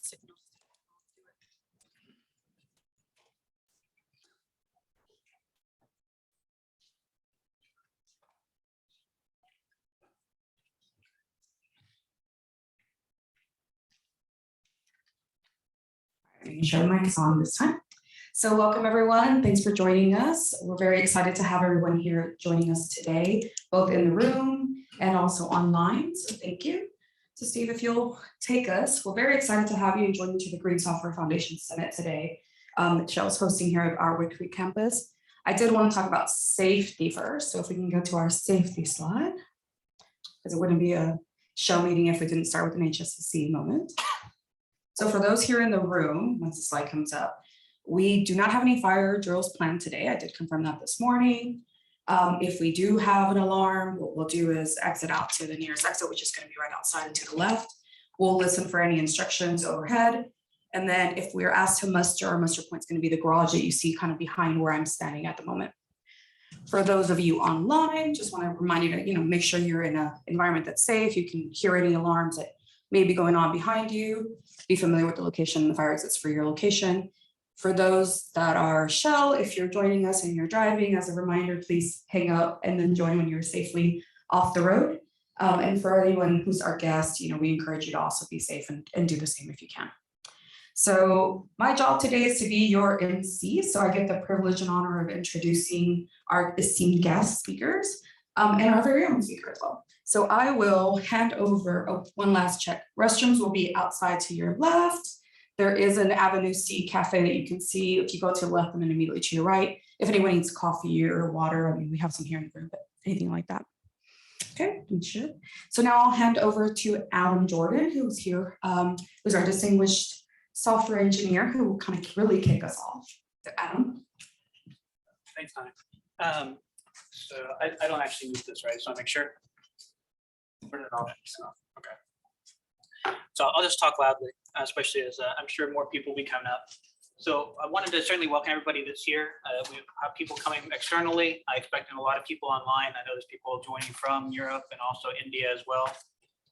signal. Making sure the mic is on this time. So welcome everyone. Thanks for joining us. We're very excited to have everyone here joining us today, both in the room and also online. So thank you. So Steve, if you'll take us, we're very excited to have you and join you to the Green Software Foundation Summit today that Shell's hosting here at our Wick Creek campus. I did want to talk about safety first. So if we can go to our safety slide, because it wouldn't be a Shell meeting if we didn't start with an HSCC moment. So for those here in the room, once the slide comes up, we do not have any fire drills planned today. I did confirm that this morning. If we do have an alarm, what we'll do is exit out to the nearest exit, which is going to be right outside and to the left. We'll listen for any instructions overhead. And then if we're asked to muster, our muster point is going to be the garage that you see kind of behind where I'm standing at the moment. For those of you online, just want to remind you to make sure you're in an environment that's safe. You can hear any alarms that may be going on behind you. Be familiar with the location and the fire exits for your location. For those that are Shell, if you're joining us and you're driving, as a reminder, please hang up and then join when you're safely off the road. And for anyone who's our guest, we encourage you to also be safe and do the same if you can. So my job today is to be your MC. So I get the privilege and honor of introducing our esteemed guest speakers and our very own speaker as well. So I will hand over one last check. Restrooms will be outside to your left. There is an Avenue C cafe that you can see if you go to the left and then immediately to your right. If anyone needs coffee or water, I mean, we have some here in the room, but anything like that. Okay, we should. So now I'll hand over to Adam Jordan, who's here, who's our distinguished software engineer, who will kind of really kick us off. So Adam. Thanks, Connie. So I don't actually use this, right? So I make sure. Turn it off. Okay. So I'll just talk loudly, especially as I'm sure more people will be coming up. So I wanted to certainly welcome everybody that's here. We have people coming externally. I expect a lot of people online. I know there's people joining from Europe and also India as well.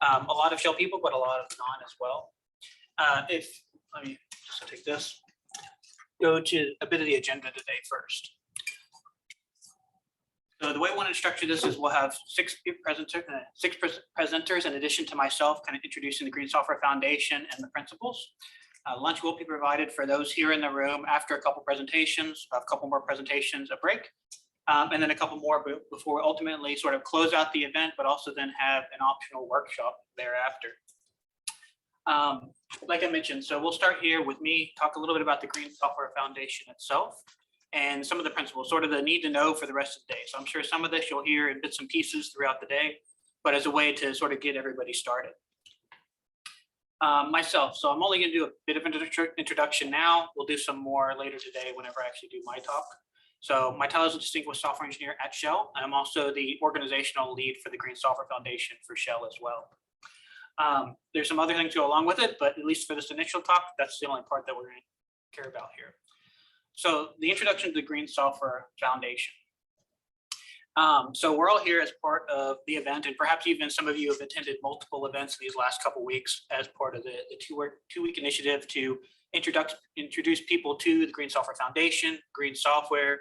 A lot of Shell people, but a lot of non as well. Let me just take this, go to a bit of the agenda today first. So the way I want to structure this is we'll have six presenters in addition to myself, kind of introducing the Green Software Foundation and the principles. Lunch will be provided for those here in the room after a couple presentations, a couple more presentations, a break, and then a couple more before we ultimately sort of close out the event, but also then have an optional workshop thereafter. Like I mentioned, so we'll start here with me, talk a little bit about the Green Software Foundation itself and some of the principles, sort of the need to know for the rest of the day. So I'm sure some of this you'll hear in bits and pieces throughout the day, but as a way to sort of get everybody started. Myself, so I'm only going to do a bit of an introduction now. We'll do some more later today whenever I actually do my talk. So my title is a distinguished software engineer at Shell. I'm also the organizational lead for the Green Software Foundation for Shell as well. There's some other things to go along with it, but at least for this initial talk, that's the only part that we're going to care about here. So the introduction to the Green Software Foundation. So we're all here as part of the event, and perhaps even some of you have attended multiple events in these last couple of weeks as part of the two-week initiative to introduce people to the Green Software Foundation, green software,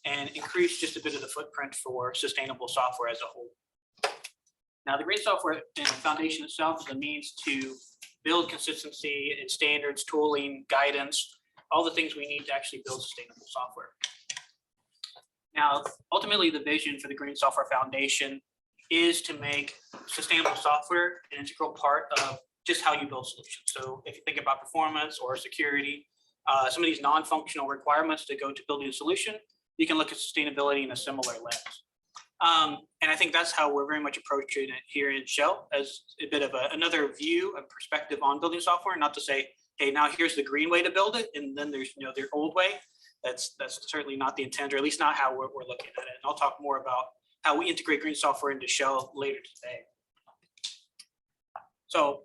and increase just a bit of the footprint for sustainable software as a whole. Now, the Green Software Foundation itself is a means to build consistency in standards, tooling, guidance, all the things we need to actually build sustainable software. Now, ultimately, the vision for the Green Software Foundation is to make sustainable software an integral part of just how you build solutions. So if you think about performance or security, some of these non-functional requirements to go to building a solution, you can look at sustainability in a similar lens. And I think that's how we're very much approaching it here in Shell, as a bit of another view and perspective on building software, not to say, hey, now here's the green way to build it, and then there's their old way. That's certainly not the intent, or at least not how we're looking at it. And I'll talk more about how we integrate green software into Shell later today. So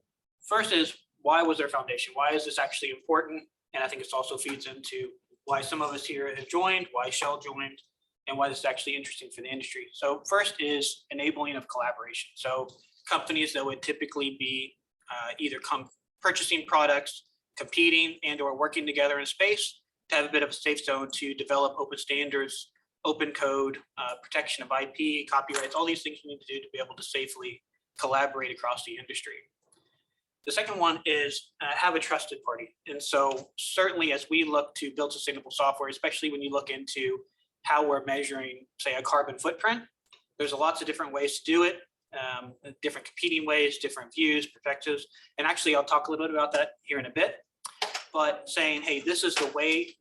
first is, why was there a foundation? Why is this actually important? And I think this also feeds into why some of us here have joined, why Shell joined, and why this is actually interesting for the industry. So first is enabling of collaboration. So companies that would typically be either purchasing products competing and or working together in space to have a bit of a safe zone to develop open standards, open code, protection of IP, copyrights, all these things you need to do to be able to safely collaborate across the industry. The second one is have a trusted party. And so certainly as we look to build sustainable software, especially when you look into how we're measuring, say, a carbon footprint, there's lots of different ways to do it, different competing ways, different views, perspectives. And actually, I'll talk a little bit about that here in a bit. But saying, hey, this is the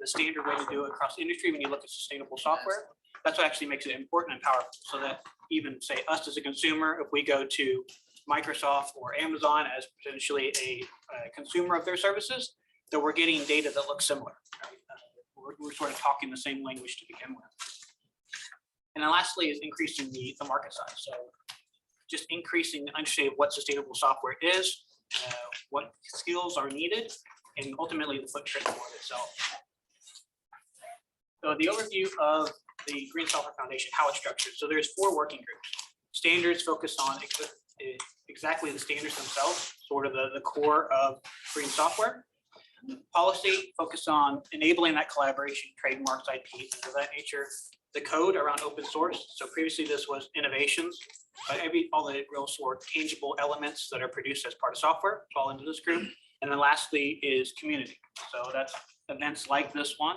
standard way to do it across the industry when you look at sustainable software, that's what actually makes it important and powerful. So that even, say, us as a consumer, if we go to Microsoft or Amazon as potentially a consumer of their services, that we're getting data that looks similar. Right? We're sort of talking the same language to begin with. And then lastly is increasing the market size. So just increasing the understanding of what sustainable software is, what skills are needed, and ultimately the footprint for it itself. So the overview of the Green Software Foundation, how it's structured. So there's 4 working groups. Standards focus on exactly the standards themselves, sort of the core of green software. Policy focus on enabling that collaboration, trademarks, IP, things of that nature. The code around open source. So previously this was innovations, but all the real sort of tangible elements that are produced as part of software fall into this group. And then lastly is community. So that's events like this one,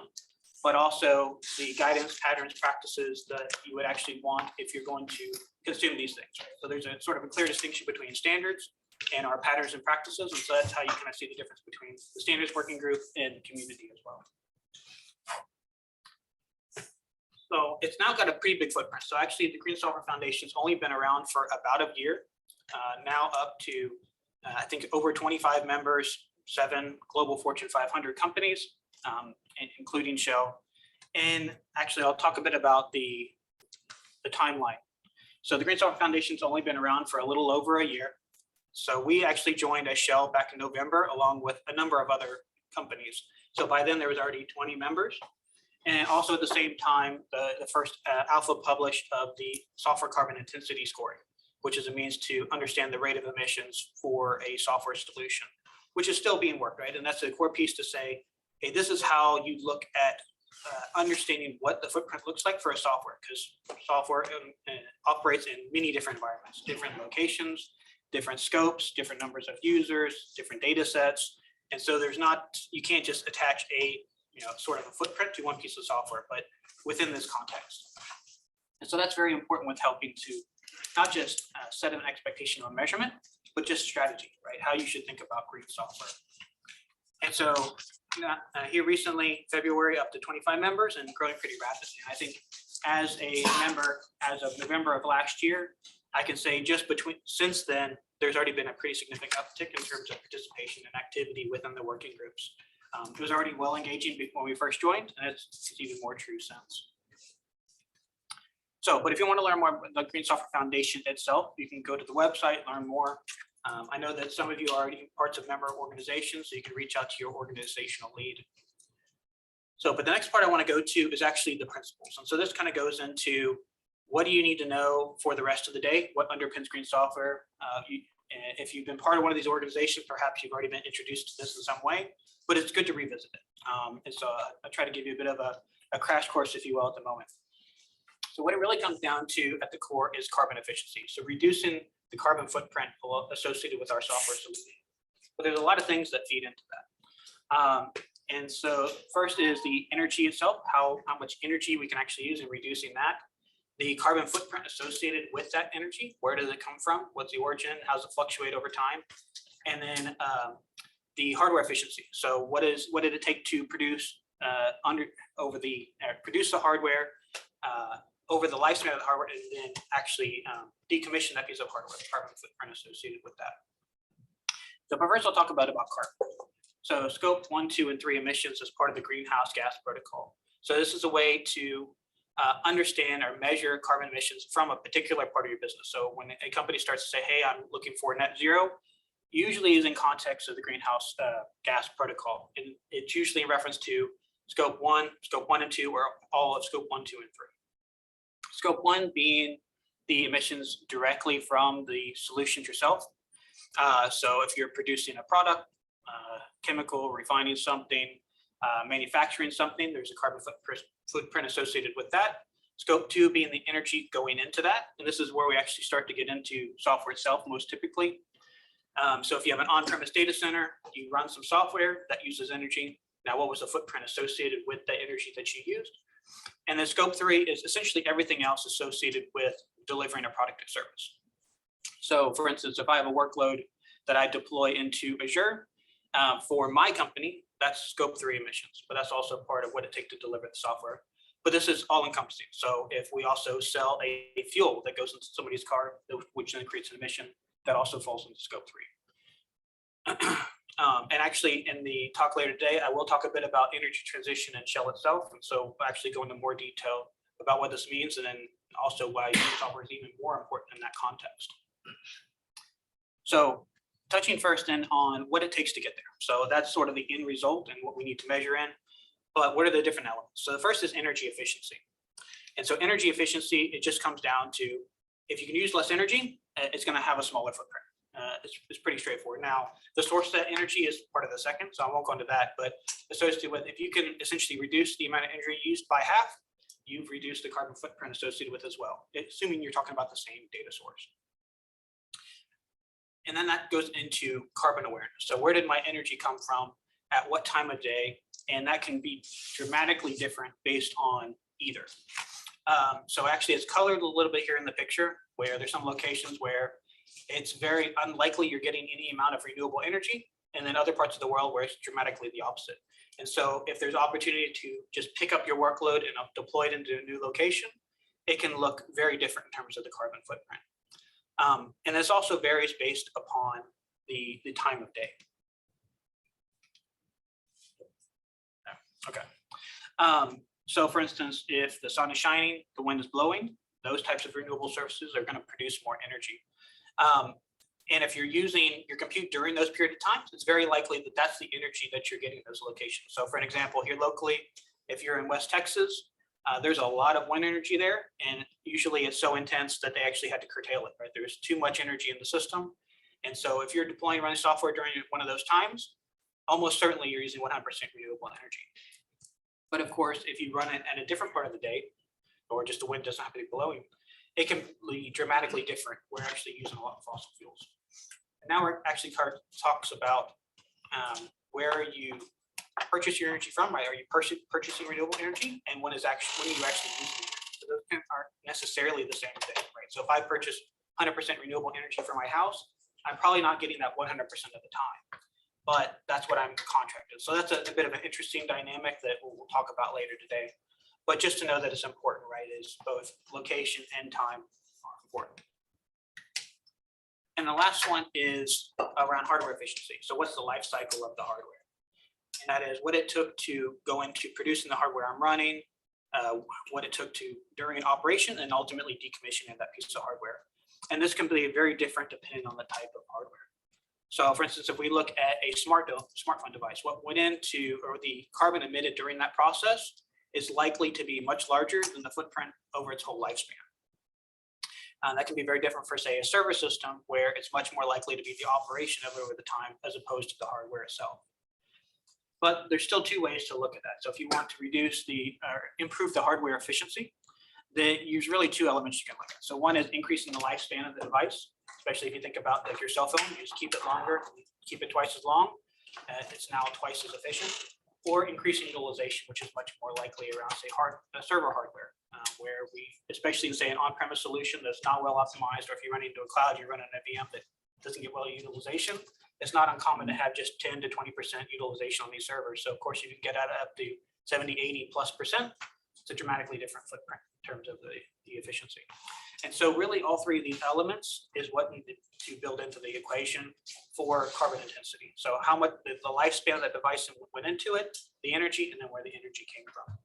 but also the guidance, patterns, practices that you would actually want if you're going to consume these things. Right? So there's a sort of a clear distinction between standards and our patterns and practices. And so that's how you kind of see the difference between the standards working group and community as well. So it's now got a pretty big footprint. So actually the Green Software Foundation's only been around for about a year, now up to, I think, over 25 members, 7 global Fortune 500 companies, including Shell. And actually, I'll talk a bit about the timeline. So the Green Software Foundation's only been around for a little over a year. So we actually joined as Shell back in November, along with a number of other companies. So by then there was already 20 members. And also at the same time, the first alpha published of the software carbon intensity scoring, which is a means to understand the rate of emissions for a software solution, which is still being worked, right? And that's a core piece to say, hey, this is how you look at understanding what the footprint looks like for a software, because software operates in many different environments, different locations, different scopes, different numbers of users, different data sets. And so you can't just attach a sort of a footprint to one piece of software, but within this context. And so that's very important with helping to not just set an expectation on measurement, but just strategy, right? How you should think about green software. And so here recently, February, up to 25 members and growing pretty rapidly. And I think as a member, as of November of last year, I can say just since then, there's already been a pretty significant uptick in terms of participation and activity within the working groups. It was already well engaging when we first joined, and it's even more true since. So, but if you want to learn more about the Green Software Foundation itself, you can go to the website, learn more. I know that some of you are already parts of member organizations, so you can reach out to your organizational lead. So, but the next part I want to go to is actually the principles. And so this kind of goes into what do you need to know for the rest of the day, what underpins green software. If you've been part of one of these organizations, perhaps you've already been introduced to this in some way, but it's good to revisit it. And so I try to give you a bit of a crash course, if you will, at the moment. So what it really comes down to at the core is carbon efficiency. So reducing the carbon footprint associated with our software solution. But there's a lot of things that feed into that. And so first is the energy itself, how much energy we can actually use in reducing that. The carbon footprint associated with that energy, where does it come from? What's the origin? How does it fluctuate over time? And then the hardware efficiency. So what did it take to produce produce the hardware over the lifespan of the hardware, and then actually decommission that piece of hardware, the carbon footprint associated with that. So first I'll talk about carbon. So scope 1, 2, and 3 emissions as part of the greenhouse gas protocol. So this is a way to understand or measure carbon emissions from a particular part of your business. So when a company starts to say, hey, I'm looking for net zero, usually is in context of the greenhouse gas protocol. And it's usually in reference to scope 1 and 2, or all of scope 1, 2, and 3. Scope 1 being the emissions directly from the solutions yourself. So if you're producing a product, chemical, refining something, manufacturing something, there's a carbon footprint associated with that. Scope 2 being the energy going into that. And this is where we actually start to get into software itself most typically. So if you have an on-premise data center, you run some software that uses energy. Now, what was the footprint associated with the energy that you used? And then scope 3 is essentially everything else associated with delivering a product or service. So for instance, if I have a workload that I deploy into Azure for my company, that's scope 3 emissions, but that's also part of what it takes to deliver the software. But this is all encompassing. So if we also sell a fuel that goes into somebody's car, which then creates an emission, that also falls into scope 3. And actually in the talk later today, I will talk a bit about energy transition and Shell itself. And so I'll actually go into more detail about what this means, and then also why software is even more important in that context. So touching first in on what it takes to get there. So that's sort of the end result and what we need to measure in. But what are the different elements? So the first is energy efficiency. And so energy efficiency, it just comes down to, if you can use less energy, it's going to have a smaller footprint. It's pretty straightforward. Now, the source of that energy is part of the second, so I won't go into that, but associated with, if you can essentially reduce the amount of energy used by half, you've reduced the carbon footprint associated with as well, assuming you're talking about the same data source. And then that goes into carbon awareness. So where did my energy come from? At what time of day? And that can be dramatically different based on either. So actually it's colored a little bit here in the picture, where there's some locations where it's very unlikely you're getting any amount of renewable energy, and then other parts of the world where it's dramatically the opposite. And so if there's opportunity to just pick up your workload and deploy it into a new location, it can look very different in terms of the carbon footprint. And this also varies based upon the time of day. Okay. So for instance, if the sun is shining, the wind is blowing, those types of renewable sources are going to produce more energy. And if you're using your compute during those period of times, it's very likely that that's the energy that you're getting in those locations. So for an example, here locally, if you're in West Texas, there's a lot of wind energy there, and usually it's so intense that they actually had to curtail it, right? There's too much energy in the system. And so if you're deploying running software during one of those times, almost certainly you're using 100% renewable energy. But of course, if you run it at a different part of the day, or just the wind doesn't happen to be blowing, it can be dramatically different. We're actually using a lot of fossil fuels. And now we're actually talks about where you purchase your energy from, right? Are you purchasing renewable energy, and when are you actually using it? So those aren't necessarily the same thing, right? So if I purchase 100% renewable energy for my house, I'm probably not getting that 100% of the time, but that's what I'm contracted. So that's a bit of an interesting dynamic that we'll talk about later today. But just to know that it's important, right, is both location and time are important. And the last one is around hardware efficiency. So what's the life cycle of the hardware? And that is what it took to go into producing the hardware I'm running, what it took to during an operation, and ultimately decommissioning that piece of hardware. And this can be very different depending on the type of hardware. So for instance, if we look at a smartphone device, what went into, or the carbon emitted during that process, is likely to be much larger than the footprint over its whole lifespan. That can be very different for, say, a server system, where it's much more likely to be the operation of it over the time as opposed to the hardware itself. But there's still two ways to look at that. So if you want to reduce improve the hardware efficiency, there's really two elements you can look at. So one is increasing the lifespan of the device, especially if you think about like your cell phone, you just keep it longer, keep it twice as long, it's now twice as efficient. Or increasing utilization, which is much more likely around, say, server hardware, where we, especially say an on-premise solution that's not well optimized, or if you run into a cloud, you run on a VM that doesn't get well utilization, it's not uncommon to have just 10 to 20% utilization on these servers. So of course, you can get up to 70, 80+%. It's a dramatically different footprint in terms of the efficiency. And so really all three of these elements is what needed to build into the equation for carbon intensity. So how much the lifespan of that device went into it, the energy, and then where the energy came from.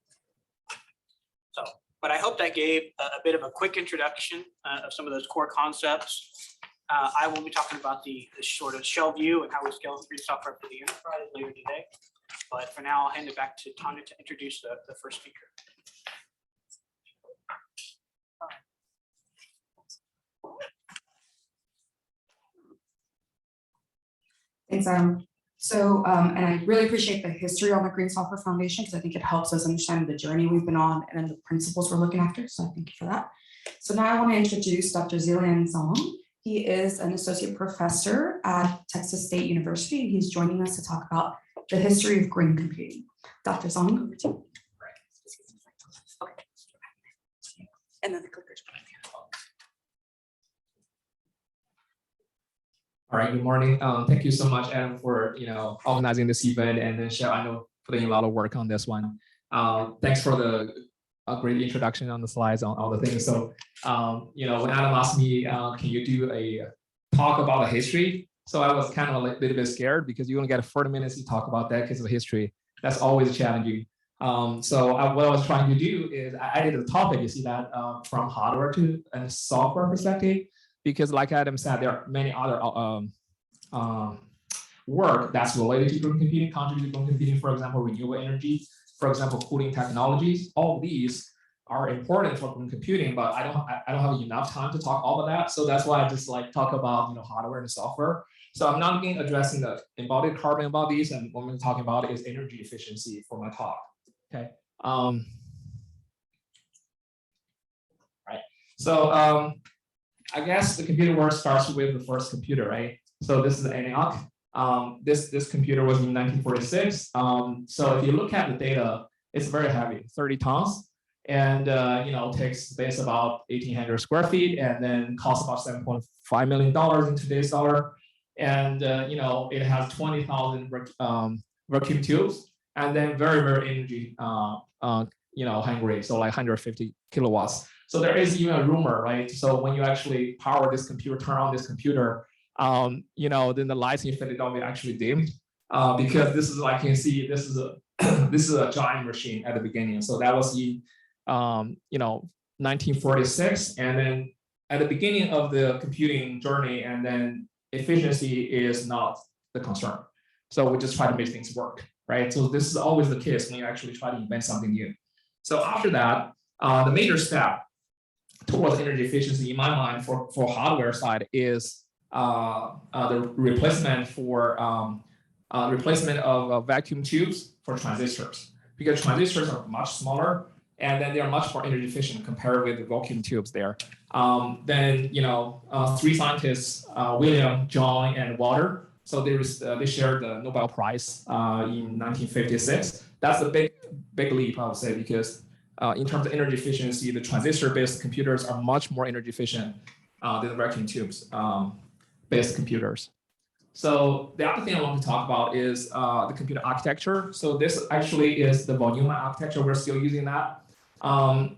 So, but I hope that gave a bit of a quick introduction of some of those core concepts. I will be talking about the sort of shell view and how we scale free software for the enterprise later today. But for now, I'll hand it back to Tanya to introduce the first speaker. Thanks, Adam. So, and I really appreciate the history on the Green Software Foundation because I think it helps us understand the journey we've been on and then the principles we're looking after. So I thank you for that. So now I want to introduce Dr. Zhilian Zhang. He is an associate professor at Texas State University. He's joining us to talk about the history of green computing. Dr. Zhang, over to you. Okay. And then the clickers. All right, good morning. Thank you so much, Adam, for organizing this event, and then Shell, I know putting a lot of work on this one. Thanks for the great introduction on the slides on all the things. So, when Adam asked me, can you do a talk about the history? So I was kind of a little bit scared because you only get 40 minutes to talk about decades of history. That's always challenging. What I was trying to do is I added a topic, you see that, from hardware to and software perspective. Because like Adam said, there are many other work that's related to green computing, contributed to green computing, for example, renewable energy, for example, cooling technologies. All these are important for green computing, but I don't have enough time to talk all of that. So that's why I just talk about hardware and software. So I'm not going addressing the embodied carbon about these, and what we're talking about is energy efficiency for my talk. Okay. Right. So I guess the computer world starts with the first computer, right? So this is the ENIAC. This computer was in 1946. So if you look at the data, it's very heavy, 30 tons, and takes space about 1,800 square feet, and then costs about $7.5 million in today's dollar. And it has 20,000 vacuum tubes, and then very, very energy hungry, so like 150 kilowatts. So there is even a rumor, right? So when you actually power this computer, turn on this computer, then the lights in Philadelphia actually dimmed, because this is, like you can see, this is a giant machine at the beginning. So that was in 1946, and then at the beginning of the computing journey, and then efficiency is not the concern. So we just try to make things work, right? So this is always the case when you actually try to invent something new. So after that, the major step towards energy efficiency in my mind for hardware side is the replacement of vacuum tubes for transistors, because transistors are much smaller and then they are much more energy efficient compared with the vacuum tubes there. Then three scientists, William, John, and Walter. So they shared the Nobel Prize in 1956. That's a big leap, I would say, because in terms of energy efficiency, the transistor-based computers are much more energy efficient than the vacuum tubes-based computers. So the other thing I want to talk about is the computer architecture. So this actually is the Vmware architecture. We're still using that. The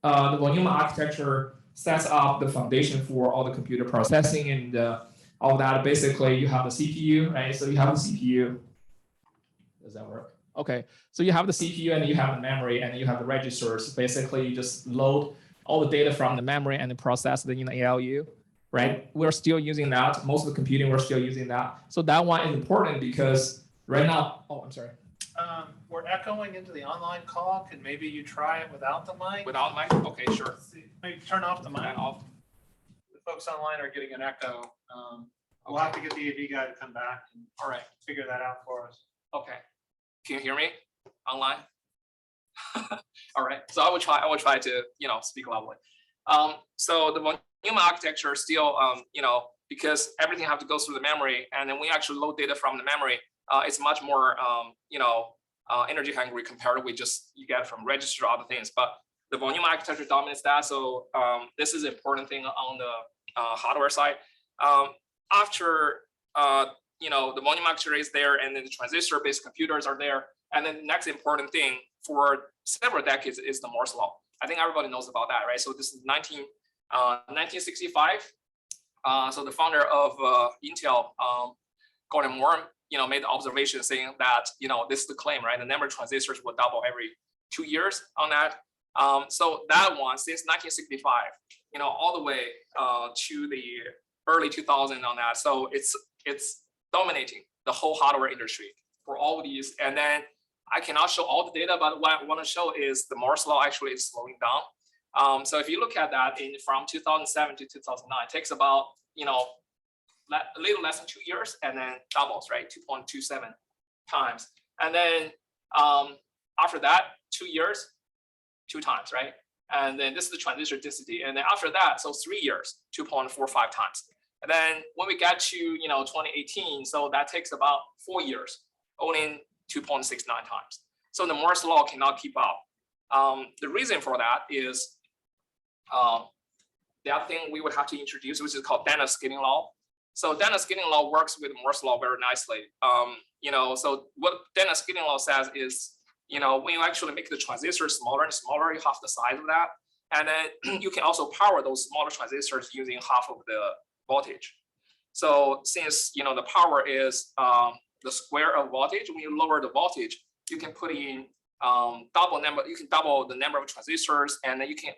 Vmware architecture sets up the foundation for all the computer processing and all that. Basically, you have the CPU, right? So you have the CPU. Does that work? Okay, so you have the CPU and you have the memory and you have the registers. Basically, you just load all the data from the memory and then process it in the ALU, right? We're still using that. Most of the computing, we're still using that. So that one is important because right now, oh, I'm sorry. We're echoing into the online call. Can maybe you try it without the mic? Without mic? Okay, sure. Maybe turn off the mic. Turn off. The folks online are getting an echo. We'll have to get the AV guy to come back and All right. figure that out for us. Okay. Can you hear me online? All right. So I will try to speak loudly. So the Vmware architecture still because everything have to go through the memory, and then we actually load data from the memory. It's much more energy hungry compared with just you get from register other things. But the Vmware architecture dominates that. So this is an important thing on the hardware side. After the Vmware architecture is there, and then the transistor-based computers are there. And then the next important thing for several decades is the Moore's law. I think everybody knows about that, right? So this is 1965. So the founder of Intel, Gordon Moore, made the observation saying that this is the claim, right? The number of transistors will double every 2 years on that. So that one since 1965, all the way to the early 2000 on that. So it's dominating the whole hardware industry for all of these. And then I cannot show all the data, but what I want to show is the Moore's law actually is slowing down. So if you look at that from 2007 to 2009, it takes about a little less than 2 years, and then doubles, right? 2.27 times. And then after that, 2 years, 2 times, right? And then this is the transistor density. And then after that, so 3 years, 2.45 times. And then when we get to 2018, so that takes about 4 years, only 2.69 times. So the Moore's law cannot keep up. The reason for that is the other thing we would have to introduce, which is called Dennis scaling law. So Dennis scaling law works with Moore's law very nicely. So what Dennis scaling law says is, when you actually make the transistor smaller and smaller, you half the size of that. And then you can also power those smaller transistors using half of the voltage. So since the power is the square of voltage, when you lower the voltage, you can put in double the number of transistors, and then you can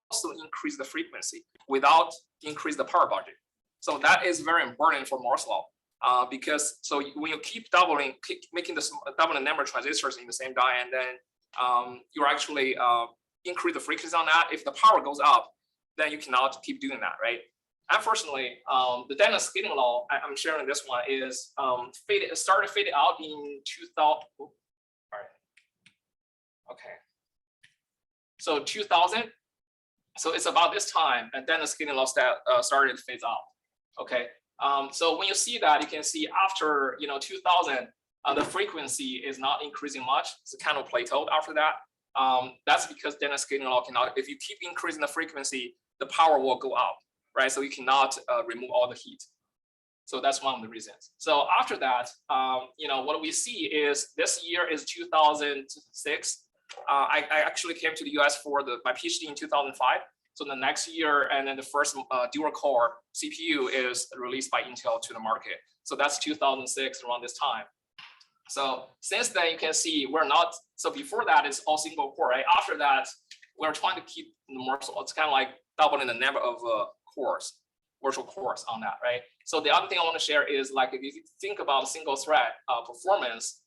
also increase the frequency without increase the power budget. So that is very important for Moore's law. Because when you keep making doubling the number of transistors in the same die, and then you're actually increase the frequency on that. If the power goes up, then you cannot keep doing that, right? Unfortunately, the Dennis scaling law, I'm sharing this one, is started fading out in 2000. All right. Okay. So 2000. So it's about this time, and Dennis scaling law started to phase out. Okay. So when you see that, you can see after 2000, the frequency is not increasing much. It's kind of plateaued after that. That's because Dennis scaling law cannot. If you keep increasing the frequency, the power will go up, right? So you cannot remove all the heat. So that's one of the reasons. So after that, what we see is this year is 2006. I actually came to the US for my PhD in 2005. So the next year, and then the first dual core CPU is released by Intel to the market. So that's 2006, around this time. So since then, you can see we're not, so before that, it's all single core, right? After that, we're trying to keep the more, so it's kind of like doubling the number of cores, virtual cores on that, right? So the other thing I want to share is, like, if you think about single thread performance,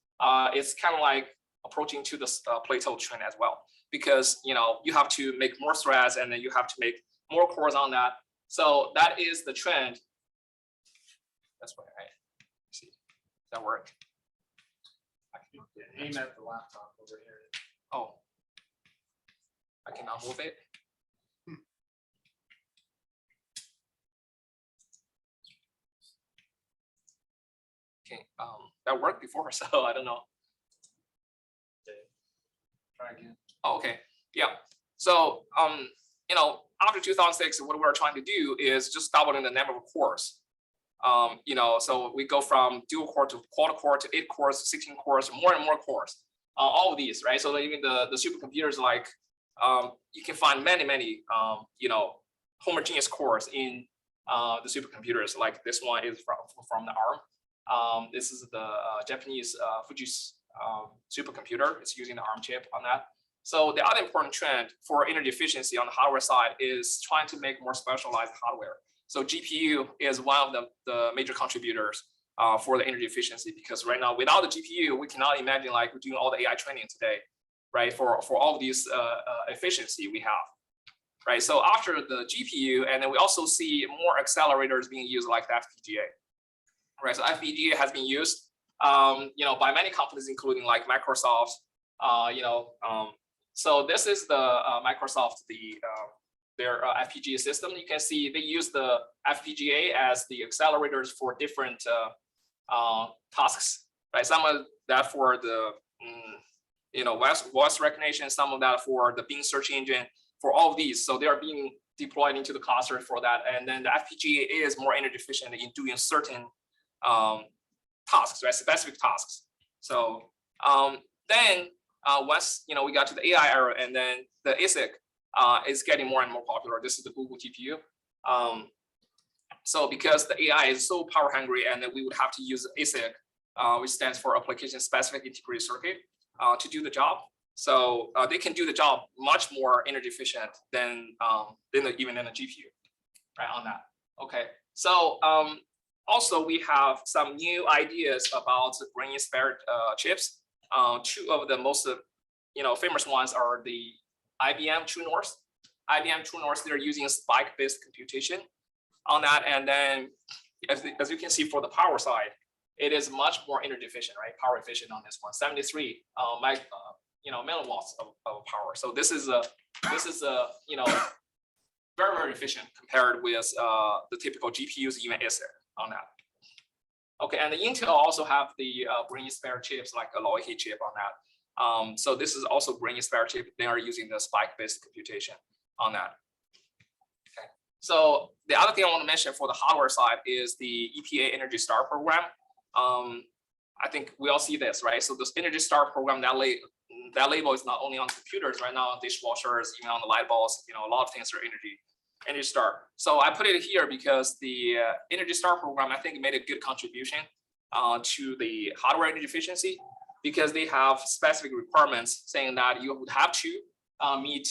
it's kind of like approaching to the plateau trend as well. Because you have to make more threads, and then you have to make more cores on that. So that is the trend. That's what I see. Does that work? I can aim at the laptop over here. Oh, I cannot move it. Okay, that worked before, so I don't know. Try again. Oh, okay, yeah. So after 2006, what we're trying to do is just doubling the number of cores. So we go from dual core to quad core to 8 cores, 16 cores, more and more cores. All of these, right? So even the supercomputers, like you can find many homogeneous cores in the supercomputers. Like this one is from the ARM. This is the Japanese Fuji's supercomputer. It's using the ARM chip on that. So the other important trend for energy efficiency on the hardware side is trying to make more specialized hardware. So GPU is one of the major contributors for the energy efficiency, because right now without the GPU, we cannot imagine like doing all the AI training today, right? For all of these efficiency we have, right? So after the GPU, and then we also see more accelerators being used like the FPGA, right? So FPGA has been used, by many companies, including like Microsoft, So this is the Microsoft, their FPGA system. You can see they use the FPGA as the accelerators for different tasks, right? Some of that for the voice recognition, some of that for the Bing search engine, for all of these. So they are being deployed into the cluster for that. And then the FPGA is more energy efficient in doing certain tasks, right? Specific tasks. So then once we got to the AI era, and then the ASIC is getting more and more popular. This is the Google GPU. So because the AI is so power hungry, and then we would have to use ASIC, which stands for application specific integrated circuit, to do the job. So they can do the job much more energy efficient than even in a GPU, right? On that. Okay. So also we have some new ideas about brain inspired chips. Two of the most famous ones are the IBM True North. IBM True North, they're using spike-based computation on that, and then as you can see for the power side, it is much more energy efficient, right? Power efficient on this one, 73 milliwatts of power. So this is you know, very efficient compared with the typical GPUs, even ASIC on that. Okay, and the Intel also have the brain spare chips like a Loihi chip on that. So this is also brain spare chip. They are using the spike-based computation on that. Okay, so the other thing I want to mention for the hardware side is the EPA Energy Star program. I think we all see this, right? So this Energy Star program, that label is not only on computers right now, on dishwashers, even on the light bulbs. You know, a lot of things are Energy Star. So I put it here because the Energy Star program, I think, made a good contribution to the hardware energy efficiency, because they have specific requirements saying that you would have to meet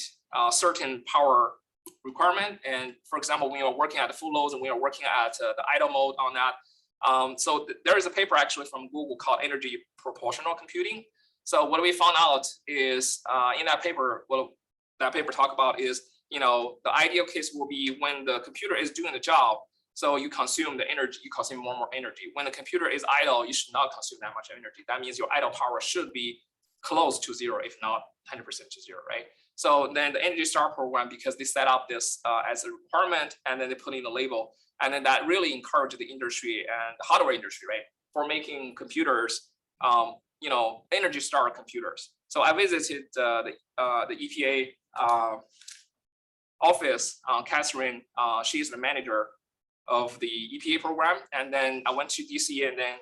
certain power requirement. And for example, when you're working at the full loads and we are working at the idle mode on that. So there is a paper actually from Google called Energy Proportional Computing. So what we found out is in that paper, what that paper talk about is, you know, the ideal case will be when the computer is doing the job. So you consume the energy, you consume more and more energy. When the computer is idle, you should not consume that much energy. That means your idle power should be close to zero, if not 100% to zero, right? So then the Energy Star program, because they set up this as a requirement, and then they put in the label, and then that really encouraged the industry and the hardware industry, right, for making computers, you know, Energy Star computers. So I visited the EPA office. Catherine, she's the manager of the EPA program, and then I went to DC and then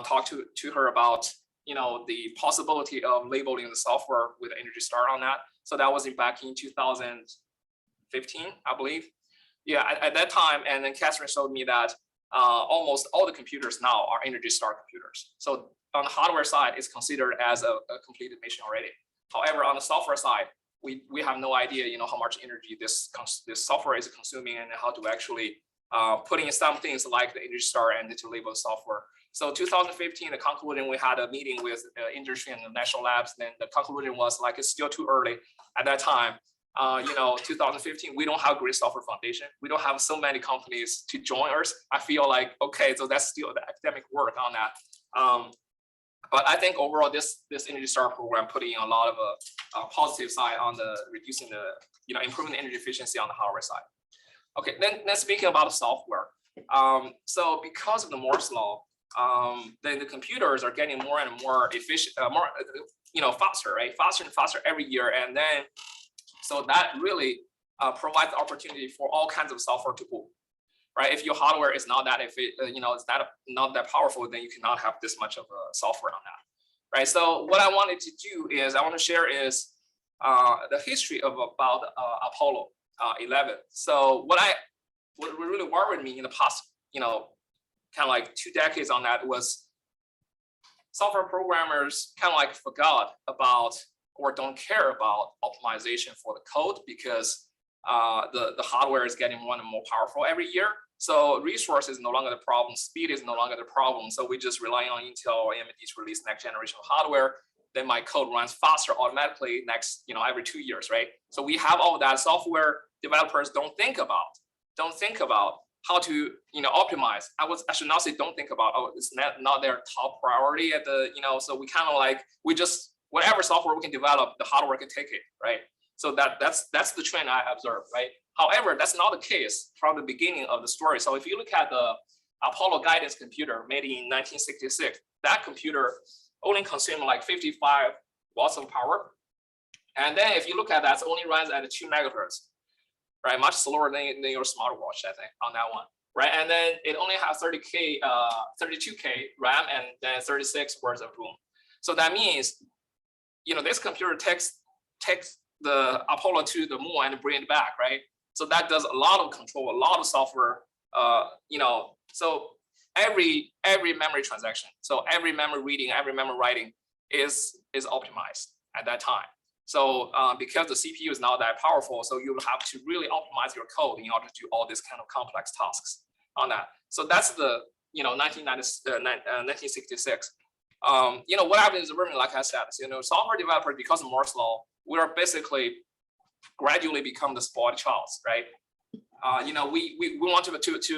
talked to her about, you know, the possibility of labeling the software with Energy Star on that. So that was back in 2015, I believe. Yeah, at that time, and then Catherine showed me that almost all the computers now are Energy Star computers. So on the hardware side, it's considered as a completed mission already. However, on the software side, we have no idea, you know, how much energy this software is consuming and how to actually put in some things like the Energy Star and to label the software. So 2015, the conclusion, we had a meeting with industry and the national labs. Then the conclusion was like, it's still too early at that time. You know, 2015, we don't have great software foundation. We don't have so many companies to join us. I feel like, okay, so that's still the academic work on that. But I think overall, this Energy Star program put in a lot of positive side on the reducing the, you know, improving the energy efficiency on the hardware side. Okay, then speaking about the software. So because of the Moore's law, then the computers are getting more and more efficient, more, you know, faster, right? Faster and faster every year. And then, so that really provides the opportunity for all kinds of software to boot, right? If your hardware is not that, you know, it's not that powerful, then you cannot have this much of a software on that, right? So what I wanted to do is I want to share is the history of about Apollo 11. So what really worried me in the past, you know, kind of like 2 decades on that was software programmers kind of like forgot about or don't care about optimization for the code, because the hardware is getting more and more powerful every year. So resource is no longer the problem, speed is no longer the problem. So we just rely on Intel or AMD's release next generation of hardware. Then my code runs faster automatically next, you know, every 2 years, right? So we have all that. Software developers don't think about how to, you know, optimize. I should not say don't think about, oh, it's not their top priority at the, you know, so we kind of like, we just, whatever software we can develop, the hardware can take it, right? So that's the trend I observed, right? However, that's not the case from the beginning of the story. So if you look at the Apollo guidance computer made in 1966, that computer only consumed like 55 watts of power. And then if you look at that, it only runs at 2 megahertz, right? Much slower than your smartwatch, I think, on that one, right? And then it only has 32K RAM and then 36 words of room. So that means, you know, this computer takes the Apollo to the moon and bring it back, right? So that does a lot of control, a lot of software, you know, so every memory transaction, so every memory reading, every memory writing is optimized at that time. So because the CPU is not that powerful, so you will have to really optimize your code in order to do all these kind of complex tasks on that. So that's the, you know, 1966. You know, what happened is, like I said, you know, software developers, because of Moore's law, we are basically gradually become the spoiled child, right? You know, we want to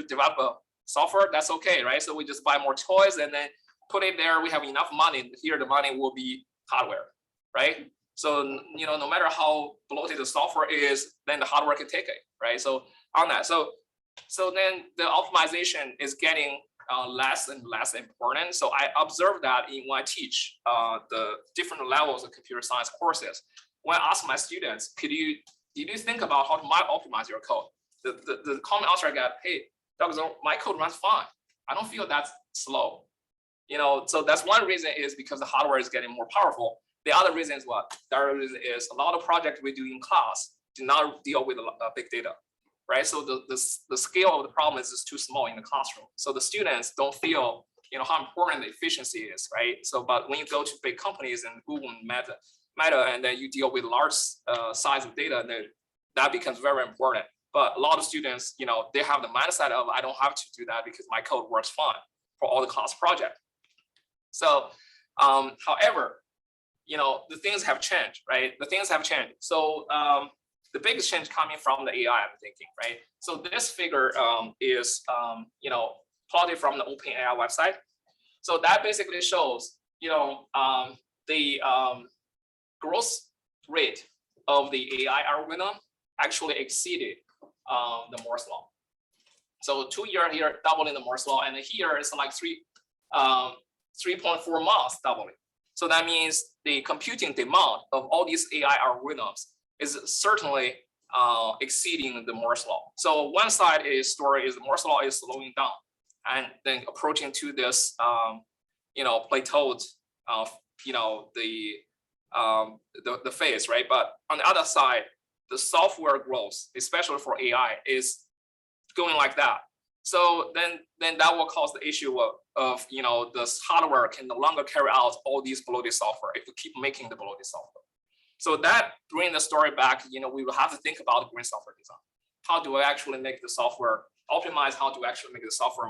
develop software, that's okay, right? So we just buy more toys and then put it there. We have enough money. Here, the money will be hardware, right? So, you know, no matter how bloated the software is, then the hardware can take it, right? So on that, so then the optimization is getting less and less important. So I observe that when I teach the different levels of computer science courses. When I ask my students, did you think about how to optimize your code? The common answer I get, hey, Dr. Zhang, my code runs fine. I don't feel that's slow. You know, so that's one reason is because the hardware is getting more powerful. The other reason is what? The other reason is a lot of projects we do in class do not deal with big data, right? So the scale of the problem is just too small in the classroom. So the students don't feel, you know, how important the efficiency is, right? So, but when you go to big companies and Google and Meta, and then you deal with large size of data, then that becomes very important. But a lot of students, you know, they have the mindset of, I don't have to do that because my code works fine for all the class projects. So, however, you know, the things have changed, right? The things have changed. So the biggest change coming from the AI, I'm thinking, right? So this figure is, you know, plotted from the OpenAI website. So that basically shows, you know, the growth rate of the AI algorithm actually exceeded the Moore's law. So 2 years here doubling the Moore's law, and here it's like 3.4 months doubling. So that means the computing demand of all these AI algorithms is certainly exceeding the Moore's law. So one side is story is the Moore's law is slowing down and then approaching to this, you know, plateaued, you know, the phase, right? But on the other side, the software growth, especially for AI, is going like that. So then that will cause the issue of you know, this hardware can no longer carry out all these bloated software if we keep making the bloated software. So that bring the story back, you know, we will have to think about green software design. How do I actually make the software optimized? How do I actually make the software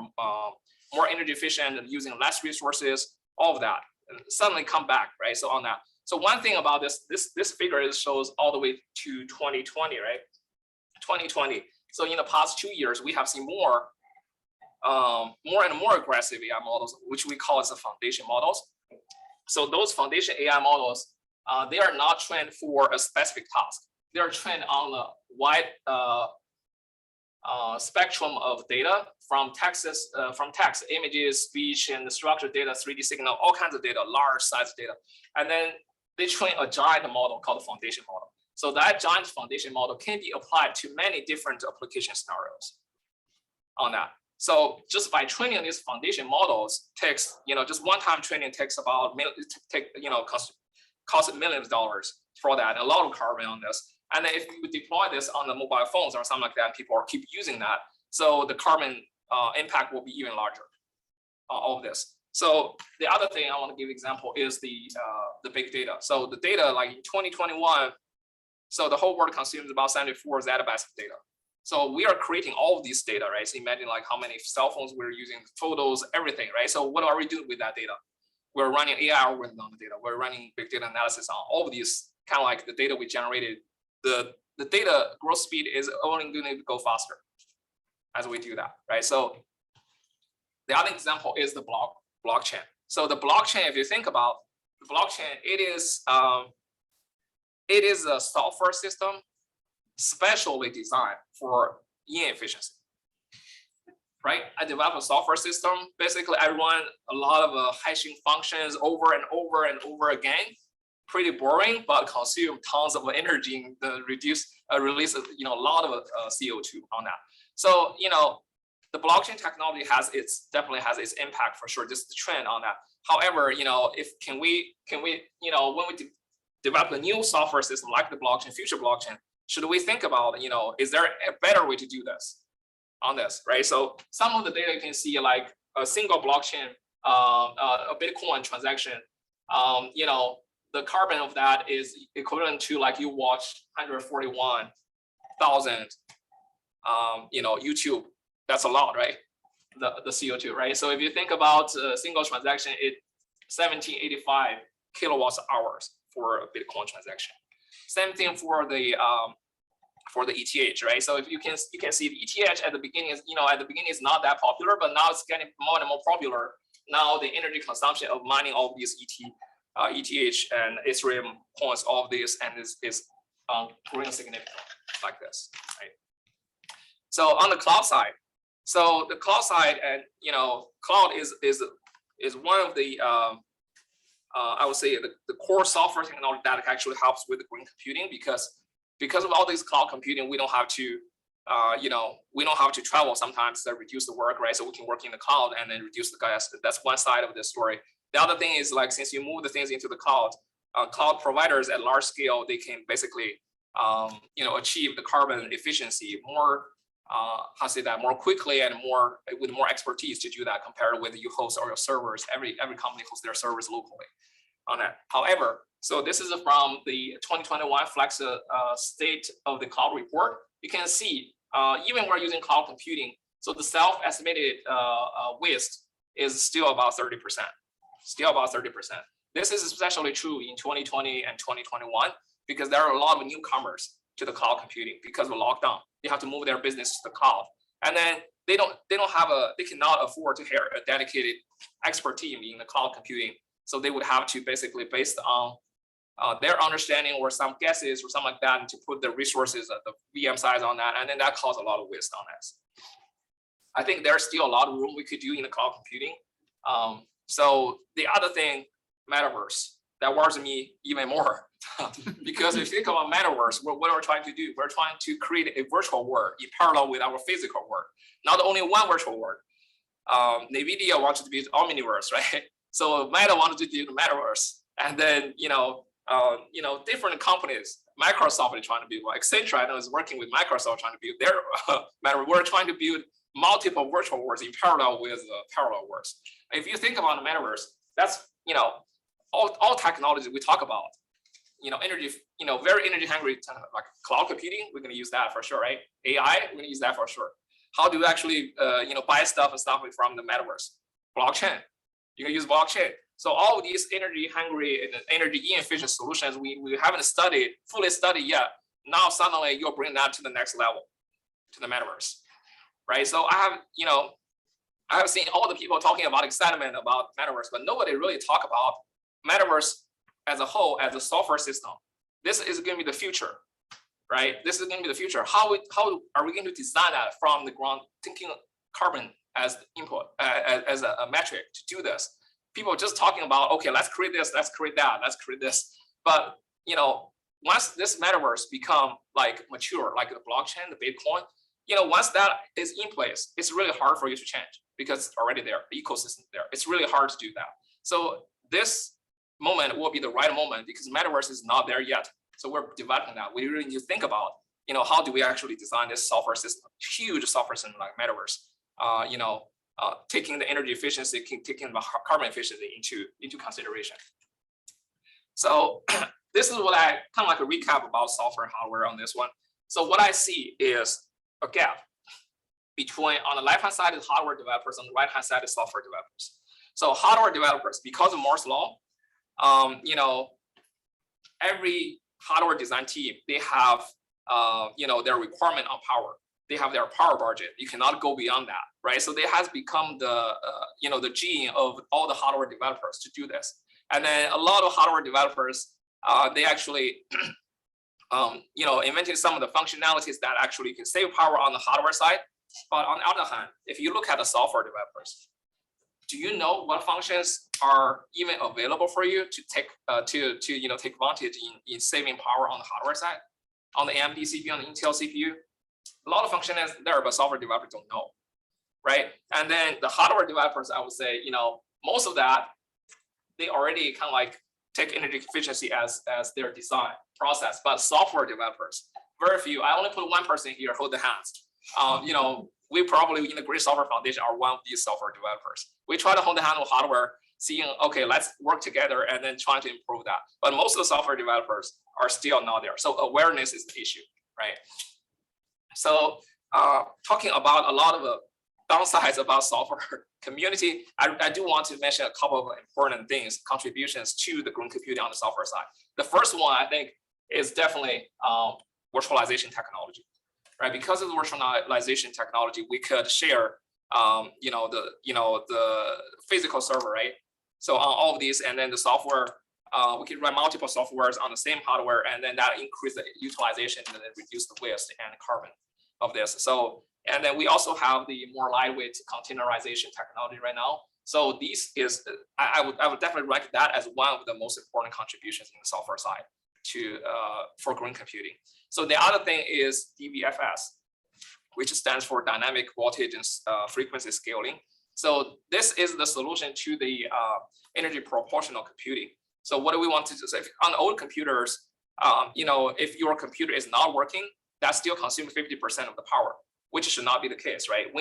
more energy efficient and using less resources? All of that and suddenly come back, right? So on that. So one thing about this figure is shows all the way to 2020, right? 2020. So in the past 2 years, we have seen more and more aggressive AI models, which we call as the foundation models. So those foundation AI models, they are not trained for a specific task. They are trained on a wide spectrum of data from text, images, speech, and structured data, 3D signal, all kinds of data, large size data. And then they train a giant model called the foundation model. So that giant foundation model can be applied to many different application scenarios on that. So just by training these foundation models takes, you know, just one-time training takes about, cost millions of dollars for that, and a lot of carbon on this. And then if you deploy this on the mobile phones or something like that, people are keep using that. So the carbon impact will be even larger, all of this. So the other thing I want to give example is the big data. So the data, like in 2021, so the whole world consumes about 74 zettabytes of data. So we are creating all of these data, right? So imagine like how many cell phones we're using, photos, everything, right? So what are we doing with that data? We're running AI algorithms on the data. We're running big data analysis on all of these, kind of like the data we generated. The data growth speed is only going to go faster as we do that, right? So the other example is the blockchain. So the blockchain, if you think about the blockchain, it is a software system specially designed for inefficiency, right? I develop a software system. Basically, I run a lot of hashing functions over and over and over again. Pretty boring, but consume tons of energy and release a lot of CO2 on that. So the blockchain technology definitely has its impact for sure. Just the trend on that. However, if when we develop a new software system like the blockchain, future blockchain, should we think about is there a better way to do this on this, right? So some of the data you can see like a single blockchain, a Bitcoin transaction, the carbon of that is equivalent to like you watch 141,000 YouTube. That's a lot, right? The CO2, right? So if you think about a single transaction, it 1785 kilowatts hours for a Bitcoin transaction. Same thing for the for the ETH, right? So if you can see the ETH at the beginning is, is not that popular, but now it's getting more and more popular. Now the energy consumption of mining all these ETH and Ethereum coins, all of this, and is growing significantly like this, right? So on the cloud side, so the cloud side, and cloud is one of the I would say the core software technology that actually helps with the green computing, because of all this cloud computing, we don't have to we don't have to travel sometimes to reduce the work, right? So we can work in the cloud and then reduce the gas. That's one side of the story. The other thing is, like, since you move the things into the cloud, cloud providers at large scale, they can basically achieve the carbon efficiency more more quickly and with more expertise to do that compared with you host or your servers. Every company hosts their servers locally on that. However, so this is from the 2021 Flex State of the Cloud report. You can see even we're using cloud computing, so the self-estimated waste is still about 30%. Still about 30%. This is especially true in 2020 and 2021 because there are a lot of newcomers to the cloud computing because of lockdown. They have to move their business to the cloud, and then they cannot afford to hire a dedicated expert team in the cloud computing. So they would have to basically, based on their understanding or some guesses or something like that, and to put the resources at the VM size on that, and then that caused a lot of waste on this. I think there's still a lot of room we could do in the cloud computing. So the other thing, metaverse, that worries me even more. Because if you think about metaverse, what we're trying to do, we're trying to create a virtual world in parallel with our physical world. Not only one virtual world. NVIDIA wanted to be the omniverse, right? So Meta wanted to do the metaverse, and then different companies. Microsoft is trying to build. Accenture, I know, is working with Microsoft trying to build their metaverse. We're trying to build multiple virtual worlds in parallel with parallel worlds. If you think about the metaverse, that's all technology we talk about. Energy, very energy hungry, like cloud computing, we're going to use that for sure, right? AI, we're going to use that for sure. How do you actually, buy stuff and stuff from the metaverse? Blockchain, you can use blockchain. So all of these energy hungry and energy inefficient solutions we haven't fully studied yet. Now suddenly you'll bring that to the next level, to the metaverse, right? So I have seen all the people talking about excitement about metaverse, but nobody really talk about metaverse as a whole, as a software system. This is going to be the future, right? This is going to be the future. How are we going to design that from the ground, thinking carbon as input, as a metric to do this? People are just talking about, okay, let's create this, let's create that, let's create this. But once this metaverse become like mature, like the blockchain, the Bitcoin, once that is in place, it's really hard for you to change because it's already there, the ecosystem there. It's really hard to do that. So this moment will be the right moment because metaverse is not there yet. So we're developing that. We really need to think about, how do we actually design this software system, huge software system like metaverse, taking the energy efficiency, taking the carbon efficiency into consideration. So this is what I kind of like a recap about software and hardware on this one. So what I see is a gap between, on the left-hand side is hardware developers, on the right-hand side is software developers. So hardware developers, because of Moore's law, every hardware design team, they have, their requirement on power. They have their power budget. You cannot go beyond that, right? So they has become the, the gene of all the hardware developers to do this. And then a lot of hardware developers, they actually, invented some of the functionalities that actually can save power on the hardware side. But on the other hand, if you look at the software developers, do you know what functions are even available for you to take take advantage in saving power on the hardware side, on the AMD CPU, on the Intel CPU? A lot of functions there, but software developers don't know, right? And then the hardware developers, I would say, most of that, they already kind of like take energy efficiency as their design process. But software developers, very few. I only put one person here, hold the hands. We probably in the Great Software Foundation are one of these software developers. We try to hold the hand with hardware, seeing, okay, let's work together and then trying to improve that. But most of the software developers are still not there. So awareness is the issue, right? So talking about a lot of the downsides about software community, I do want to mention a couple of important things, contributions to the green computing on the software side. The first one, I think, is definitely virtualization technology, right? Because of the virtualization technology, we could share, the physical server, right? So on all of these, and then the software, we can run multiple softwares on the same hardware, and then that increase the utilization and then reduce the waste and carbon of this. So, and then we also have the more lightweight containerization technology right now. So this is, I would definitely rank that as one of the most important contributions in the software side to for green computing. So the other thing is DVFS, which stands for dynamic voltage and frequency scaling. So this is the solution to the energy proportional computing. So what do we want to do? So on old computers, if your computer is not working, that still consumes 50% of the power, which should not be the case, right?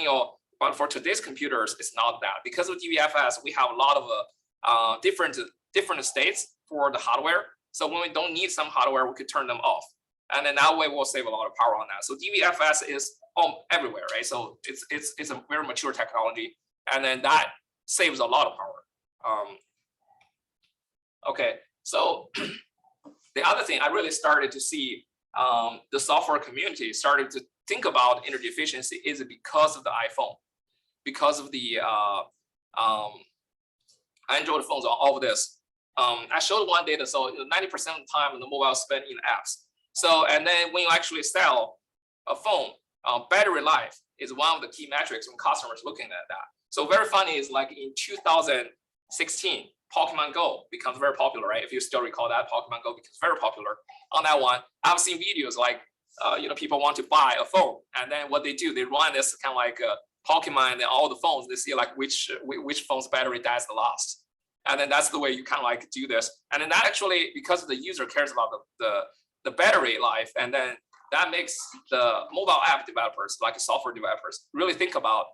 But for today's computers, it's not that. Because of DVFS, we have a lot of different states for the hardware. So when we don't need some hardware, we could turn them off. And then that way we'll save a lot of power on that. So DVFS is everywhere, right? So it's a very mature technology. And then that saves a lot of power. Okay, so the other thing I really started to see the software community started to think about energy efficiency is because of the iPhone, because of the Android phones, all of this. I showed one data, so 90% of the time the mobile spent in apps. So, and then when you actually sell a phone, battery life is one of the key metrics when customers looking at that. So very funny is like in 2016, Pokemon Go becomes very popular, right? If you still recall that, Pokemon Go becomes very popular. On that one, I've seen videos like, people want to buy a phone, and then what they do, they run this kind of like Pokemon, and then all the phones, they see like which phone's battery dies the last. And then that's the way you kind of like do this. And then that actually, because the user cares about the battery life, and then that makes the mobile app developers, like software developers, really think about,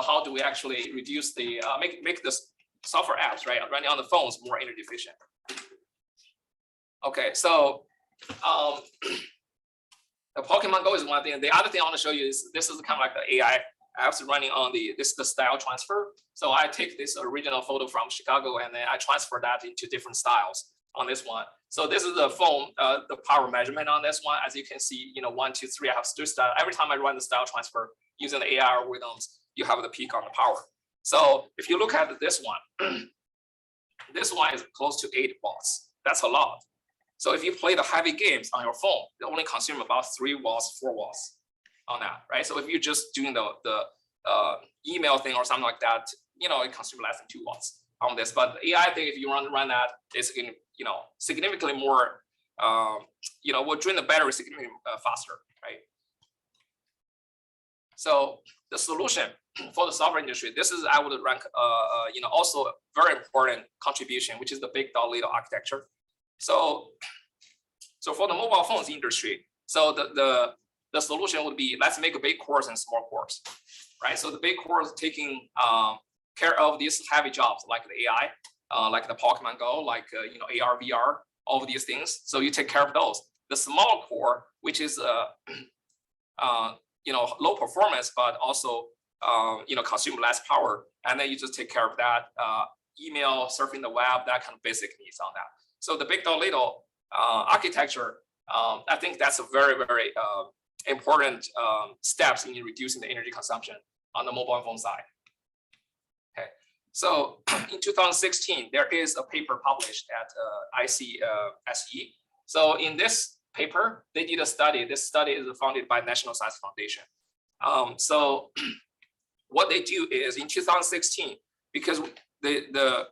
how do we actually reduce the, make this software apps, right, running on the phones more energy efficient. Okay, so the Pokemon Go is one thing. The other thing I want to show you is this is kind of like the AI apps running on the style transfer. So I take this original photo from Chicago and then I transfer that into different styles on this one. So this is the phone, the power measurement on this one. As you can see, 1, 2, 3, I have 3 styles. Every time I run the style transfer using the AI algorithms, you have the peak on the power. So if you look at this one, this one is close to 8 watts. That's a lot. So if you play the heavy games on your phone, they only consume about 3 watts, 4 watts on that, right? So if you're just doing the email thing or something like that, it consumes less than 2 watts on this. But the AI thing, if you run that, it's going to, significantly more, will drain the battery significantly faster, right? So the solution for the software industry, this is, I would rank, also a very important contribution, which is the big dot little architecture. So for the mobile phones industry, so the solution would be, let's make a big cores and small cores, right? So the big cores taking care of these heavy jobs like the AI, like the Pokemon Go, like AR, VR, all of these things. So you take care of those. The small core, which is low performance, but also consume less power, and then you just take care of that email, surfing the web, that kind of basic needs on that. So the big dot little architecture, I think that's a very, very important steps in reducing the energy consumption on the mobile phone side. Okay, so in 2016, there is a paper published at ICSE. So in this paper, they did a study. This study is funded by National Science Foundation. So what they do is in 2016, because the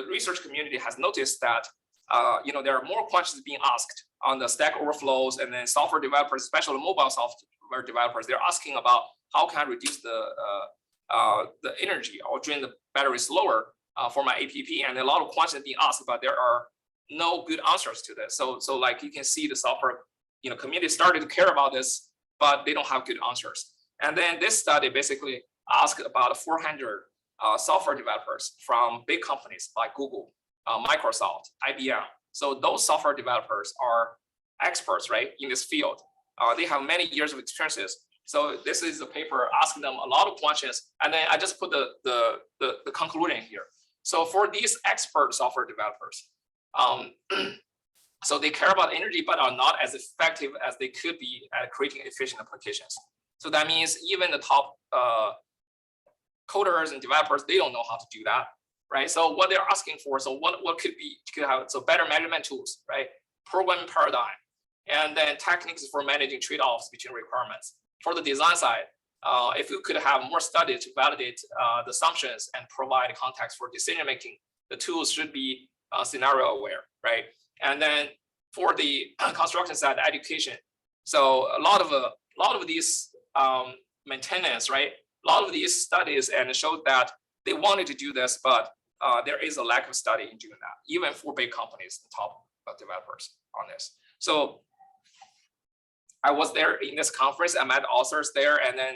research community has noticed that there are more questions being asked on the Stack Overflows, and then software developers, especially mobile software developers, they're asking about how can I reduce the energy or drain the battery slower for my app, and a lot of questions being asked, but there are no good answers to this. So like you can see the software community started to care about this, but they don't have good answers. And then this study basically asked about 400 software developers from big companies like Google, Microsoft, IBM. So those software developers are experts, right, in this field. They have many years of experiences. So this is a paper asking them a lot of questions, and then I just put the conclusion here. So for these expert software developers, So they care about energy, but are not as effective as they could be at creating efficient applications. So that means even the top coders and developers, they don't know how to do that, right? So what they're asking for, so what could have, so better measurement tools, right? Programming paradigm, and then techniques for managing trade-offs between requirements. For the design side, if we could have more studies to validate the assumptions and provide context for decision-making, the tools should be scenario aware, right? And then for the construction side, education. So a lot of these maintenance, right? A lot of these studies and showed that they wanted to do this, but there is a lack of study in doing that, even for big companies and top developers on this. So I was there in this conference. I met authors there, and then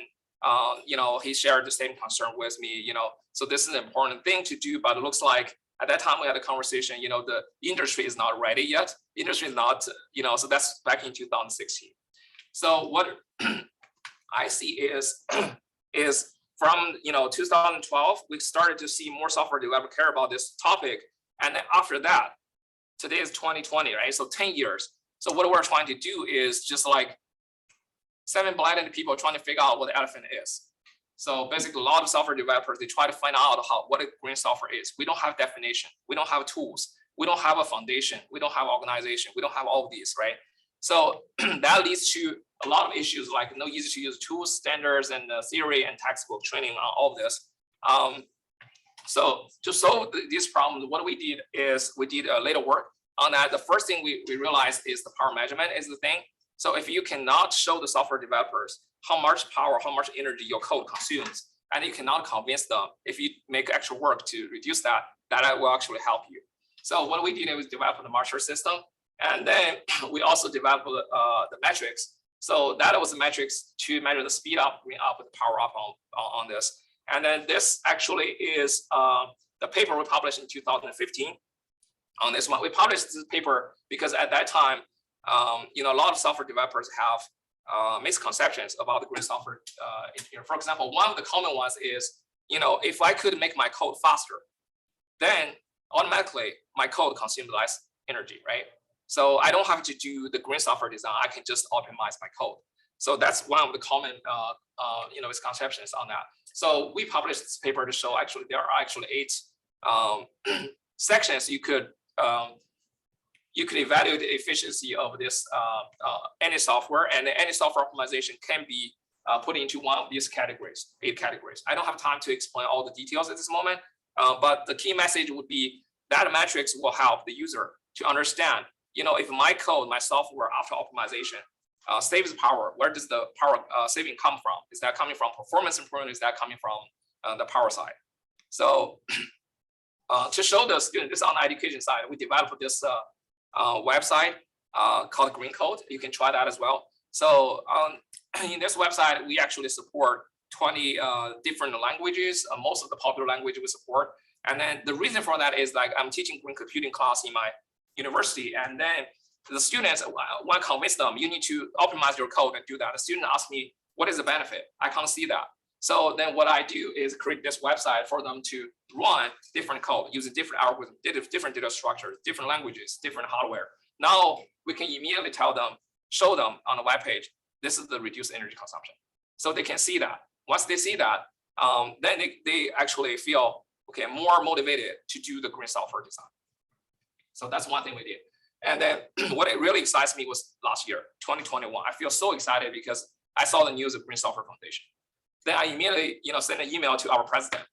he shared the same concern with me. So this is an important thing to do, but it looks like at that time we had a conversation. The industry is not ready yet. The industry is not, so that's back in 2016. So what I see is from 2012 we started to see more software developers care about this topic, and then after that, today is 2020, right? So 10 years. So what we're trying to do is just like 7 blind people trying to figure out what the elephant is. So basically, a lot of software developers, they try to find out what a green software is. We don't have definition. We don't have tools. We don't have a foundation. We don't have organization. We don't have all of these, right? So that leads to a lot of issues like no easy to use tools, standards, and theory and textbook training on all of this. So to solve these problems, what we did is we did a little work on that. The first thing we realized is the power measurement is the thing. So if you cannot show the software developers how much power, how much energy your code consumes, and you cannot convince them, if you make extra work to reduce that, that will actually help you. So what we did was develop the Marshall system, and then we also developed the metrics. So that was the metrics to measure the speed up, bring up, the power up on this. And then this actually is the paper we published in 2015 on this one. We published this paper because at that time, a lot of software developers have misconceptions about the green software engineer. For example, one of the common ones is, if I could make my code faster, then automatically my code consumes less energy, right? So I don't have to do the green software design. I can just optimize my code. So that's one of the common misconceptions on that. So we published this paper to show actually there are actually 8 sections you could evaluate the efficiency of this any software, and any software optimization can be put into one of these categories, 8 categories. I don't have time to explain all the details at this moment, but the key message would be that metrics will help the user to understand, if my code, my software after optimization saves power, where does the power saving come from? Is that coming from performance improvement? Is that coming from the power side? So to show the student this on the education side, we developed this website called Green Code. You can try that as well. So in this website, we actually support 20 different languages, most of the popular languages we support. And then the reason for that is like I'm teaching green computing class in my university, and then the students, want to convince them, you need to optimize your code and do that. The student asks me, what is the benefit? I can't see that. So then what I do is create this website for them to run different code using different algorithms, different data structures, different languages, different hardware. Now we can immediately tell them, show them on the web page, this is the reduced energy consumption. So they can see that. Once they see that, then they actually feel, okay, more motivated to do the green software design. So that's one thing we did. And then what it really excites me was last year, 2021. I feel so excited because I saw the news of Green Software Foundation. Then I immediately, sent an email to our president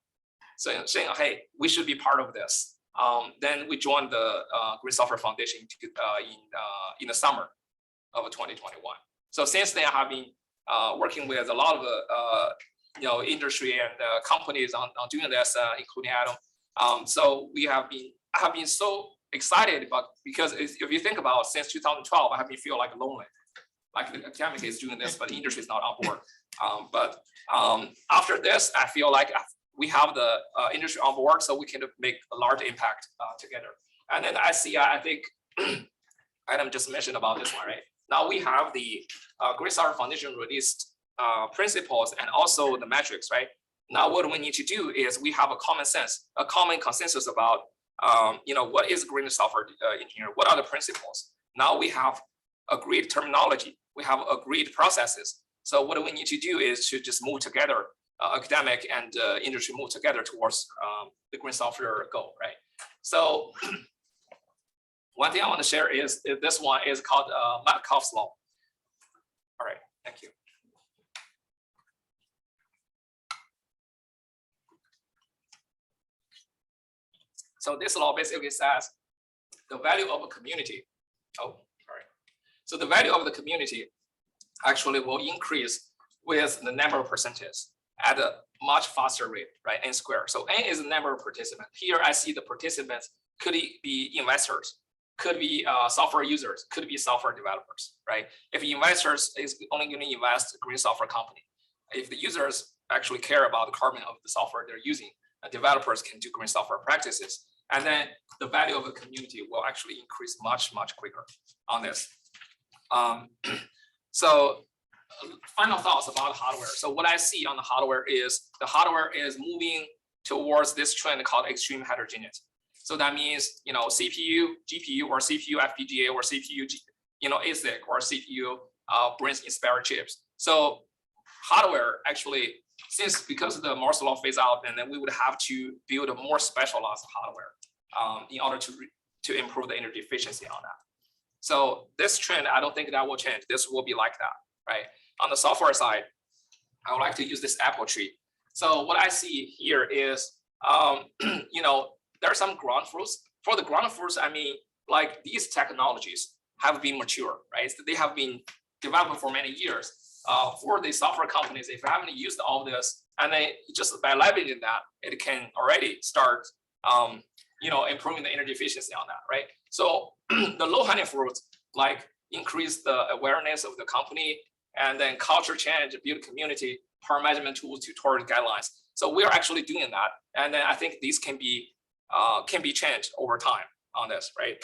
saying, hey, we should be part of this. Then we joined the Green Software Foundation in the summer of 2021. So since then, I have been working with a lot of industry and companies on doing this, including Adam. So I have been so excited about, because if you think about since 2012, I have been feel like lonely, like the academic is doing this, but the industry is not on board. But after this, I feel like we have the industry on board, so we can make a large impact together. And then I think Adam just mentioned about this one, right? Now we have the Green Software Foundation released principles and also the metrics, right? Now what we need to do is we have a common consensus about what is green software engineering? What are the principles? Now we have agreed terminology, we have agreed processes. So what we need to do is to just move together, academic and industry move together towards the green software goal, right? So one thing I want to share is this one is called Markov's law. All right, thank you. So this law basically says the value of a community. Oh, sorry. So the value of the community actually will increase with the number of percentages at a much faster rate, right? N squared. So N is the number of participants. Here I see the participants could be investors, could be software users, could be software developers, right? If investors is only going to invest in green software company, if the users actually care about the carbon of the software they're using, developers can do green software practices. And then the value of the community will actually increase much, much quicker on this. So final thoughts about hardware. So what I see on the hardware is moving towards this trend called extreme heterogeneity. So that means, CPU, GPU, or CPU FPGA, or CPU, ASIC, or CPU brings inspired chips. So hardware actually, because of the Moore's law phase out, and then we would have to build a more specialized hardware in order to improve the energy efficiency on that. So this trend, I don't think that will change. This will be like that, right? On the software side, I would like to use this apple tree. So what I see here is, there are some ground fruits. For the ground fruits, I mean, like these technologies have been mature, right? So they have been developed for many years. For the software companies, if you haven't used all this, and then just by leveraging that, it can already start, improving the energy efficiency on that, right? So the low-hanging fruits, like increase the awareness of the company, and then culture change, build community, power management tools, tutorial guidelines. So we are actually doing that, and then I think these can be changed over time on this, right?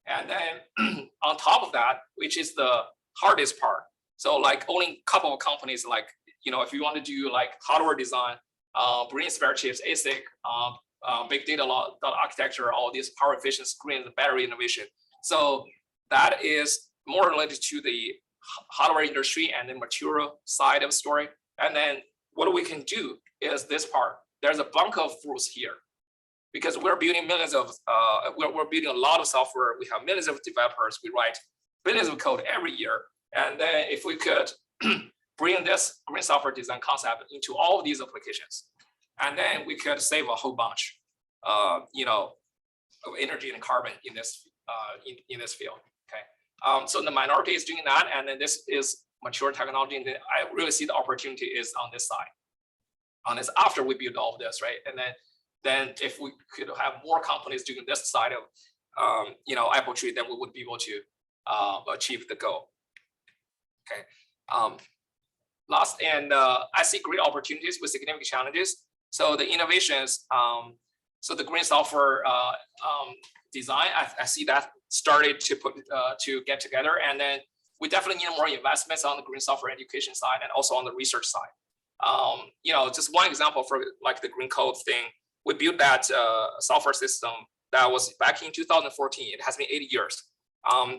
And then on top of that, which is the hardest part. So like only a couple of companies, like, if you want to do like hardware design, bring spare chips, ASIC, big data architecture, all these power efficient screens, battery innovation. So that is more related to the hardware industry and the mature side of the story. And then what we can do is this part. There's a bunch of fruits here, because we're building millions of, we're building a lot of software. We have millions of developers. We write billions of code every year. And then if we could bring this green software design concept into all of these applications, and then we could save a whole bunch, of energy and carbon in this field. Okay, so the minority is doing that, and then this is mature technology, and then I really see the opportunity is on this side. On this, after we build all of this, right, and then if we could have more companies doing this side of, apple tree, then we would be able to achieve the goal. Okay. Last, and I see great opportunities with significant challenges. So the innovations, so the green software design, I see that started to get together, and then we definitely need more investments on the green software education side and also on the research side. Just one example for like the green code thing, we built that software system that was back in 2014. It has been 80 years.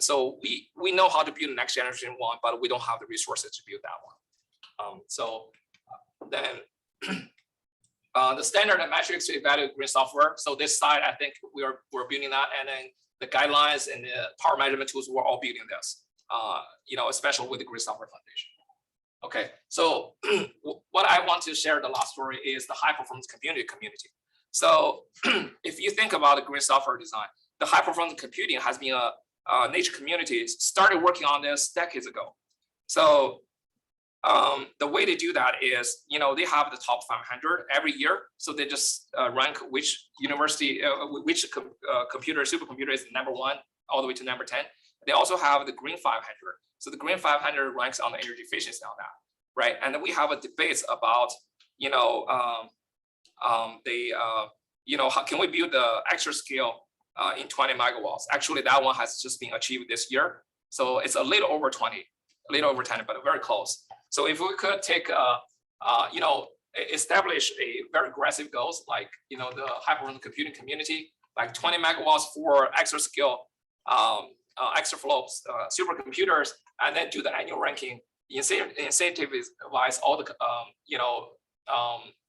So we know how to build the next generation one, but we don't have the resources to build that one. Then the standard and metrics to evaluate green software. So this side, I think we're building that, and then the guidelines and the power management tools, we're all building this. Especially with the Green Software Foundation. Okay, so what I want to share the last story is the high performance computing community. So if you think about the green software design, the high performance computing has been a niche community, started working on this decades ago. So the way they do that is, they have the top 500 every year. So they just rank which university, which computer, supercomputer is number 1 all the way to number 10. They also have the Green 500. So the Green 500 ranks on the energy efficiency on that, right? And then we have a debate about, how can we build the extra scale in 20 megawatts? Actually, that one has just been achieved this year. So it's a little over 20, a little over 10, but very close. So if we could take, establish a very aggressive goals, like, the high performance computing community, like 20 megawatts for extra scale extra flows, supercomputers, and then do the annual ranking, incentivize all the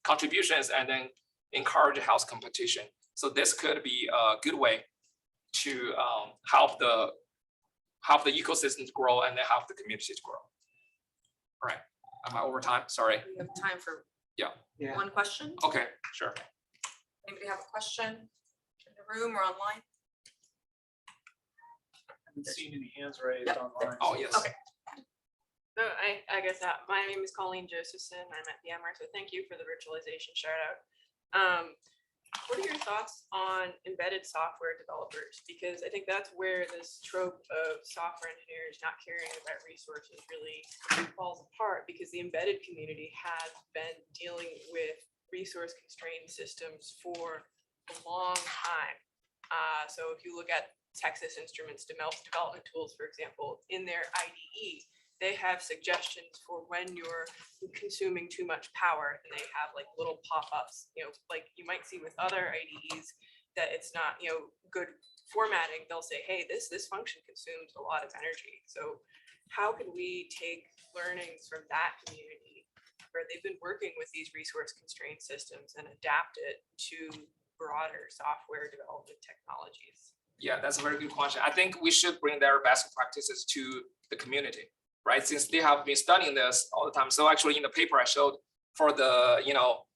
contributions, and then encourage health competition. So this could be a good way to help the ecosystems grow and then help the communities grow. All right, am I over time? Sorry. We have time for Yeah. one question. Okay, sure. Anybody have a question in the room or online? Haven't seen any hands raised Yep. online. Oh, yes. Okay. So I guess my name is Colleen Josephson. I'm at Vmware, so thank you for the virtualization shout out. What are your thoughts on embedded software developers? Because I think that's where this trope of software engineers not caring about resources really falls apart, because the embedded community has been dealing with resource constrained systems for a long time. So if you look at Texas Instruments development tools, for example, in their IDE, they have suggestions for when you're consuming too much power, and they have like little pop-ups, like you might see with other IDEs that it's not, good formatting. They'll say, hey, this function consumes a lot of energy. So how can we take learnings from that community where they've been working with these resource constrained systems and adapt it to broader software development technologies? Yeah, that's a very good question. I think we should bring their best practices to the community, right? Since they have been studying this all the time. So actually in the paper I showed for the,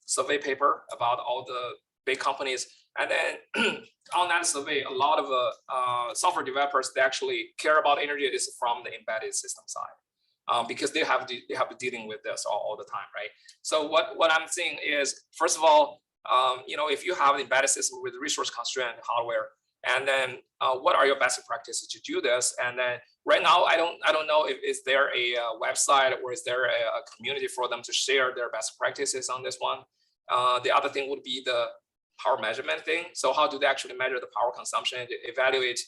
survey paper about all the big companies. And then on that survey, a lot of software developers, they actually care about energy is from the embedded system side. Because they have to dealing with this all the time, right? So what I'm saying is, first of all, if you have an embedded system with resource constrained hardware, and then what are your best practices to do this? And then right now, I don't know if is there a website or is there a community for them to share their best practices on this one. The other thing would be the power measurement thing. So how do they actually measure the power consumption, evaluate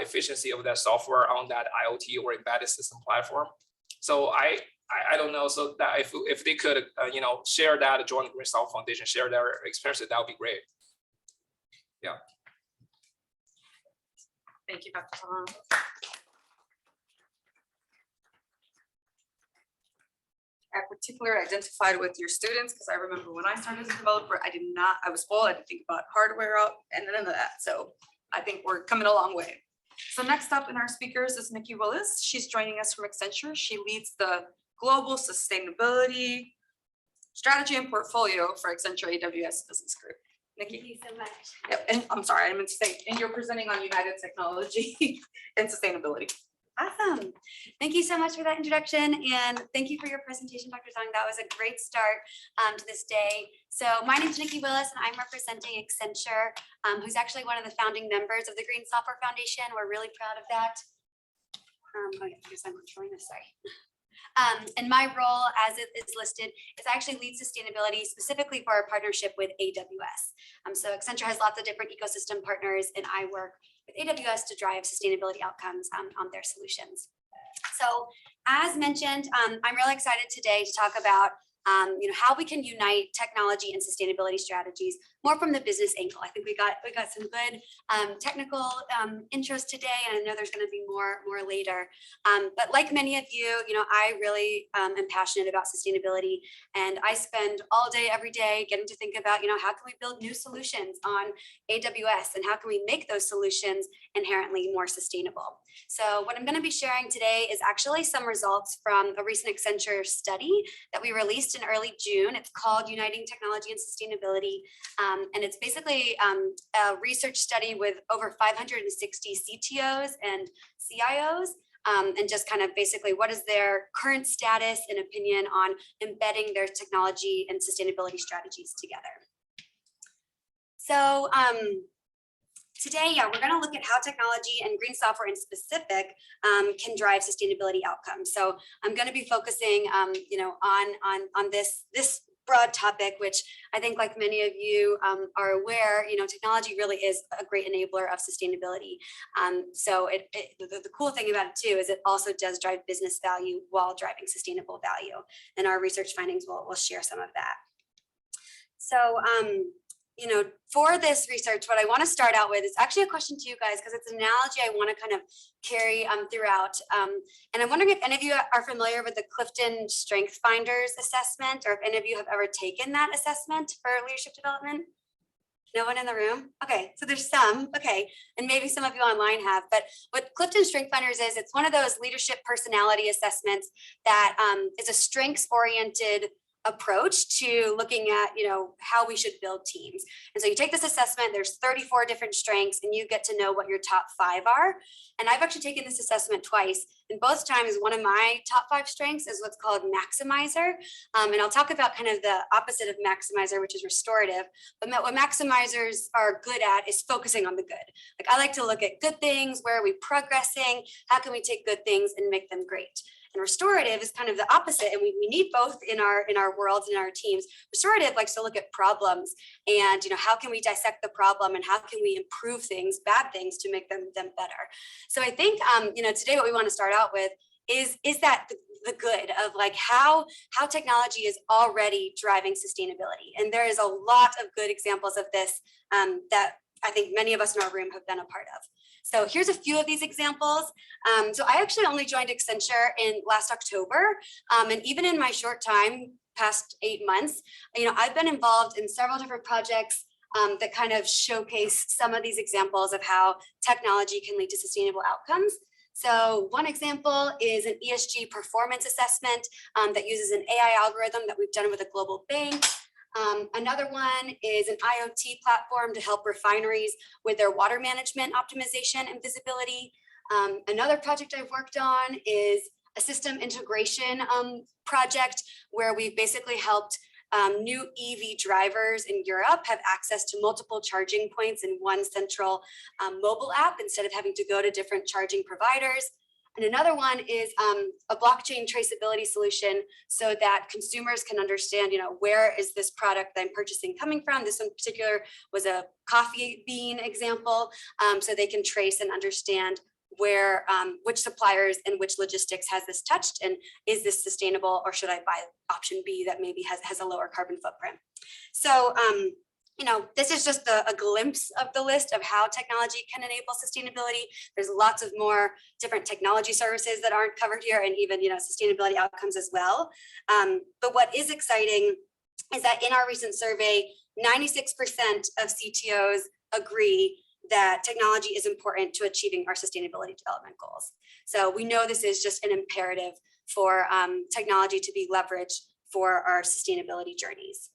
efficiency of that software on that IoT or embedded system platform? So I don't know. So that if they could share that, join the Green Software Foundation, share their experiences, that would be great. Yeah. Thank you, Dr. Zhang. I particularly identified with your students because I remember when I started as a developer, I was told I had to think about hardware up and none of that. So I think we're coming a long way. So next up in our speakers is Nikki Willis. She's joining us from Accenture. She leads the global sustainability strategy and portfolio for Accenture AWS Business Group. Nikki. Thank you so much. Yep, and I'm sorry, I meant to say, and you're presenting on United Technology and sustainability. Awesome. Thank you so much for that introduction, and thank you for your presentation, Dr. Zhang. That was a great start to this day. So my name is Nikki Willis, and I'm representing Accenture, who's actually one of the founding members of the Green Software Foundation. We're really proud of that. Oh yeah, I guess I'm showing this, sorry. And my role, as it is listed, is I actually lead sustainability specifically for our partnership with AWS. So Accenture has lots of different ecosystem partners, and I work with AWS to drive sustainability outcomes on their solutions. So as mentioned, I'm really excited today to talk about how we can unite technology and sustainability strategies more from the business angle. I think we got some good technical intros today, and I know there's going to be more later. But like many of you, I really am passionate about sustainability, and I spend all day, every day, getting to think about, how can we build new solutions on AWS, and how can we make those solutions inherently more sustainable. So what I'm going to be sharing today is actually some results from a recent Accenture study that we released in early June. It's called Uniting Technology and Sustainability. And it's basically a research study with over 560 CTOs and CIOs, and just kind of basically what is their current status and opinion on embedding their technology and sustainability strategies together. So today, we're going to look at how technology and green software in specific can drive sustainability outcomes. So I'm going to be focusing, on this broad topic, which I think, like many of you are aware, technology really is a great enabler of sustainability. So the cool thing about it too is it also does drive business value while driving sustainable value. And our research findings will share some of that. So for this research, what I want to start out with is actually a question to you guys, because it's an analogy I want to kind of carry throughout. And I'm wondering if any of you are familiar with the Clifton Strengthsfinders assessment, or if any of you have ever taken that assessment for leadership development. No one in the room? Okay, so there's some, okay, and maybe some of you online have, but what Clifton Strengthsfinders is, it's one of those leadership personality assessments that is a strengths-oriented approach to looking at, how we should build teams. And so you take this assessment, there's 34 different strengths, and you get to know what your top 5 are. And I've actually taken this assessment twice, and both times one of my top 5 strengths is what's called maximizer. And I'll talk about kind of the opposite of maximizer, which is restorative. But what maximizers are good at is focusing on the good. Like, I like to look at good things, where are we progressing? How can we take good things and make them great? And restorative is kind of the opposite, and we need both in our worlds and our teams. Restorative likes to look at problems and how can we dissect the problem and how can we improve things, bad things, to make them better. So I think today what we want to start out with is that the good of like how technology is already driving sustainability. And there is a lot of good examples of this that I think many of us in our room have been a part of. So here's a few of these examples. So I actually only joined Accenture in last October. And even in my short time, past 8 months, I've been involved in several different projects that kind of showcase some of these examples of how technology can lead to sustainable outcomes. So one example is an ESG performance assessment that uses an AI algorithm that we've done with a global bank. Another one is an IoT platform to help refineries with their water management optimization and visibility. Another project I've worked on is a system integration project where we've basically helped new EV drivers in Europe have access to multiple charging points in one central mobile app instead of having to go to different charging providers. And another one is a blockchain traceability solution so that consumers can understand, where is this product that I'm purchasing coming from? This one in particular was a coffee bean example, so they can trace and understand where, which suppliers and which logistics has this touched, and is this sustainable, or should I buy option B that maybe has a lower carbon footprint? So, this is just a glimpse of the list of how technology can enable sustainability. There's lots of more different technology services that aren't covered here, and even sustainability outcomes as well. But what is exciting is that in our recent survey, 96% of CTOs agree that technology is important to achieving our sustainability development goals. So we know this is just an imperative for technology to be leveraged for our sustainability journeys.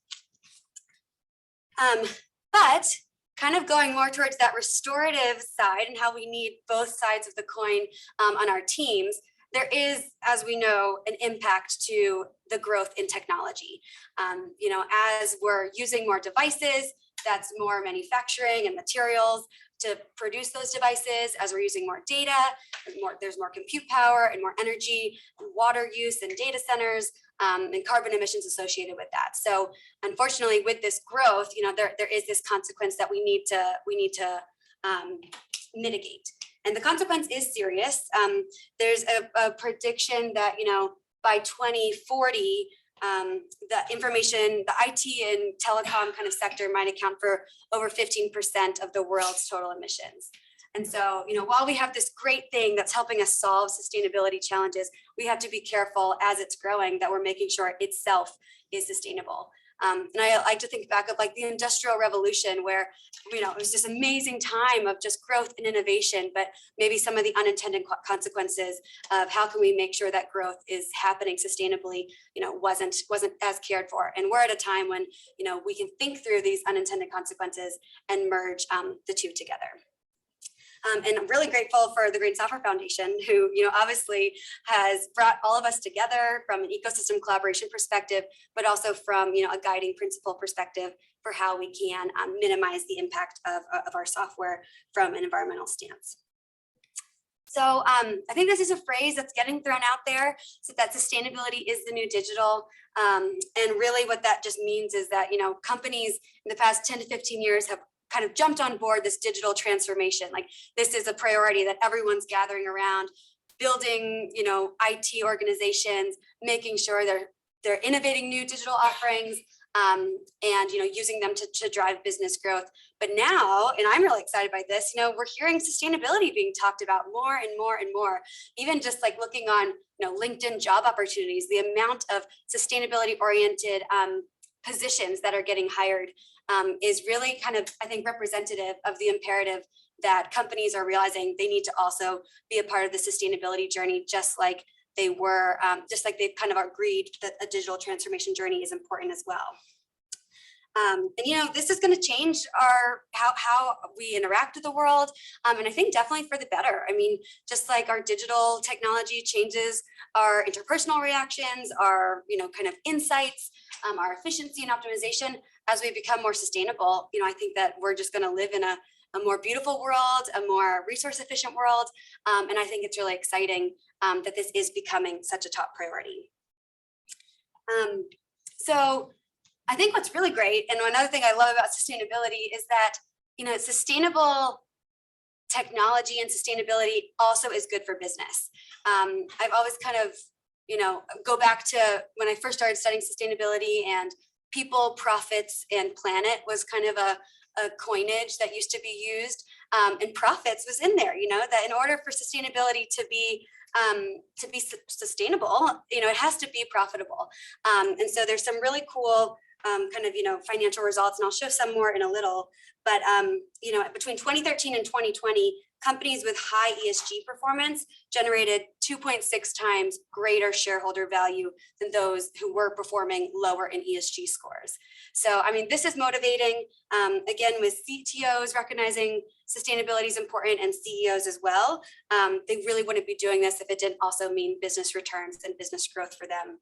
But kind of going more towards that restorative side and how we need both sides of the coin on our teams, there is, as we know, an impact to the growth in technology. As we're using more devices, that's more manufacturing and materials to produce those devices. As we're using more data, there's more compute power and more energy, and water use and data centers, and carbon emissions associated with that. So unfortunately, with this growth, there is this consequence that we need to mitigate. And the consequence is serious. There's a prediction that by 2040, the IT and telecom kind of sector might account for over 15% of the world's total emissions. And so, while we have this great thing that's helping us solve sustainability challenges, we have to be careful as it's growing that we're making sure itself is sustainable. And I like to think back of like the Industrial Revolution, where it was this amazing time of just growth and innovation, but maybe some of the unintended consequences of how can we make sure that growth is happening sustainably, wasn't as cared for. And we're at a time when we can think through these unintended consequences and merge the two together. And I'm really grateful for the Green Software Foundation, who, obviously has brought all of us together from an ecosystem collaboration perspective, but also from, a guiding principle perspective for how we can minimize the impact of our software from an environmental stance. So I think this is a phrase that's getting thrown out there, so that sustainability is the new digital. And really what that just means is that, companies in the past 10 to 15 years have kind of jumped on board this digital transformation. Like, this is a priority that everyone's gathering around, building, IT organizations, making sure they're innovating new digital offerings, and using them to drive business growth. But now, and I'm really excited by this, we're hearing sustainability being talked about more and more and more. Even just like looking on LinkedIn job opportunities, the amount of sustainability oriented positions that are getting hired is really kind of, I think, representative of the imperative that companies are realizing they need to also be a part of the sustainability journey, just like they were, just like they've kind of agreed that a digital transformation journey is important as well. And this is going to change how we interact with the world, and I think definitely for the better. I mean, just like our digital technology changes our interpersonal reactions, our kind of insights, our efficiency and optimization, as we become more sustainable, I think that we're just going to live in a more beautiful world, a more resource efficient world, and I think it's really exciting that this is becoming such a top priority. So I think what's really great, and another thing I love about sustainability is that, sustainable technology and sustainability also is good for business. I've always kind of, go back to when I first started studying sustainability, and people, profits, and planet was kind of a coinage that used to be used, and profits was in there, that in order for sustainability to be sustainable, it has to be profitable. And so there's some really cool kind of, financial results, and I'll show some more in a little, but, between 2013 and 2020, companies with high ESG performance generated 2.6 times greater shareholder value than those who were performing lower in ESG scores. So, I mean, this is motivating, again, with CTOs recognizing sustainability is important, and CEOs as well. They really wouldn't be doing this if it didn't also mean business returns and business growth for them,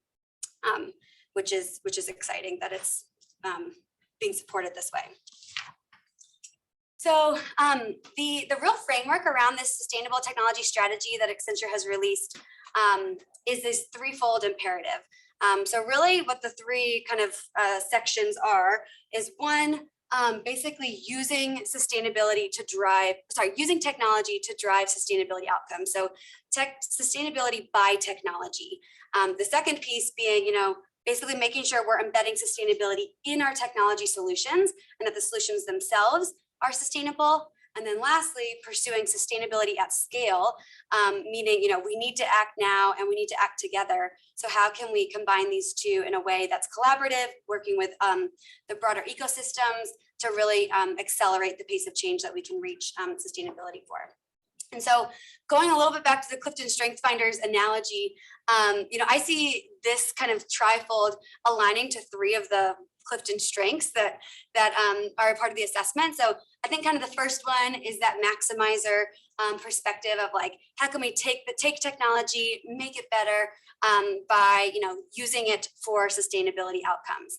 which is exciting that it's being supported this way. So the real framework around this sustainable technology strategy that Accenture has released is this threefold imperative. So really what the three kind of sections are is one, basically using technology to drive sustainability outcomes. So sustainability by technology. The second piece being, basically making sure we're embedding sustainability in our technology solutions and that the solutions themselves are sustainable. And then lastly, pursuing sustainability at scale, meaning, we need to act now and we need to act together. So how can we combine these two in a way that's collaborative, working with the broader ecosystems to really accelerate the pace of change that we can reach sustainability for. And so going a little bit back to the Clifton Strengthsfinders analogy, I see this kind of trifold aligning to three of the Clifton strengths that are a part of the assessment. So I think kind of the first one is that maximizer perspective of like, how can we take technology, make it better by using it for sustainability outcomes.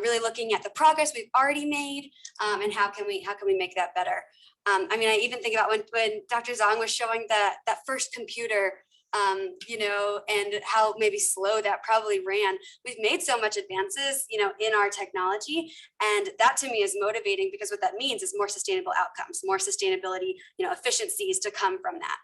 Really looking at the progress we've already made and how can we make that better. I mean, I even think about when Dr. Zhang was showing that first computer, and how maybe slow that probably ran. We've made so much advances, in our technology, and that to me is motivating because what that means is more sustainable outcomes, more sustainability, efficiencies to come from that.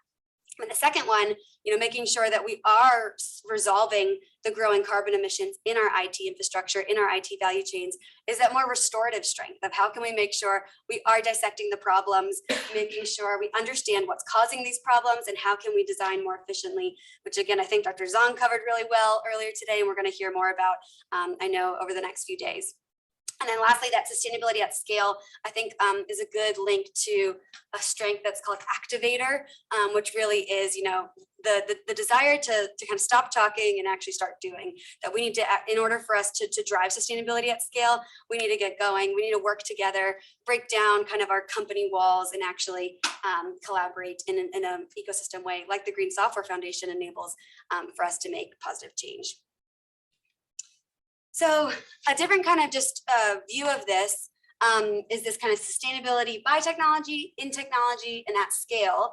And the second one, making sure that we are resolving the growing carbon emissions in our IT infrastructure, in our IT value chains, is that more restorative strength of how can we make sure we are dissecting the problems, making sure we understand what's causing these problems, and how can we design more efficiently, which again, I think Dr. Zhang covered really well earlier today, and we're going to hear more about, I know, over the next few days. And then lastly, that sustainability at scale, I think is a good link to a strength that's called activator, which really is, the desire to kind of stop talking and actually start doing. That we need to, in order for us to drive sustainability at scale, we need to get going. We need to work together, break down kind of our company walls, and actually collaborate in an ecosystem way, like the Green Software Foundation enables for us to make positive change. So a different kind of just view of this is this kind of sustainability by technology, in technology, and at scale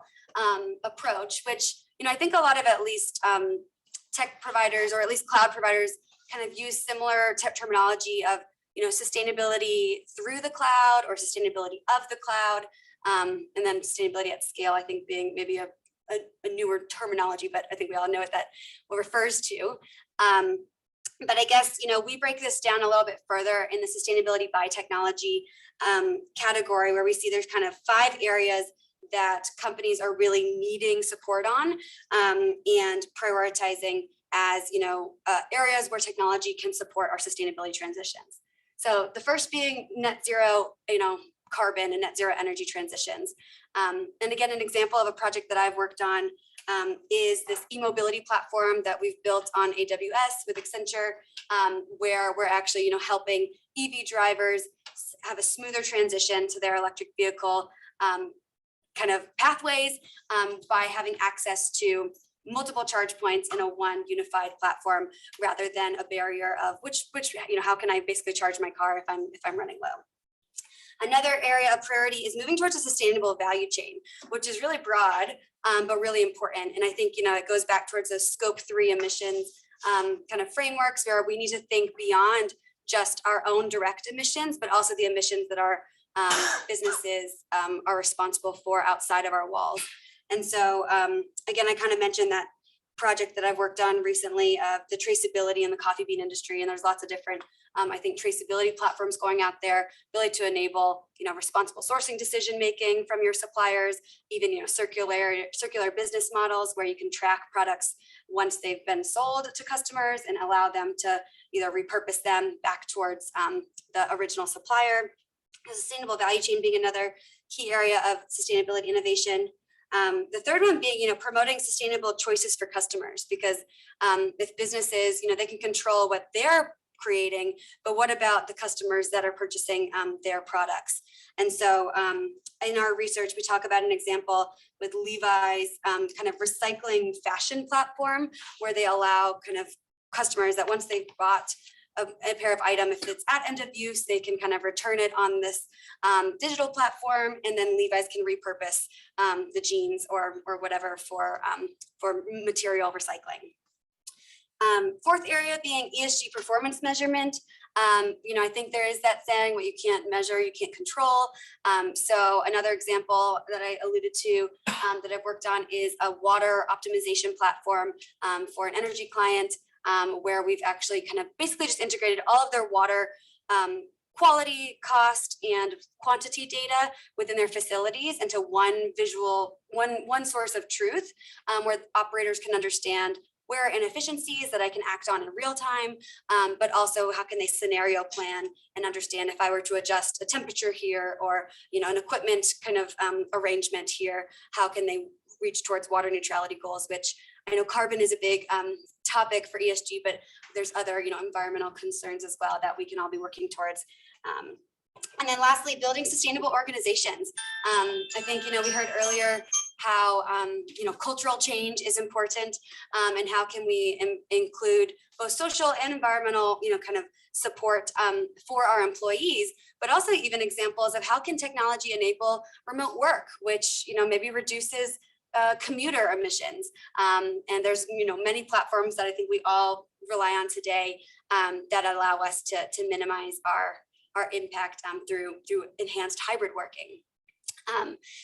approach, which, I think a lot of at least tech providers, or at least cloud providers, kind of use similar terminology of, sustainability through the cloud or sustainability of the cloud, and then sustainability at scale, I think being maybe a newer terminology, but I think we all know what that refers to. But I guess, we break this down a little bit further in the sustainability by technology category, where we see there's kind of 5 areas that companies are really needing support on and prioritizing as, areas where technology can support our sustainability transitions. So the first being net zero, carbon and net zero energy transitions. And again, an example of a project that I've worked on is this e-mobility platform that we've built on AWS with Accenture, where we're actually, helping EV drivers have a smoother transition to their electric vehicle kind of pathways by having access to multiple charge points in a one unified platform, rather than a barrier of which how can I basically charge my car if I'm running low. Another area of priority is moving towards a sustainable value chain, which is really broad, but really important. And I think, it goes back towards those scope 3 emissions kind of frameworks, where we need to think beyond just our own direct emissions, but also the emissions that our businesses are responsible for outside of our walls. And so, again, I kind of mentioned that project that I've worked on recently, the traceability in the coffee bean industry, and there's lots of different I think traceability platforms going out there really to enable, responsible sourcing decision making from your suppliers, even, circular business models where you can track products once they've been sold to customers and allow them to either repurpose them back towards the original supplier. The sustainable value chain being another key area of sustainability innovation. The third one being, promoting sustainable choices for customers, because if businesses, they can control what they're creating, but what about the customers that are purchasing their products? And so in our research, we talk about an example with Levi's kind of recycling fashion platform, where they allow kind of customers that once they've bought a pair of item, if it's at end of use, they can kind of return it on this digital platform, and then Levi's can repurpose the jeans or whatever for material recycling. Fourth area being ESG performance measurement. I think there is that saying, what you can't measure, you can't control. So another example that I alluded to that I've worked on is a water optimization platform for an energy client, where we've actually kind of basically just integrated all of their water quality, cost, and quantity data within their facilities into one source of truth, where operators can understand where are inefficiencies that I can act on in real time, but also how can they scenario plan and understand if I were to adjust a temperature here, or an equipment kind of arrangement here, how can they reach towards water neutrality goals, which I know carbon is a big topic for ESG, but there's other environmental concerns as well that we can all be working towards. And then lastly, building sustainable organizations. I think we heard earlier how cultural change is important, and how can we include both social and environmental kind of support for our employees, but also even examples of how can technology enable remote work, which maybe reduces commuter emissions. And there's many platforms that I think we all rely on today that allow us to minimize our impact through enhanced hybrid working.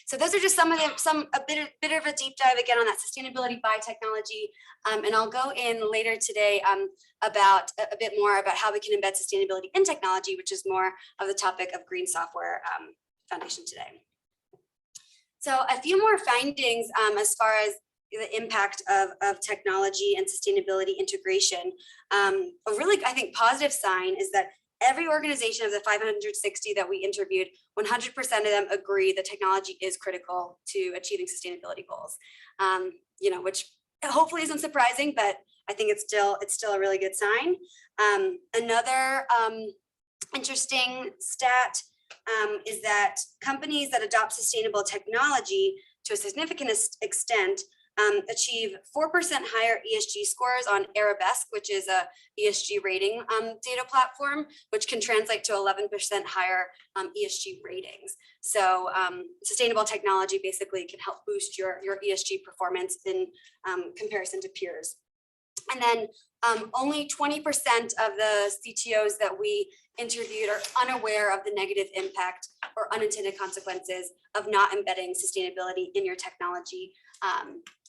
So those are just a bit of a deep dive again on that sustainability by technology, and I'll go in later today about a bit more about how we can embed sustainability in technology, which is more of the topic of Green Software Foundation today. So a few more findings as far as the impact of technology and sustainability integration. A really, I think, positive sign is that every organization of the 560 that we interviewed, 100% of them agree that technology is critical to achieving sustainability goals. Which hopefully isn't surprising, but I think it's still a really good sign. Another interesting stat is that companies that adopt sustainable technology to a significant extent achieve 4% higher ESG scores on Arabesque, which is a ESG rating data platform, which can translate to 11% higher ESG ratings. So sustainable technology basically can help boost your ESG performance in comparison to peers. And then only 20% of the CTOs that we interviewed are unaware of the negative impact or unintended consequences of not embedding sustainability in your technology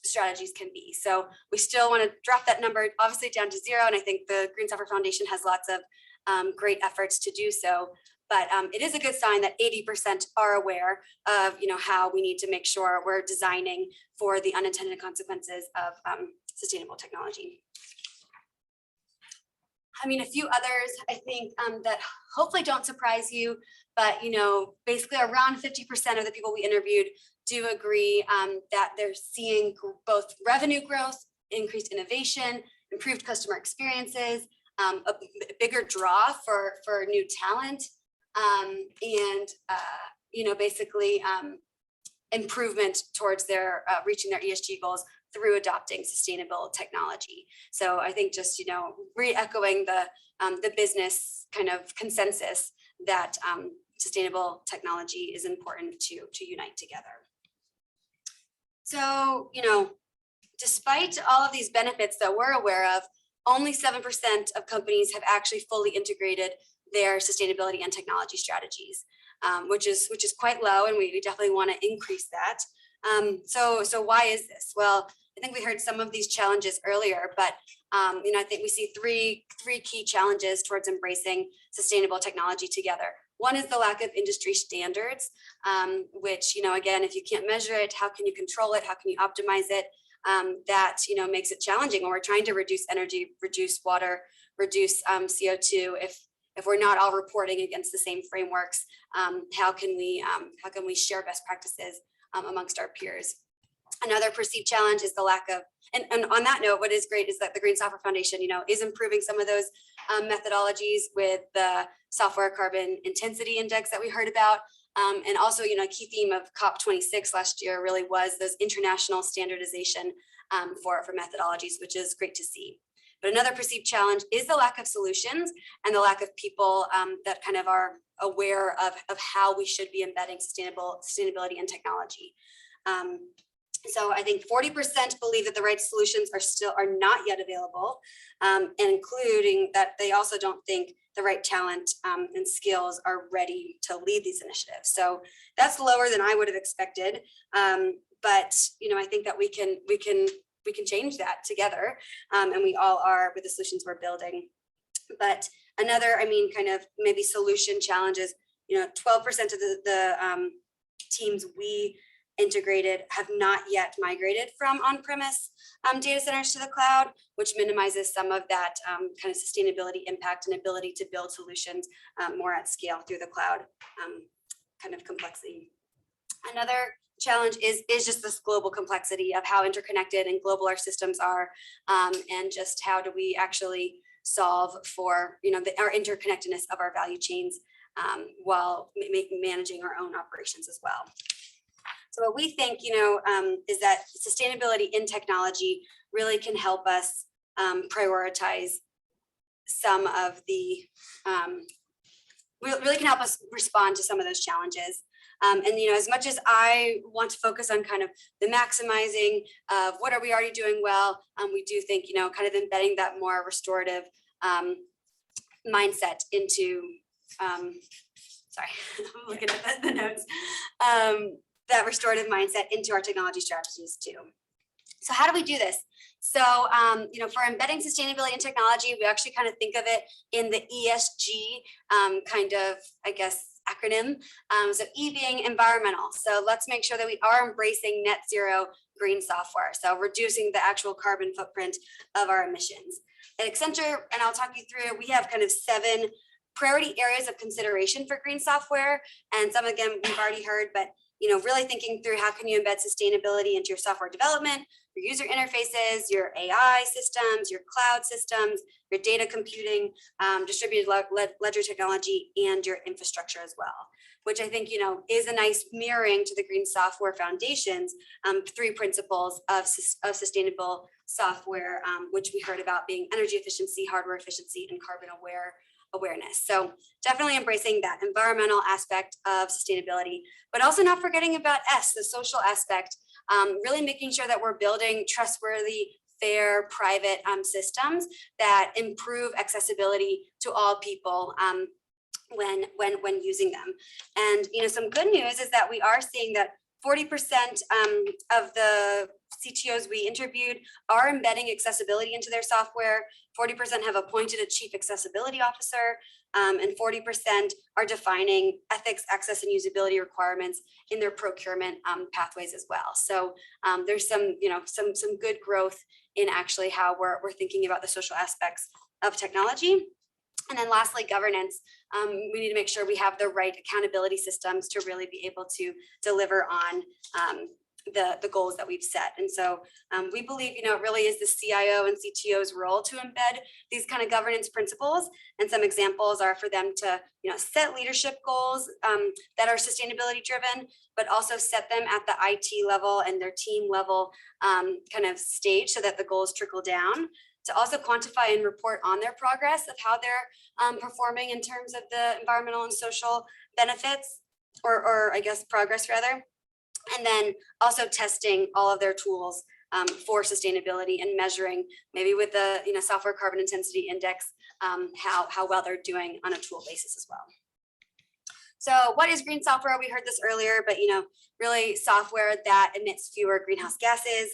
strategies can be. So we still want to drop that number obviously down to 0. And I think the Green Software Foundation has lots of great efforts to do so. But it is a good sign that 80% are aware of, how we need to make sure we're designing for the unintended consequences of sustainable technology. I mean, a few others, I think, that hopefully don't surprise you, but, basically around 50% of the people we interviewed do agree that they're seeing both revenue growth, increased innovation, improved customer experiences, a bigger draw for new talent, and basically improvement towards their reaching their ESG goals through adopting sustainable technology. So I think just re-echoing the business kind of consensus that sustainable technology is important to unite together. So despite all of these benefits that we're aware of, only 7% of companies have actually fully integrated their sustainability and technology strategies, which is quite low, and we definitely want to increase that. So why is this? Well, I think we heard some of these challenges earlier, but I think we see three key challenges towards embracing sustainable technology together. One is the lack of industry standards, which again, if you can't measure it, how can you control it? How can you optimize it? That makes it challenging when we're trying to reduce energy, reduce water, reduce CO2. If we're not all reporting against the same frameworks, how can we share best practices amongst our peers? Another perceived challenge is the lack of, and on that note, what is great is that the Green Software Foundation, is improving some of those methodologies with the software carbon intensity index that we heard about. And also, a key theme of COP26 last year really was those international standardization for methodologies, which is great to see. But another perceived challenge is the lack of solutions and the lack of people that kind of are aware of how we should be embedding sustainability and technology. So I think 40% believe that the right solutions are not yet available, and including that they also don't think the right talent and skills are ready to lead these initiatives. So that's lower than I would have expected. But I think that we can change that together, and we all are with the solutions we're building. But another, kind of maybe solution challenges. 12% of the teams we integrated have not yet migrated from on-premise data centers to the cloud, which minimizes some of that kind of sustainability impact and ability to build solutions more at scale through the cloud kind of complexity. Another challenge is just this global complexity of how interconnected and global our systems are, and just how do we actually solve for our interconnectedness of our value chains while managing our own operations as well. So what we think, is that sustainability in technology really can help us prioritize some of the, really can help us respond to some of those challenges. And as much as I want to focus on kind of the maximizing of what are we already doing well, we do think, kind of embedding that more restorative mindset into, sorry, I'm looking at the notes. That restorative mindset into our technology strategies too. So how do we do this? So, for embedding sustainability in technology, we actually kind of think of it in the ESG kind of, I guess, acronym. So E being environmental. So let's make sure that we are embracing net zero green software. So reducing the actual carbon footprint of our emissions. At Accenture, and I'll talk you through it, we have kind of 7 priority areas of consideration for green software. And some, again, we've already heard, but really thinking through how can you embed sustainability into your software development, your user interfaces, your AI systems, your cloud systems, your data computing, distributed ledger technology, and your infrastructure as well, which I think, is a nice mirroring to the Green Software Foundation's 3 principles of sustainable software, which we heard about being energy efficiency, hardware efficiency, and carbon awareness. So definitely embracing that environmental aspect of sustainability, but also not forgetting about S, the social aspect, really making sure that we're building trustworthy, fair, private systems that improve accessibility to all people when using them. And some good news is that we are seeing that 40% of the CTOs we interviewed are embedding accessibility into their software. 40% have appointed a chief accessibility officer, and 40% are defining ethics, access, and usability requirements in their procurement pathways as well. So there's some good growth in actually how we're thinking about the social aspects of technology. And then lastly, governance. We need to make sure we have the right accountability systems to really be able to deliver on the goals that we've set. And so we believe, it really is the CIO and CTO's role to embed these kind of governance principles. And some examples are for them to, set leadership goals that are sustainability driven, but also set them at the IT level and their team level kind of stage so that the goals trickle down. To also quantify and report on their progress of how they're performing in terms of the environmental and social benefits, or I guess progress rather. And then also testing all of their tools for sustainability and measuring maybe with the software carbon intensity index how well they're doing on a tool basis as well. So what is green software? We heard this earlier, but really software that emits fewer greenhouse gases.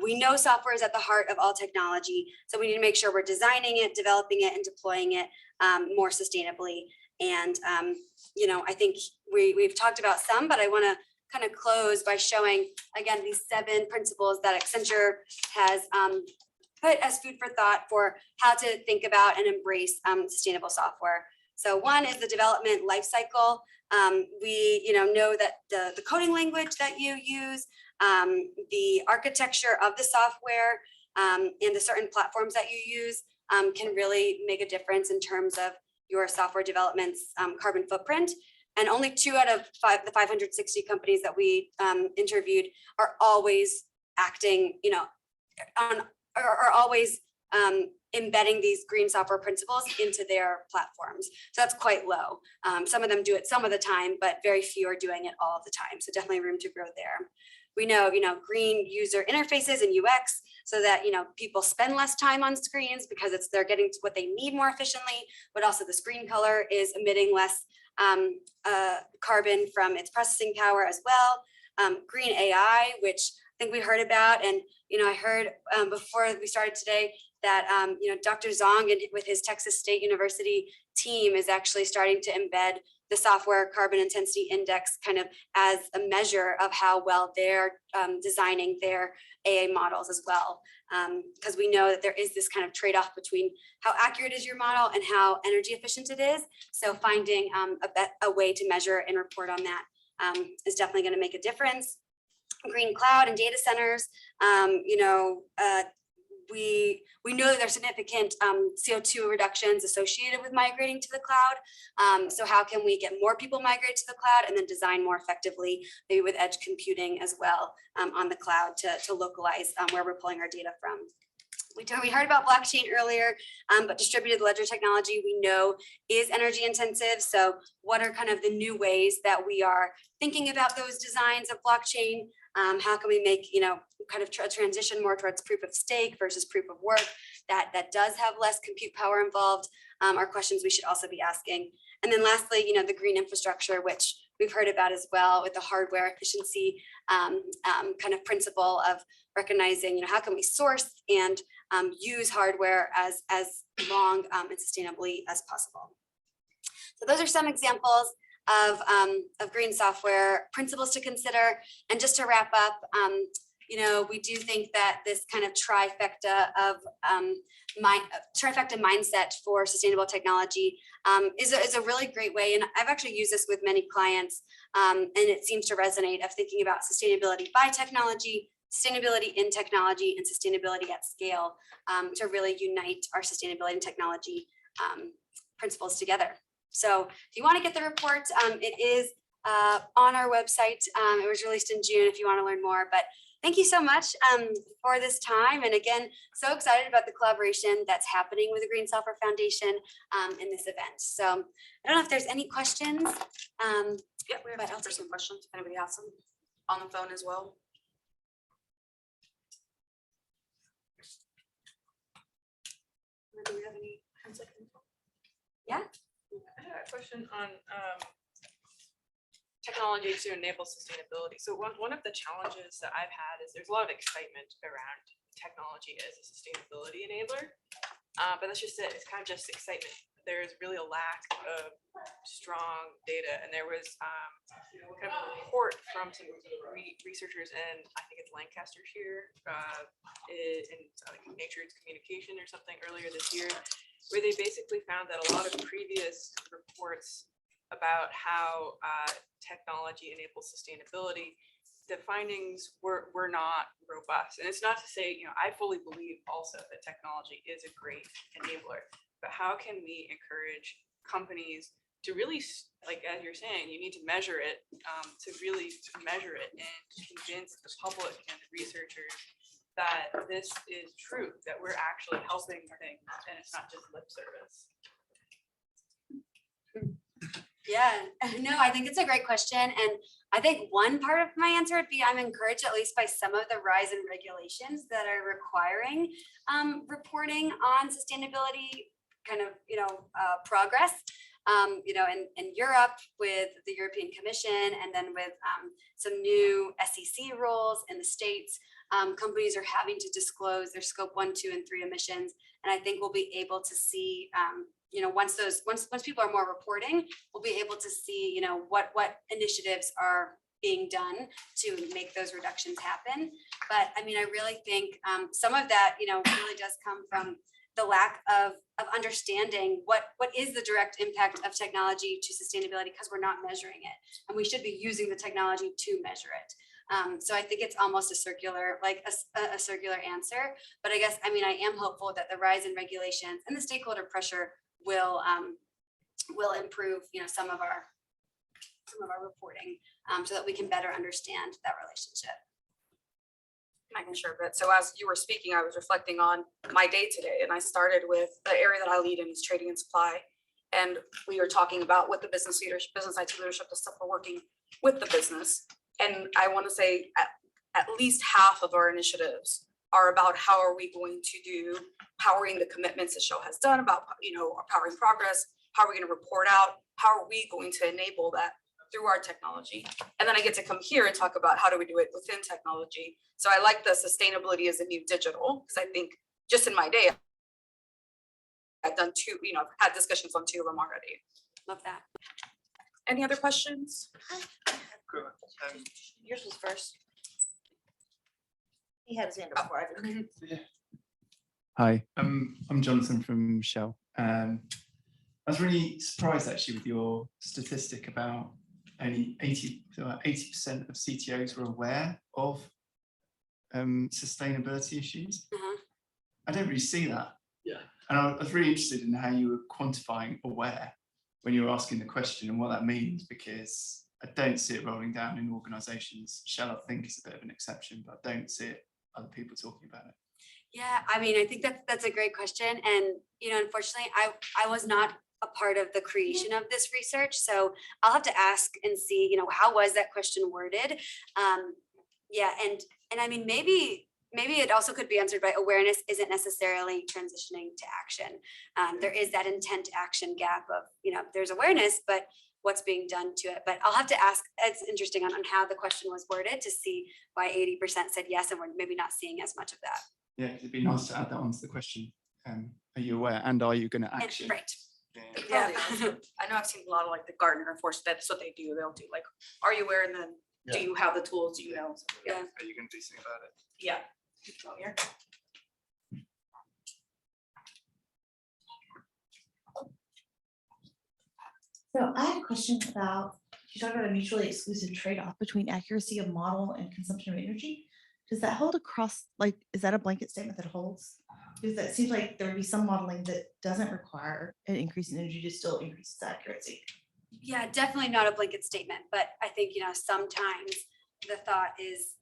We know software is at the heart of all technology, so we need to make sure we're designing it, developing it, and deploying it more sustainably. And I think we've talked about some, but I want to kind of close by showing again these 7 principles that Accenture has put as food for thought for how to think about and embrace sustainable software. So one is the development life cycle. We know that the coding language that you use, the architecture of the software, and the certain platforms that you use can really make a difference in terms of your software development's carbon footprint. And only 2 out of the 560 companies that we interviewed are always acting, are always embedding these green software principles into their platforms. So that's quite low. Some of them do it some of the time, but very few are doing it all of the time. So definitely room to grow there. We know, green user interfaces and UX so that, people spend less time on screens because they're getting what they need more efficiently, but also the screen color is emitting less carbon from its processing power as well. Green AI, which I think we heard about, and I heard before we started today that Dr. Zhang and with his Texas State University team is actually starting to embed the software carbon intensity index kind of as a measure of how well they're designing their AA models as well. Because we know that there is this kind of trade-off between how accurate is your model and how energy efficient it is. So finding a way to measure and report on that is definitely going to make a difference. Green cloud and data centers, we know that there's significant CO2 reductions associated with migrating to the cloud. So how can we get more people migrate to the cloud and then design more effectively, maybe with edge computing as well on the cloud to localize where we're pulling our data from. We heard about blockchain earlier, but distributed ledger technology we know is energy intensive. So what are kind of the new ways that we are thinking about those designs of blockchain? How can we make, kind of a transition more towards proof of stake versus proof of work that does have less compute power involved are questions we should also be asking. And then lastly, the green infrastructure, which we've heard about as well with the hardware efficiency kind of principle of recognizing, how can we source and use hardware as long and sustainably as possible. So those are some examples of green software principles to consider. And just to wrap up, we do think that this kind of trifecta mindset for sustainable technology is a really great way. And I've actually used this with many clients, and it seems to resonate of thinking about sustainability by technology, sustainability in technology, and sustainability at scale to really unite our sustainability and technology principles together. So if you want to get the report, it is on our website. It was released in June if you want to learn more. But thank you so much for this time. And again, so excited about the collaboration that's happening with the Green Software Foundation in this event. So I don't know if there's any questions. Yeah, we have time for some questions. If anybody has some on the phone as well. Yeah. I had a question on technology to enable sustainability. So one of the challenges that I've had is there's a lot of excitement around technology as a sustainability enabler. But that's just it. It's kind of just excitement. There's really a lack of strong data. And there was kind of a report from some researchers, and I think it's Lancastershire in Nature's Communication or something earlier this year, where they basically found that a lot of previous reports about how technology enables sustainability, the findings were not robust. And it's not to say, I fully believe also that technology is a great enabler, but how can we encourage companies to really, like, as you're saying, you need to measure it, to really measure it and convince the public and the researchers that this is true, that we're actually helping things and it's not just lip service. Yeah, no, I think it's a great question. And I think one part of my answer would be I'm encouraged at least by some of the rise in regulations that are requiring reporting on sustainability kind of, progress. In Europe with the European Commission, and then with some new SEC rules in the States, companies are having to disclose their scope 1, 2, and 3 emissions. And I think we'll be able to see, once people are more reporting, we'll be able to see, what initiatives are being done to make those reductions happen. But I mean, I really think some of that, really does come from the lack of understanding what is the direct impact of technology to sustainability, because we're not measuring it, and we should be using the technology to measure it. So I think it's almost a circular answer. But I guess, I am hopeful that the rise in regulations and the stakeholder pressure will improve, some of our reporting, so that we can better understand that relationship. I can share a bit. So as you were speaking, I was reflecting on my day today, and I started with the area that I lead in is trading and supply. And we were talking about with the business leadership, business IT leadership, the stuff we're working with the business. And I want to say at least half of our initiatives are about how are we going to do powering the commitments the show has done, about, powering progress, how are we going to report out, how are we going to enable that through our technology. And then I get to come here and talk about how do we do it within technology. So I like the sustainability as a new digital, because I think just in my day, I've done two, I've had discussions on 2 of them already. Love that. Any other questions? Yours was first. He had his hand up before I did. Hi, I'm Jonathan from Shell. I was really surprised actually with your statistic about only 80% of CTOs were aware of sustainability issues. I don't really see that. Yeah. And I was really interested in how you were quantifying aware when you were asking the question and what that means, because I don't see it rolling down in organizations. Shell, I think, is a bit of an exception, but I don't see it other people talking about it. Yeah, I think that's a great question. And, unfortunately, I was not a part of the creation of this research. So I'll have to ask and see, how was that question worded? Yeah, and I mean, maybe it also could be answered by awareness isn't necessarily transitioning to action. There is that intent action gap of, there's awareness, but what's being done to it. But I'll have to ask, it's interesting on how the question was worded to see why 80% said yes, and we're maybe not seeing as much of that. Yeah, it'd be nice to add that onto the question. Are you aware, and are you going to action? Right. Yeah. I know I've seen a lot of like the Gartner Force, that's what they do. They'll do like, are you aware? And then do you have the tools? Do you know? Yeah. Are you going to do something about it? Yeah. Oh, here. So I had a question about, you talked about a mutually exclusive trade-off between accuracy of model and consumption of energy. Does that hold across, is that a blanket statement that holds? Because that seems like there would be some modeling that doesn't require an increase in energy to still increase its accuracy. Yeah, definitely not a blanket statement, but I think, sometimes the thought is,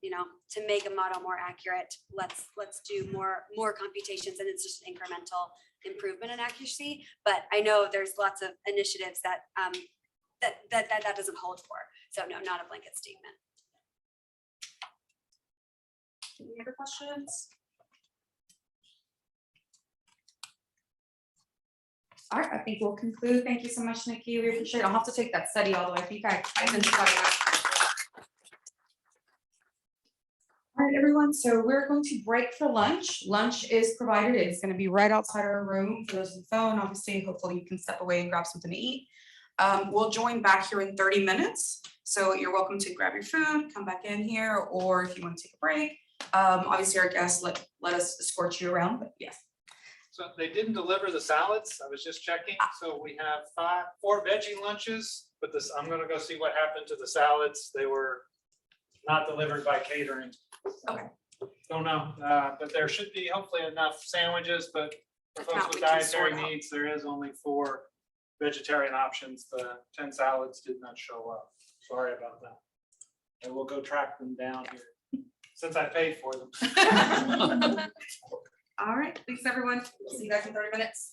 to make a model more accurate, let's do more computations, and it's just an incremental improvement in accuracy. But I know there's lots of initiatives that that doesn't hold for. So no, not a blanket statement. Any other questions? All right, I think we'll conclude. Thank you so much, Nikki. We appreciate it. I'll have to take that study, although I think I didn't try that. All right, everyone, so we're going to break for lunch. Lunch is provided. It's going to be right outside our room for those on the phone. Obviously, hopefully you can step away and grab something to eat. We'll join back here in 30 minutes. So you're welcome to grab your food, come back in here, or if you want to take a break. Obviously, our guests let us escort you around, but yes. So they didn't deliver the salads. I was just checking. So we have 4 veggie lunches, but this, I'm gonna go see what happened to the salads. They were not delivered by catering. Okay. Don't know, but there should be hopefully enough sandwiches, but for If folks not, with we can dietary sort out. needs, there is only 4 vegetarian options. The 10 salads did not show up. Sorry about that. And we'll go track them down here, since I paid for them. All right, thanks, everyone. See you guys in 30 minutes.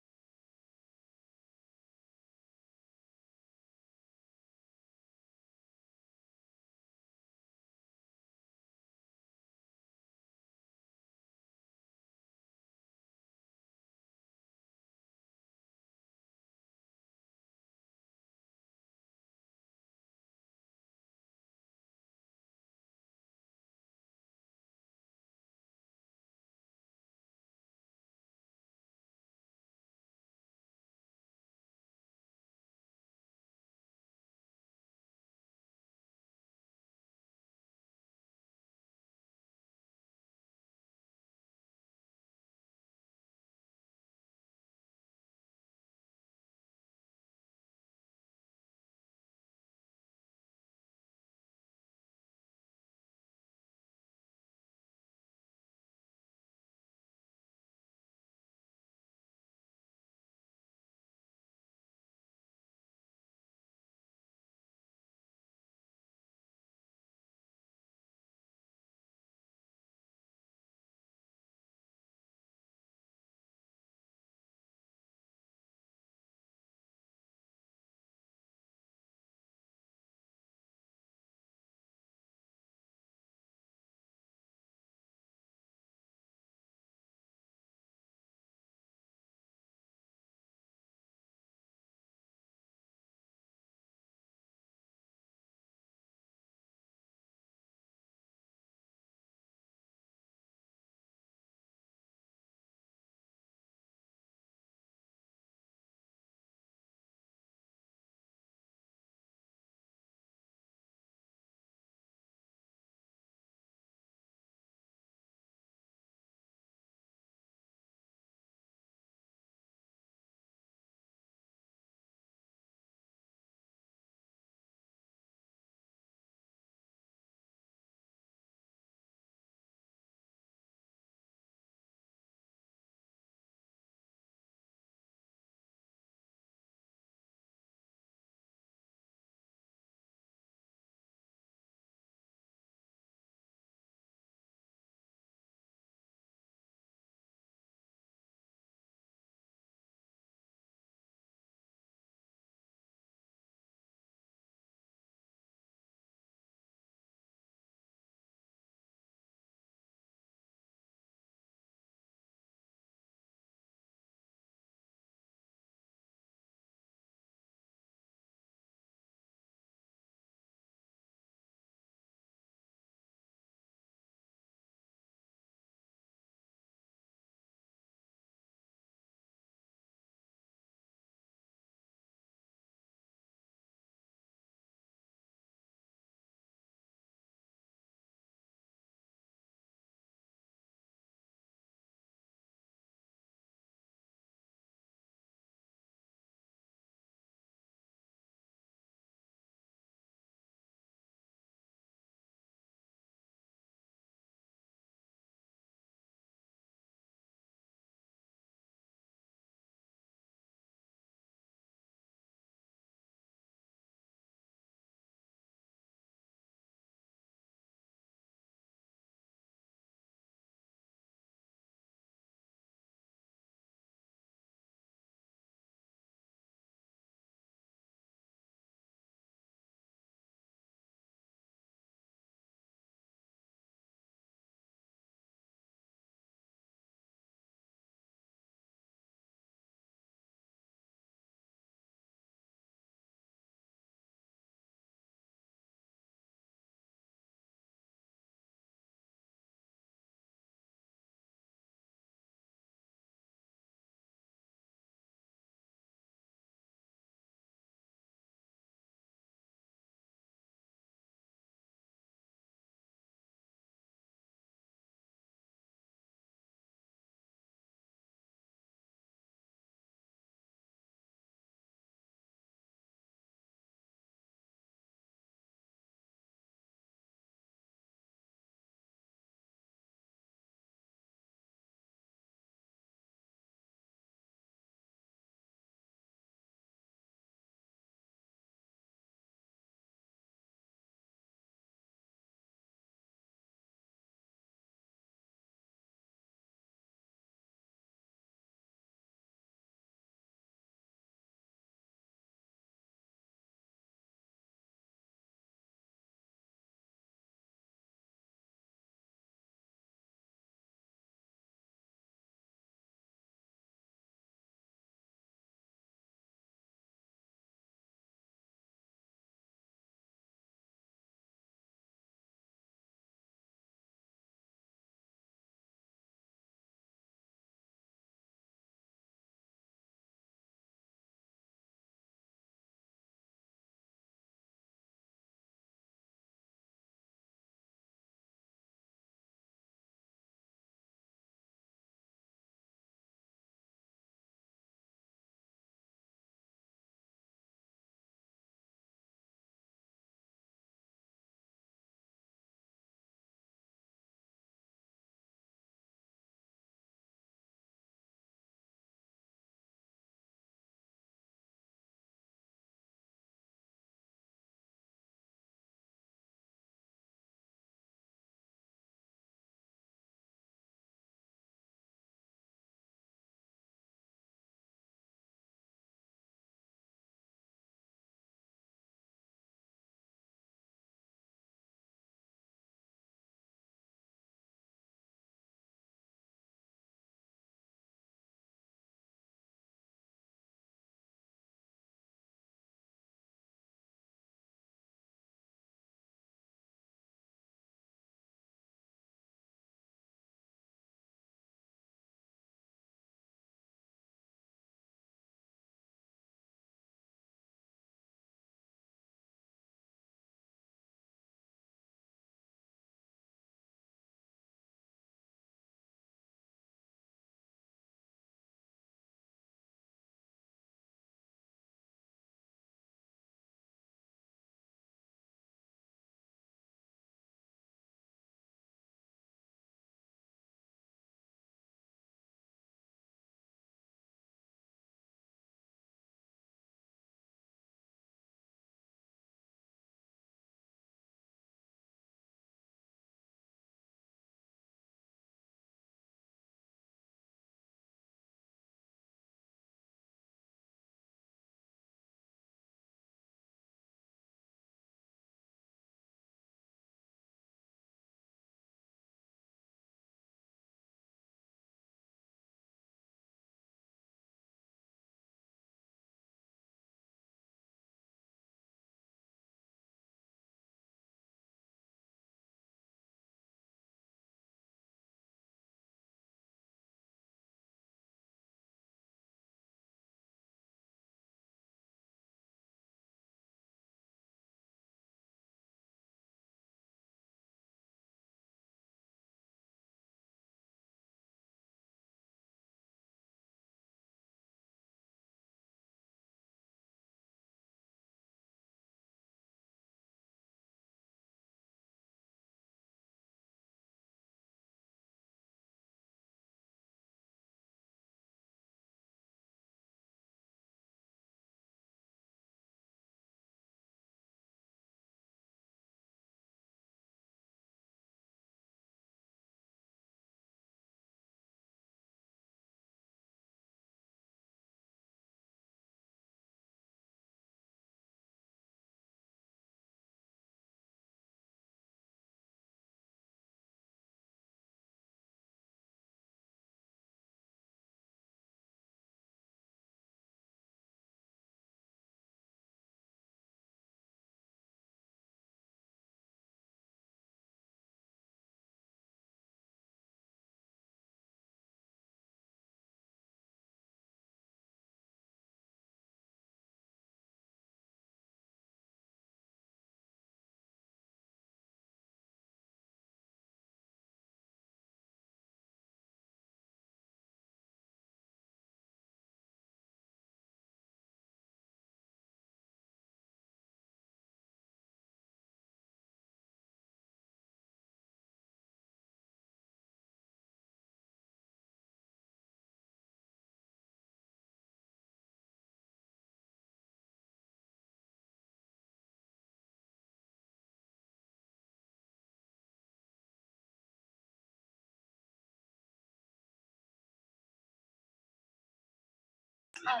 I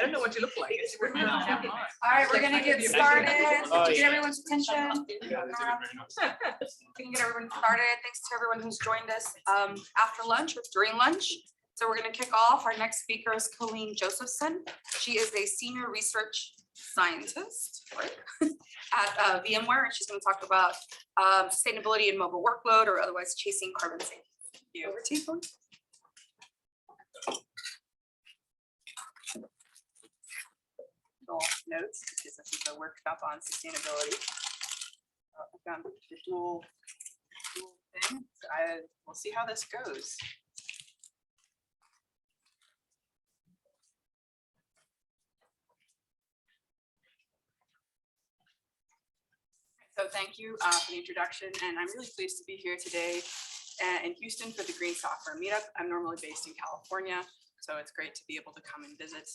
don't know what you look like. All right, we're gonna get started. Get everyone's attention. We can get everyone started. Thanks to everyone who's joined us after lunch or during lunch. So we're gonna kick off. Our next speaker is Colleen Josephson. She is a senior research scientist at Vmware, and she's gonna talk about sustainability in mobile workload, or otherwise chasing carbon savings. Over to you, Colleen. Notes because this is a workshop on sustainability. I've got the dual thing. So we'll see how this goes. So thank you for the introduction, and I'm really pleased to be here today in Houston for the Green Software Meetup. I'm normally based in California, so it's great to be able to come and visit.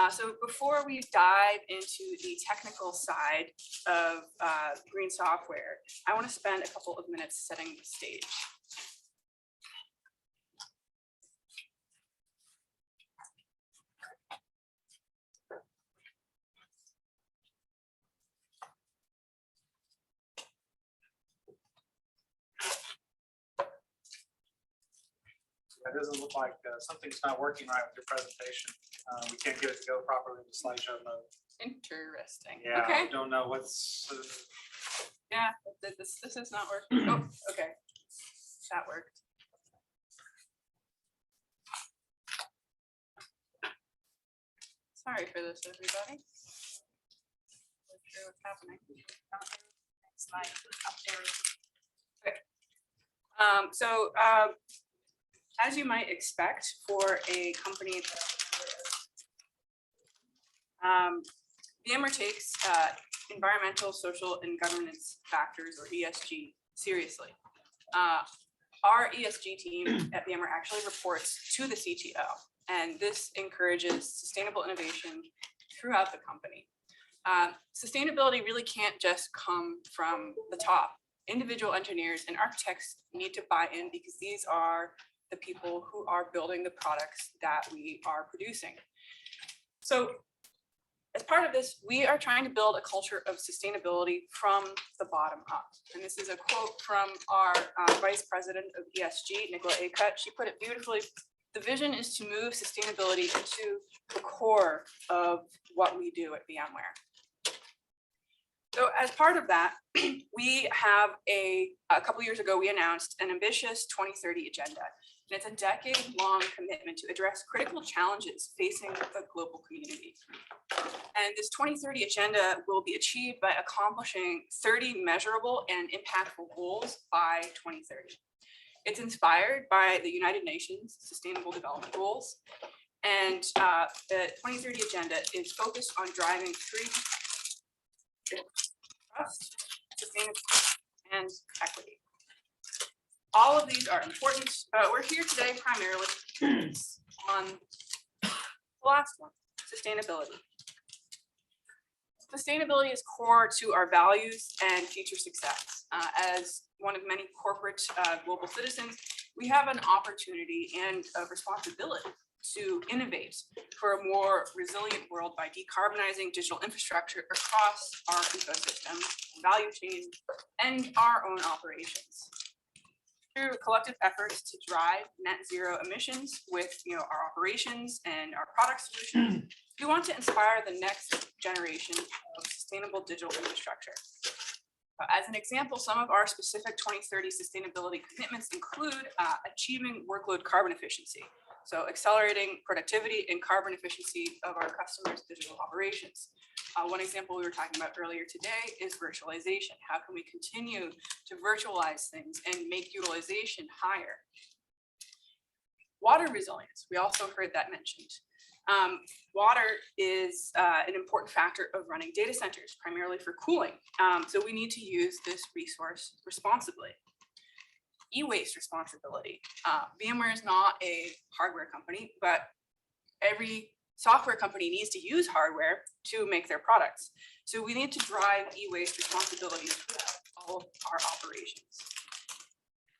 So before we dive into the technical side of green software, I want to spend a couple of minutes setting the stage. That doesn't look like something's not working right with your presentation. We can't get it to go properly in the slideshow mode. Interesting. Yeah, Okay. I don't know what's. Yeah, this is not working. Oh, okay. That worked. Sorry for this, everybody. Not sure what's happening. Next slide. Up there. Okay. So as you might expect for a company, Vmware takes environmental, social, and governance factors, or ESG, seriously. Our ESG team at Vmware actually reports to the CTO, and this encourages sustainable innovation throughout the company. Sustainability really can't just come from the top. Individual engineers and architects need to buy in because these are the people who are building the products that we are producing. So as part of this, we are trying to build a culture of sustainability from the bottom up. And this is a quote from our Vice President of ESG, Nicola Acut. She put it beautifully. The vision is to move sustainability into the core of what we do at VMware. So as part of that, we have a couple years ago, we announced an ambitious 2030 agenda. And it's a decade-long commitment to address critical challenges facing the global community. And this 2030 agenda will be achieved by accomplishing 30 measurable and impactful goals by 2030. It's inspired by the United Nations Sustainable Development Goals. And the 2030 agenda is focused on driving three: trust, sustainability, and equity. All of these are important. We're here today primarily on the last one, sustainability. Sustainability is core to our values and future success. As one of many corporate global citizens, we have an opportunity and a responsibility to innovate for a more resilient world by decarbonizing digital infrastructure across our ecosystem, value chain, and our own operations. Through collective efforts to drive net zero emissions with our operations and our product solutions, we want to inspire the next generation of sustainable digital infrastructure. As an example, some of our specific 2030 sustainability commitments include achieving workload carbon efficiency, so accelerating productivity and carbon efficiency of our customers' digital operations. One example we were talking about earlier today is virtualization. How can we continue to virtualize things and make utilization higher? Water resilience, we also heard that mentioned. Water is an important factor of running data centers, primarily for cooling. So we need to use this resource responsibly. E-waste responsibility. VMware is not a hardware company, but every software company needs to use hardware to make their products. So we need to drive e-waste responsibility throughout all of our operations.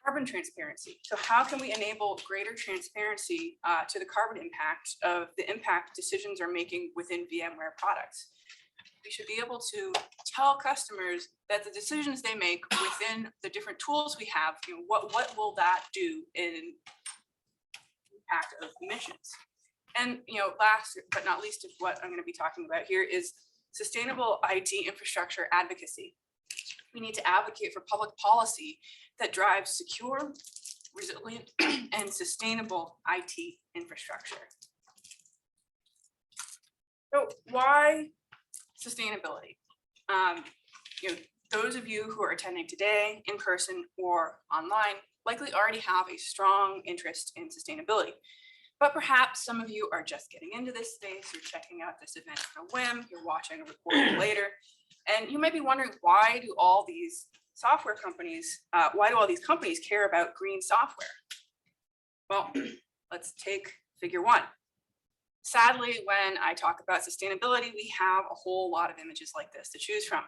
Carbon transparency. So how can we enable greater transparency to the carbon impact of the impact decisions are making within VMware products? We should be able to tell customers that the decisions they make within the different tools we have, what will that do in impact of emissions? And last but not least of what I'm going to be talking about here is sustainable IT infrastructure advocacy. We need to advocate for public policy that drives secure, resilient, and sustainable IT infrastructure. So why sustainability? Those of you who are attending today in person or online likely already have a strong interest in sustainability. But perhaps some of you are just getting into this space, you're checking out this event for a whim, you're watching a recording later, and you might be wondering, why do all these companies care about green software? Well, let's take figure one. Sadly, when I talk about sustainability, we have a whole lot of images like this to choose from,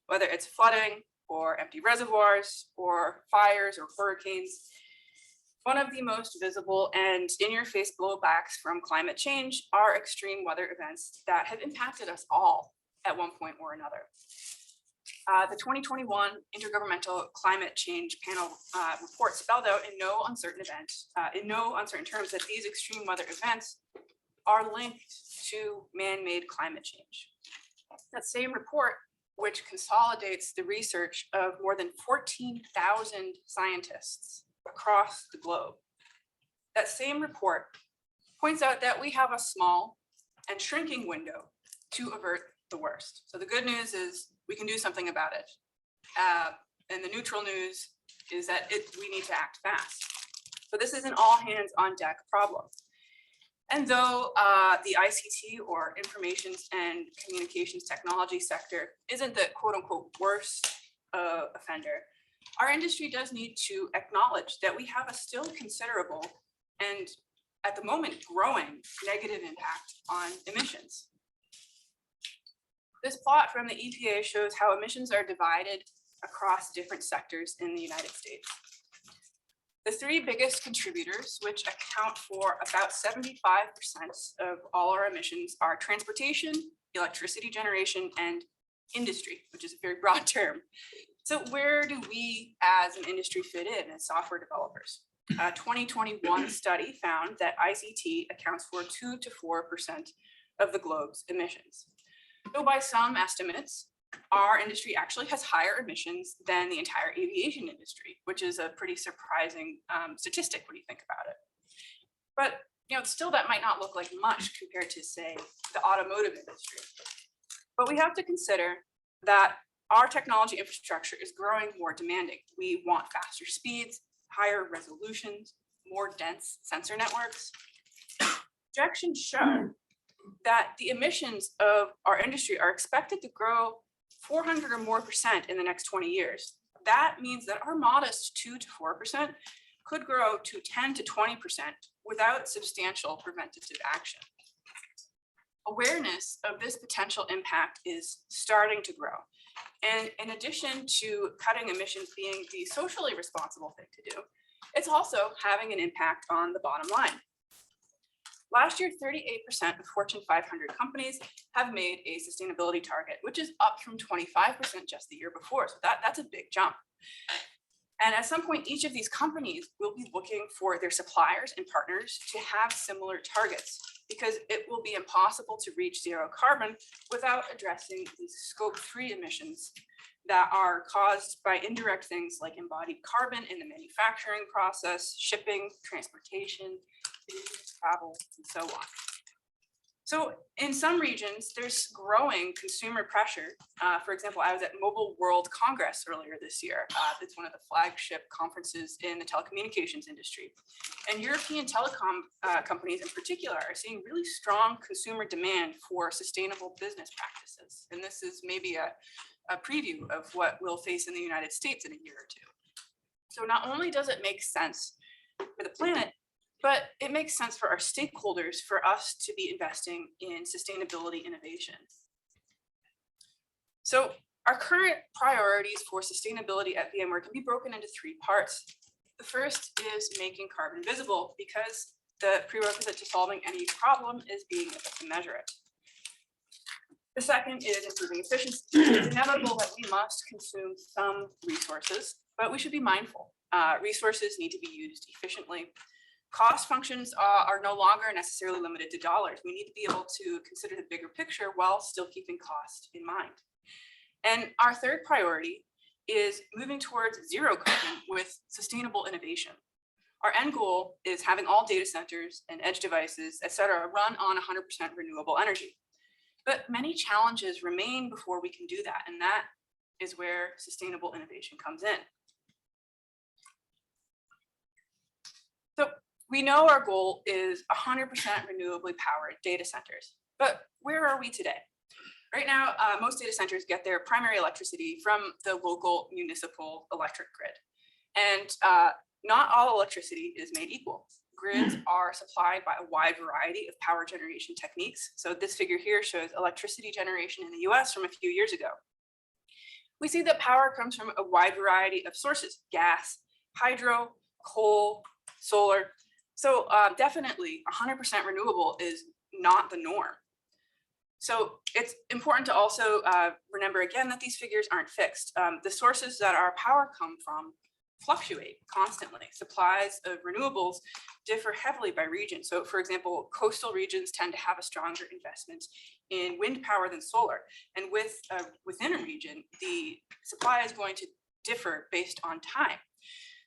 whether it's flooding or empty reservoirs or fires or hurricanes. One of the most visible and in-your-face blowbacks from climate change are extreme weather events that have impacted us all at one point or another. The 2021 Intergovernmental Climate Change Panel report spelled out in no uncertain terms that these extreme weather events are linked to man-made climate change. That same report, which consolidates the research of more than 14,000 scientists across the globe, that same report points out that we have a small and shrinking window to avert the worst. So the good news is we can do something about it. And the neutral news is that we need to act fast. So this is an all hands on deck problem. And though the ICT or informations and communications technology sector isn't the quote unquote worst offender, our industry does need to acknowledge that we have a still considerable and at the moment growing negative impact on emissions. This plot from the EPA shows how emissions are divided across different sectors in the United States. The three biggest contributors, which account for about 75% of all our emissions, are transportation, electricity generation, and industry, which is a very broad term. So where do we as an industry fit in as software developers? A 2021 study found that ICT accounts for 2 to 4% of the globe's emissions. So by some estimates, our industry actually has higher emissions than the entire aviation industry, which is a pretty surprising statistic when you think about it. But still that might not look like much compared to, say, the automotive industry. But we have to consider that our technology infrastructure is growing more demanding. We want faster speeds, higher resolutions, more dense sensor networks. Projections show that the emissions of our industry are expected to grow 400% or more in the next 20 years. That means that our modest 2 to 4% could grow to 10 to 20% without substantial preventative action. Awareness of this potential impact is starting to grow. And in addition to cutting emissions being the socially responsible thing to do, it's also having an impact on the bottom line. Last year, 38% of Fortune 500 companies have made a sustainability target, which is up from 25% just the year before. So that's a big jump. And at some point, each of these companies will be looking for their suppliers and partners to have similar targets, because it will be impossible to reach zero carbon without addressing these scope 3 emissions that are caused by indirect things like embodied carbon in the manufacturing process, shipping, transportation, travel, and so on. So in some regions, there's growing consumer pressure. For example, I was at Mobile World Congress earlier this year. It's one of the flagship conferences in the telecommunications industry. And European telecom companies in particular are seeing really strong consumer demand for sustainable business practices. And this is maybe a preview of what we'll face in the United States in a year or two. So not only does it make sense for the planet, but it makes sense for our stakeholders for us to be investing in sustainability innovation. So our current priorities for sustainability at VMware can be broken into 3 parts. The first is making carbon visible, because the prerequisite to solving any problem is being able to measure it. The second is improving efficiency. It's inevitable that we must consume some resources, but we should be mindful. Resources need to be used efficiently. Cost functions are no longer necessarily limited to dollars. We need to be able to consider the bigger picture while still keeping cost in mind. And our third priority is moving towards zero carbon with sustainable innovation. Our end goal is having all data centers and edge devices, et cetera, run on 100% renewable energy. But many challenges remain before we can do that, and that is where sustainable innovation comes in. So we know our goal is 100% renewably powered data centers, but where are we today? Right now, most data centers get their primary electricity from the local municipal electric grid. And not all electricity is made equal. Grids are supplied by a wide variety of power generation techniques. So this figure here shows electricity generation in the US from a few years ago. We see that power comes from a wide variety of sources: gas, hydro, coal, solar. So definitely 100% renewable is not the norm. So it's important to also remember again that these figures aren't fixed. The sources that our power come from fluctuate constantly. Supplies of renewables differ heavily by region. So for example, coastal regions tend to have a stronger investment in wind power than solar. And within a region, the supply is going to differ based on time.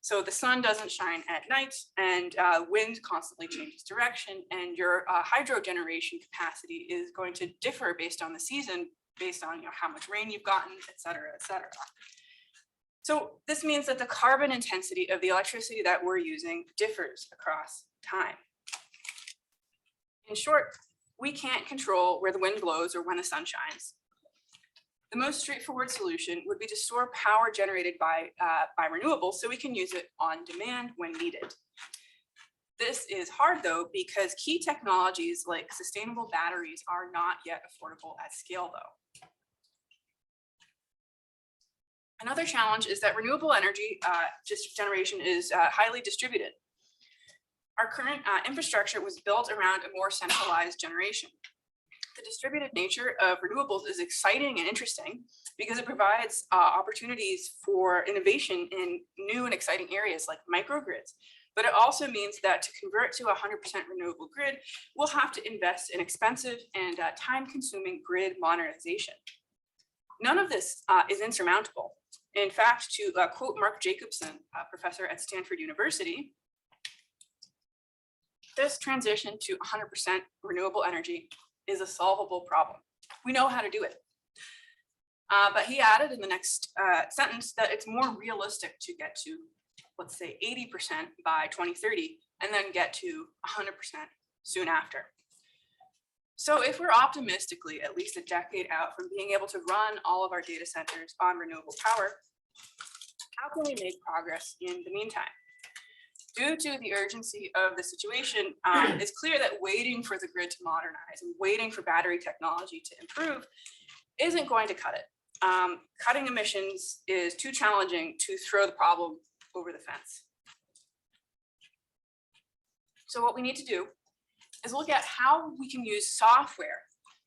So the sun doesn't shine at night, and wind constantly changes direction, and your hydro generation capacity is going to differ based on the season, based on how much rain you've gotten, et cetera, et cetera. So this means that the carbon intensity of the electricity that we're using differs across time. In short, we can't control where the wind blows or when the sun shines. The most straightforward solution would be to store power generated by renewables so we can use it on demand when needed. This is hard though, because key technologies like sustainable batteries are not yet affordable at scale though. Another challenge is that renewable energy generation is highly distributed. Our current infrastructure was built around a more centralized generation. The distributed nature of renewables is exciting and interesting because it provides opportunities for innovation in new and exciting areas like microgrids. But it also means that to convert to a 100% renewable grid, we'll have to invest in expensive and time-consuming grid modernization. None of this is insurmountable. In fact, to quote Mark Jacobson, a professor at Stanford University, this transition to 100% renewable energy is a solvable problem. We know how to do it. But he added in the next sentence that it's more realistic to get to, let's say, 80% by 2030, and then get to 100% soon after. So if we're optimistically at least a decade out from being able to run all of our data centers on renewable power, how can we make progress in the meantime? Due to the urgency of the situation, it's clear that waiting for the grid to modernize and waiting for battery technology to improve isn't going to cut it. Cutting emissions is too challenging to throw the problem over the fence. So what we need to do is look at how we can use software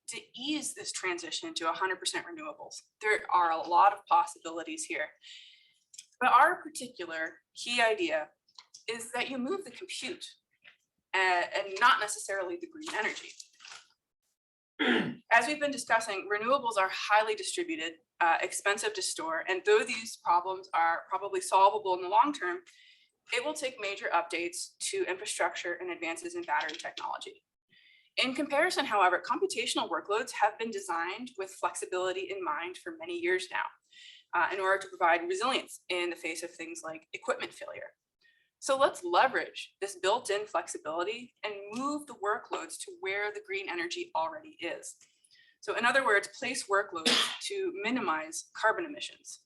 to ease this transition to 100% renewables. There are a lot of possibilities here, but our particular key idea is that you move the compute and not necessarily the green energy. As we've been discussing, renewables are highly distributed, expensive to store, and though these problems are probably solvable in the long term, it will take major updates to infrastructure and advances in battery technology. In comparison, however, computational workloads have been designed with flexibility in mind for many years now, in order to provide resilience in the face of things like equipment failure. So let's leverage this built-in flexibility and move the workloads to where the green energy already is. So in other words, place workloads to minimize carbon emissions.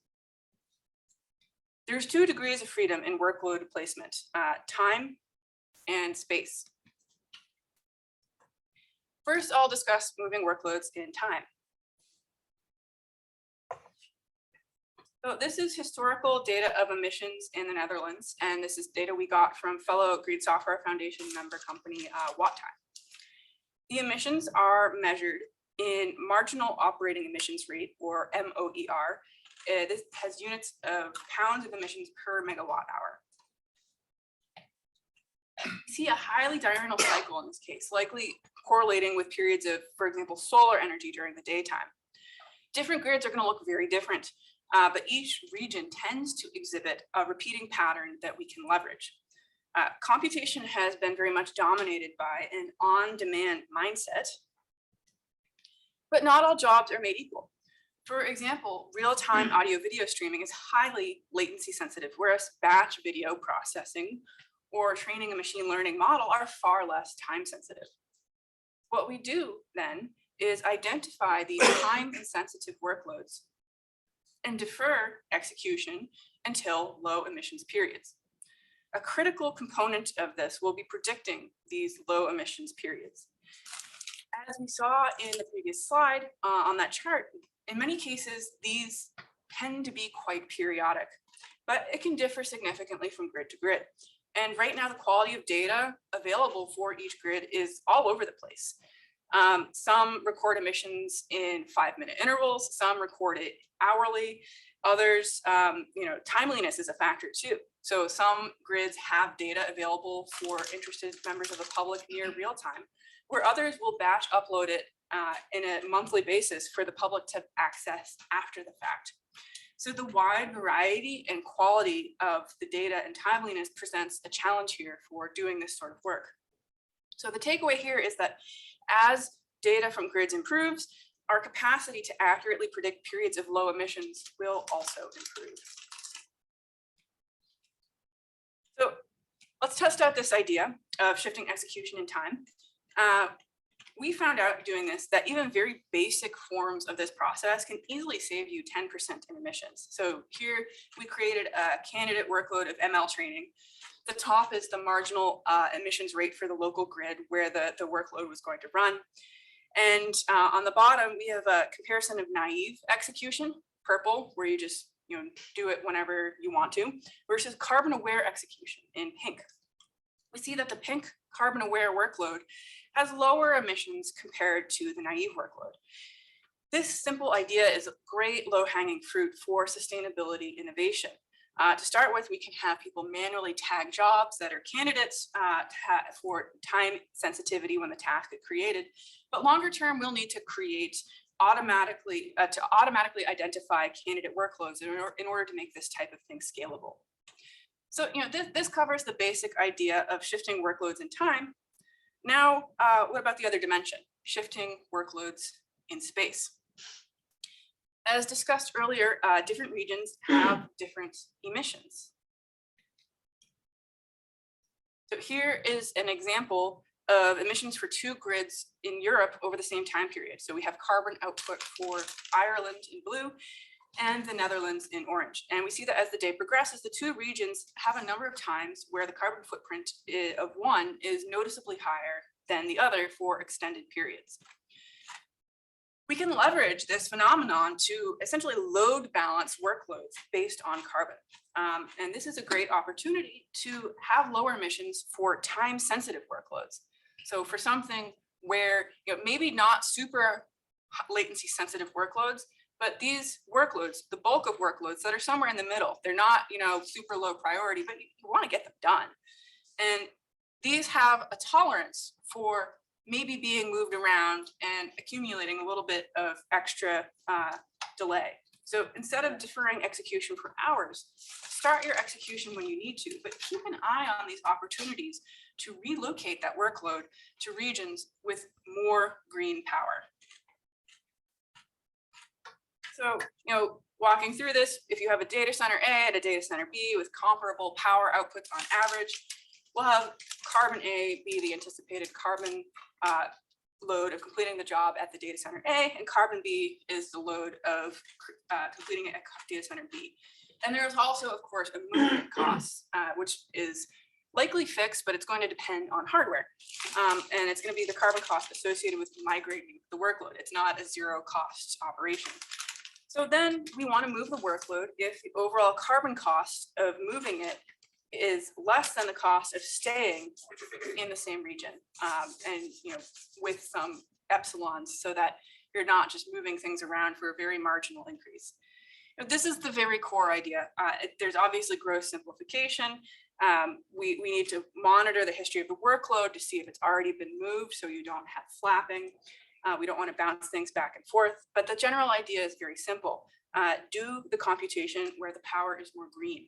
There's 2 degrees of freedom in workload placement, time and space. First, I'll discuss moving workloads in time. So this is historical data of emissions in the Netherlands, and this is data we got from fellow Green Software Foundation member company Wattime. The emissions are measured in marginal operating emissions rate, or MOER. This has units of pounds of emissions per megawatt hour. You see a highly diurnal cycle in this case, likely correlating with periods of, for example, solar energy during the daytime. Different grids are going to look very different, but each region tends to exhibit a repeating pattern that we can leverage. Computation has been very much dominated by an on-demand mindset, but not all jobs are made equal. For example, real-time audio video streaming is highly latency sensitive, whereas batch video processing or training a machine learning model are far less time sensitive. What we do then is identify these time-insensitive workloads and defer execution until low emissions periods. A critical component of this will be predicting these low emissions periods. As we saw in the previous slide on that chart, in many cases, these tend to be quite periodic, but it can differ significantly from grid to grid. And right now, the quality of data available for each grid is all over the place. Some record emissions in 5-minute intervals, some record it hourly, others, timeliness is a factor too. So some grids have data available for interested members of the public near real time, where others will batch upload it in a monthly basis for the public to access after the fact. So the wide variety and quality of the data and timeliness presents a challenge here for doing this sort of work. So the takeaway here is that as data from grids improves, our capacity to accurately predict periods of low emissions will also improve. So let's test out this idea of shifting execution in time. We found out doing this that even very basic forms of this process can easily save you 10% in emissions. So here we created a candidate workload of ML training. The top is the marginal emissions rate for the local grid where the workload was going to run. And on the bottom, we have a comparison of naive execution, purple, where you just do it whenever you want to, versus carbon aware execution in pink. We see that the pink carbon aware workload has lower emissions compared to the naive workload. This simple idea is a great low-hanging fruit for sustainability innovation. To start with, we can have people manually tag jobs that are candidates for time sensitivity when the task is created. But longer term, we'll need to create automatically identify candidate workloads in order to make this type of thing scalable. So this covers the basic idea of shifting workloads in time. Now, what about the other dimension, shifting workloads in space? As discussed earlier, different regions have different emissions. So here is an example of emissions for 2 grids in Europe over the same time period. So we have carbon output for Ireland in blue and the Netherlands in orange. And we see that as the day progresses, the 2 regions have a number of times where the carbon footprint of one is noticeably higher than the other for extended periods. We can leverage this phenomenon to essentially load balance workloads based on carbon. And this is a great opportunity to have lower emissions for time sensitive workloads. So for something where maybe not super latency sensitive workloads, but these workloads, the bulk of workloads that are somewhere in the middle, they're not super low priority, but you want to get them done. And these have a tolerance for maybe being moved around and accumulating a little bit of extra delay. So instead of deferring execution for hours, start your execution when you need to, but keep an eye on these opportunities to relocate that workload to regions with more green power. So, walking through this, if you have a data center A and a data center B with comparable power outputs on average, we'll have carbon A be the anticipated carbon load of completing the job at the data center A, and carbon B is the load of completing it at data center B. And there's also, of course, a movement cost, which is likely fixed, but it's going to depend on hardware. And it's going to be the carbon cost associated with migrating the workload. It's not a zero cost operation. So then we want to move the workload if the overall carbon cost of moving it is less than the cost of staying in the same region, and with some epsilons, so that you're not just moving things around for a very marginal increase. This is the very core idea. There's obviously gross simplification. We need to monitor the history of the workload to see if it's already been moved, so you don't have flapping. We don't want to bounce things back and forth, but the general idea is very simple. Do the computation where the power is more green.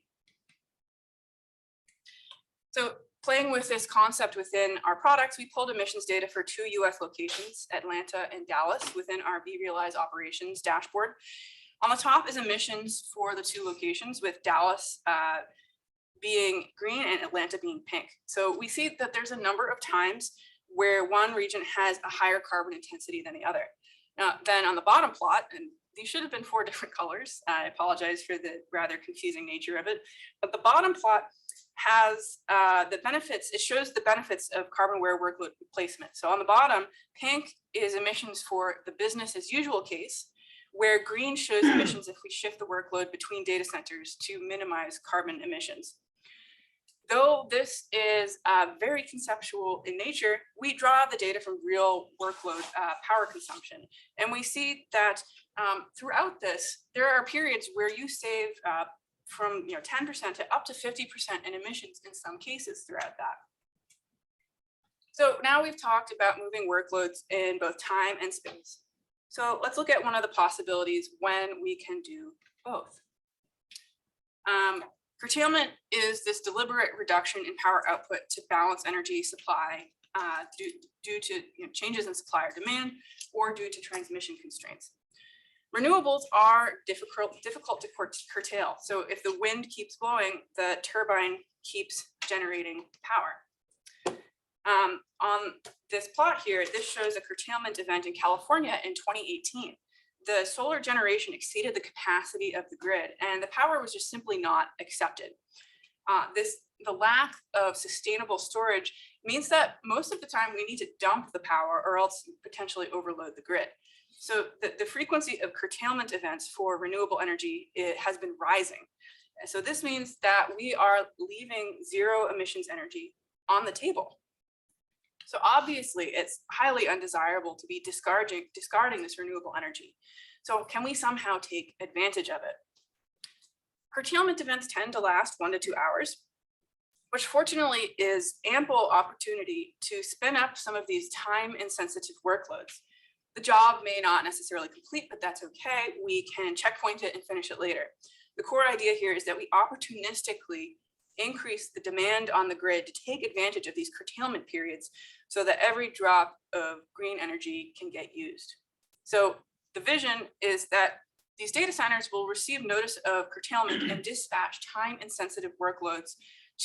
So playing with this concept within our products, we pulled emissions data for 2 US locations, Atlanta and Dallas, within our vRealize operations dashboard. On the top is emissions for the 2 locations, with Dallas being green and Atlanta being pink. So we see that there's a number of times where one region has a higher carbon intensity than the other. Now, then on the bottom plot, and these should have been 4 different colors. I apologize for the rather confusing nature of it, but the bottom plot has the benefits. It shows the benefits of carbon-aware workload replacement. So on the bottom, pink is emissions for the business as usual case, where green shows emissions if we shift the workload between data centers to minimize carbon emissions. Though this is very conceptual in nature, we draw the data from real workload power consumption. And we see that throughout this, there are periods where you save from 10% to up to 50% in emissions in some cases throughout that. So now we've talked about moving workloads in both time and space. So let's look at one of the possibilities when we can do both. Curtailment is this deliberate reduction in power output to balance energy supply due to changes in supply or demand, or due to transmission constraints. Renewables are difficult to curtail. So if the wind keeps blowing, the turbine keeps generating power. On this plot here, this shows a curtailment event in California in 2018. The solar generation exceeded the capacity of the grid, and the power was just simply not accepted. The lack of sustainable storage means that most of the time we need to dump the power or else potentially overload the grid. So the frequency of curtailment events for renewable energy has been rising. And so this means that we are leaving zero emissions energy on the table. So obviously it's highly undesirable to be discarding this renewable energy. So can we somehow take advantage of it? Curtailment events tend to last 1 to 2 hours, which fortunately is ample opportunity to spin up some of these time-insensitive workloads. The job may not necessarily complete, but that's okay. We can checkpoint it and finish it later. The core idea here is that we opportunistically increase the demand on the grid to take advantage of these curtailment periods so that every drop of green energy can get used. So the vision is that these data centers will receive notice of curtailment and dispatch time-insensitive workloads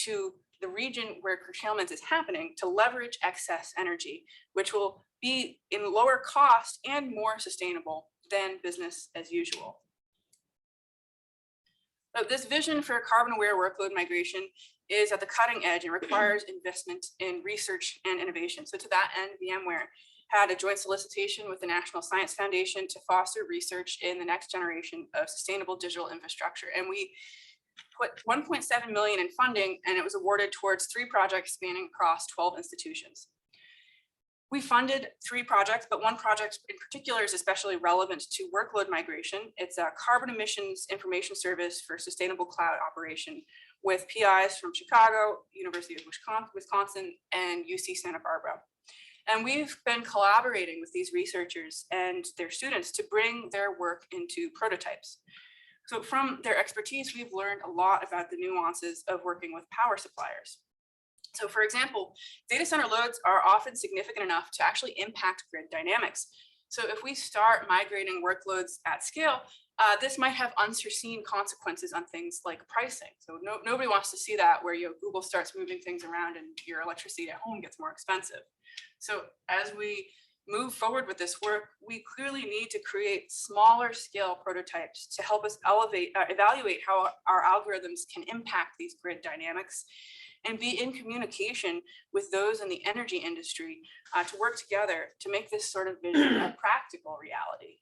to the region where curtailment is happening to leverage excess energy, which will be in lower cost and more sustainable than business as usual. But this vision for carbon-aware workload migration is at the cutting edge and requires investment in research and innovation. So to that end, Vmware had a joint solicitation with the National Science Foundation to foster research in the next generation of sustainable digital infrastructure. And we put 1.7 million in funding, and it was awarded towards 3 projects spanning across 12 institutions. We funded 3 projects, but one project in particular is especially relevant to workload migration. It's a carbon emissions information service for sustainable cloud operation with PIs from Chicago, University of Wisconsin, and UC Santa Barbara. And we've been collaborating with these researchers and their students to bring their work into prototypes. So from their expertise, we've learned a lot about the nuances of working with power suppliers. So for example, data center loads are often significant enough to actually impact grid dynamics. So if we start migrating workloads at scale, this might have unforeseen consequences on things like pricing. So nobody wants to see that, where Google starts moving things around and your electricity at home gets more expensive. So as we move forward with this work, we clearly need to create smaller scale prototypes to help us evaluate how our algorithms can impact these grid dynamics, and be in communication with those in the energy industry to work together to make this sort of vision a practical reality.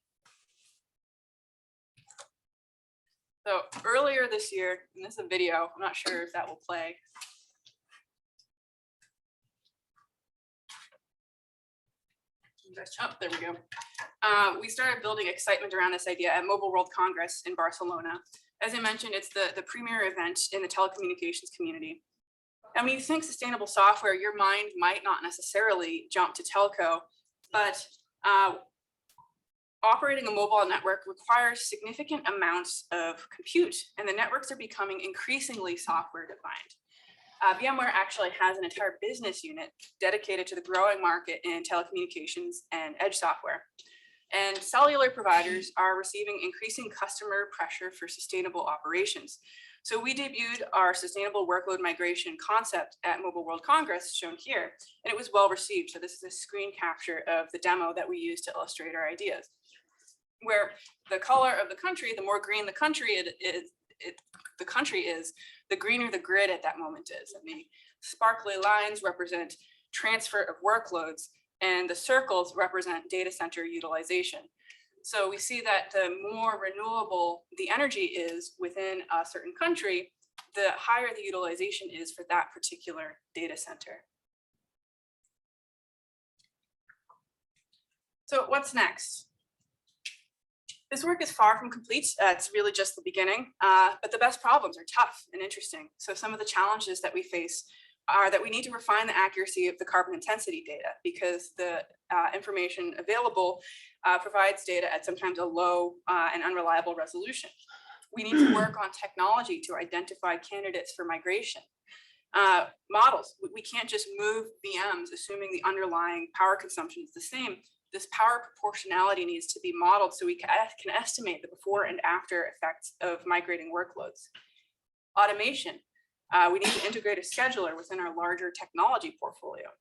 So earlier this year, and this is a video, I'm not sure if that will play. Oh, there we go. We started building excitement around this idea at Mobile World Congress in Barcelona. As I mentioned, it's the premier event in the telecommunications community. And when you think sustainable software, your mind might not necessarily jump to telco, but operating a mobile network requires significant amounts of compute, and the networks are becoming increasingly software defined. Vmware actually has an entire business unit dedicated to the growing market in telecommunications and edge software. And cellular providers are receiving increasing customer pressure for sustainable operations. So we debuted our sustainable workload migration concept at Mobile World Congress, shown here, and it was well received. So this is a screen capture of the demo that we use to illustrate our ideas. Where the color of the country, the more green the country is, the greener the grid at that moment is. And the sparkly lines represent transfer of workloads, and the circles represent data center utilization. So we see that the more renewable the energy is within a certain country, the higher the utilization is for that particular data center. So what's next? This work is far from complete. It's really just the beginning, but the best problems are tough and interesting. So some of the challenges that we face are that we need to refine the accuracy of the carbon intensity data, because the information available provides data at sometimes a low and unreliable resolution. We need to work on technology to identify candidates for migration. Models, we can't just move VMs assuming the underlying power consumption is the same. This power proportionality needs to be modeled so we can estimate the before and after effects of migrating workloads. Automation, we need to integrate a scheduler within our larger technology portfolio.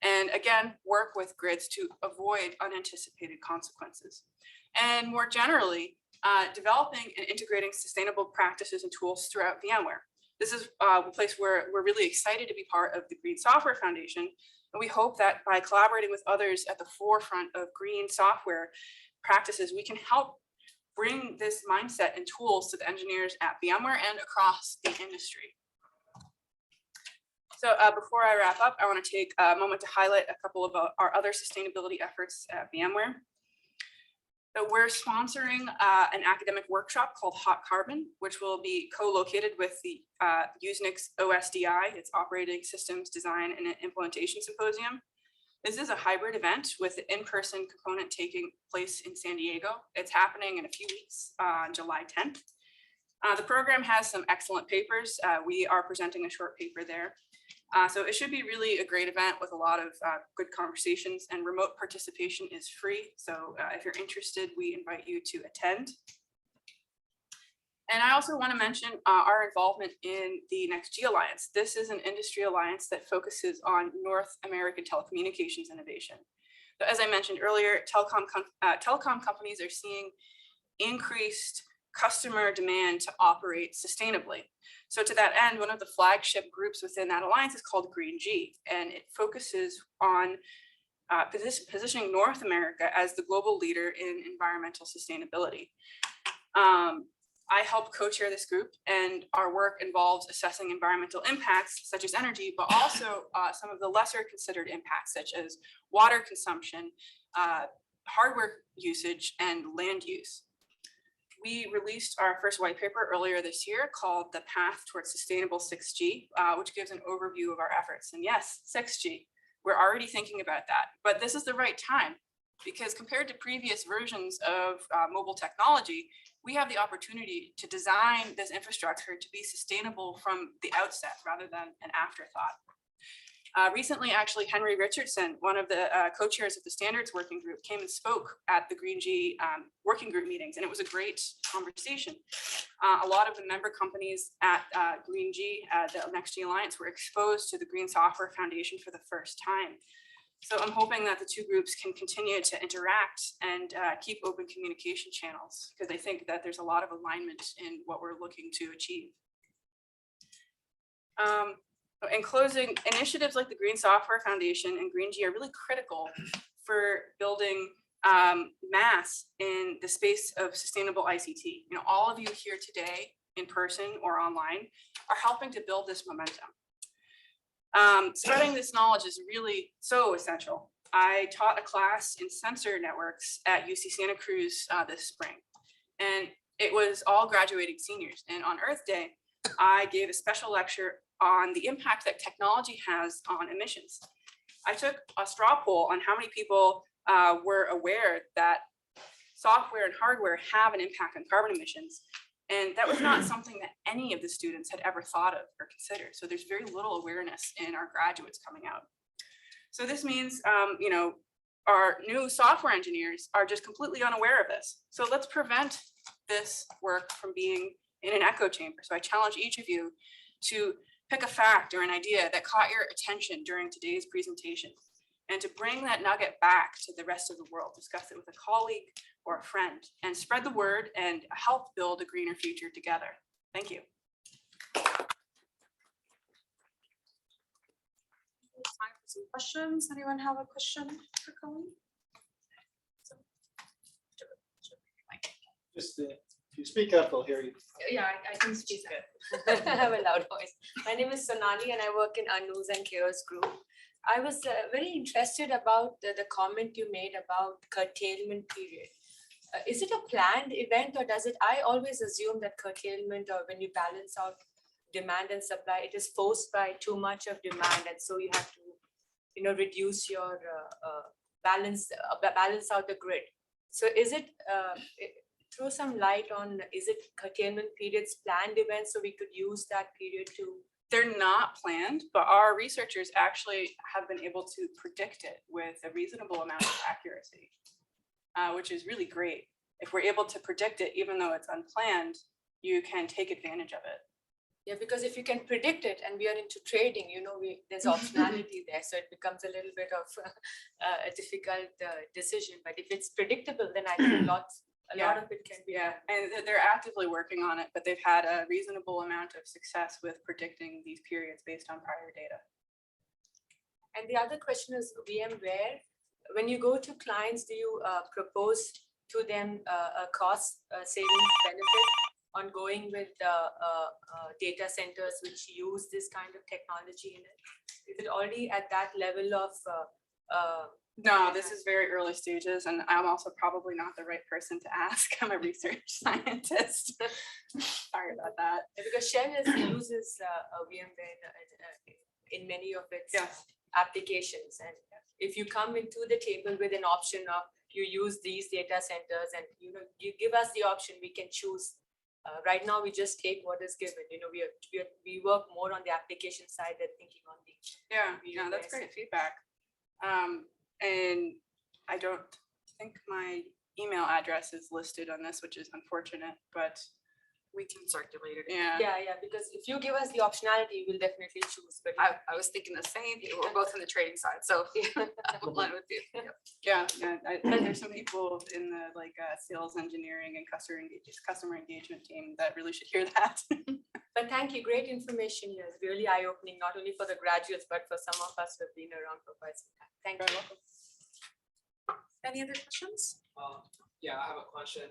And again, work with grids to avoid unanticipated consequences. And more generally, developing and integrating sustainable practices and tools throughout VMware. This is a place where we're really excited to be part of the Green Software Foundation. And we hope that by collaborating with others at the forefront of green software practices, we can help bring this mindset and tools to the engineers at VMware and across the industry. So before I wrap up, I want to take a moment to highlight a couple of our other sustainability efforts at VMware. So we're sponsoring an academic workshop called Hot Carbon, which will be co-located with the Usenix OSDI, its Operating Systems Design and Implementation Symposium. This is a hybrid event with the in-person component taking place in San Diego. It's happening in a few weeks on July 10th. The program has some excellent papers. We are presenting a short paper there. So it should be really a great event with a lot of good conversations, and remote participation is free. So if you're interested, we invite you to attend. And I also want to mention our involvement in the NextG Alliance. This is an industry alliance that focuses on North American telecommunications innovation. So as I mentioned earlier, telecom companies are seeing increased customer demand to operate sustainably. So to that end, one of the flagship groups within that alliance is called Green G, and it focuses on positioning North America as the global leader in environmental sustainability. I help co-chair this group, and our work involves assessing environmental impacts such as energy, but also some of the lesser considered impacts such as water consumption, hardware usage, and land use. We released our first white paper earlier this year called The Path Towards Sustainable 6G, which gives an overview of our efforts. And yes, 6G, we're already thinking about that, but this is the right time, because compared to previous versions of mobile technology, we have the opportunity to design this infrastructure to be sustainable from the outset rather than an afterthought. Recently, actually, Henry Richardson, one of the co-chairs of the Standards Working Group, came and spoke at the Green G working group meetings, and it was a great conversation. A lot of the member companies at Green G, the NextG Alliance, were exposed to the Green Software Foundation for the first time. So I'm hoping that the two groups can continue to interact and keep open communication channels, because I think that there's a lot of alignment in what we're looking to achieve. In closing, initiatives like the Green Software Foundation and Green G are really critical for building mass in the space of sustainable ICT. You know, all of you here today in person or online are helping to build this momentum. Spreading this knowledge is really so essential. I taught a class in sensor networks at UC Santa Cruz this spring, and it was all graduating seniors. And on Earth Day, I gave a special lecture on the impact that technology has on emissions. I took a straw poll on how many people were aware that software and hardware have an impact on carbon emissions. And that was not something that any of the students had ever thought of or considered. So there's very little awareness in our graduates coming out. So this means, you know, our new software engineers are just completely unaware of this. So let's prevent this work from being in an echo chamber. So I challenge each of you to pick a fact or an idea that caught your attention during today's presentation, and to bring that nugget back to the rest of the world. Discuss it with a colleague or a friend, and spread the word and help build a greener future together. Thank you. Time for some questions. Anyone have a question for Colleen? Just if you speak up, they'll hear you. Yeah, I can speak. I have a loud voice. My name is Sonali and I work in our News and Chaos group. I was very interested about the comment you made about curtailment period. Is it a planned event, or does it? I always assume that curtailment, or when you balance out demand and supply, it is forced by too much of demand, and so you have to, you know, reduce your balance out the grid. So is it? Throw some light on, is it curtailment periods planned events, so we could use that period to? They're not planned, but our researchers actually have been able to predict it with a reasonable amount of accuracy, which is really great. If we're able to predict it, even though it's unplanned, you can take advantage of it. Yeah, because if you can predict it, and we are into trading, you know, there's optionality there, so it becomes a little bit of a difficult decision. But if it's predictable, then I think a lot of it can be. Yeah, and they're actively working on it, but they've had a reasonable amount of success with predicting these periods based on prior data. And the other question is VMware. When you go to clients, do you propose to them a cost savings benefit on going with data centers which use this kind of technology in it? Is it already at that level of No, this is very early stages, and I'm also probably not the right person to ask. I'm a research scientist. Sorry about that. Because Shell uses VMware in many of its applications, and if you come into the table with an option of you use these data centers, and you know, you give us the option, we can choose. Right now, we just take what is given. You know, we work more on the application side than thinking on the. Yeah, that's great feedback. And I don't think my email address is listed on this, which is unfortunate, but We can circulate it. Yeah, because if you give us the optionality, we'll definitely choose. But I was thinking the same. We're both on the trading side, so I'm aligned with you. Yeah. There's some people in the sales engineering and customer engagement team that really should hear that. But thank you, great information here. It's really eye-opening, not only for the graduates, but for some of us who have been around for quite some time. Thank you. Any other questions? Yeah, I have a question.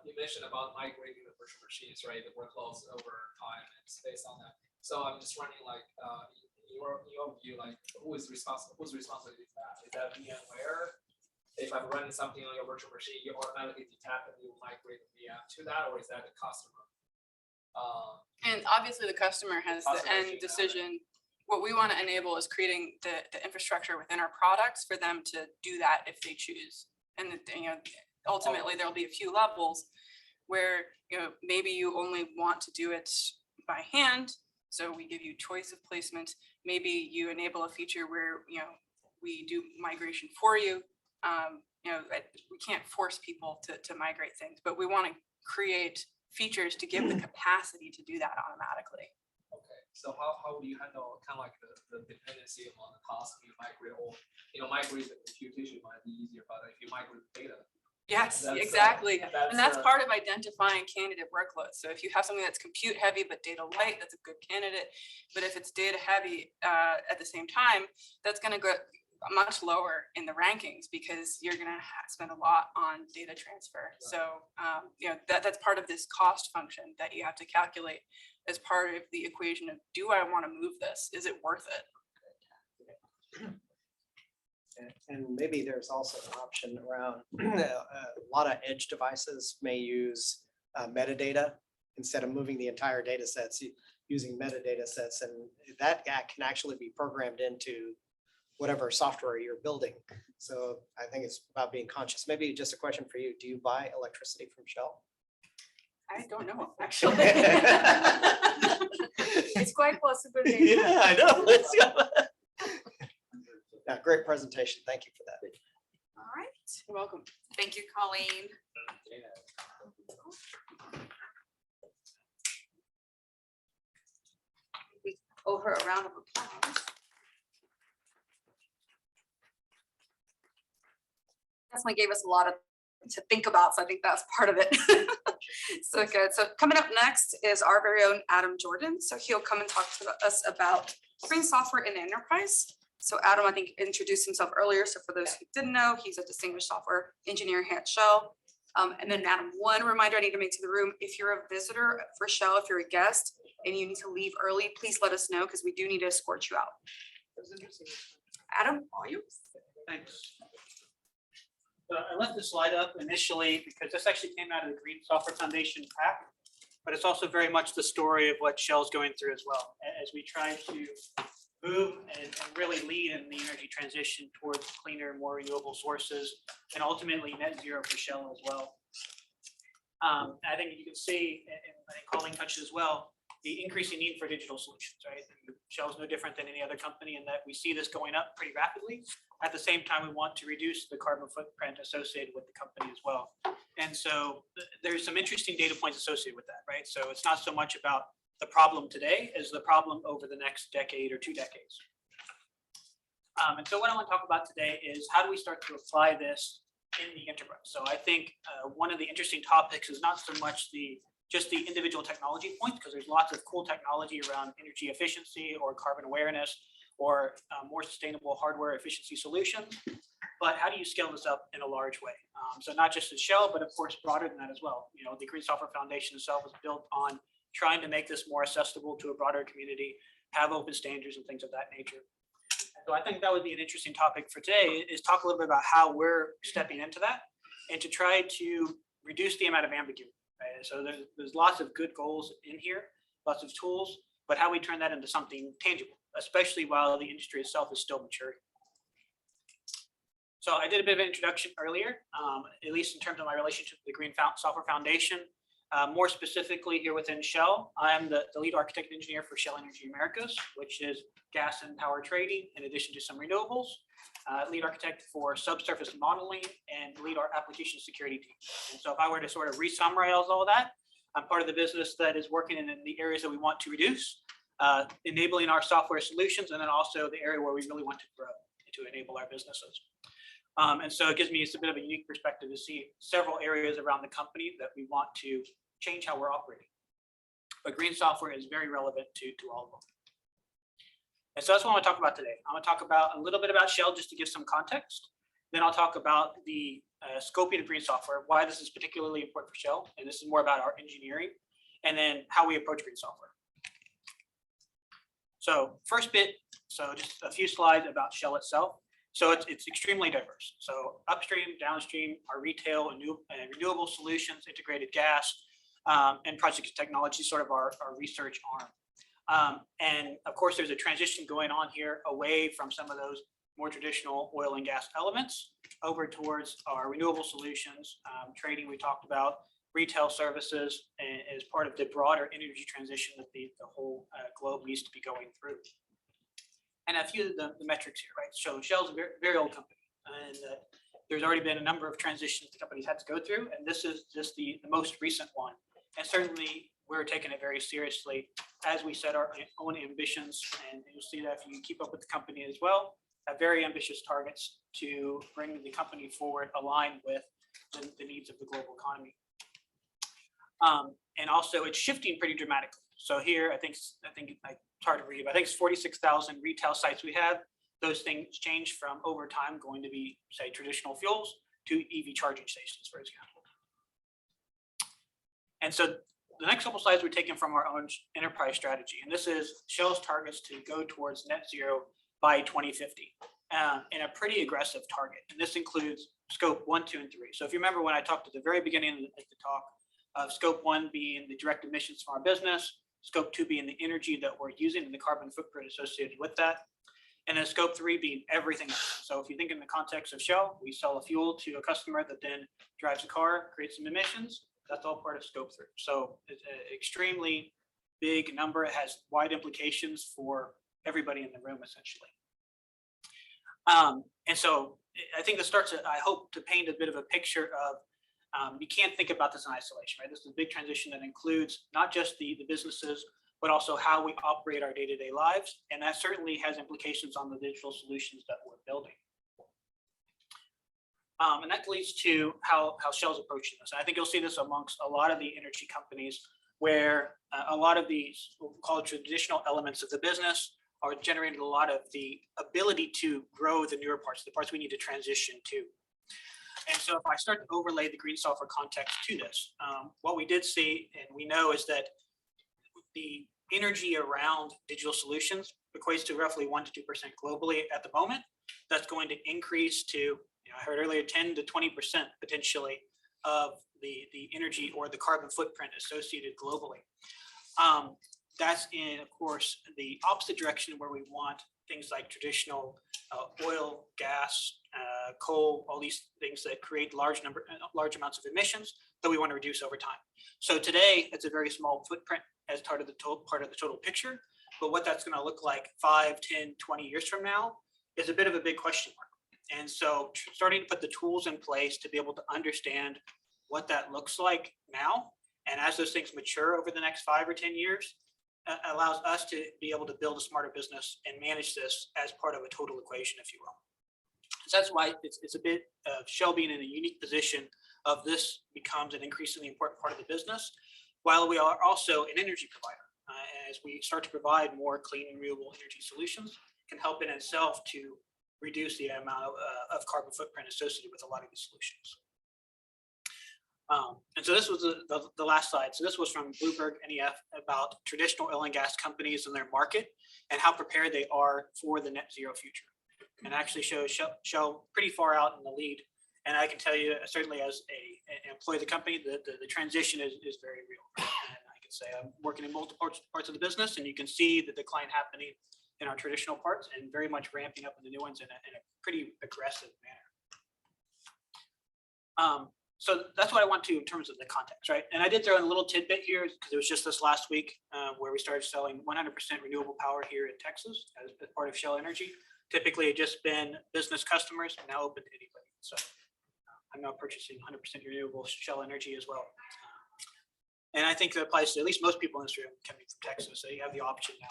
You mentioned about migrating the virtual machines, right? The workloads over time, and it's based on that. So I'm just wondering, in your view, whose responsibility is that? Is that VMware? If I'm running something on your virtual machine, you automatically detect and you migrate the VM to that, or is that the customer? And obviously the customer has the end decision. What we want to enable is creating the infrastructure within our products for them to do that if they choose. And ultimately there'll be a few levels where maybe you only want to do it by hand, so we give you choice of placement. Maybe you enable a feature where we do migration for you. We can't force people to migrate things, but we want to create features to give the capacity to do that automatically. Okay, so how do you handle kind of the dependency on the cost of you migrate, or migrate the computation might be easier, but if you migrate the data. Yes, exactly. And that's part of identifying candidate workloads. So if you have something that's compute heavy but data light, that's a good candidate. But if it's data heavy at the same time, that's going to much lower in the rankings because you're gonna spend a lot on data transfer. So, that's part of this cost function that you have to calculate as part of the equation of, do I want to move this? Is it worth it? And maybe there's also an option around, a lot of edge devices may use metadata instead of moving the entire data sets, using metadata sets, and that can actually be programmed into whatever software you're building. So I think it's about being conscious. Maybe just a question for you. Do you buy electricity from Shell? I don't know, actually. It's quite possible. Yeah, I know. Yeah, great presentation. Thank you for that. All right, you're welcome. Thank you, Colleen. We owe her a round of applause. Definitely gave us a lot to think about, so I think that's part of it. So good. So coming up next is our very own Adam Jordan. So he'll come and talk to us about green software in the enterprise. So Adam, I think, introduced himself earlier. So for those who didn't know, he's a distinguished software engineer here at Shell. And then Adam, one reminder I need to make to the room: if you're a visitor for Shell, if you're a guest and you need to leave early, please let us know because we do need to escort you out. Adam, all you. Thanks. So I left this slide up initially because this actually came out of the Green Software Foundation pack, but it's also very much the story of what Shell's going through as well, as we try to move and really lead in the energy transition towards cleaner, more renewable sources, and ultimately net zero for Shell as well. I think you can see, and I think Colleen touched as well, the increasing need for digital solutions, right? Shell is no different than any other company in that we see this going up pretty rapidly. At the same time, we want to reduce the carbon footprint associated with the company as well. And so there's some interesting data points associated with that, right? So it's not so much about the problem today as the problem over the next decade or 2 decades. And so what I want to talk about today is how do we start to apply this in the enterprise? So I think one of the interesting topics is not so much just the individual technology points, because there's lots of cool technology around energy efficiency or carbon awareness or more sustainable hardware efficiency solutions. But how do you scale this up in a large way? So not just at Shell, but of course broader than that as well. You know, the Green Software Foundation itself was built on trying to make this more accessible to a broader community, have open standards and things of that nature. So I think that would be an interesting topic for today, is talk a little bit about how we're stepping into that and to try to reduce the amount of ambiguity. Right? So there's lots of good goals in here, lots of tools, but how we turn that into something tangible, especially while the industry itself is still maturing. So I did a bit of an introduction earlier, at least in terms of my relationship with the Green Software Foundation. More specifically here within Shell, I'm the lead architect and engineer for Shell Energy Americas, which is gas and power trading, in addition to some renewables. Lead architect for subsurface modeling and lead our application security team. And so if I were to sort of re-summarize all that, I'm part of the business that is working in the areas that we want to reduce, enabling our software solutions, and then also the area where we really want to grow to enable our businesses. And so it gives me a bit of a unique perspective to see several areas around the company that we want to change how we're operating. But green software is very relevant to all of them. And so that's what I want to talk about today. I'm going to talk about a little bit about Shell just to give some context. Then I'll talk about the scoping of green software, why this is particularly important for Shell. And this is more about our engineering, and then how we approach green software. So first bit, so just a few slides about Shell itself. So it's extremely diverse. So upstream, downstream, our retail and renewable solutions, integrated gas, and project technology, sort of our research arm. And of course, there's a transition going on here away from some of those more traditional oil and gas elements over towards our renewable solutions, trading we talked about, retail services, and as part of the broader energy transition that the whole globe needs to be going through. And a few of the metrics here, right? So Shell's a very, very old company, and there's already been a number of transitions the company's had to go through, and this is just the most recent one. And certainly we're taking it very seriously as we set our own ambitions, and you'll see that if you keep up with the company as well, have very ambitious targets to bring the company forward aligned with the needs of the global economy. And also it's shifting pretty dramatically. So here, I think it's hard to read, but I think it's 46,000 retail sites we have. those things change from over time going to be, say, traditional fuels to EV charging stations, for example. And so the next couple slides were taken from our own enterprise strategy, and this is Shell's targets to go towards net zero by 2050, and a pretty aggressive target. And this includes scope 1, 2, and 3. So if you remember when I talked at the very beginning of the talk of scope 1 being the direct emissions from our business, scope 2 being the energy that we're using and the carbon footprint associated with that, and then scope 3 being everything else. So if you think in the context of Shell, we sell a fuel to a customer that then drives a car, creates some emissions. That's all part of scope 3. So it's an extremely big number. It has wide implications for everybody in the room, essentially. And so I think this starts, I hope, to paint a bit of a picture of you can't think about this in isolation, right? This is a big transition that includes not just the businesses, but also how we operate our day-to-day lives. And that certainly has implications on the digital solutions that we're building. And that leads to how Shell's approaching this. And I think you'll see this amongst a lot of the energy companies where a lot of these, we'll call it traditional elements of the business, are generating a lot of the ability to grow the newer parts, the parts we need to transition to. And so if I start to overlay the green software context to this, what we did see and we know is that the energy around digital solutions equates to roughly 1% to 2% globally at the moment. That's going to increase to, I heard earlier, 10 to 20% potentially of the energy or the carbon footprint associated globally. That's in, of course, the opposite direction where we want things like traditional oil, gas, coal, all these things that create large amounts of emissions that we want to reduce over time. So today, it's a very small footprint as part of the total picture. But what that's going to look like 5, 10, 20 years from now is a bit of a big question mark. And so starting to put the tools in place to be able to understand what that looks like now, and as those things mature over the next 5 or 10 years, allows us to be able to build a smarter business and manage this as part of a total equation, if you will. So that's why it's a bit of Shell being in a unique position of this becomes an increasingly important part of the business, while we are also an energy provider. As we start to provide more clean and renewable energy solutions, can help in itself to reduce the amount of carbon footprint associated with a lot of these solutions. And so this was the last slide. So this was from Bloomberg NEF about traditional oil and gas companies and their market and how prepared they are for the net zero future. And actually shows Shell pretty far out in the lead. And I can tell you, certainly as an employee of the company, the transition is very real. And I can say I'm working in multiple parts of the business, and you can see the decline happening in our traditional parts and very much ramping up in the new ones in a pretty aggressive manner. So that's what I want to in terms of the context, right? And I did throw in a little tidbit here because it was just this last week where we started selling 100% renewable power here in Texas as part of Shell Energy. Typically, it just been business customers, and now open to anybody. So I'm now purchasing 100% renewable Shell Energy as well. And I think that applies to at least most people in this room coming from Texas. So you have the option now.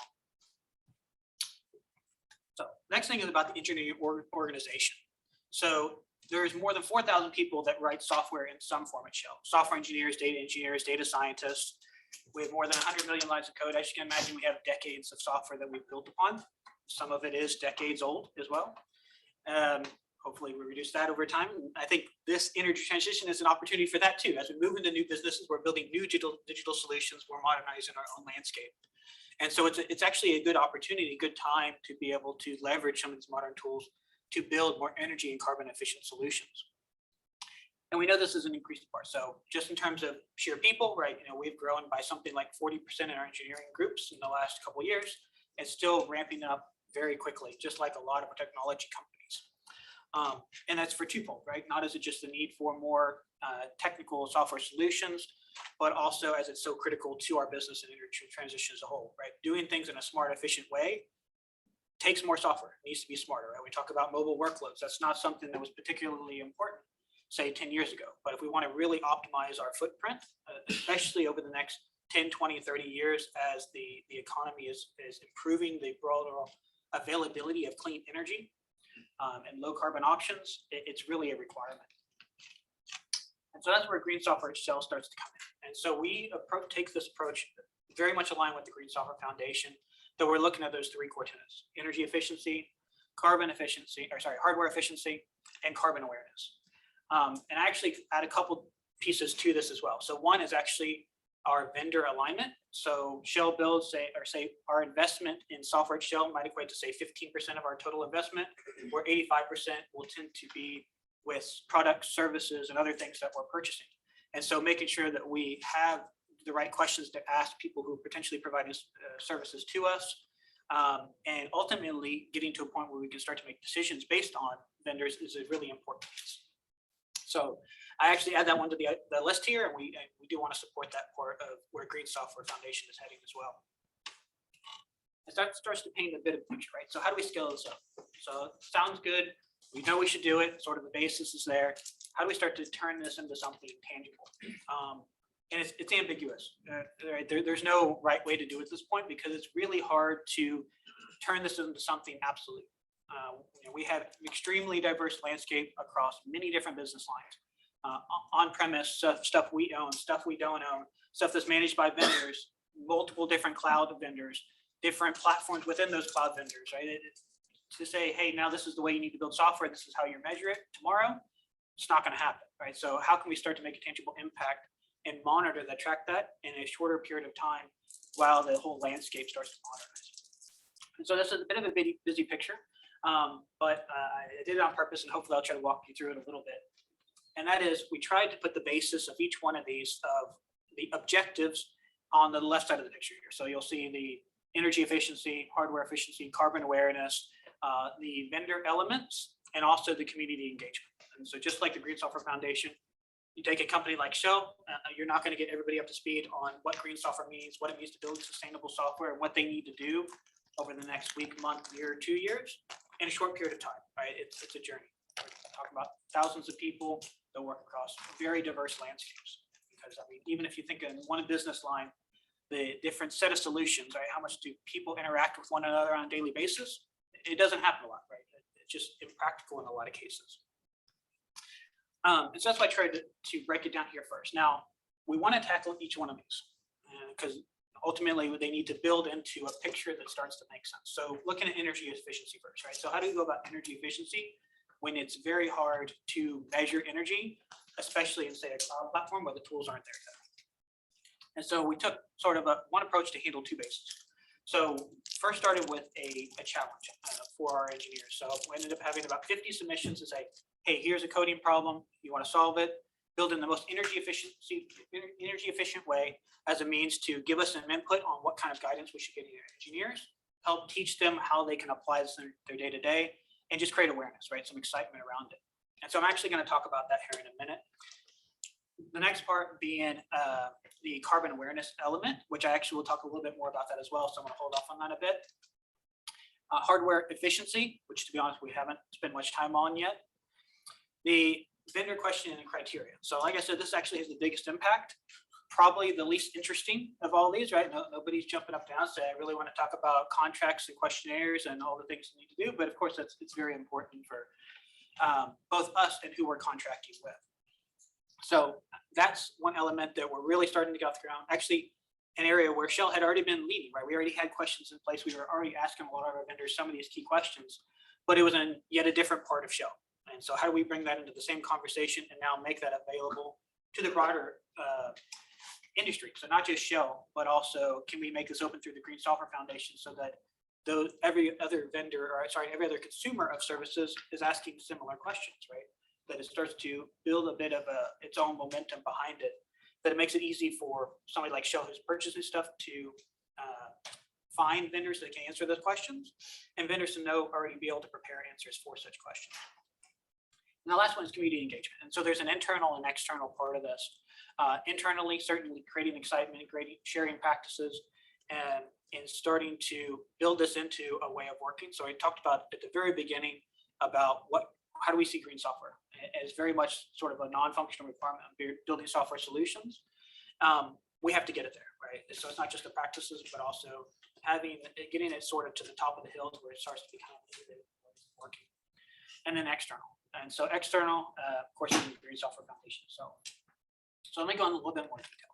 So next thing is about the engineering organization. So there's more than 4,000 people that write software in some form at Shell. Software engineers, data scientists. We have more than 100 million lines of code. As you can imagine, we have decades of software that we've built upon. Some of it is decades old as well. Hopefully we reduce that over time. I think this energy transition is an opportunity for that too. As we move into new businesses, we're building new digital solutions, we're modernizing our own landscape. And so it's actually a good opportunity, a good time to be able to leverage some of these modern tools to build more energy and carbon efficient solutions. And we know this is an increased part. So just in terms of sheer people, right, we've grown by something like 40% in our engineering groups in the last couple of years. It's still ramping up very quickly, just like a lot of technology companies. And that's for twofold, right? Not as it just the need for more technical software solutions, but also as it's so critical to our business and energy transition as a whole, right? Doing things in a smart, efficient way takes more software. It needs to be smarter, right? We talk about mobile workloads. That's not something that was particularly important, say 10 years ago. But if we want to really optimize our footprint, especially over the next 10, 20, 30 years, as the economy is improving the broader availability of clean energy and low carbon options, it's really a requirement. And so that's where green software Shell starts to come in. And so we take this approach very much aligned with the Green Software Foundation, that we're looking at those 3 core tenets: energy efficiency, carbon efficiency, or sorry, hardware efficiency, and carbon awareness. And I actually add a couple pieces to this as well. So one is actually our vendor alignment. So Shell builds say our investment in software at Shell might equate to say 15% of our total investment, where 85% will tend to be with products, services, and other things that we're purchasing. And so making sure that we have the right questions to ask people who are potentially providing services to us, and ultimately getting to a point where we can start to make decisions based on vendors is a really important piece. So I actually add that one to the list here, and we do want to support that part of where Green Software Foundation is heading as well. And that starts to paint a bit of a picture, right? So how do we scale this up? So it sounds good. We know we should do it. Sort of the basis is there. How do we start to turn this into something tangible? And it's ambiguous. Right? There's no right way to do it at this point, because it's really hard to turn this into something absolute. We have an extremely diverse landscape across many different business lines. On-premise stuff we own, stuff we don't own, stuff that's managed by vendors, multiple different cloud vendors, different platforms within those cloud vendors, right? To say, hey, now this is the way you need to build software, this is how you measure it tomorrow, it's not going to happen, right? So how can we start to make a tangible impact and monitor that, track that in a shorter period of time while the whole landscape starts to modernize? And so this is a bit of a busy picture, but I did it on purpose, and hopefully I'll try to walk you through it a little bit. And that is, we tried to put the basis of each one of these, of the objectives, on the left side of the picture here. So you'll see the energy efficiency, hardware efficiency, carbon awareness, the vendor elements, and also the community engagement. And so just like the Green Software Foundation, you take a company like Shell, you're not going to get everybody up to speed on what green software means, what it means to build sustainable software, and what they need to do over the next week, month, year, 2 years in a short period of time, right? It's a journey. We're talking about thousands of people that work across very diverse landscapes. Because I mean, even if you think in one business line, the different set of solutions, right? How much do people interact with one another on a daily basis? It doesn't happen a lot, right? It's just impractical in a lot of cases. And so that's why I tried to break it down here first. Now, we want to tackle each one of these because ultimately they need to build into a picture that starts to make sense. So looking at energy efficiency first, right? So how do you go about energy efficiency when it's very hard to measure energy, especially in, say, a cloud platform where the tools aren't there yet? And so we took sort of one approach to handle two bases. So first started with a challenge for our engineers. So we ended up having about 50 submissions to say, hey, here's a coding problem, you want to solve it, build in the most energy efficient way as a means to give us some input on what kind of guidance we should give our engineers, help teach them how they can apply this in their day-to-day, and just create awareness, right? Some excitement around it. And so I'm actually going to talk about that here in a minute. The next part being the carbon awareness element, which I actually will talk a little bit more about that as well. So I'm going to hold off on that a bit. Hardware efficiency, which to be honest, we haven't spent much time on yet. The vendor question and criteria. So like I said, this actually has the biggest impact, probably the least interesting of all these, right? Nobody's jumping up down and saying, I really want to talk about contracts and questionnaires and all the things you need to do. But of course, it's very important for both us and who we're contracting with. So that's one element that we're really starting to get off the ground. Actually, an area where Shell had already been leading, right? We already had questions in place. We were already asking a lot of our vendors some of these key questions, but it was in yet a different part of Shell. And so how do we bring that into the same conversation and now make that available to the broader industry? So not just Shell, but also can we make this open through the Green Software Foundation so that every other vendor, or sorry, every other consumer of services is asking similar questions, right? That it starts to build a bit of its own momentum behind it, that it makes it easy for somebody like Shell who's purchasing stuff to find vendors that can answer those questions, and vendors to know already be able to prepare answers for such questions. And the last one is community engagement. And so there's an internal and external part of this. Internally, certainly creating excitement, sharing practices, and starting to build this into a way of working. So I talked about at the very beginning about how do we see green software as very much sort of a non-functional requirement of building software solutions. We have to get it there, right? So it's not just the practices, but also getting it sort of to the top of the hill to where it starts to become working. And then external. And so external, of course, is the Green Software Foundation. So let me go in a little bit more detail.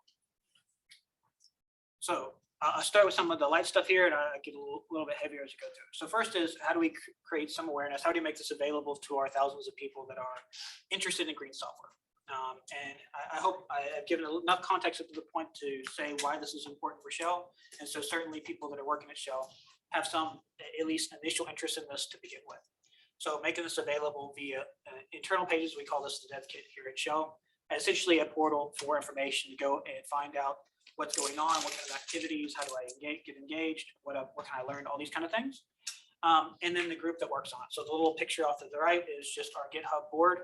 So I'll start with some of the light stuff here, and I'll get a little bit heavier as we go through. So first is, how do we create some awareness? How do you make this available to our thousands of people that are interested in green software? And I hope I've given enough context up to the point to say why this is important for Shell. And so certainly people that are working at Shell have some, at least initial interest in this to begin with. So making this available via internal pages, we call this the dev kit here at Shell, essentially a portal for information to go and find out what's going on, what kind of activities, how do I get engaged, what can I learn, all these kind of things. And then the group that works on it. So the little picture off to the right is just our GitHub board.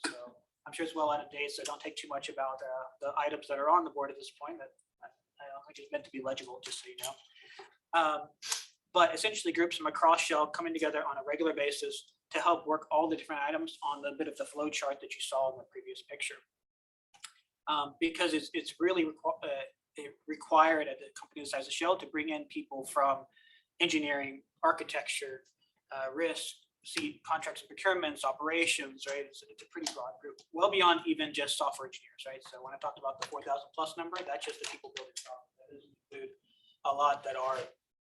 So I'm sure it's well out of date, so don't take too much about the items that are on the board at this point. That I don't think it's meant to be legible, just so you know. But essentially groups from across Shell coming together on a regular basis to help work all the different items on the bit of the flow chart that you saw in the previous picture. Because it's really required at the company the size of Shell to bring in people from engineering, architecture, risk, contracts and procurements, operations, right? It's a pretty broad group, well beyond even just software engineers, right? So when I talked about the 4,000 plus number, that's just the people building software. That doesn't include a lot that are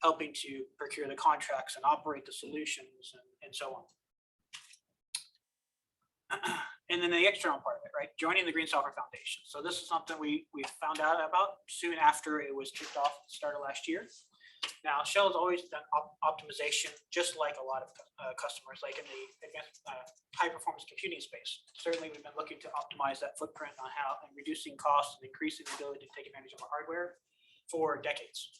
helping to procure the contracts and operate the solutions and so on. And then the external part of it, right? Joining the Green Software Foundation. So this is something we found out about soon after it was kicked off at the start of last year. Now, Shell has always done optimization, just like a lot of customers, like in the advanced high performance computing space. Certainly, we've been looking to optimize that footprint on how and reducing costs and increasing the ability to take advantage of our hardware for decades.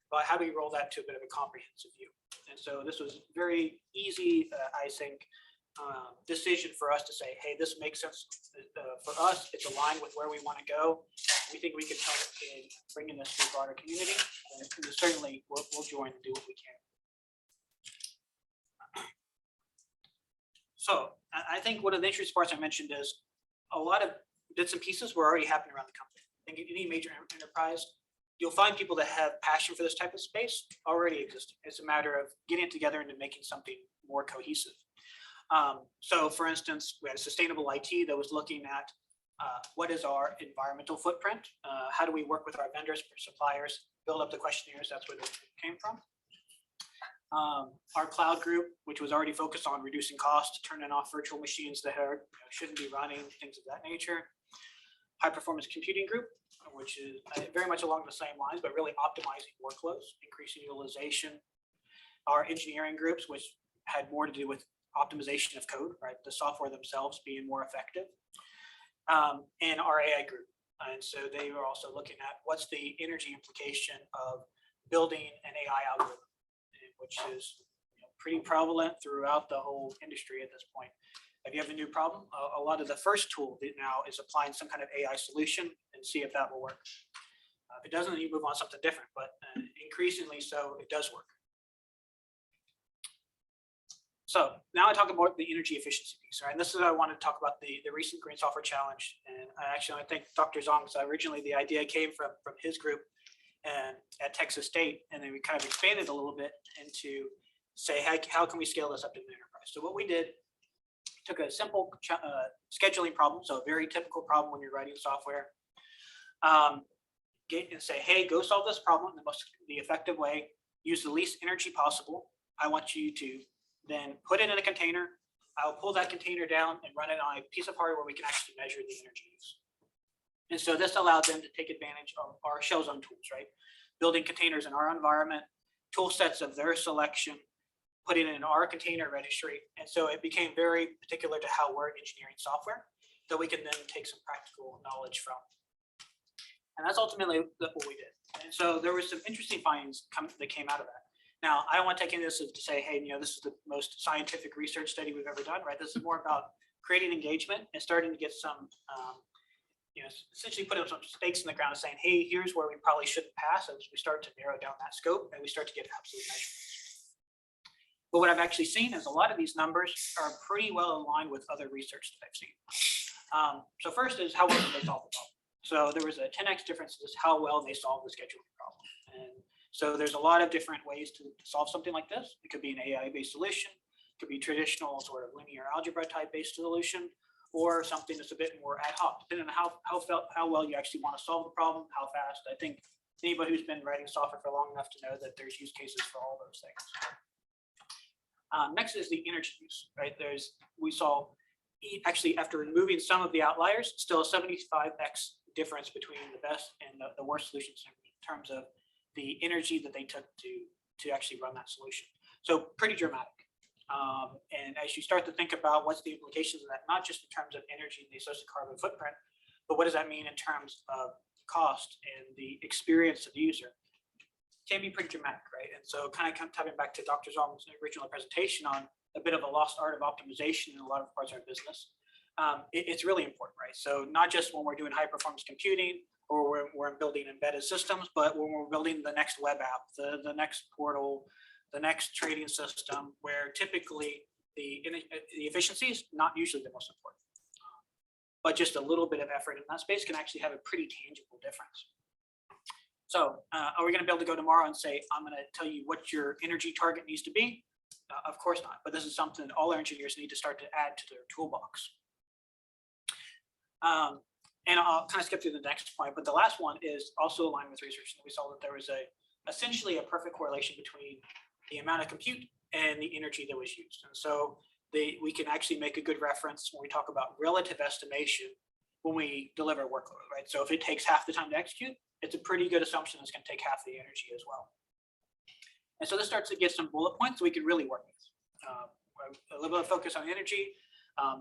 But how do we roll that to a bit of a comprehensive view? And so this was very easy, I think, decision for us to say, hey, this makes sense for us. It's aligned with where we want to go. We think we can help in bringing this to a broader community, and certainly we'll join and do what we can. So I think one of the interesting parts I mentioned is a lot of bits and pieces were already happening around the company. I think any major enterprise, you'll find people that have passion for this type of space already existing. It's a matter of getting it together into making something more cohesive. So for instance, we had sustainable IT that was looking at what is our environmental footprint? How do we work with our vendors, suppliers, build up the questionnaires? That's where this came from. Our cloud group, which was already focused on reducing costs, turning off virtual machines that are, shouldn't be running, things of that nature. High performance computing group, which is very much along the same lines, but really optimizing workloads, increasing utilization. Our engineering groups, which had more to do with optimization of code, right? The software themselves being more effective. And our AI group. And so they were also looking at what's the energy implication of building an AI algorithm, which is pretty prevalent throughout the whole industry at this point. If you have a new problem, a lot of the first tool now is applying some kind of AI solution and see if that will work. If it doesn't, you move on to something different, but increasingly so, it does work. So now I talk about the energy efficiency piece, right? And this is what I want to talk about the recent Green Software Challenge. And I think Dr. Zhang, so originally the idea came from his group and at Texas State, and then we kind of expanded a little bit into say, how can we scale this up to the enterprise? So what we did, took a simple scheduling problem, so a very typical problem when you're writing software, and say, hey, go solve this problem in the effective way, use the least energy possible. I want you to then put it in a container. I'll pull that container down and run it on a piece of hardware where we can actually measure the energy use. And so this allowed them to take advantage of our Shell Zone tools, right? Building containers in our environment, tool sets of their selection, putting it in our container registry. And so it became very particular to how we're engineering software that we can then take some practical knowledge from. And that's ultimately what we did. And so there were some interesting findings that came out of that. Now, I don't want to take any of this to say, hey, this is the most scientific research study we've ever done, right? This is more about creating engagement and starting to get some, essentially putting some stakes in the ground and saying, hey, here's where we probably shouldn't pass as we start to narrow down that scope and we start to get absolute measurements. But what I've actually seen is a lot of these numbers are pretty well aligned with other research that I've seen. So first is how well do they solve the problem? So there was a 10x difference in how well they solved the scheduling problem. And so there's a lot of different ways to solve something like this. It could be an AI-based solution. It could be traditional sort of linear algebra type based solution, or something that's a bit more ad hoc, depending on how well you actually want to solve the problem, how fast. I think Anybody who's been writing software for long enough to know that there's use cases for all those things. Next is the energy use, right? We saw actually after removing some of the outliers, still a 75x difference between the best and the worst solutions in terms of the energy that they took to actually run that solution. So pretty dramatic. And as you start to think about what's the implications of that, not just in terms of energy and the associated carbon footprint, but what does that mean in terms of cost and the experience of the user, can be pretty dramatic, right? And so kind of coming back to Dr. Zhang's original presentation on a bit of a lost art of optimization in a lot of parts of our business, it's really important, right? So not just when we're doing high performance computing or we're building embedded systems, but when we're building the next web app, the next portal, the next trading system, where typically the efficiency is not usually the most important. But just a little bit of effort in that space can actually have a pretty tangible difference. So are we going to be able to go tomorrow and say, I'm going to tell you what your energy target needs to be? Of course not, but this is something that all our engineers need to start to add to their toolbox. And I'll kind of skip through the next point, but the last one is also aligned with research. We saw that there was essentially a perfect correlation between the amount of compute and the energy that was used. And so we can actually make a good reference when we talk about relative estimation when we deliver a workload, right? So if it takes half the time to execute, it's a pretty good assumption it's going to take half the energy as well. And so this starts to get some bullet points we can really work with. A little bit of focus on energy,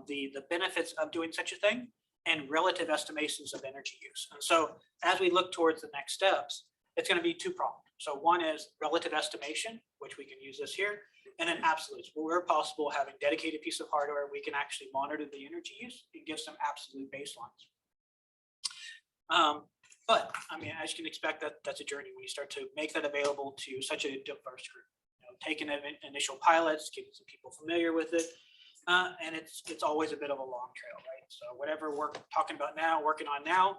the benefits of doing such a thing, and relative estimations of energy use. And so as we look towards the next steps, it's going to be two-pronged. So one is relative estimation, which we can use this here, and then absolutes. Where possible, having dedicated piece of hardware, we can actually monitor the energy use and give some absolute baselines. But I mean, as you can expect, that's a journey when you start to make that available to such a diverse group. Taking initial pilots, getting some people familiar with it, and it's always a bit of a long trail, right? So whatever we're talking about now, working on now,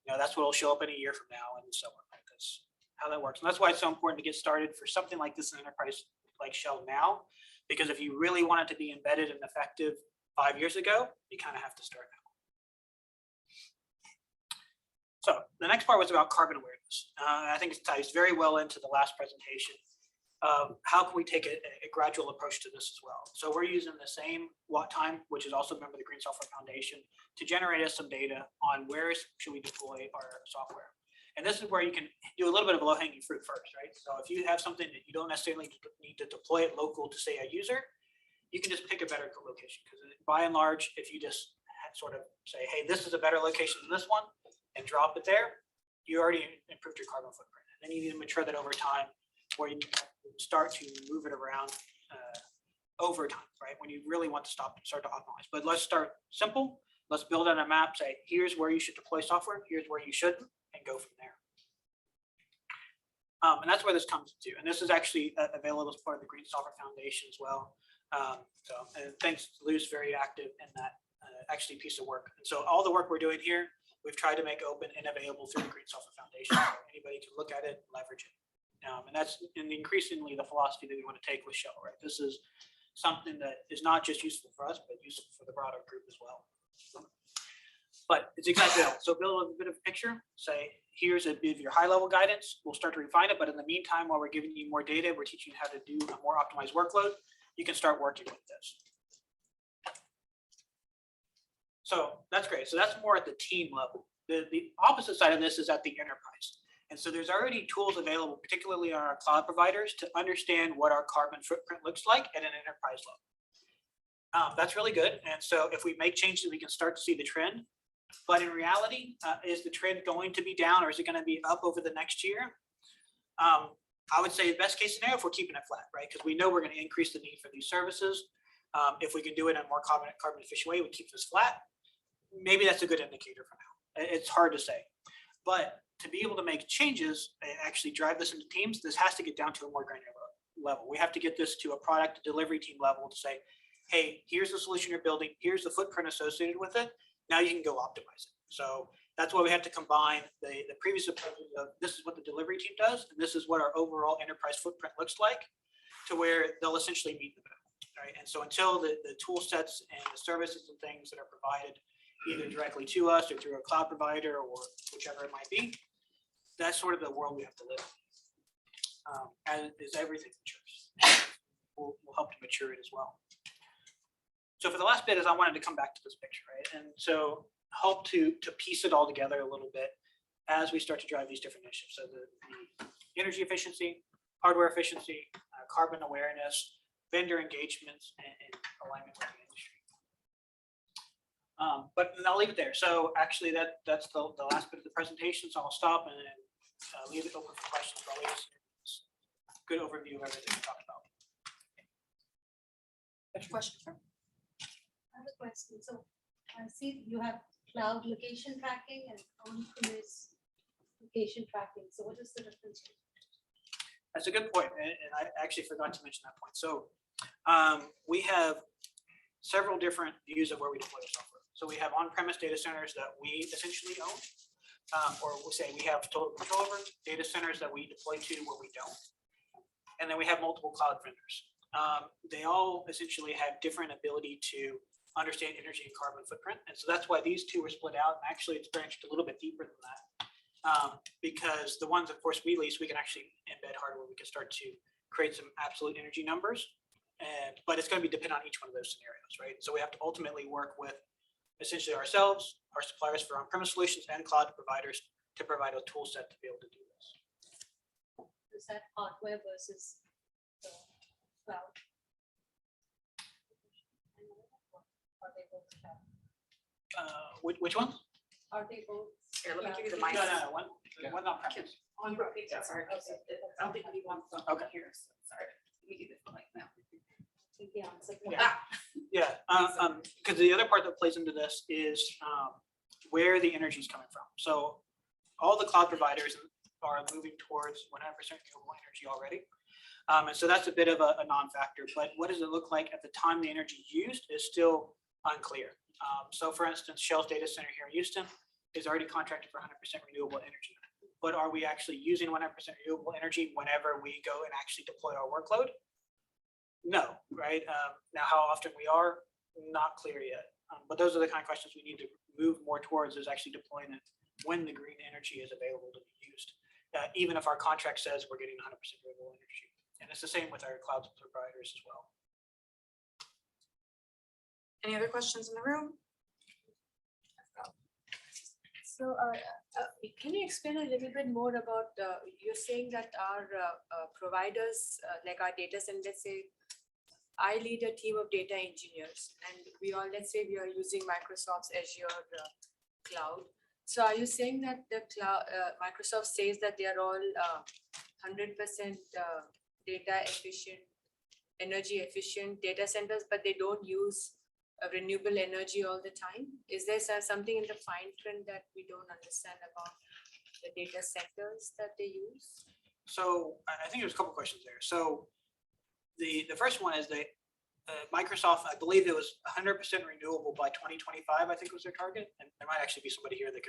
that's what will show up in a year from now, and so on. Right? That's how that works, and that's why it's so important to get started for something like this in enterprise like Shell now, because if you really want it to be embedded and effective 5 years ago, you kind of have to start now. So the next part was about carbon awareness. I think it ties very well into the last presentation. How can we take a gradual approach to this as well? So we're using the same watt time, which is also a member of the Green Software Foundation, to generate us some data on where should we deploy our software. And this is where you can do a little bit of low-hanging fruit first, right? So if you have something that you don't necessarily need to deploy it local to, say, a user, you can just pick a better location. Because by and large, if you just sort of say, hey, this is a better location than this one, and drop it there, you already improved your carbon footprint. And then you need to mature that over time, where you start to move it around over time, right? When you really want to start to optimize. But let's start simple. Let's build on a map, say, here's where you should deploy software, here's where you shouldn't, and go from there. And that's where this comes to. And this is actually available as part of the Green Software Foundation as well. And thanks to Lou's very active in that actually piece of work. And so all the work we're doing here, we've tried to make open and available through the Green Software Foundation. So anybody can look at it, leverage it. And that's increasingly the philosophy that we want to take with Shell, right? This is something that is not just useful for us, but useful for the broader group as well. But it's exactly that. So build a bit of a picture, say, here's a bit of your high level guidance. We'll start to refine it. But in the meantime, while we're giving you more data, we're teaching you how to do a more optimized workload. You can start working with this. So that's great. So that's more at the team level. The opposite side of this is at the enterprise. And so there's already tools available, particularly on our cloud providers, to understand what our carbon footprint looks like at an enterprise level. That's really good. And so if we make changes, we can start to see the trend. But in reality, is the trend going to be down, or is it going to be up over the next year? I would say the best case scenario if we're keeping it flat, right? Because we know we're going to increase the need for these services. If we can do it in a more carbon efficient way, we keep this flat. Maybe that's a good indicator for now. It's hard to say. But to be able to make changes and actually drive this into teams, this has to get down to a more granular level. We have to get this to a product delivery team level to say, hey, here's the solution you're building. Here's the footprint associated with it. Now you can go optimize it. So that's why we have to combine the previous approaches of this is what the delivery team does, and this is what our overall enterprise footprint looks like, to where they'll essentially meet the middle, right? And so until the tool sets and the services and things that are provided either directly to us or through a cloud provider or whichever it might be, that's sort of the world we have to live in. As is everything matures. We'll help to mature it as well. So for the last bit is I wanted to come back to this picture, right? And so help to piece it all together a little bit as we start to drive these different initiatives. So the energy efficiency, hardware efficiency, carbon awareness, vendor engagements, and alignment with the industry. But I'll leave it there. So actually that's the last bit of the presentation. So I'll stop and then leave it open for questions. But I'll leave this good overview of everything we talked about. Question, sir? I have a question. So I see you have cloud location tracking and on-premise location tracking. So what is the difference? That's a good point, and I actually forgot to mention that point. So we have several different views of where we deploy the software. So we have on-premise data centers that we essentially own, or we'll say we have total control over data centers that we deploy to where we don't. And then we have multiple cloud vendors. They all essentially have different ability to understand energy and carbon footprint. And so that's why these two were split out. And actually it's branched a little bit deeper than that. Because the ones, of course, we lease, we can actually embed hardware. We can start to create some absolute energy numbers. But it's going to be dependent on each one of those scenarios, right? So we have to ultimately work with essentially ourselves, our suppliers for on-premise solutions, and cloud providers to provide a tool set to be able to do this. Is that hardware versus the cloud? Are they both cloud? Which one? Are they both? Here, let me give you the No, mic. one on-premise. Sorry. I don't think we want them Okay. here, so sorry. Let me give this one like now. The answer. Yeah, because the other part that plays into this is where the energy is coming from. So all the cloud providers are moving towards 100% renewable energy already. And so that's a bit of a non-factor, but what does it look like at the time the energy used is still unclear. So for instance, Shell's data center here in Houston is already contracted for 100% renewable energy. But are we actually using 100% renewable energy whenever we go and actually deploy our workload? No, right? Now, how often we are, not clear yet. But those are the kind of questions we need to move more towards, is actually deploying it when the green energy is available to be used. Even if our contract says we're getting 100% renewable energy. And it's the same with our cloud providers as well. Any other questions in the room? So can you explain a little bit more about, you're saying that our providers, like our data center, let's say, I lead a team of data engineers and we all, let's say we are using Microsoft's Azure cloud. So are you saying that the cloud, Microsoft says that they are all 100% data efficient, energy efficient data centers, but they don't use renewable energy all the time? Is there something in the fine print that we don't understand about the data centers that they use? So I think there's a couple questions there. So the first one is that Microsoft, I believe it was 100% renewable by 2025, I think was their target. And there might actually be somebody here that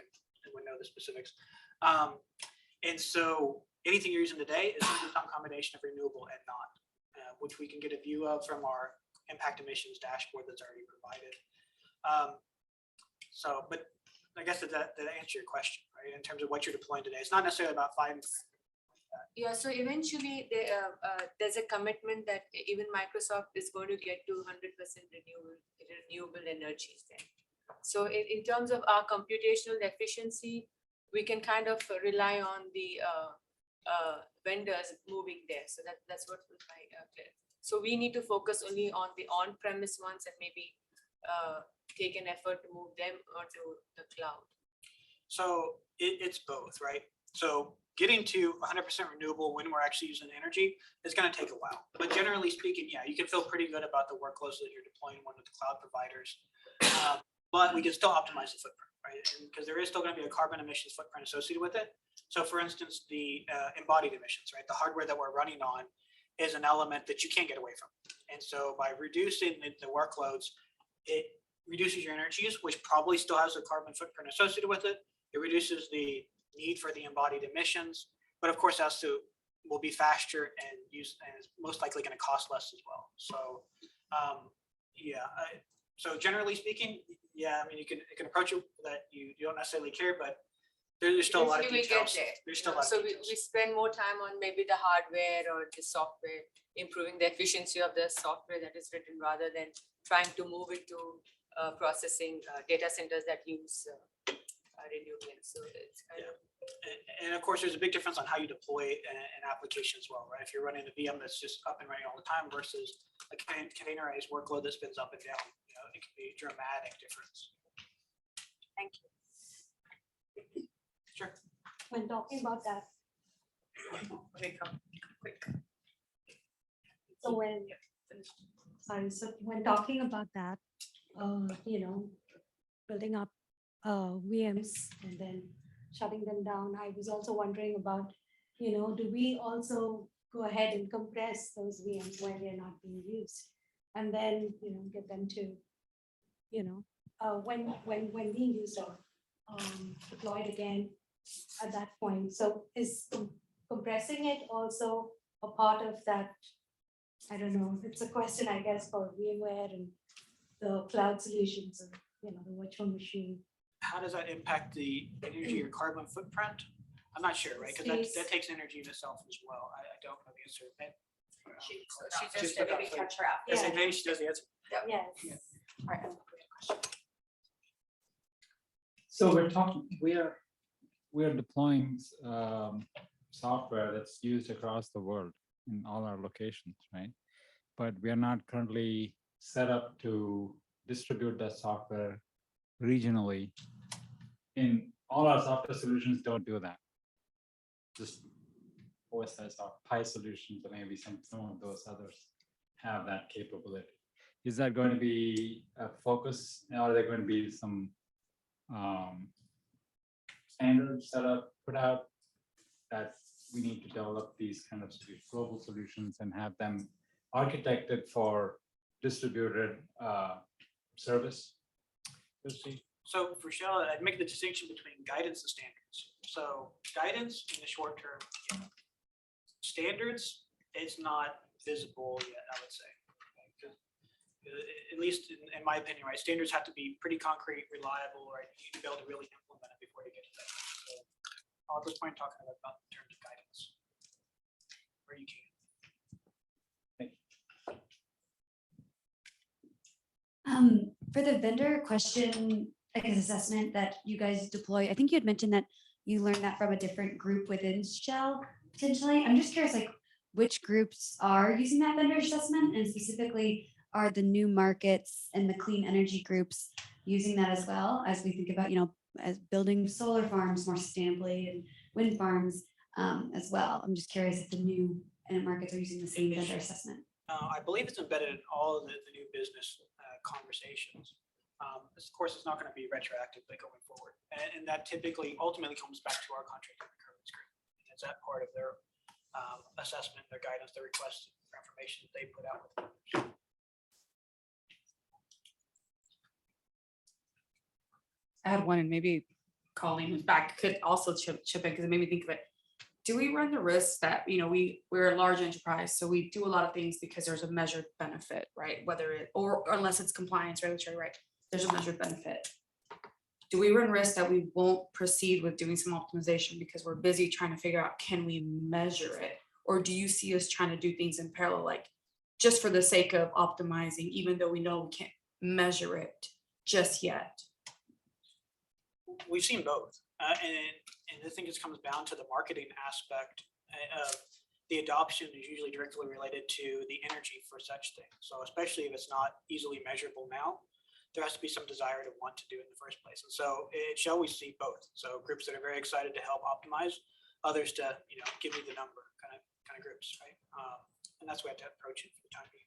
would know the specifics. And so anything you're using today is some combination of renewable and not, which we can get a view of from our impact emissions dashboard that's already provided. But I guess that answer your question, right? In terms of what you're deploying today, it's not necessarily about five. Yeah, so eventually there's a commitment that even Microsoft is going to get to 100% renewable energies then. So in terms of our computational efficiency, we can kind of rely on the vendors moving there. So that's what was my clear. So we need to focus only on the on-premise ones and maybe take an effort to move them onto the cloud. So it's both, right? So getting to 100% renewable when we're actually using energy is going to take a while. But generally speaking, yeah, you can feel pretty good about the workloads that you're deploying one of the cloud providers. But we can still optimize the footprint, right? Because there is still going to be a carbon emissions footprint associated with it. So for instance, the embodied emissions, right? The hardware that we're running on is an element that you can't get away from. And so by reducing the workloads, it reduces your energy use, which probably still has a carbon footprint associated with it. It reduces the need for the embodied emissions, but of course will be faster and is most likely going to cost less as well. So so generally speaking, yeah, I mean you can approach it that you don't necessarily care, but There's still a lot of Eventually we get details. there, There's you still a know, lot so of we details. spend more time on maybe the hardware or the software, improving the efficiency of the software that is written rather than trying to move it to processing data centers that use renewables. So it's kind of. And of course, there's a big difference on how you deploy an application as well, right? If you're running a VM that's just up and running all the time versus a containerized workload that spins up and down, it can be a dramatic difference. Thank you. Sure. When talking about that, Okay, come quick. so when talking about that, building up VMs and then shutting them down, I was also wondering about, do we also go ahead and compress those VMs when they're not being used? And then, get them to, when being used or deployed again at that point. So is compressing it also a part of that? I don't know, it's a question, I guess, for VMware and the cloud solutions, or, the virtual machine. How does that impact the energy or carbon footprint? I'm not sure, right? Because that takes energy in itself as well. I don't know the answer. She Just just did, look maybe up, so- catch her out. Yes, maybe she does the answer. Yes. All right, question. So we're deploying software that's used across the world in all our locations, right? But we are not currently set up to distribute that software regionally. In all our software solutions don't do that. Just OSS or Pi solutions, or maybe some of those others have that capability. Is that going to be a focus, or are there going to be some standards set up, put out, that we need to develop these kind of global solutions and have them architected for distributed service? So for Shell, I'd make the distinction between guidance and standards. So guidance in the short term, standards, it's not visible yet, I would say. At least in my opinion, right? Standards have to be pretty concrete, reliable, right? You need to be able to really implement it before you get to that. So I'll at this point talk about in terms of guidance, where you can. For the vendor question, I guess, assessment that you guys deploy, I think you had mentioned that you learned that from a different group within Shell, potentially. I'm just curious, which groups are using that vendor assessment, and specifically, are the new markets and the clean energy groups using that as well, as we think about, as building solar farms more sustainably and wind farms as well? I'm just curious if the new markets are using the same vendor assessment. I believe it's embedded in all of the new business conversations. Of course, it's not going to be retroactive, but going forward. And that typically ultimately comes back to our contract and procurement group. And it's that part of their assessment, their guidance, their requests for information that they put out. I had one, and maybe Colleen, who's back, could also chip in, because it made me think of it. Do we run the risk that, we're a large enterprise, so we do a lot of things because there's a measured benefit, right? Whether it, or unless it's compliance, regulatory, right? There's a measured benefit. Do we run risk that we won't proceed with doing some optimization because we're busy trying to figure out, can we measure it? Or do you see us trying to do things in parallel, like just for the sake of optimizing, even though we know we can't measure it just yet? We've seen both. And I think it comes down to the marketing aspect of the adoption is usually directly related to the energy for such things. So especially if it's not easily measurable now, there has to be some desire to want to do it in the first place. And so at Shell, we see both. So groups that are very excited to help optimize, others to, give me the number kind of groups, right? And that's the way I have to approach it for the time being.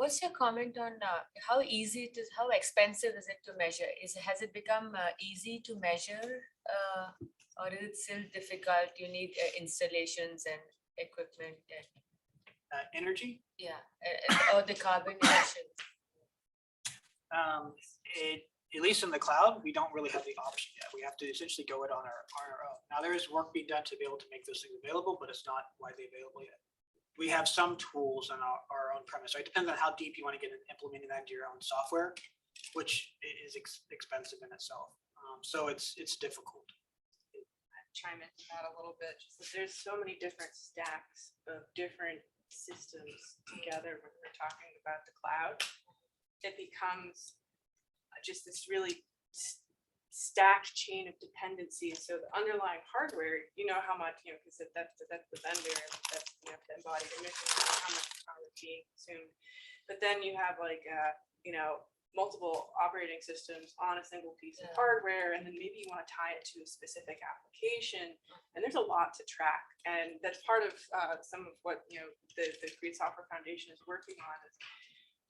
What's your comment on how easy it is, how expensive is it to measure? Has it become easy to measure, or is it still difficult? You need installations and equipment and Energy? or the carbon emissions. At least in the cloud, we don't really have the option yet. We have to essentially go it on our own. Now there is work being done to be able to make those things available, but it's not widely available yet. We have some tools on our own premise. Right? It depends on how deep you want to get in implementing that into your own software, which is expensive in itself. So it's difficult. Chime into that a little bit, just that there's so many different stacks of different systems together when we're talking about the cloud. It becomes just this really stacked chain of dependencies. So the underlying hardware, you know how much, because that's the vendor, that's the embodied emission, how much power is being consumed. But then you have like multiple operating systems on a single piece of hardware, and then maybe you want to tie it to a specific application, and there's a lot to track, and that's part of some of what the Create Software Foundation is working on, is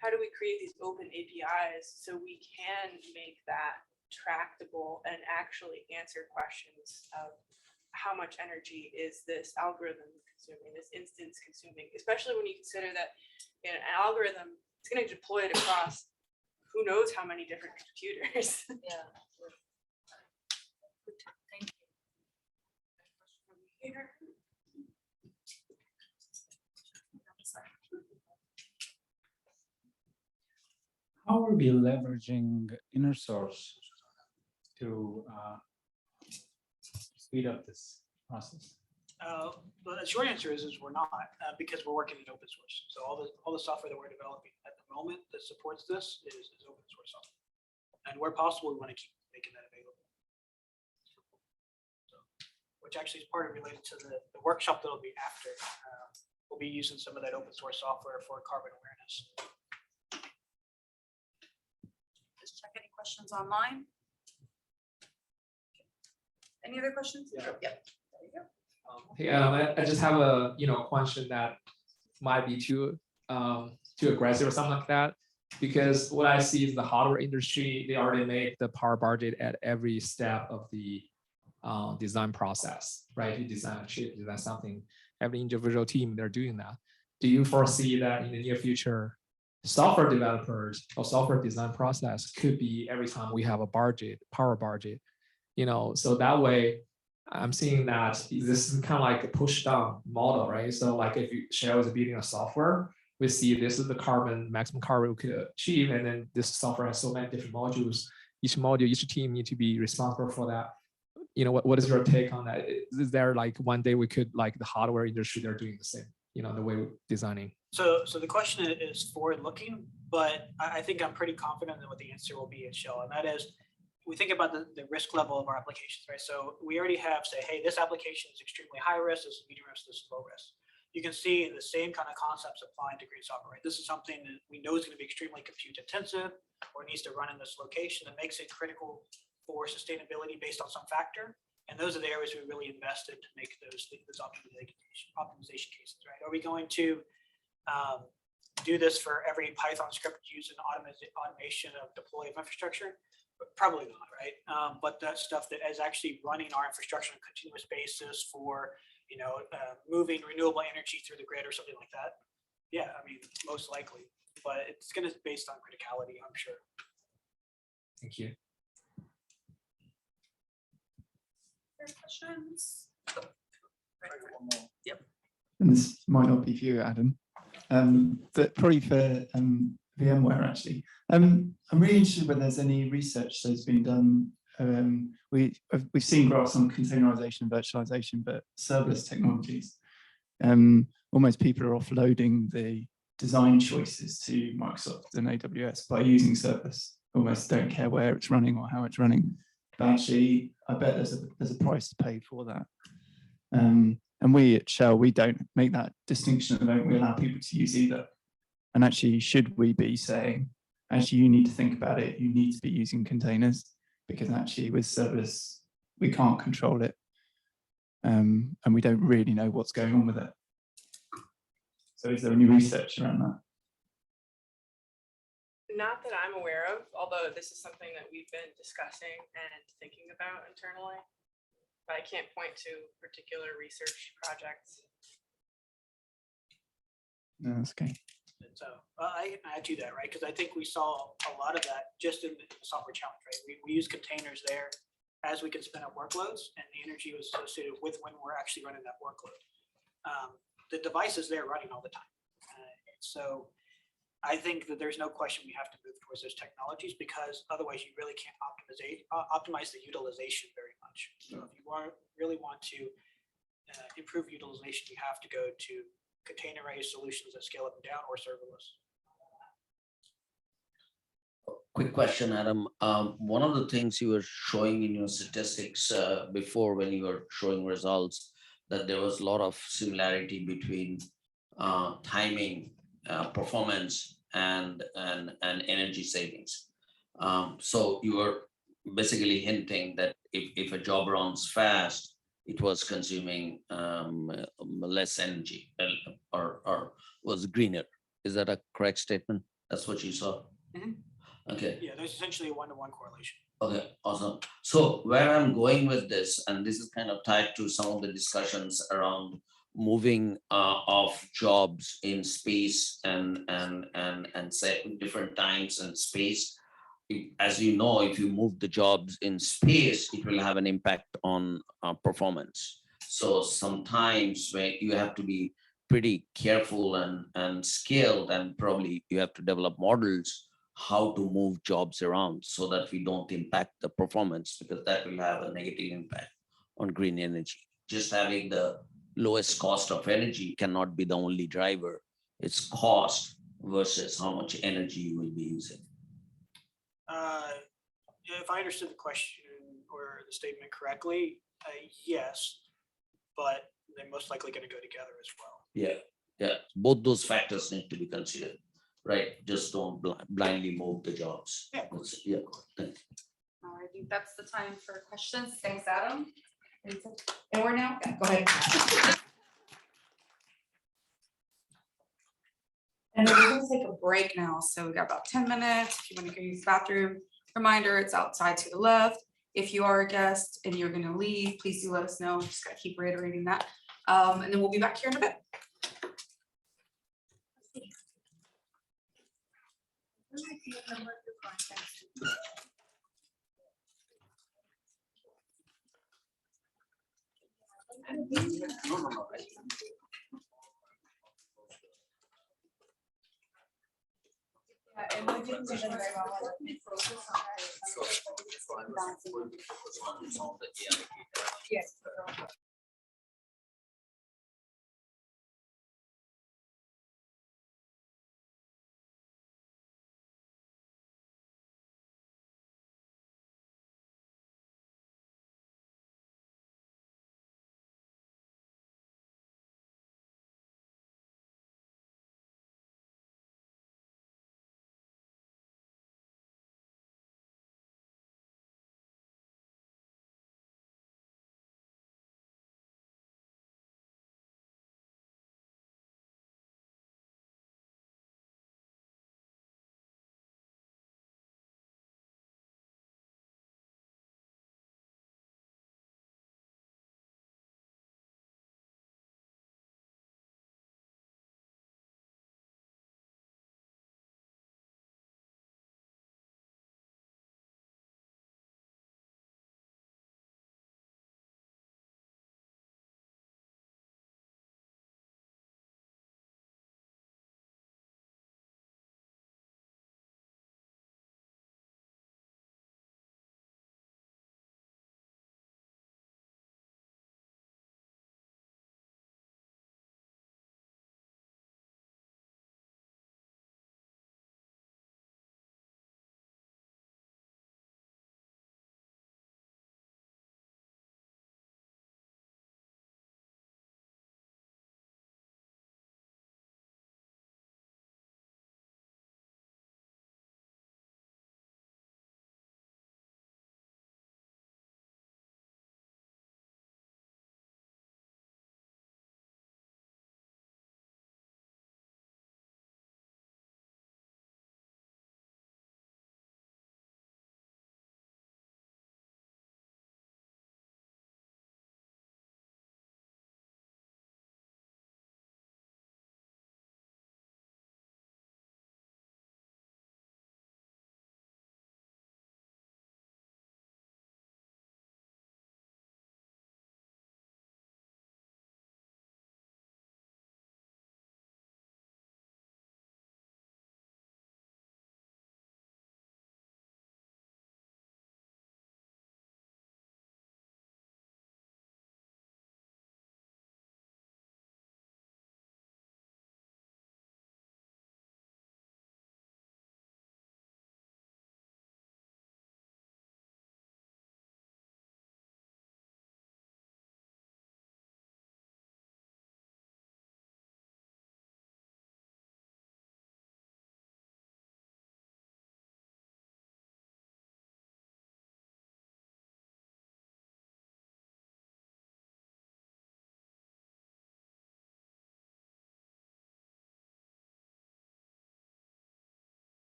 how do we create these open APIs so we can make that tractable and actually answer questions of how much energy is this algorithm consuming, this instance consuming, especially when you consider that an algorithm is going to deploy it across who knows how many different computers. Yeah. Thank you. How are we leveraging inner source to speed up this process? But the short answer is we're not, because we're working in open source. So all the software that we're developing at the moment that supports this is open source software. And where possible, we want to keep making that available. So, which actually is part of related to the workshop that'll be after. We'll be using some of that open source software for carbon awareness. Just check any questions online. Any other questions? Yeah. Yep. There you go. I just have a question that might be too aggressive or something like that, because what I see is the hardware industry, they already make the power budget at every step of the design process, right? You design a chip, design something, every individual team, they're doing that. Do you foresee that in the near future, software developers or software design process could be every time we have a budget, power budget, so that way I'm seeing that this is kind of like a push down model, right? So like if Shell is building a software, we see this is the maximum carbon we could achieve, and then this software has so many different modules. Each module, each team need to be responsible for that. What is your take on that? Is there like one day we could, like the hardware industry, they're doing the same, the way we're designing? So the question is forward looking, but I think I'm pretty confident in what the answer will be at Shell, and that is, we think about the risk level of our applications, right? So we already have, say, hey, this application is extremely high risk, this is medium risk, this is low risk. You can see the same kind of concepts applying to Create Software, right? This is something that we know is going to be extremely compute intensive, or needs to run in this location that makes it critical for sustainability based on some factor. And those are the areas we really invested to make those optimization cases, right? Are we going to do this for every Python script used in automation of deploy of infrastructure? Probably not, right? But that stuff that is actually running our infrastructure on a continuous basis for, moving renewable energy through the grid or something like that. Yeah, I mean, most likely, but it's going to be based on criticality, I'm sure. Thank you. Questions? Yep. And this might not be for you, Adam, but probably for VMware actually. I'm really interested whether there's any research that's been done. We've seen graphs on containerization and virtualization, but serverless technologies. Almost people are offloading the design choices to Microsoft and AWS by using serverless. Almost don't care where it's running or how it's running. But actually, I bet there's a price to pay for that. And we at Shell, we don't make that distinction at the moment. We allow people to use either. And actually, should we be saying, actually, you need to think about it. You need to be using containers, because actually with serverless, we can't control it. And we don't really know what's going on with it. So is there any research around that? Not that I'm aware of, although this is something that we've been discussing and thinking about internally. But I can't point to particular research projects. No, that's okay. And so I can add to that, right? Because I think we saw a lot of that just in the software challenge, right? We use containers there as we can spin up workloads, and the energy was associated with when we're actually running that workload. The device is there running all the time. So I think that there's no question we have to move towards those technologies because otherwise you really can't optimize the utilization very much. So if you really want to improve utilization, you have to go to containerized solutions that scale up and down or serverless. Quick question, Adam. One of the things you were showing in your statistics before when you were showing results, that there was a lot of similarity between timing, performance, and energy savings. So you were basically hinting that if a job runs fast, it was consuming less energy or was greener. Is that a correct statement? That's what you saw? Mhm. Okay. Yeah, there's essentially a one-to-one correlation. Okay, awesome. So where I'm going with this, and this is kind of tied to some of the discussions around moving of jobs in space and say different times and space. As you know, if you move the jobs in space, it will have an impact on performance. So sometimes where you have to be pretty careful and skilled, and probably you have to develop models how to move jobs around so that we don't impact the performance, because that will have a negative impact on green energy. Just having the lowest cost of energy cannot be the only driver. It's cost versus how much energy you will be using. If I understood the question or the statement correctly, yes, but they're most likely going to go together as well. Yeah, both those factors need to be considered, right? Just don't blindly move the jobs. Yeah. Yeah, thank you. I think that's the time for questions. Thanks, Adam. And we're now, yeah, go ahead. And then we're gonna take a break now, so we got about 10 minutes. If you want to go use the bathroom, reminder, it's outside to the left. If you are a guest and you're gonna leave, please do let us know. Just gotta keep reiterating that. And then we'll be back here in a bit. Yes.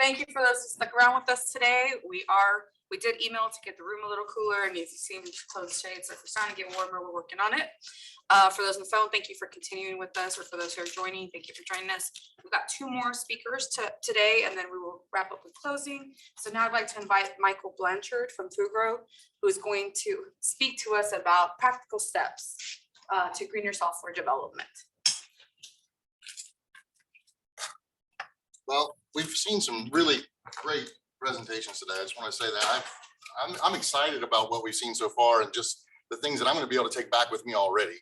thank you for those who stuck around with us today. We did email to get the room a little cooler, and as you see, we closed shades. So if we're starting to get warmer, we're working on it. For those on the phone, thank you for continuing with us, or for those who are joining, thank you for joining us. We've got 2 more speakers today, and then we will wrap up with closing. So now I'd like to invite Michael Blanchard from Fugro, who is going to speak to us about practical steps to greener software development. Well, we've seen some really great presentations today. I just want to say that I'm excited about what we've seen so far and just the things that I'm going to be able to take back with me already.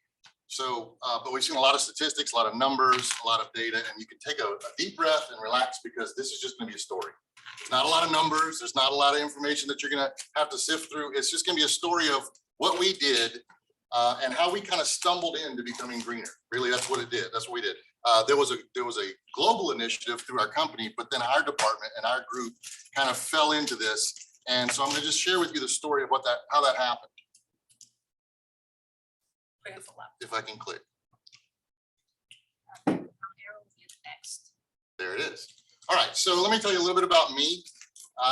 So, but we've seen a lot of statistics, a lot of numbers, a lot of data, and you can take a deep breath and relax because this is just going to be a story. There's not a lot of numbers. There's not a lot of information that you're going to have to sift through. It's just going to be a story of what we did and how we kind of stumbled into becoming greener. Really, that's what it did. That's what we did. There was a global initiative through our company, but then our department and our group kind of fell into this. And so I'm going to just share with you the story of how that happened. If I can click. There it is. All right, so let me tell you a little bit about me.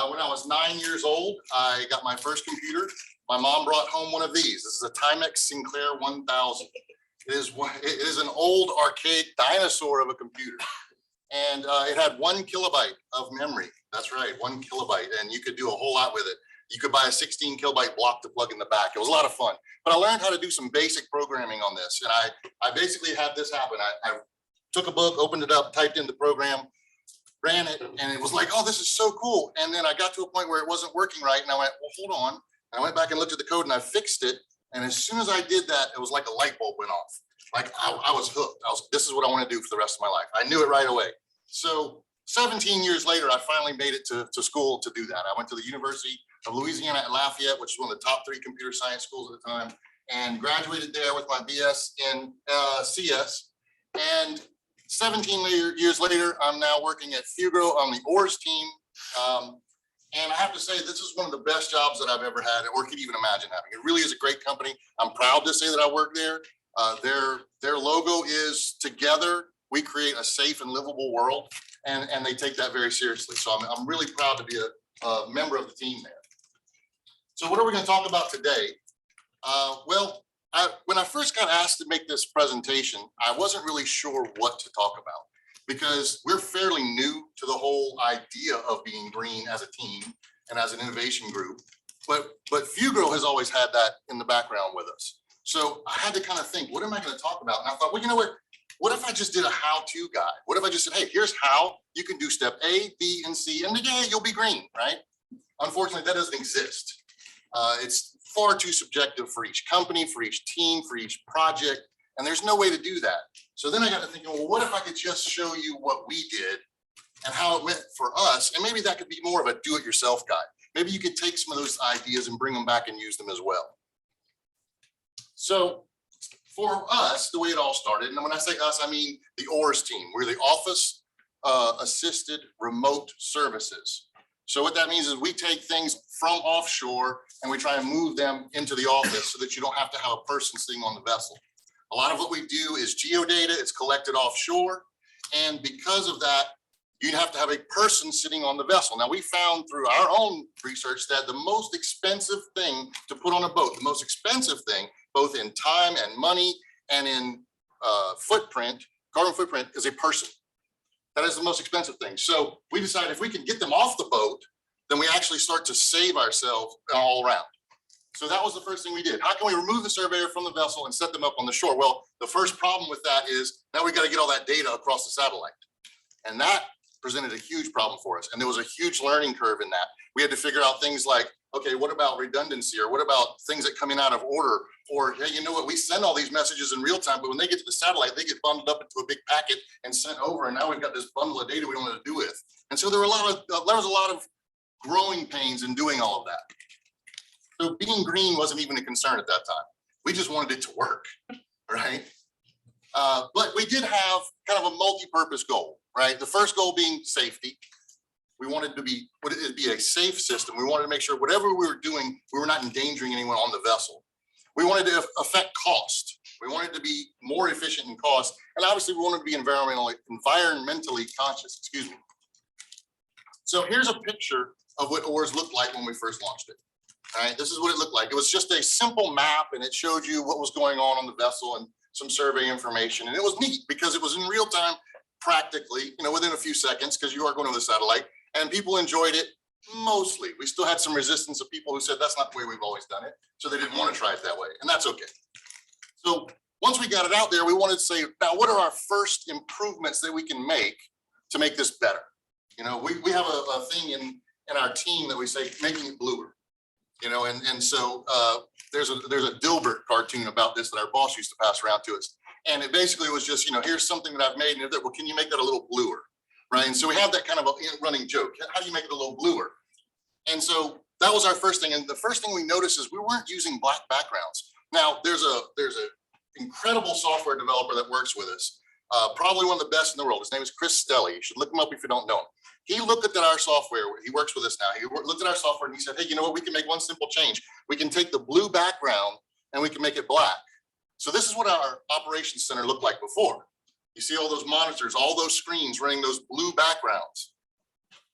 When I was 9 years old, I got my first computer. My mom brought home one of these. This is a Timex Sinclair 1000. It is an old archaic dinosaur of a computer. And it had 1 kilobyte of memory. That's right, 1 kilobyte. And you could do a whole lot with it. You could buy a 16 kilobyte block to plug in the back. It was a lot of fun. But I learned how to do some basic programming on this. And I basically had this happen. I took a book, opened it up, typed in the program, ran it, and it was like, oh, this is so cool. And then I got to a point where it wasn't working right. And I went, well, hold on. And I went back and looked at the code and I fixed it. And as soon as I did that, it was like a light bulb went off. Like I was hooked. This is what I want to do for the rest of my life. I knew it right away. So 17 years later, I finally made it to school to do that. I went to the University of Louisiana at Lafayette, which is one of the top 3 computer science schools at the time, and graduated there with my BS in CS. And 17 years later, I'm now working at Fugro on the ORS team. And I have to say, this is one of the best jobs that I've ever had or could even imagine having. It really is a great company. I'm proud to say that I work there. Their logo is together, we create a safe and livable world. And they take that very seriously. So I'm really proud to be a member of the team there. So what are we going to talk about today? When I first got asked to make this presentation, I wasn't really sure what to talk about because we're fairly new to the whole idea of being green as a team and as an innovation group. But Fugro has always had that in the background with us. So I had to kind of think, what am I going to talk about? And I thought, well, you know what? What if I just did a how-to guide? What if I just said, hey, here's how you can do step A, B, and C, and yeah, you'll be green, right? Unfortunately, that doesn't exist. It's far too subjective for each company, for each team, for each project, and there's no way to do that. So then I got to thinking, well, what if I could just show you what we did and how it went for us? And maybe that could be more of a do-it-yourself guide. Maybe you could take some of those ideas and bring them back and use them as well. So for us, the way it all started, and when I say us, I mean the ORS team. We're the Office Assisted Remote Services. So what that means is we take things from offshore and we try and move them into the office so that you don't have to have a person sitting on the vessel. A lot of what we do is geodata, it's collected offshore. And because of that, you'd have to have a person sitting on the vessel. Now we found through our own research that the most expensive thing to put on a boat, the most expensive thing, both in time and money and in carbon footprint, is a person. That is the most expensive thing. So we decided if we can get them off the boat, then we actually start to save ourselves all around. So that was the first thing we did. How can we remove the surveyor from the vessel and set them up on the shore? Well, the first problem with that is now we got to get all that data across the satellite. And that presented a huge problem for us. And there was a huge learning curve in that. We had to figure out things like, okay, what about redundancy? Or what about things that come in out of order? Or, hey, you know what, we send all these messages in real time, but when they get to the satellite, they get bundled up into a big packet and sent over. And now we've got this bundle of data we don't know what to do with. And so there was a lot of growing pains in doing all of that. So being green wasn't even a concern at that time. We just wanted it to work, right? But we did have kind of a multi-purpose goal, right? The first goal being safety. We wanted it to be a safe system. We wanted to make sure whatever we were doing, we were not endangering anyone on the vessel. We wanted to affect cost. We wanted to be more efficient in cost. And obviously we wanted to be environmentally conscious, So here's a picture of what ORS looked like when we first launched it. All right, this is what it looked like. It was just a simple map and it showed you what was going on the vessel and some survey information. And it was neat because it was in real time, practically, within a few seconds, because you are going to the satellite, and people enjoyed it mostly. We still had some resistance of people who said that's not the way we've always done it. So they didn't want to try it that way, and that's okay. So once we got it out there, we wanted to say, now what are our first improvements that we can make to make this better? We have a thing in our team that we say, making it bluer. So there's a Dilbert cartoon about this that our boss used to pass around to us. And it basically was just, here's something that I've made, and well, can you make that a little bluer? Right. And so we have that kind of a running joke. How do you make it a little bluer? And so that was our first thing. And the first thing we noticed is we weren't using black backgrounds. Now there's a incredible software developer that works with us, probably one of the best in the world. His name is Chris Stelly. You should look him up if you don't know him. He looked at our software. He works with us now. He looked at our software and he said, hey, you know what? We can make one simple change. We can take the blue background and we can make it black. So this is what our operations center looked like before. You see all those monitors, all those screens running those blue backgrounds.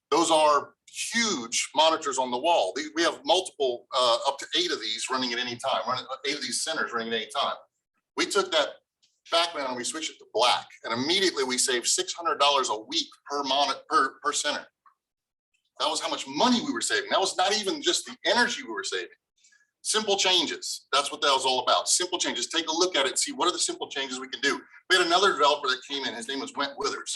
Those are huge monitors on the wall. We have multiple, up to 8 of these running at any time, 8 of these centers running at any time. We took that background and we switched it to black, and immediately we saved $600 a week per center. That was how much money we were saving. That was not even just the energy we were saving. Simple changes. That's what that was all about. Simple changes. Take a look at it and see what are the simple changes we can do. We had another developer that came in. His name was Went Withers.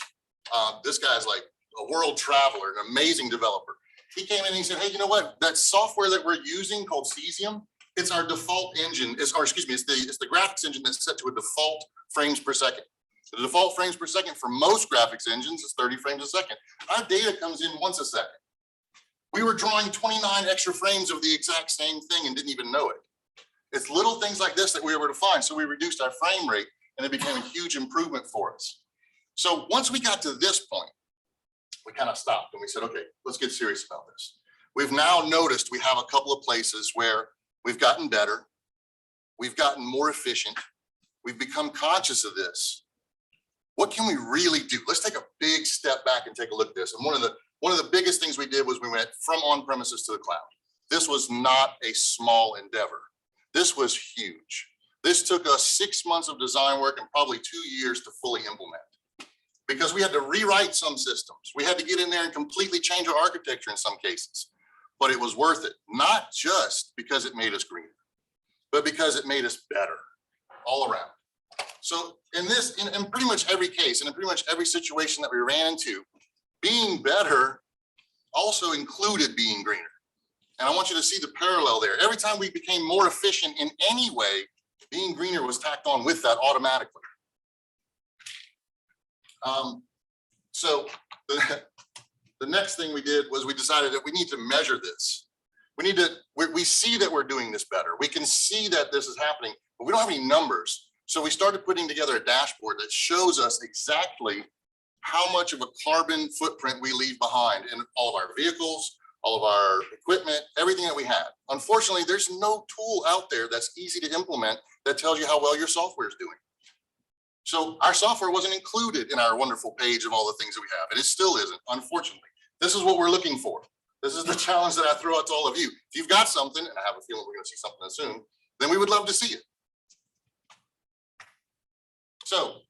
This guy's like a world traveler, an amazing developer. He came in and he said, hey, you know what? That software that we're using called Cesium, it's our default engine. It's the graphics engine that's set to a default frames per second. The default frames per second for most graphics engines is 30 frames a second. Our data comes in once a second. We were drawing 29 extra frames of the exact same thing and didn't even know it. It's little things like this that we were able to find. So we reduced our frame rate and it became a huge improvement for us. So once we got to this point, we kind of stopped and we said, okay, let's get serious about this. We've now noticed we have a couple of places where we've gotten better. We've gotten more efficient. We've become conscious of this. What can we really do? Let's take a big step back and take a look at this. And one of the biggest things we did was we went from on-premises to the cloud. This was not a small endeavor. This was huge. This took us 6 months of design work and probably 2 years to fully implement, because we had to rewrite some systems. We had to get in there and completely change our architecture in some cases, but it was worth it. Not just because it made us greener, but because it made us better all around. So in pretty much every case and in pretty much every situation that we ran into, being better also included being greener. And I want you to see the parallel there. Every time we became more efficient in any way, being greener was tacked on with that automatically. So the next thing we did was we decided that we need to measure this. We see that we're doing this better. We can see that this is happening, but we don't have any numbers. So we started putting together a dashboard that shows us exactly how much of a carbon footprint we leave behind in all of our vehicles, all of our equipment, everything that we have. Unfortunately, there's no tool out there that's easy to implement that tells you how well your software is doing. So our software wasn't included in our wonderful page of all the things that we have, and it still isn't, unfortunately. This is what we're looking for. This is the challenge that I throw out to all of you. If you've got something, and I have a feeling we're going to see something soon, then we would love to see it. So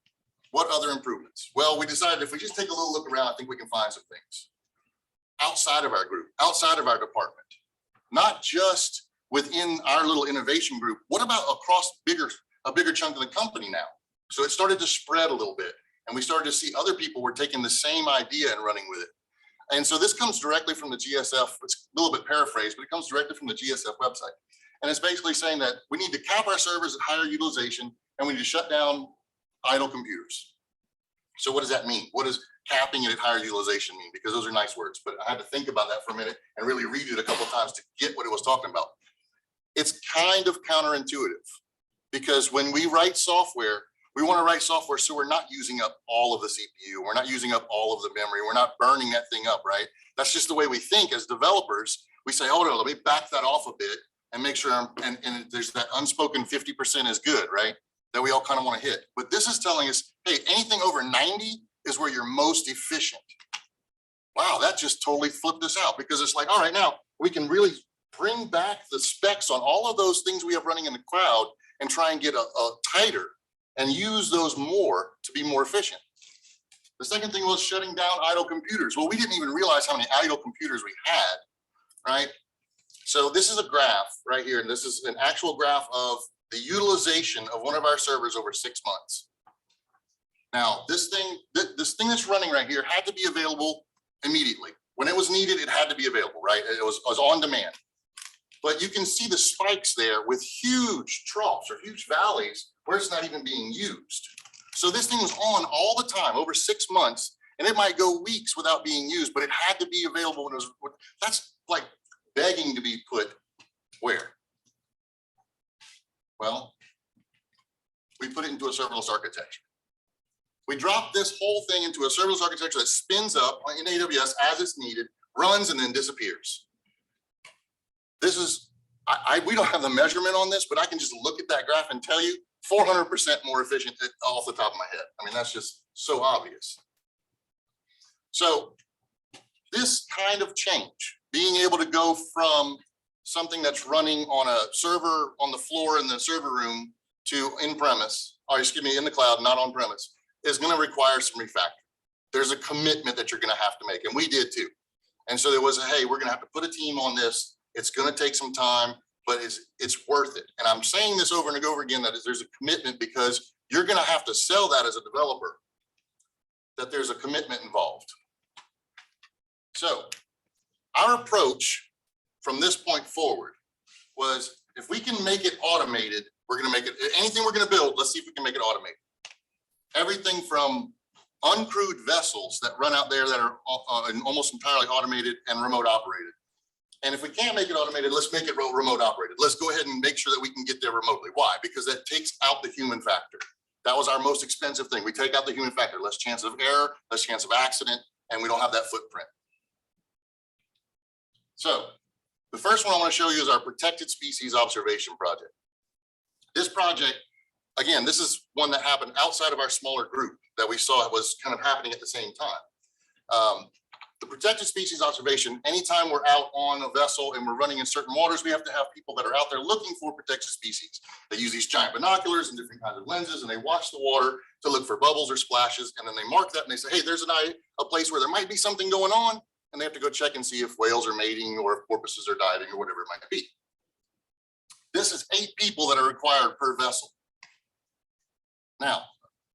what other improvements? Well, we decided if we just take a little look around, I think we can find some things outside of our group, outside of our department, not just within our little innovation group. What about across a bigger chunk of the company now? So it started to spread a little bit, and we started to see other people were taking the same idea and running with it. And so this comes directly from the GSF. It's a little bit paraphrased, but it comes directly from the GSF website. And it's basically saying that we need to cap our servers at higher utilization, and we need to shut down idle computers. So what does that mean? What does capping it at higher utilization mean? Because those are nice words, but I had to think about that for a minute and really read it a couple of times to get what it was talking about. It's kind of counterintuitive, because when we write software, we want to write software so we're not using up all of the CPU. We're not using up all of the memory. We're not burning that thing up, right? That's just the way we think as developers. We say, oh no, let me back that off a bit and make sure, and there's that unspoken 50% is good, right? That we all kind of want to hit. But this is telling us, hey, anything over 90 is where you're most efficient. wow, that just totally flipped us out, because it's like, all right, now we can really bring back the specs on all of those things we have running in the cloud and try and get a tighter and use those more to be more efficient. The second thing was shutting down idle computers. Well, we didn't even realize how many idle computers we had, right? So this is a graph right here, and this is an actual graph of the utilization of one of our servers over 6 months. Now, this thing that's running right here had to be available immediately. When it was needed, it had to be available, right? It was on demand. But you can see the spikes there with huge troughs or huge valleys where it's not even being used. So this thing was on all the time, over 6 months, and it might go weeks without being used, but it had to be available when it was, that's like begging to be put where? Well, we put it into a serverless architecture. We drop this whole thing into a serverless architecture that spins up in AWS as it's needed, runs, and then disappears. This is, we don't have the measurement on this, but I can just look at that graph and tell you 400% more efficient off the top of my head. I mean, that's just so obvious. So this kind of change, being able to go from something that's running on a server on the floor in the server room to in-premise, or excuse me, in the cloud, not on-premise, is going to require some refactoring. There's a commitment that you're going to have to make, and we did too. And so there was a, hey, we're going to have to put a team on this. It's going to take some time, but it's worth it. And I'm saying this over and over again, that there's a commitment, because you're going to have to sell that as a developer, that there's a commitment involved. So our approach from this point forward was, if we can make it automated, we're going to make it, anything we're going to build, let's see if we can make it automated. Everything from uncrewed vessels that run out there that are almost entirely automated and remote operated. And if we can't make it automated, let's make it remote operated. Let's go ahead and make sure that we can get there remotely. Why? Because that takes out the human factor. That was our most expensive thing. We take out the human factor, less chance of error, less chance of accident, and we don't have that footprint. So the first one I want to show you is our protected species observation project. This project, again, this is one that happened outside of our smaller group that we saw it was kind of happening at the same time. The protected species observation, anytime we're out on a vessel and we're running in certain waters, we have to have people that are out there looking for protected species. They use these giant binoculars and different kinds of lenses, and they watch the water to look for bubbles or splashes. And then they mark that and they say, hey, there's a place where there might be something going on. And they have to go check and see if whales are mating or if porpoises are diving or whatever it might be. This is 8 people that are required per vessel. Now,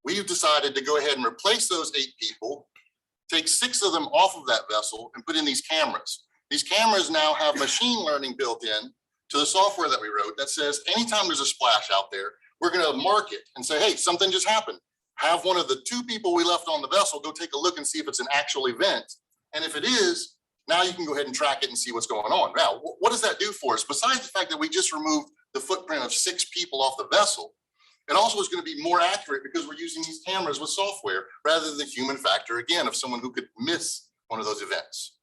we've decided to go ahead and replace those 8 people, take 6 of them off of that vessel and put in these cameras. These cameras now have machine learning built in to the software that we wrote that says, anytime there's a splash out there, we're going to mark it and say, hey, something just happened. Have one of the 2 people we left on the vessel go take a look and see if it's an actual event. And if it is, now you can go ahead and track it and see what's going on. Now, what does that do for us? Besides the fact that we just removed the footprint of 6 people off the vessel, it also is going to be more accurate because we're using these cameras with software rather than the human factor, again, of someone who could miss one of those events.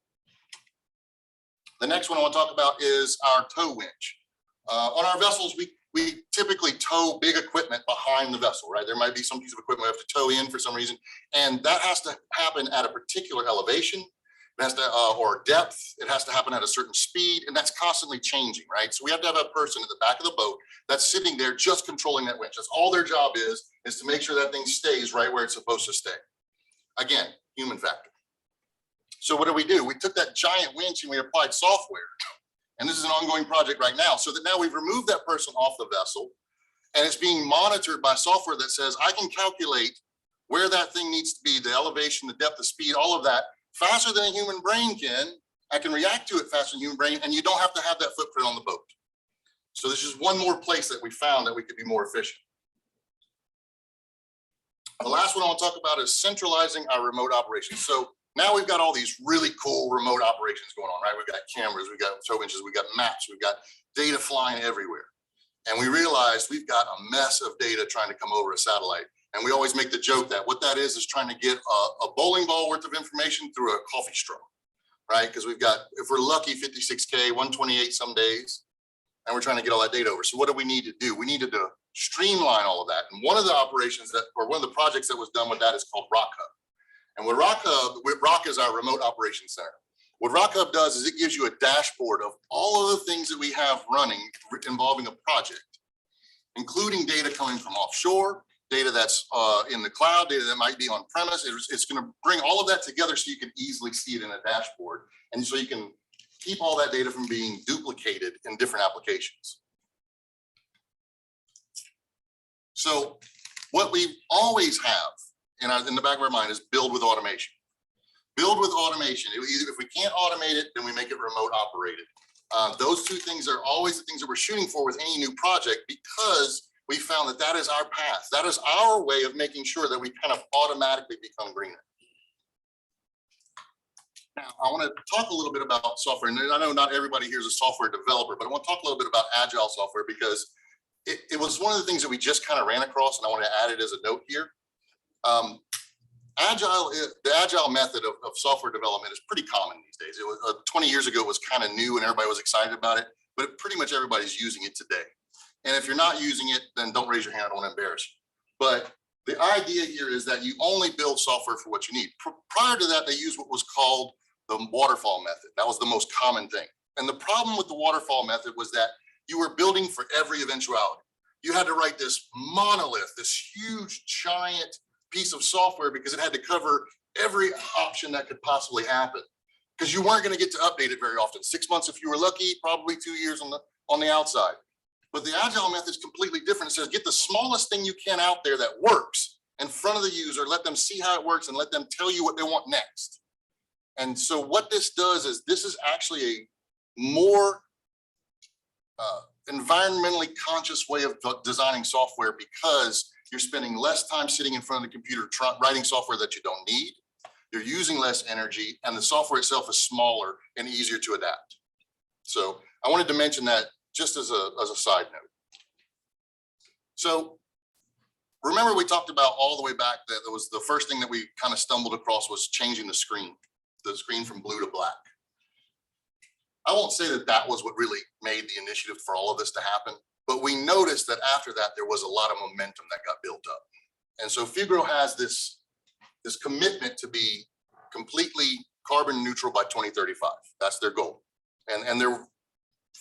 The next one I want to talk about is our tow winch. On our vessels, we typically tow big equipment behind the vessel, right? There might be some piece of equipment we have to tow in for some reason, and that has to happen at a particular elevation. It has to, or depth, it has to happen at a certain speed, and that's constantly changing, right? So we have to have a person at the back of the boat that's sitting there just controlling that winch. That's all their job is to make sure that thing stays right where it's supposed to stay. Again, human factor. So what do? We took that giant winch and we applied software. And this is an ongoing project right now, so that now we've removed that person off the vessel, and it's being monitored by software that says, I can calculate where that thing needs to be, the elevation, the depth, the speed, all of that, faster than a human brain can. I can react to it faster than a human brain, and you don't have to have that footprint on the boat. So this is one more place that we found that we could be more efficient. The last one I want to talk about is centralizing our remote operations. So now we've got all these really cool remote operations going on, right? We've got cameras, we've got tow winches, we've got maps, we've got data flying everywhere. And we realized we've got a mess of data trying to come over a satellite. And we always make the joke that what that is trying to get a bowling ball worth of information through a coffee straw, right? Because we've got, if we're lucky, 56K, 128 some days, and we're trying to get all that data over. So what do we need to do? We needed to streamline all of that. And one of the operations that, or one of the projects that was done with that is called Rock Hub. And what ROC is our remote operations center. What ROC Hub does is it gives you a dashboard of all of the things that we have running involving a project, including data coming from offshore, data that's in the cloud, data that might be on premise. It's going to bring all of that together so you can easily see it in a dashboard. And so you can keep all that data from being duplicated in different applications. So what we always have in the back of our mind is build with automation. Build with automation. Either if we can't automate it, then we make it remote operated. Those two things are always the things that we're shooting for with any new project, because we found that that is our path. That is our way of making sure that we kind of automatically become greener. Now, I want to talk a little bit about software. And I know not everybody here is a software developer, but I want to talk a little bit about agile software, because it was one of the things that we just kind of ran across, and I want to add it as a note here. The agile method of software development is pretty common these days. It was 20 years ago, it was kind of new and everybody was excited about it, but pretty much everybody's using it today. And if you're not using it, then don't raise your hand, I don't want to embarrass you. But the idea here is that you only build software for what you need. Prior to that, they used what was called the waterfall method. That was the most common thing. And the problem with the waterfall method was that you were building for every eventuality. You had to write this monolith, this huge giant piece of software, because it had to cover every option that could possibly happen, because you weren't going to get to update it very often. 6 months if you were lucky, probably 2 years on the outside. But the agile method is completely different. It says get the smallest thing you can out there that works in front of the user, let them see how it works, and let them tell you what they want next. And so what this does is this is actually a more environmentally conscious way of designing software, because you're spending less time sitting in front of the computer writing software that you don't need. You're using less energy, and the software itself is smaller and easier to adapt. So I wanted to mention that just as a side note. So remember, we talked about all the way back that it was the first thing that we kind of stumbled across was changing the screen from blue to black. I won't say that that was what really made the initiative for all of this to happen, but we noticed that after that, there was a lot of momentum that got built up. And so Fugro has this commitment to be completely carbon neutral by 2035. That's their goal. And they're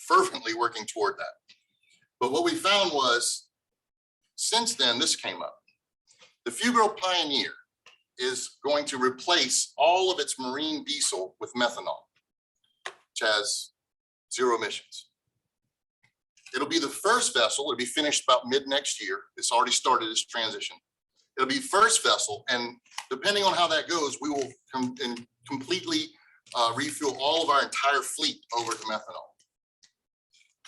fervently working toward that. But what we found was, since then, this came up. The Fugro Pioneer is going to replace all of its marine diesel with methanol, which has 0 emissions. It'll be the first vessel. It'll be finished about mid next year. It's already started its transition. It'll be first vessel, and depending on how that goes, we will completely refuel all of our entire fleet over to methanol.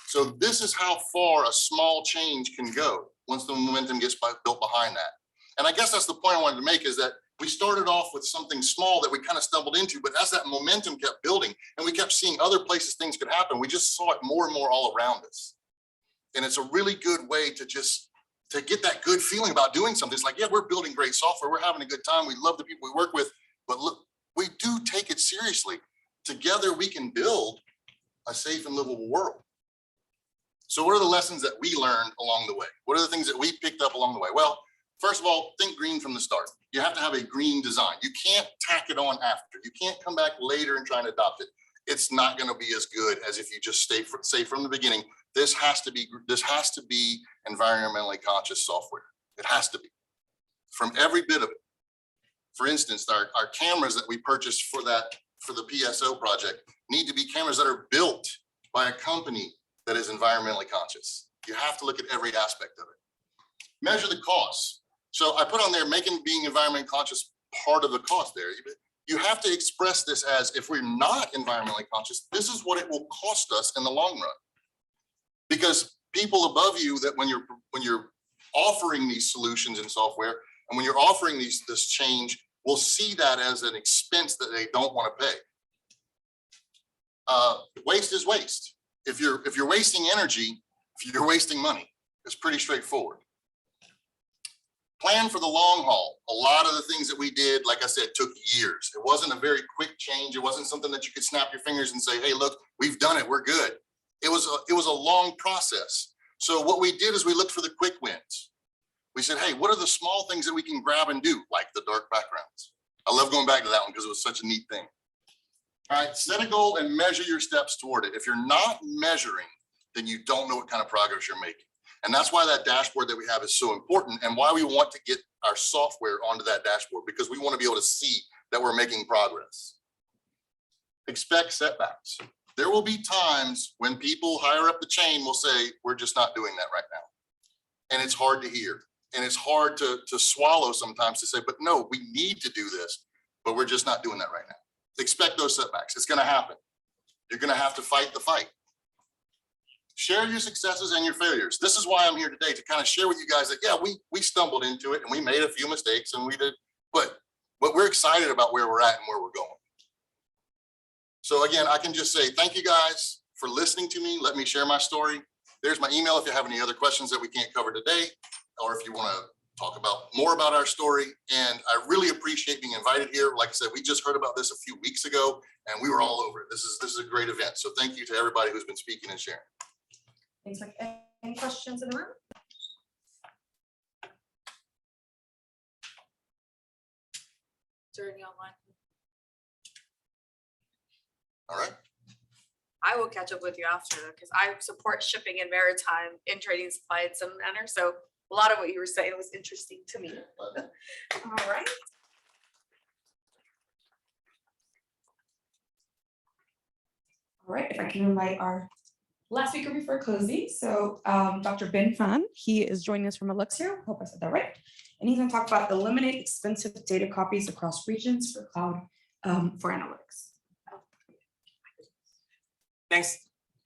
So this is how far a small change can go once the momentum gets built behind that. And I guess that's the point I wanted to make, is that we started off with something small that we kind of stumbled into, but as that momentum kept building and we kept seeing other places things could happen, we just saw it more and more all around us. And it's a really good way to get that good feeling about doing something. It's like, yeah, we're building great software. We're having a good time. We love the people we work with, but look, we do take it seriously. Together we can build a safe and livable world. So what are the lessons that we learned along the way? What are the things that we picked up along the way? Well, first of all, think green from the start. You have to have a green design. You can't tack it on after. You can't come back later and try and adopt it. It's not going to be as good as if you just say from the beginning, this has to be environmentally conscious software. It has to be, from every bit of it. For instance, our cameras that we purchased for the PSO project need to be cameras that are built by a company that is environmentally conscious. You have to look at every aspect of it. Measure the costs. So I put on there, being environmentally conscious part of the cost there. You have to express this as, if we're not environmentally conscious, this is what it will cost us in the long run. Because people above you, that when you're offering these solutions in software, and when you're offering this change, will see that as an expense that they don't want to pay. Waste is waste. If you're wasting energy, if you're wasting money, it's pretty straightforward. Plan for the long haul. A lot of the things that we did, like I said, took years. It wasn't a very quick change. It wasn't something that you could snap your fingers and say, hey, look, we've done it, we're good. It was a long process. So what we did is we looked for the quick wins. We said, hey, what are the small things that we can grab and do, like the dark backgrounds? I love going back to that one because it was such a neat thing. All right, set a goal and measure your steps toward it. If you're not measuring, then you don't know what kind of progress you're making. And that's why that dashboard that we have is so important and why we want to get our software onto that dashboard, because we want to be able to see that we're making progress. Expect setbacks. There will be times when people higher up the chain will say, we're just not doing that right now. And it's hard to hear. And it's hard to swallow sometimes to say, but no, we need to do this, but we're just not doing that right now. Expect those setbacks. It's going to happen. You're going to have to fight the fight. Share your successes and your failures. This is why I'm here today, to kind of share with you guys that, yeah, we stumbled into it and we made a few mistakes and we did, but we're excited about where we're at and where we're going. So again, I can just say thank you guys for listening to me. Let me share my story. There's my email if you have any other questions that we can't cover today, or if you want to talk about more about our story. And I really appreciate being invited here. Like I said, we just heard about this a few weeks ago and we were all over it. This is a great event. So thank you to everybody who's been speaking and sharing. Thanks, Mike. Any questions in the room? Is there any online? All right. I will catch up with you after because I support shipping and maritime in trading supply in some manner. So a lot of what you were saying was interesting to me. All right. All right, if I can invite our last speaker before closing. So Dr. Ben Fan, he is joining us from Alexio. Hope I said that right. And he's going to talk about eliminate expensive data copies across regions for cloud for analytics. Thanks.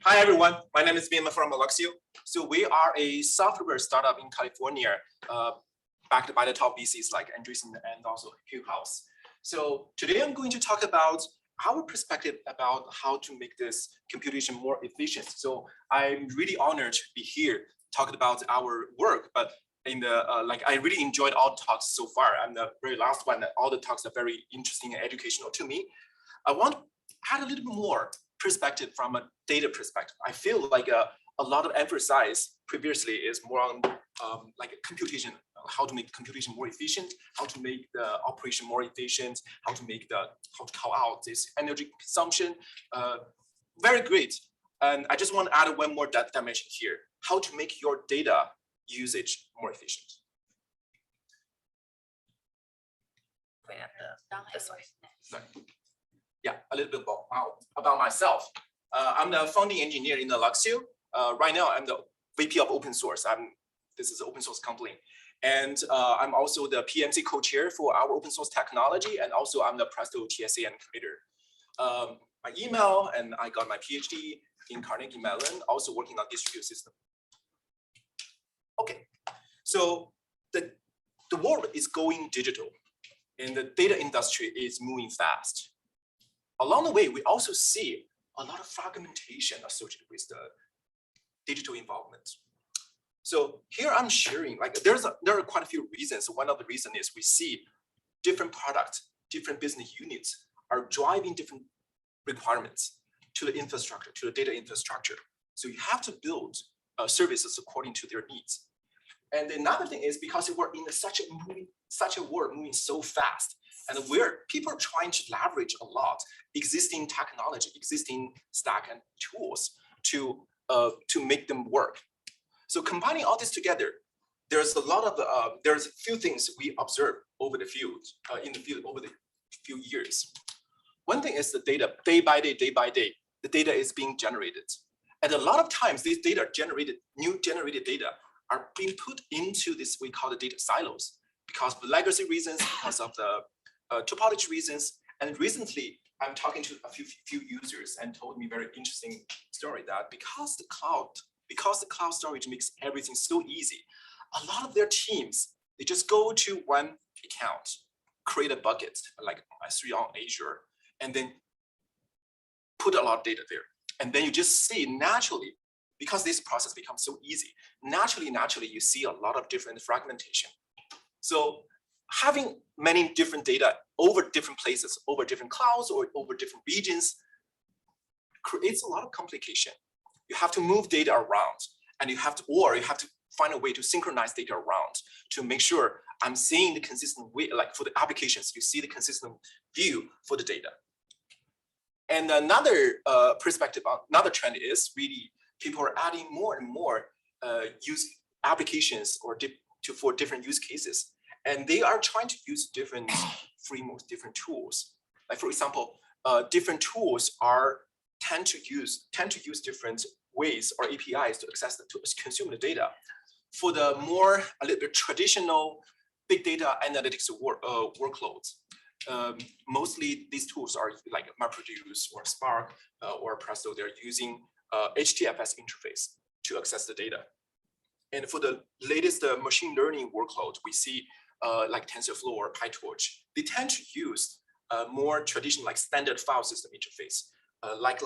Hi, everyone. My name is Vmware from Alexio. So we are a software startup in California, backed by the top VCs like Andreessen and also Hill House. So today I'm going to talk about our perspective about how to make this computation more efficient. So I'm really honored to be here talking about our work, but in the I really enjoyed all the talks so far. I'm the very last one. All the talks are very interesting and educational to me. I want to add a little bit more perspective from a data perspective. I feel like a lot of emphasis previously is more on like a computation, how to make computation more efficient, how to make the operation more efficient, how to call out this energy consumption. Very great. And I just want to add one more dimension here, how to make your data usage more efficient. This way. Sorry. Yeah, a little bit about myself. I'm the founding engineer in Alexio. Right now, I'm the VP of open source. This is an open source company. And I'm also the PMC co-chair for our open source technology. And also I'm the Presto TSA and creator. My email, and I got my PhD in Carnegie Mellon, also working on distributed system. Okay, so the world is going digital and the data industry is moving fast. Along the way, we also see a lot of fragmentation associated with the digital involvement. So here I'm sharing, like there are quite a few reasons. One of the reasons is we see different products, different business units are driving different requirements to the infrastructure, to the data infrastructure. So you have to build services according to their needs. And another thing is because we're in such a world moving so fast, and where people are trying to leverage a lot existing technology, existing stack and tools to make them work. So combining all this together, there's a few things we observe over the field, over the few years. One thing is the data, day by day, the data is being generated. And a lot of times these new generated data are being put into this, we call the data silos, because of legacy reasons, because of the topology reasons. And recently, I'm talking to a few users and told me very interesting story that because the cloud storage makes everything so easy, a lot of their teams, they just go to one account, create a bucket like S3 on Azure, and then put a lot of data there. And then you just see naturally, because this process becomes so easy, naturally you see a lot of different fragmentation. So having many different data over different places, over different clouds or over different regions creates a lot of complication. You have to move data around and you have to find a way to synchronize data around to make sure I'm seeing the consistent way, like for the applications, you see the consistent view for the data. And another perspective, another trend is really people are adding more and more use applications or for different use cases. And they are trying to use different frameworks, different tools. Like for example, different tools tend to use different ways or APIs to consume the data. For the more a little bit traditional big data analytics workloads, mostly these tools are like MapReduce or Spark or Presto. They're using HDFS interface to access the data. And for the latest machine learning workload, we see like TensorFlow or PyTorch. They tend to use more traditional, like standard file system interface, like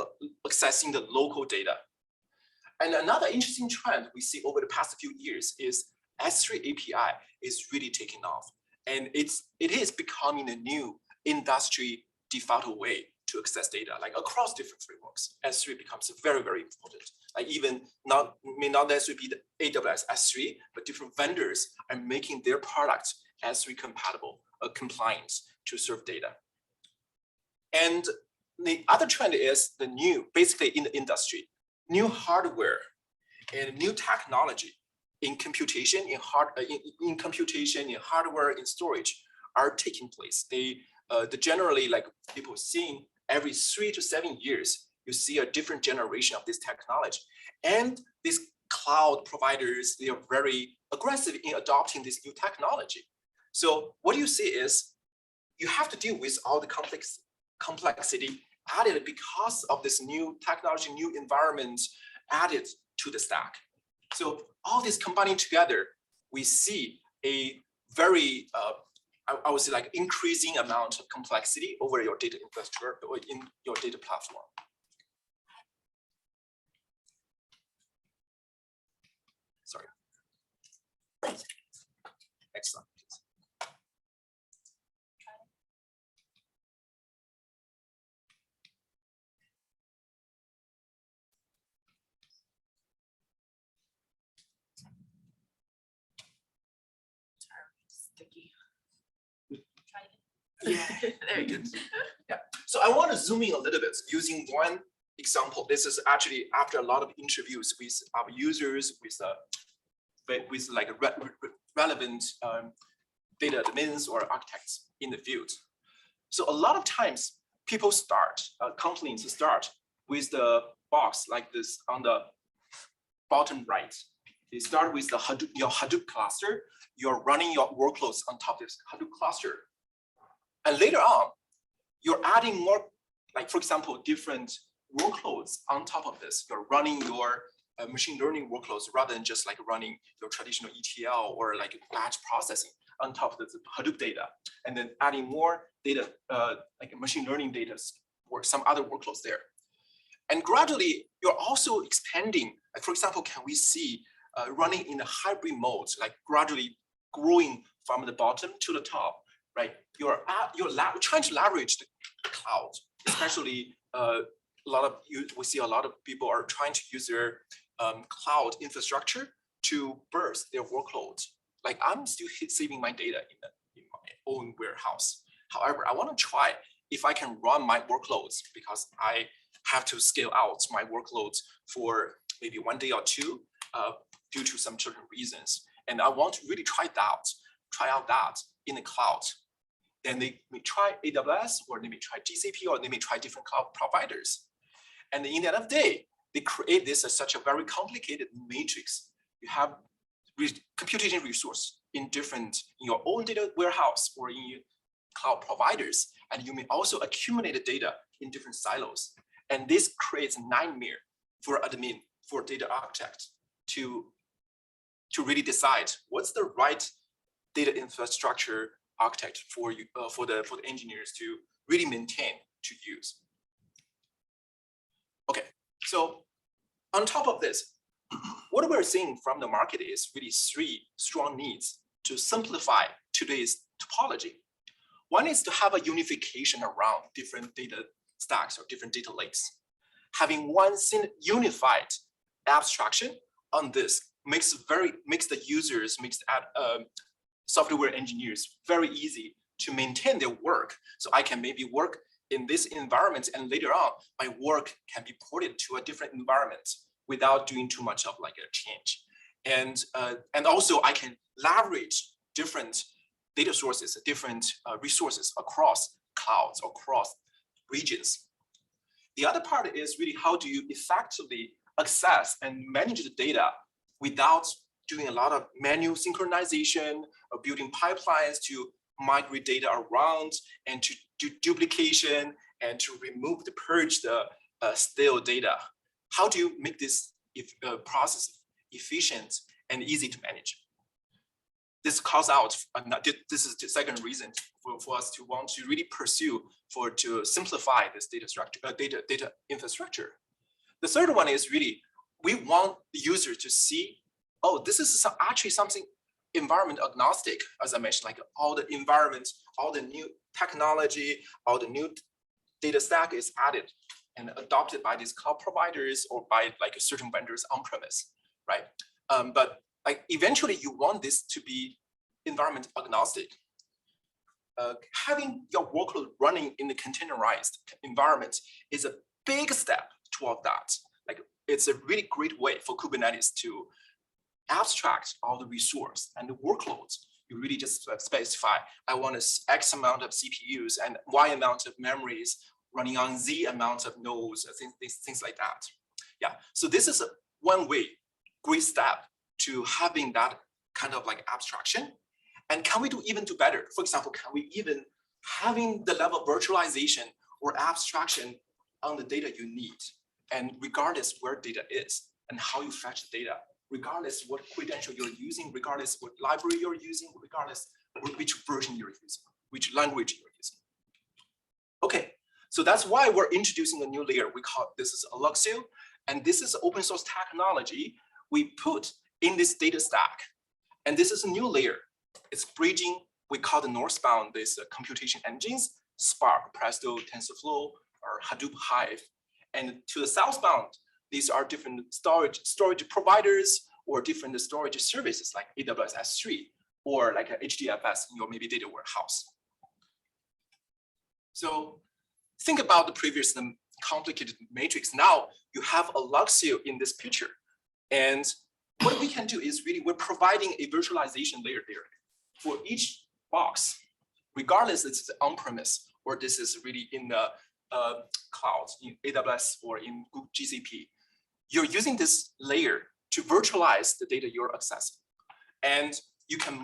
accessing the local data. And another interesting trend we see over the past few years is S3 API is really taking off. And it is becoming a new industry default way to access data, like across different frameworks. S3 becomes very, very important. Like even may not necessarily be the AWS S3, but different vendors are making their products S3 compatible, compliant to serve data. And the other trend is the new, basically in the industry, new hardware and new technology in computation, in computation, in hardware, in storage are taking place. They generally, like people seeing every 3 to 7 years, you see a different generation of this technology. And these cloud providers, they are very aggressive in adopting this new technology. So what you see is you have to deal with all the complexity added because of this new technology, new environment added to the stack. So all this combining together, we see a very, I would say like increasing amount of complexity over your data infrastructure or in your data platform. Sorry. Next slide, please. Yeah, there you go. Yeah. So I want to zoom in a little bit using one example. This is actually after a lot of interviews with our users, with like relevant data admins or architects in the field. So a lot of times people start, companies start with the box like this on the bottom right. They start with the your Hadoop cluster. You're running your workloads on top of this Hadoop cluster. And later on, you're adding more, like for example, different workloads on top of this. You're running your machine learning workloads rather than just like running your traditional ETL or like batch processing on top of the Hadoop data, and then adding more data, like machine learning data or some other workloads there. And gradually, you're also expanding. Like for example, can we see running in a hybrid mode, like gradually growing from the bottom to the top, right? You're trying to leverage the cloud, especially we see a lot of people are trying to use their cloud infrastructure to burst their workloads. Like I'm still saving my data in my own warehouse. However, I want to try if I can run my workloads because I have to scale out my workloads for maybe 1 day or 2 due to some certain reasons. And I want to really try out that in the cloud. Then they may try AWS or they may try GCP or they may try different cloud providers. And in the end of the day, they create this as such a very complicated matrix. You have computation resource in your own data warehouse or in your cloud providers. And you may also accumulate the data in different silos. And this creates a nightmare for admin, for data architect to really decide what's the right data infrastructure architect for you for the engineers to really maintain, to use. Okay, so on top of this, what we're seeing from the market is really 3 strong needs to simplify today's topology. One is to have a unification around different data stacks or different data lakes. Having one unified abstraction on this makes the users, software engineers very easy to maintain their work. So I can maybe work in this environment, and later on, my work can be ported to a different environment without doing too much of like a change. And also I can leverage different data sources, different resources across clouds, across regions. The other part is really how do you effectively access and manage the data without doing a lot of manual synchronization or building pipelines to migrate data around and to do duplication and to remove the purge the stale data. How do you make this process efficient and easy to manage? This calls out, this is the second reason for us to want to really pursue to simplify this data structure, data infrastructure. The third one is really, we want the user to see, oh, this is actually something environment agnostic, as I mentioned, like all the environment, all the new technology, all the new data stack is added and adopted by these cloud providers or by like certain vendors on premise, right? But like eventually you want this to be environment agnostic. Having your workload running in the containerized environment is a big step toward that. Like it's a really great way for Kubernetes to abstract all the resource and the workloads. You really just specify, I want X amount of CPUs and Y amount of memories running on Z amount of nodes, things like that. Yeah, so this is one way, great step to having that kind of like abstraction. And can we even do better? For example, can we even having the level of virtualization or abstraction on the data you need, and regardless where data is and how you fetch the data, regardless what credential you're using, regardless what library you're using, regardless which version you're using, which language you're using. Okay, so that's why we're introducing a new layer. We call this is Alluxio, and this is open source technology we put in this data stack. And this is a new layer. It's bridging, we call the northbound, this computation engines, Spark, Presto, TensorFlow, or Hadoop Hive. And to the southbound, these are different storage providers or different storage services like AWS S3 or like a HDFS in your maybe data warehouse. So think about the previous complicated matrix. Now you have Alluxio in this picture. And what we can do is really, we're providing a virtualization layer there for each box, regardless it's on-premise or this is really in the cloud, in AWS or in Google GCP. You're using this layer to virtualize the data you're accessing. And you can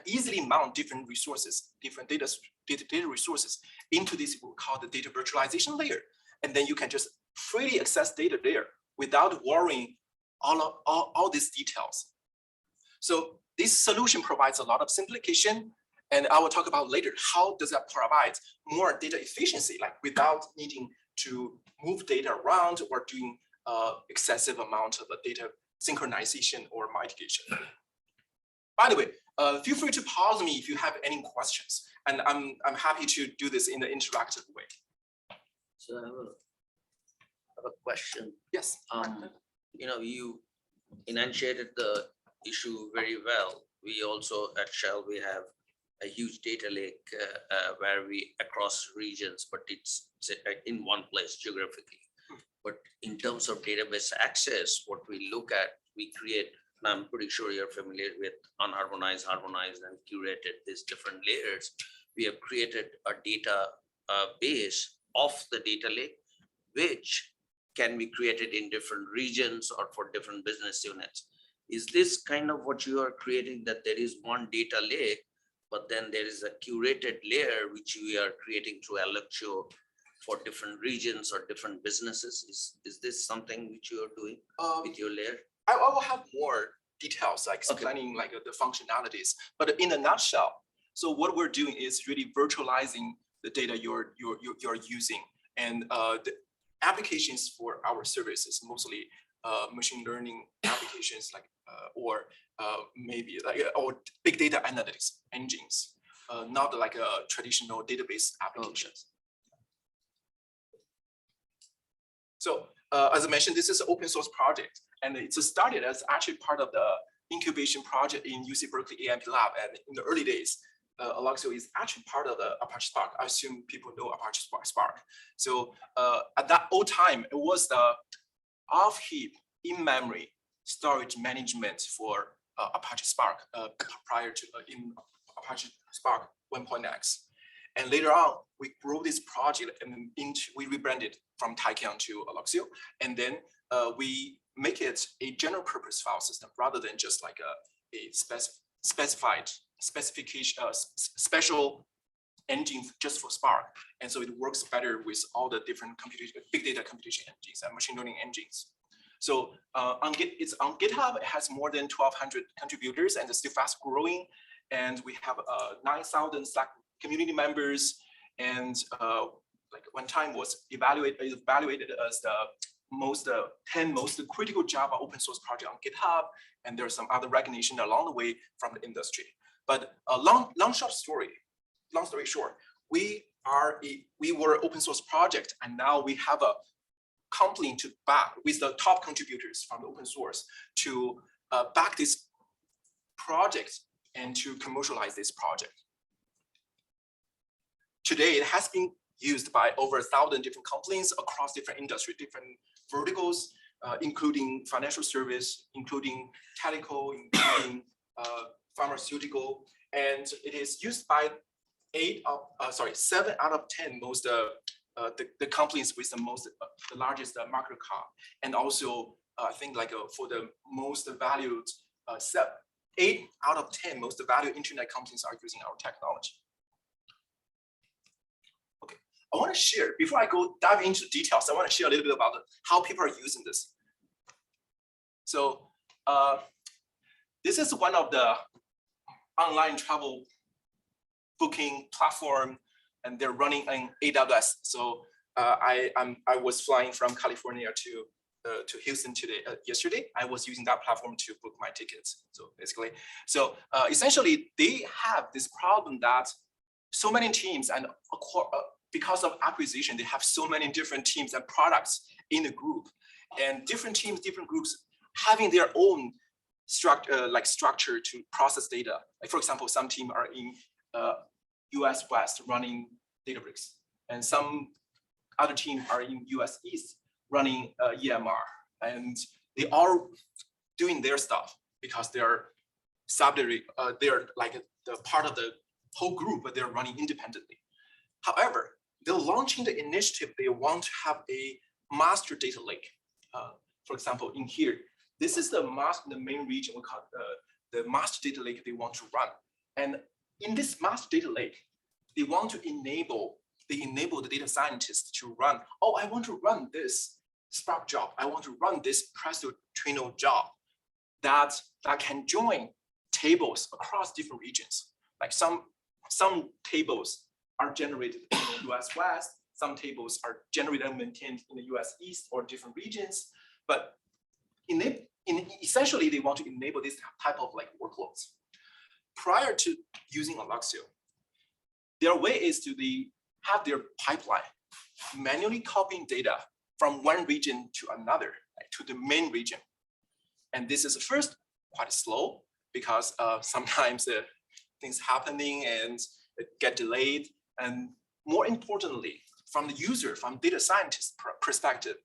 easily mount different resources, different data resources into this what we call the data virtualization layer. And then you can just freely access data there without worrying all these details. So this solution provides a lot of simplification, and I will talk about later, how does that provide more data efficiency, like without needing to move data around or doing excessive amount of data synchronization or mitigation. By the way, feel free to pause me if you have any questions, and I'm happy to do this in an interactive way. So I have a question. Yes. You know, you enunciated the issue very well. We also at Shell, we have a huge data lake where we across regions, but it's in one place geographically. But in terms of database access, what we look at, we create, and I'm pretty sure you're familiar with unharmonized, harmonized, and curated these different layers. We have created a data base of the data lake, which can be created in different regions or for different business units. Is this kind of what you are creating, that there is one data lake, but then there is a curated layer which we are creating through Alluxio for different regions or different businesses? Is this something which you are doing with your layer? I will have more details, like explaining like the functionalities, but in a nutshell, so what we're doing is really virtualizing the data you're using, and the applications for our services, mostly machine learning applications, like or maybe like or big data analytics engines, not like a traditional database applications. So as I mentioned, this is an open source project, and it's started as actually part of the incubation project in UC Berkeley AMP lab, and in the early days, Alluxio is actually part of the Apache Spark. I assume people know Apache Spark. So at that old time, it was the off-heap in-memory storage management for Apache Spark prior to in Apache Spark 1.x. And later on, we grew this project and we rebranded from Taikion to Alluxio, and then we make it a general purpose file system rather than just like a specified specification, special engine just for Spark. And so it works better with all the different big data computation engines and machine learning engines. So it's on GitHub. It has more than 1,200 contributors and it's still fast growing. And we have 9,000 Slack community members. And like one time was evaluated as the 10 most critical Java open source project on GitHub. And there's some other recognition along the way from the industry. But long story short, we were open source project, and now we have a complaint to back with the top contributors from the open source to back this project and to commercialize this project. Today, it has been used by over 1,000 different companies across different industry, different verticals, including financial service, including telecom, including pharmaceutical, and it is used by 7 out of 10 most the companies with the largest market cap, and also I think like for the most valued 8 out of 10 most valued internet companies are using our technology. Okay, I want to share before I go dive into details. I want to share a little bit about how people are using this. So this is one of the online travel booking platform, and they're running on AWS. So I was flying from California to Houston yesterday. I was using that platform to book my tickets. So basically, essentially they have this problem that so many teams, and because of acquisition, they have so many different teams and products in the group, and different teams, different groups having their own structure to process data. Like for example, some team are in US West running Databricks, and some other team are in US East running EMR, and they are doing their stuff because they're subsidiary, they're like the part of the whole group, but they're running independently. However, they're launching the initiative. They want to have a master data lake. For example, in here, this is the main region we call the master data lake they want to run. And in this master data lake, they want to enable the data scientists to run. Oh, I want to run this Spark job. I want to run this Presto Trino job that can join tables across different regions. Like some tables are generated in the US West. Some tables are generated and maintained in the US East or different regions. But essentially, they want to enable this type of like workloads. Prior to using Alluxio, their way is to have their pipeline manually copying data from one region to another, like to the main region. And this is first quite slow because sometimes things happening and it get delayed. And more importantly, from the user, from data scientist perspective,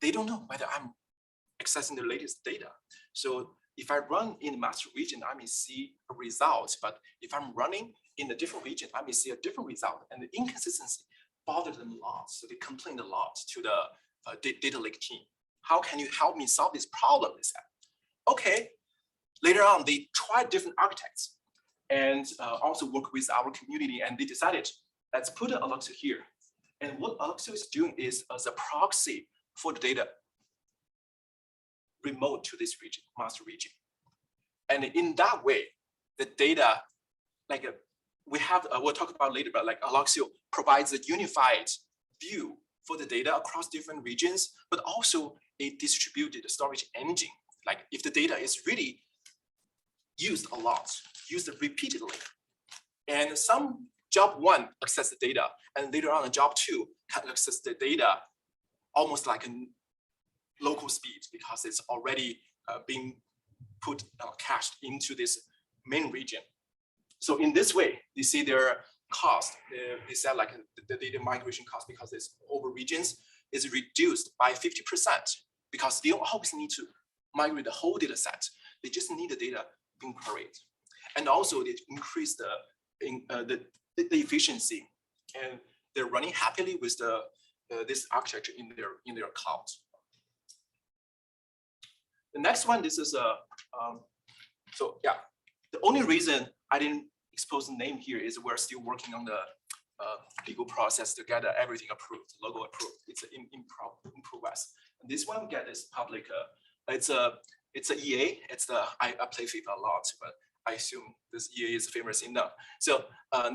they don't know whether I'm accessing the latest data. So if I run in the master region, I may see a result, but if I'm running in a different region, I may see a different result, and the inconsistency bothered them a lot. So they complained a lot to the data lake team. How can you help me solve this problem? They said. Okay. Later on, they tried different architects and also work with our community, and they decided, let's put an Alluxio here. And what Alluxio is doing is as a proxy for the data remote to this region, master region. And in that way, the data, like we'll talk about later, but like Alluxio provides a unified view for the data across different regions, but also a distributed storage engine. Like if the data is really used a lot, used repeatedly, and some job one access the data, and later on job two can access the data almost like a local speed because it's already being put cached into this main region. So in this way, you see their cost, they said like the data migration cost because it's over regions is reduced by 50% because they don't always need to migrate the whole data set. They just need the data being queried. And also they increase the efficiency, and they're running happily with this architecture in their cloud. The next one, this is so yeah, the only reason I didn't expose the name here is we're still working on the legal process to get everything approved, logo approved. It's in progress. And this one we get is public. It's a EA. I play FIFA a lot, but I assume this EA is famous enough. So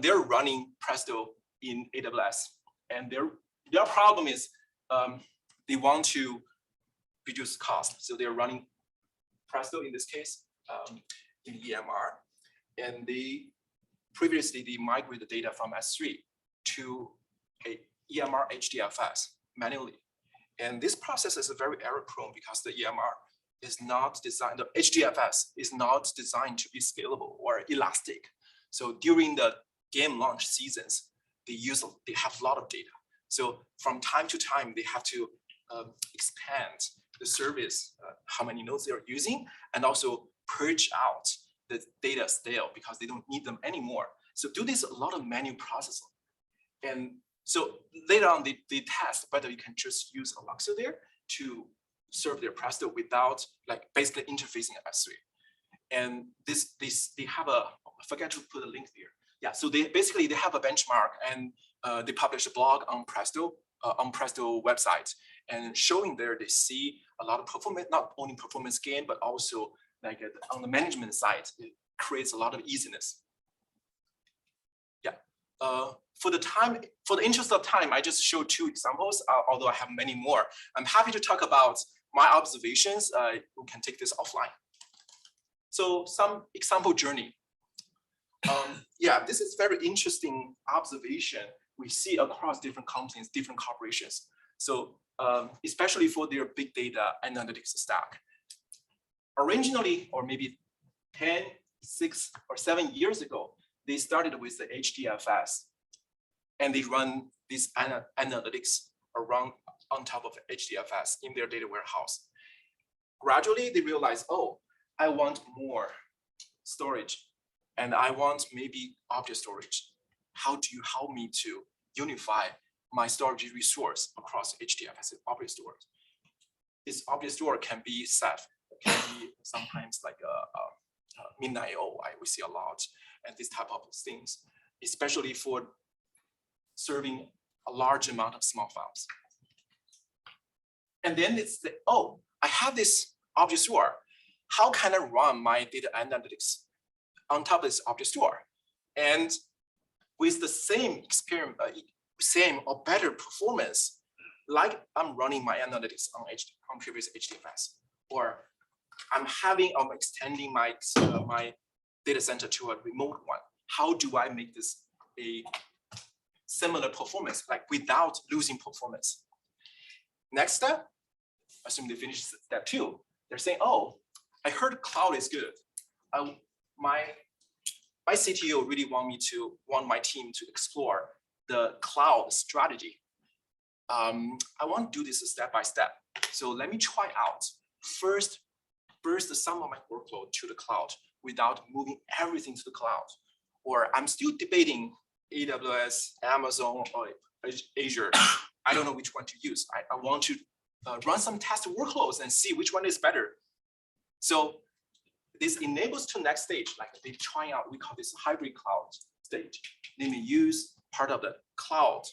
they're running Presto in AWS, and their problem is they want to reduce cost. So they're running Presto in this case in EMR, and previously they migrate the data from S3 to a EMR HDFS manually. And this process is very error prone because the EMR is not designed, the HDFS is not designed to be scalable or elastic. So during the game launch seasons, they have a lot of data. So from time to time, they have to expand the service, how many nodes they are using, and also purge out the data stale because they don't need them anymore. So do this a lot of manual processing. And so later on, they test whether you can just use Alexa there to serve their Presto without like basically interfacing S3. And they have I forget to put a link there. Yeah, so they have a benchmark, and they publish a blog on Presto website, and showing there they see a lot of performance, not only performance gain, but also like on the management side, it creates a lot of easiness. Yeah. For the interest of time, I just showed 2 examples, although I have many more. I'm happy to talk about my observations. We can take this offline. So some example journey. Yeah, this is very interesting observation we see across different companies, different corporations. So especially for their big data analytics stack. Originally, or maybe 10, 6, or 7 years ago, they started with the HDFS, and they run these analytics around on top of HDFS in their data warehouse. Gradually, they realize, oh, I want more storage, and I want maybe object storage. How do you help me to unify my storage resource across HDFS object storage? This object store can be Ceph, can be sometimes like a midnight we see a lot, and this type of things, especially for serving a large amount of small files. And then it's oh, I have this object store. How can I run my data analytics on top of this object store? And with the same experience, same or better performance, like I'm running my analytics on previous HDFS, or I'm extending my data center to a remote one. How do I make this a similar performance, like without losing performance? Next step, assume they finish step 2. They're saying, oh, I heard cloud is good. My CTO really want my team to explore the cloud strategy. I want to do this step by step. So let me try out. First, burst some of my workload to the cloud without moving everything to the cloud. Or I'm still debating AWS, Amazon, or Azure. I don't know which one to use. I want to run some test workloads and see which one is better. So this enables to next stage, like they try out, we call this hybrid cloud stage. They may use part of the cloud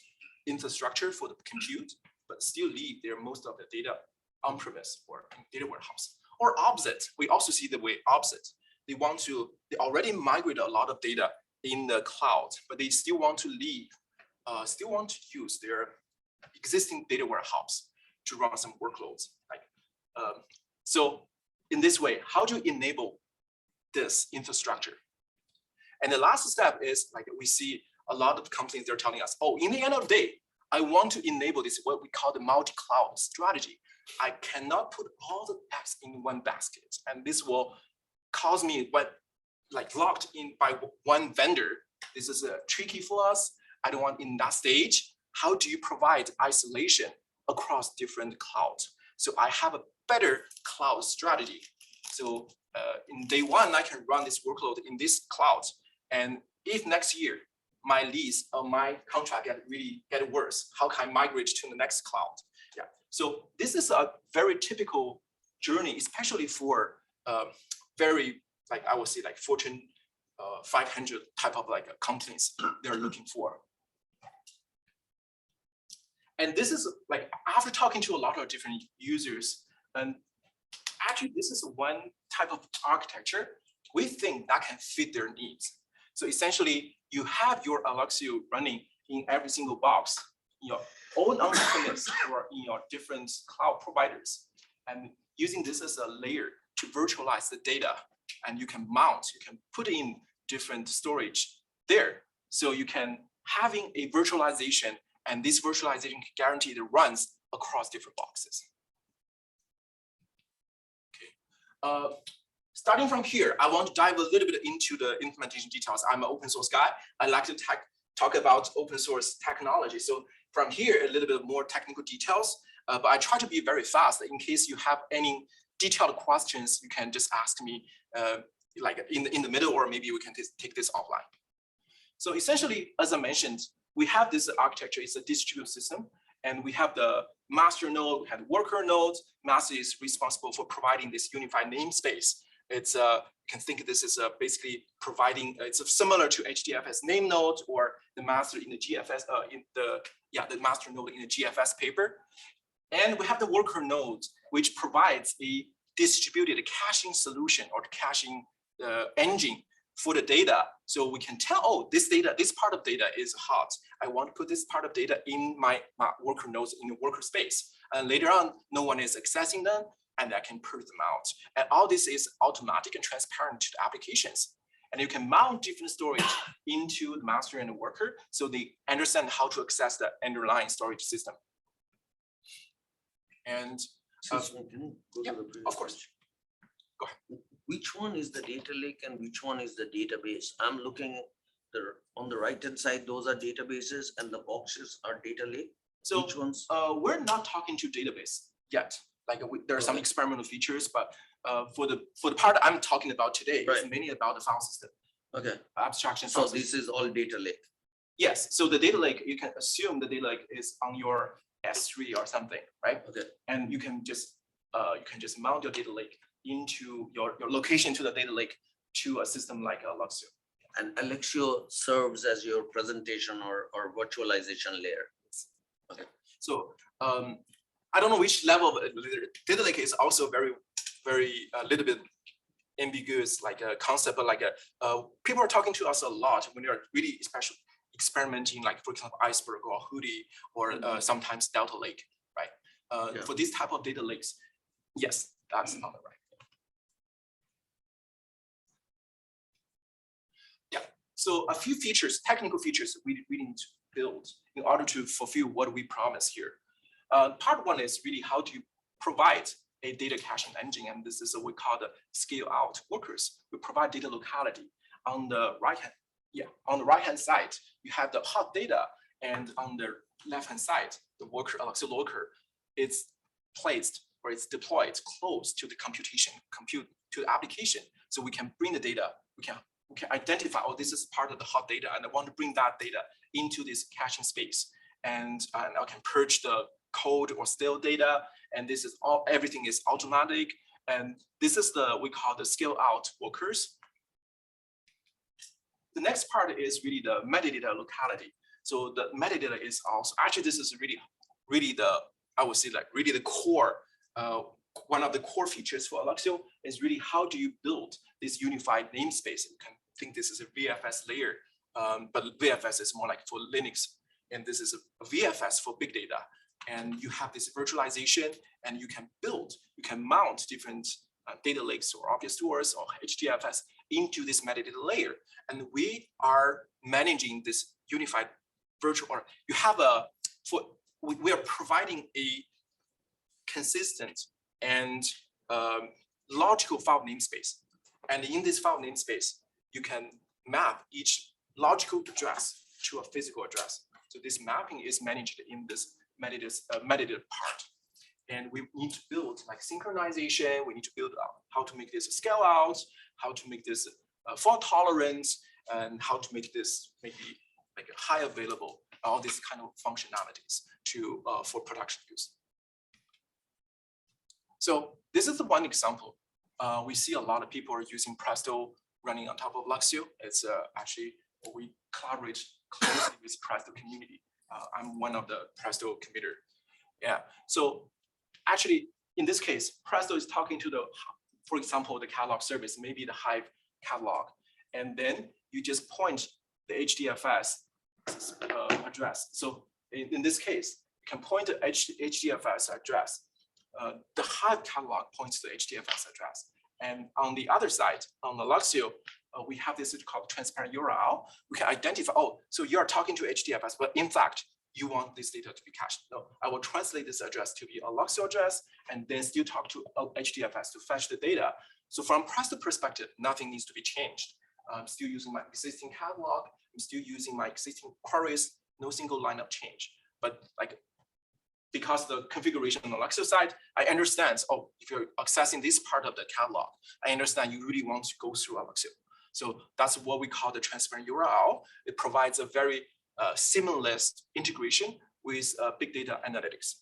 infrastructure for the compute, but still leave most of the data on-premise or in data warehouse. Or opposite, we also see the way opposite. They already migrated a lot of data in the cloud, but they still want to use their existing data warehouse to run some workloads. So in this way, how do you enable this infrastructure? And the last step is like we see a lot of companies, they're telling us, oh, in the end of the day, I want to enable this, what we call the multi-cloud strategy. I cannot put all the eggs in one basket, and this will cause me what like locked in by one vendor. This is tricky for us. I don't want in that stage. How do you provide isolation across different clouds? So I have a better cloud strategy. So in day one, I can run this workload in this cloud. And if next year my lease or my contract get worse, how can I migrate to the next cloud? Yeah. So this is a very typical journey, especially for very, like I would say, like Fortune 500 type of like companies they're looking for. And this is like, after talking to a lot of different users, and actually this is one type of architecture we think that can fit their needs. So essentially, you have your Alluxio running in every single box, in your own on-premise or in your different cloud providers, and using this as a layer to virtualize the data, and you can mount, you can put in different storage there. So you can having a virtualization, and this virtualization can guarantee it runs across different boxes. Okay. Starting from here, I want to dive a little bit into the implementation details. I'm an open source guy. I like to talk about open source technology. So from here, a little bit more technical details, but I try to be very fast. In case you have any detailed questions, you can just ask me like in the middle, or maybe we can take this offline. So essentially, as I mentioned, we have this architecture. It's a distributed system, and we have the master node, we have worker nodes. Master is responsible for providing this unified namespace. It's you can think of this as basically providing. It's similar to HDFS name node or the master in the GFS the master node in the GFS paper. And we have the worker node, which provides a distributed caching solution or caching engine for the data. So we can tell, oh, this part of data is hot. I want to put this part of data in my worker nodes in the worker space. And later on, no one is accessing them, and I can put them out. And all this is automatic and transparent to the applications. And you can mount different storage into the master and the worker, so they understand how to access the underlying storage system. And of course, go ahead. Which one is the data lake and which one is the database? I'm looking on the right hand side, those are databases and the boxes are data lake. So which ones? We're not talking to database yet. Like there are some experimental features, but for the part I'm talking about today, it's mainly about the file system. Okay. Abstraction. So this is all data lake. Yes. So the data lake, you can assume the data lake is on your S3 or something, right? Okay. And you can just mount your data lake into your location to the data lake to a system like Alluxio. And Alluxio serves as your presentation or virtualization layer. Okay. So I don't know which level of data lake is also very a little bit ambiguous, like a concept, but like people are talking to us a lot when they're really especially experimenting, like for example, Iceberg or Hoodie or sometimes Delta Lake, right? For this type of data lakes, yes, that's not right. Yeah. So a few features, technical features we need to build in order to fulfill what we promise here. Part one is really how do you provide a data caching engine, and this is what we call the scale out workers. We provide data locality. On the right hand side, you have the hot data, and on the left hand side, the worker, Alluxio worker, it's placed or it's deployed close to the compute to the application. So we can bring the data, we can identify, oh, this is part of the hot data, and I want to bring that data into this caching space, and I can purge the code or stale data, and this is everything is automatic, and this is we call the scale out workers. The next part is really the metadata locality. So the metadata is also actually this is really the, I would say, like really the core. One of the core features for Alluxio is really how do you build this unified namespace. You can think this is a VFS layer, but VFS is more like for Linux, and this is a VFS for big data. And you have this virtualization, and you can mount different data lakes or object stores or HDFS into this metadata layer. And we are managing this unified virtual, or you have we are providing a consistent and logical file namespace. And in this file namespace, you can map each logical address to a physical address. So this mapping is managed in this metadata part. And we need to build like synchronization. We need to build out how to make this scale out, how to make this fault tolerance, and how to make this maybe like a high available, all these kind of functionalities to for production use. So this is the one example. We see a lot of people are using Presto running on top of Luxio. It's actually, we collaborate closely with Presto community. I'm one of the Presto committer. Yeah, so actually in this case, Presto is talking to the, for example, the catalog service, maybe the Hive catalog. And then you just point the HDFS address. So in this case, you can point the HDFS address. The Hive catalog points to the HDFS address. And on the other side, on the Luxio, we have this called transparent URL. We can identify, oh, so you are talking to HDFS, but in fact, you want this data to be cached. No, I will translate this address to be a Luxio address and then still talk to HDFS to fetch the data. So from Presto perspective, nothing needs to be changed. I'm still using my existing catalog. I'm still using my existing queries, no single line of change. But like, because the configuration on the Luxio side, I understand, oh, if you're accessing this part of the catalog, I understand you really want to go through a Luxio. So that's what we call the transparent URL. It provides a very seamless integration with big data analytics.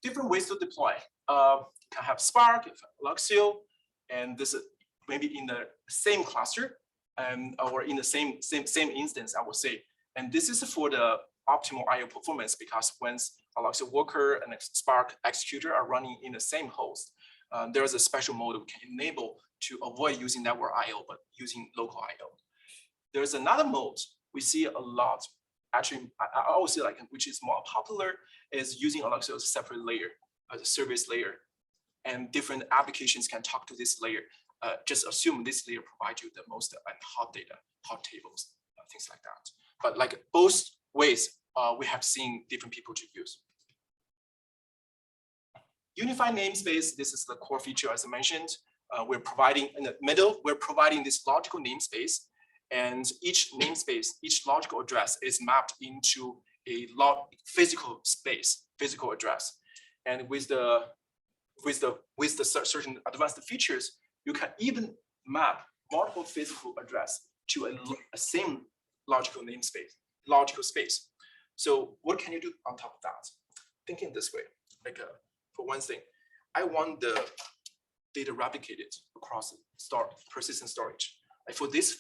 Different ways to deploy. You can have Spark, Luxio, and this is maybe in the same cluster or in the same instance, I would say. And this is for the optimal IO performance, because once a Luxio worker and a Spark executor are running in the same host, there is a special mode we can enable to avoid using network IO, but using local IO. There's another mode we see a lot. Actually, I always say like, which is more popular, is using Luxio as a separate layer, as a service layer, and different applications can talk to this layer. Just assume this layer provides you the most hot data, hot tables, things like that. But like both ways, we have seen different people to use. Unified namespace, this is the core feature as I mentioned. We're providing in the middle, we're providing this logical namespace, and each namespace, each logical address is mapped into a physical space, physical address. And with the certain advanced features, you can even map multiple physical address to a same logical namespace, logical space. So what can you do on top of that? Thinking this way, like for one thing, I want the data replicated across persistent storage. Like for this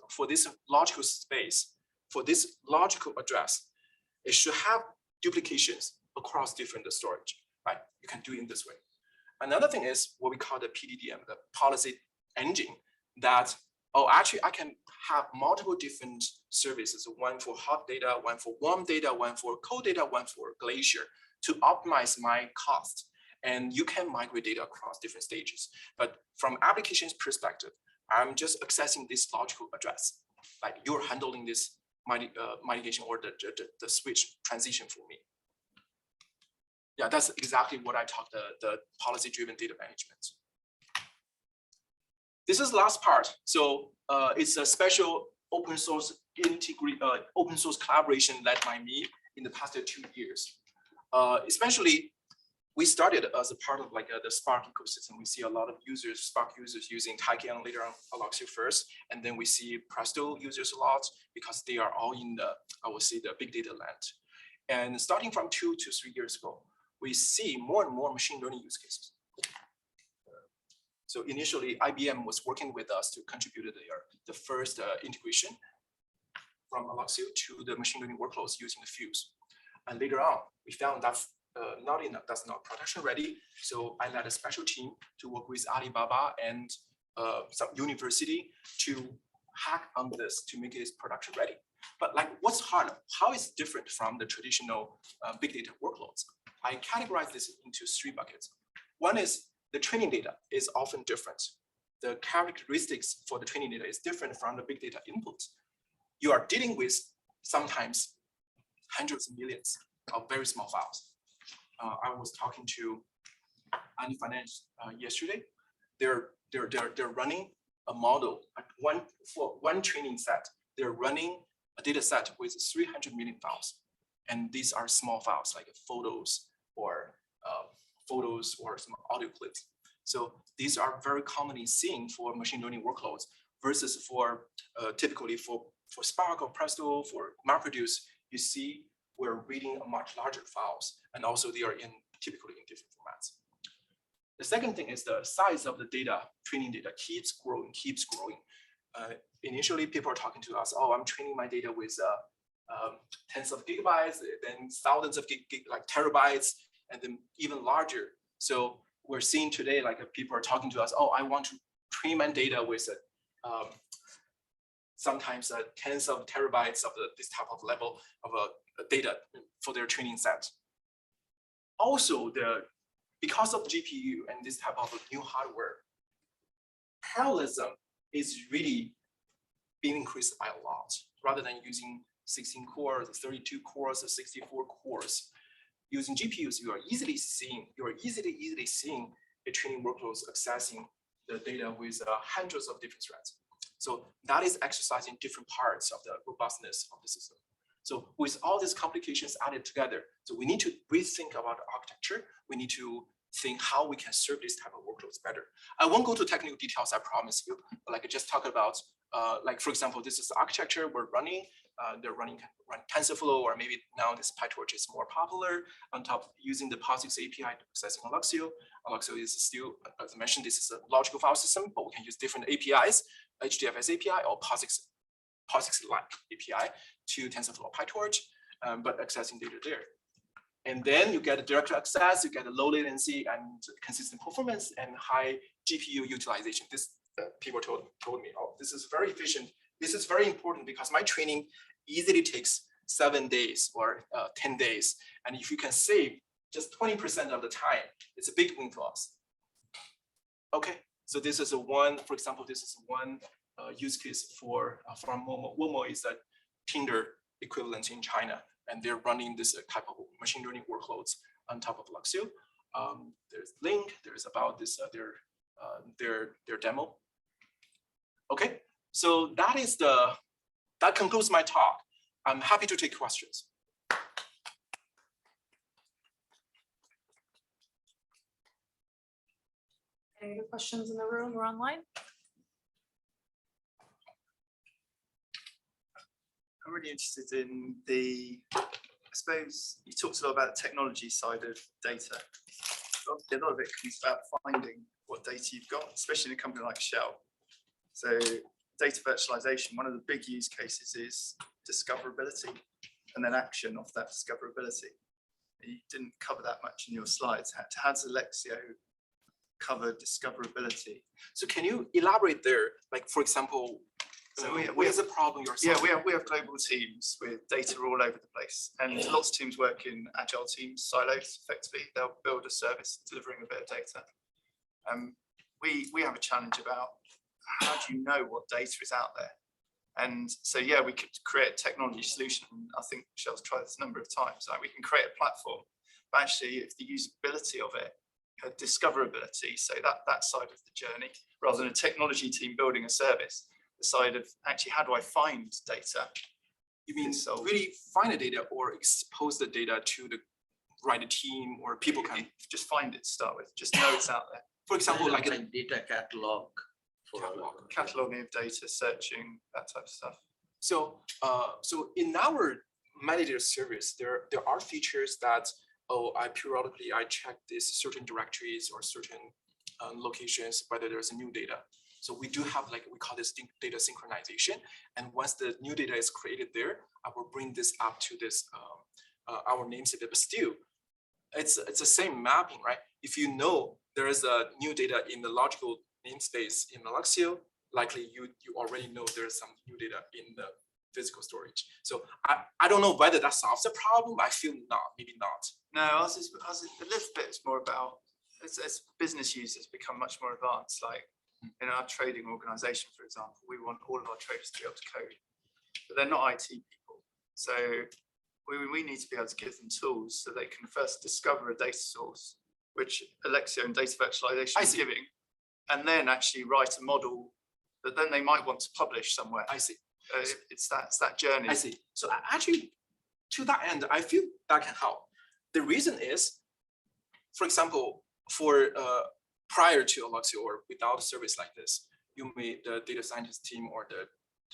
for this logical space, for this logical address, it should have duplications across different storage, right? You can do it in this way. Another thing is what we call the PDDM, the policy engine, that, oh, actually I can have multiple different services, one for hot data, one for warm data, one for cold data, one for Glacier, to optimize my cost. And you can migrate data across different stages. But from applications perspective, I'm just accessing this logical address. Like you're handling this migration or the switch transition for me. Yeah, that's exactly what I talked, the policy-driven data management. This is the last part. So it's a special open source collaboration led by me in the past 2 years. Especially, we started as a part of like the Spark ecosystem. We see a lot of users, Spark users using Taiki and later on Luxio first, and then we see Presto users a lot because they are all in the, I would say, the big data land. And starting from 2 to 3 years ago, we see more and more machine learning use cases. So initially, IBM was working with us to contribute the first integration from Luxio to the machine learning workloads using the Fuse. And later on, we found that that's not production ready. So I led a special team to work with Alibaba and some university to hack on this to make it production ready. But like, what's hard? How is it different from the traditional big data workloads? I categorize this into 3 buckets. One is the training data is often different. The characteristics for the training data is different from the big data input. You are dealing with sometimes hundreds of millions of very small files. I was talking to and finance yesterday. They're running a model for one training set. They're running a data set with 300 million files, and these are small files like photos or some audio clips. So these are very commonly seen for machine learning workloads versus for typically for Spark or Presto, for MapReduce, you see we're reading a much larger files, and also they are typically in different formats. The second thing is the size of the data, training data keeps growing. Initially, people are talking to us, oh, I'm training my data with tens of gigabytes, then thousands of like terabytes, and then even larger. So we're seeing today, like people are talking to us, oh, I want to train my data with sometimes tens of terabytes of this type of level of data for their training set. Also, because of GPU and this type of new hardware, parallelism is really being increased by a lot. Rather than using 16 cores, 32 cores, or 64 cores, using GPUs, you are easily seeing a training workloads accessing the data with hundreds of different threads. So that is exercising different parts of the robustness of the system. So with all these complications added together, so we need to rethink about architecture. We need to think how we can serve this type of workloads better. I won't go to technical details, I promise you. Like I just talk about, like for example, this is the architecture we're running. They're running TensorFlow, or maybe now this PyTorch is more popular on top of using the POSIX API to accessing Alluxio. Alluxio is still, as I mentioned, this is a logical file system, but we can use different APIs, HDFS API or POSIX-like API to TensorFlow PyTorch, but accessing data there. And then you get a direct access, you get a low latency and consistent performance and high GPU utilization. This people told me, oh, this is very efficient. This is very important because my training easily takes 7 days or 10 days. And if you can save just 20% of the time, it's a big win for us. Okay, so this is for example, this is one use case from Momo. Momo is a Tinder equivalent in China, and they're running this type of machine learning workloads on top of Alluxio. There's link, there's about this their demo. Okay, so that concludes my talk. I'm happy to take questions. Any other questions in the room or online? I'm really interested in I suppose you talked a lot about the technology side of data. A lot of it comes about finding what data you've got, especially in a company like Shell. So data virtualization, one of the big use cases is discoverability and then action of that discoverability. You didn't cover that much in your slides. How does Alluxio cover discoverability? So can you elaborate there? Like, for example, so what is the problem you're solving? Yeah, we have global teams with data all over the place, and lots of teams work in agile teams, silos. Effectively, they'll build a service delivering a bit of data. We have a challenge about how do you know what data is out there, and so yeah, we could create a technology solution. I think Shell's tried this a number of times. Like we can create a platform, but actually, if the usability of it, discoverability, so that side of the journey, rather than a technology team building a service. The side of actually how do I find data? You mean really find the data or expose the data to the right team, or people can just find it to start with, just know it's out there. For example, like a data catalog. Cataloging of data, searching, that type of stuff. So in our metadata service, there are features that I periodically check these certain directories or certain locations whether there's a new data. So we do have, like, we call this data synchronization. And once the new data is created there, I will bring this up to this our namespace. But still, it's the same mapping, right? If you know there is a new data in the logical namespace in Alluxio, likely you already know there's some new data in the physical storage. So I don't know whether that solves the problem. I feel not, maybe not. No, ours is a little bit. It's more about as business users become much more advanced, like. In our trading organization, for example, we want all of our traders to be able to code, but they're not IT people. So we need to be able to give them tools so they can first discover a data source which Alexio and data virtualization I is see. giving, and then actually write a model that then they might want to publish somewhere. I see. It's that journey. I see. So actually, to that end, I feel that can help. The reason is, for example, for prior to Alexio or without a service like this, the data scientist team or the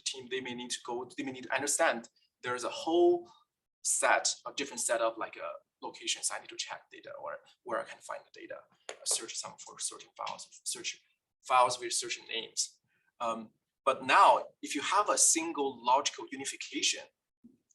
team, they may need to understand there's a whole different set of like locations I need to check data or where I can find the data, search some for certain files, search files with certain names. But now, if you have a single logical unification,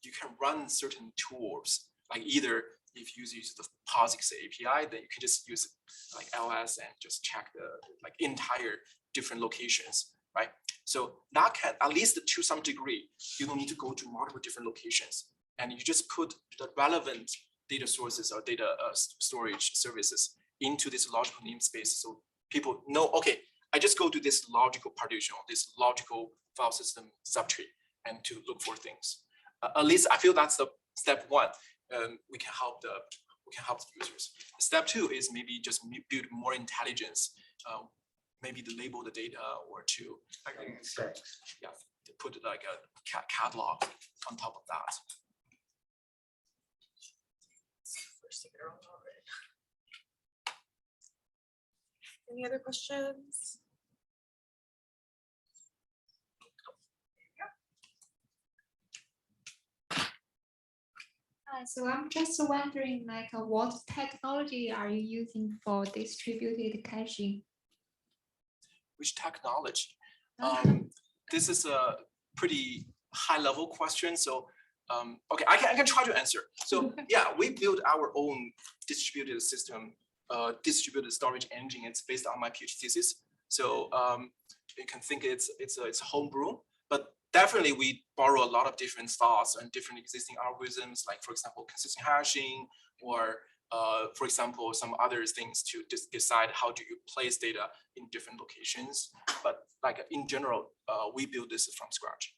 you can run certain tools, like either if you use the POSIX API, then you can just use like LS and just check the like entire different locations, right? So that can, at least to some degree, you don't need to go to multiple different locations, and you just put the relevant data sources or data storage services into this logical namespace, so people know, okay, I just go to this logical partition, this logical file system subtree, and to look for things. At least I feel that's the step one. We can help the users. Step two is maybe just build more intelligence, maybe to label the data or to yeah, to put like a catalog on top of that. Any other questions? So I'm just wondering, like, what technology are you using for distributed caching? Which technology? This is a pretty high level question. So, okay, I can try to answer. So yeah, we build our own distributed system, distributed storage engine. It's based on my PhD thesis. So you can think it's homebrew, but definitely we borrow a lot of different thoughts and different existing algorithms, like for example, consistent hashing, or for example, some other things to just decide how do you place data in different locations. But like in general, we build this from scratch.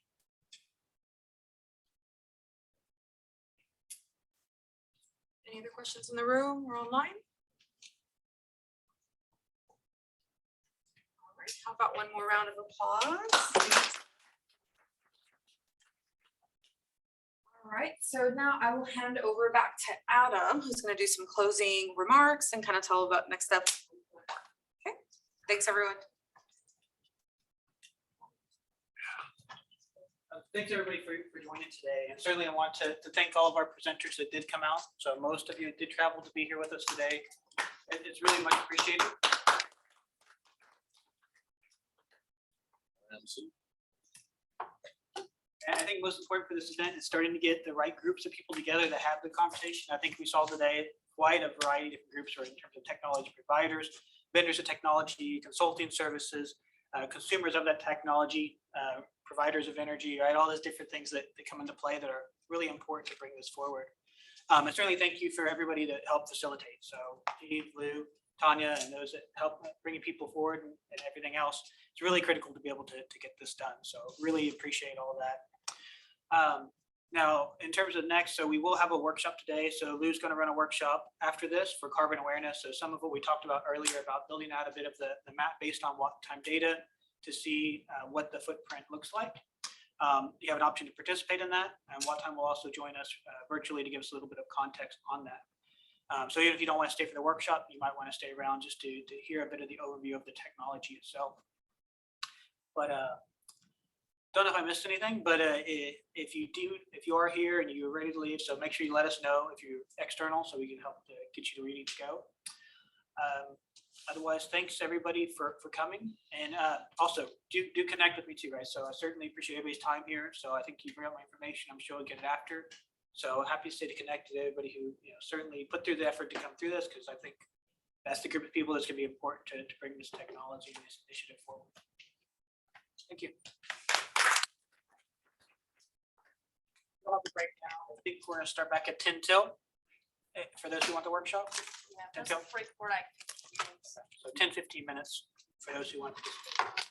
Any other questions in the room or online? All right, how about one more round of applause? All right, so now I will hand over back to Adam, who's going to do some closing remarks and kind of tell about next steps. Okay, thanks everyone. Thanks everybody for joining today, and certainly I want to thank all of our presenters that did come out. So most of you did travel to be here with us today. It's really much appreciated. And I think most important for this event is starting to get the right groups of people together to have the conversation. I think we saw today quite a variety of different groups in terms of technology providers, vendors of technology, consulting services, consumers of that technology, providers of energy, right? All those different things that come into play that are really important to bring this forward. And certainly thank you for everybody that helped facilitate. So Steve, Lou, Tanya, and those that help bringing people forward and everything else. It's really critical to be able to get this done. So really appreciate all of that. Now, in terms of next, so we will have a workshop today. So Lou's going to run a workshop after this for carbon awareness. So some of what we talked about earlier about building out a bit of the map based on what time data to see what the footprint looks like. You have an option to participate in that, and what time will also join us virtually to give us a little bit of context on that. So even if you don't want to stay for the workshop, you might want to stay around just to hear a bit of the overview of the technology itself. But don't know if I missed anything, but if you are here and you're ready to leave, so make sure you let us know if you're external so we can help to get you to where you need to go. Otherwise, thanks everybody for coming, and also do connect with me too, right? So I certainly appreciate everybody's time here. So I think you bring up my information. I'm sure I'll get it after. So happy to stay connected to everybody who certainly put through the effort to come through this, because I think that's the group of people that's going to be important to bring this technology and this initiative forward. Thank you. We'll have a break now. I think we're going to start back at 10 till. For those who want the workshop. Yeah, let's break for like so 10-15 minutes for those who want to participate.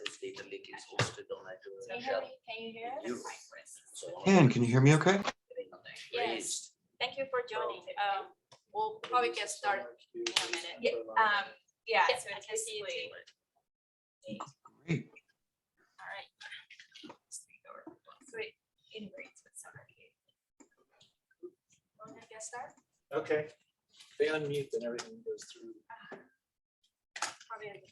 since data lake is hosted on Hey, Azure. Harry, can you hear us? Can you hear me okay? Yes, thank you for joining. We'll probably get started in a minute. Yeah, so I can see you too. Great. All right. So it integrates with Summary. Want to get started? Okay. They unmute and everything goes through. Probably.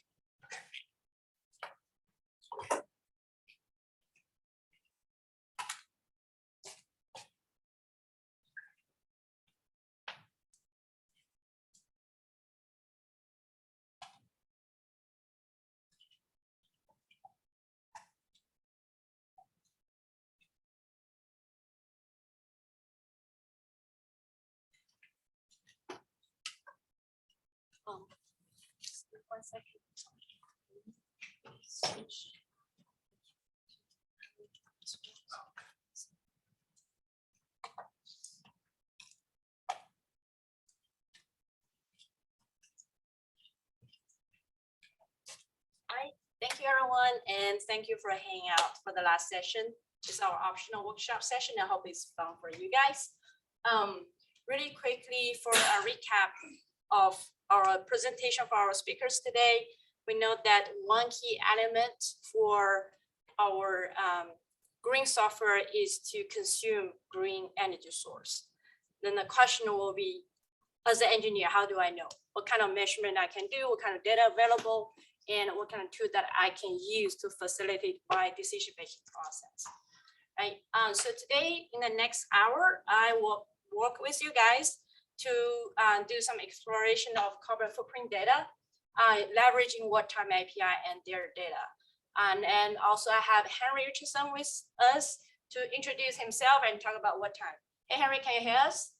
Just 1 second. Hi, thank you everyone, and thank you for hanging out for the last session. It's our optional workshop session. I hope it's fun for you guys. Really quickly for a recap of our presentation for our speakers today, we know that one key element for our green software is to consume green energy source. Then the question will be, as an engineer, how do I know what kind of measurement I can do, what kind of data available, and what kind of tool that I can use to facilitate my decision-making process. Right. So today, in the next hour, I will work with you guys to do some exploration of carbon footprint data, leveraging What-Time API and their data. And also I have Henry Richardson with us to introduce himself and talk about What-Time. Hey, Henry, can you hear us?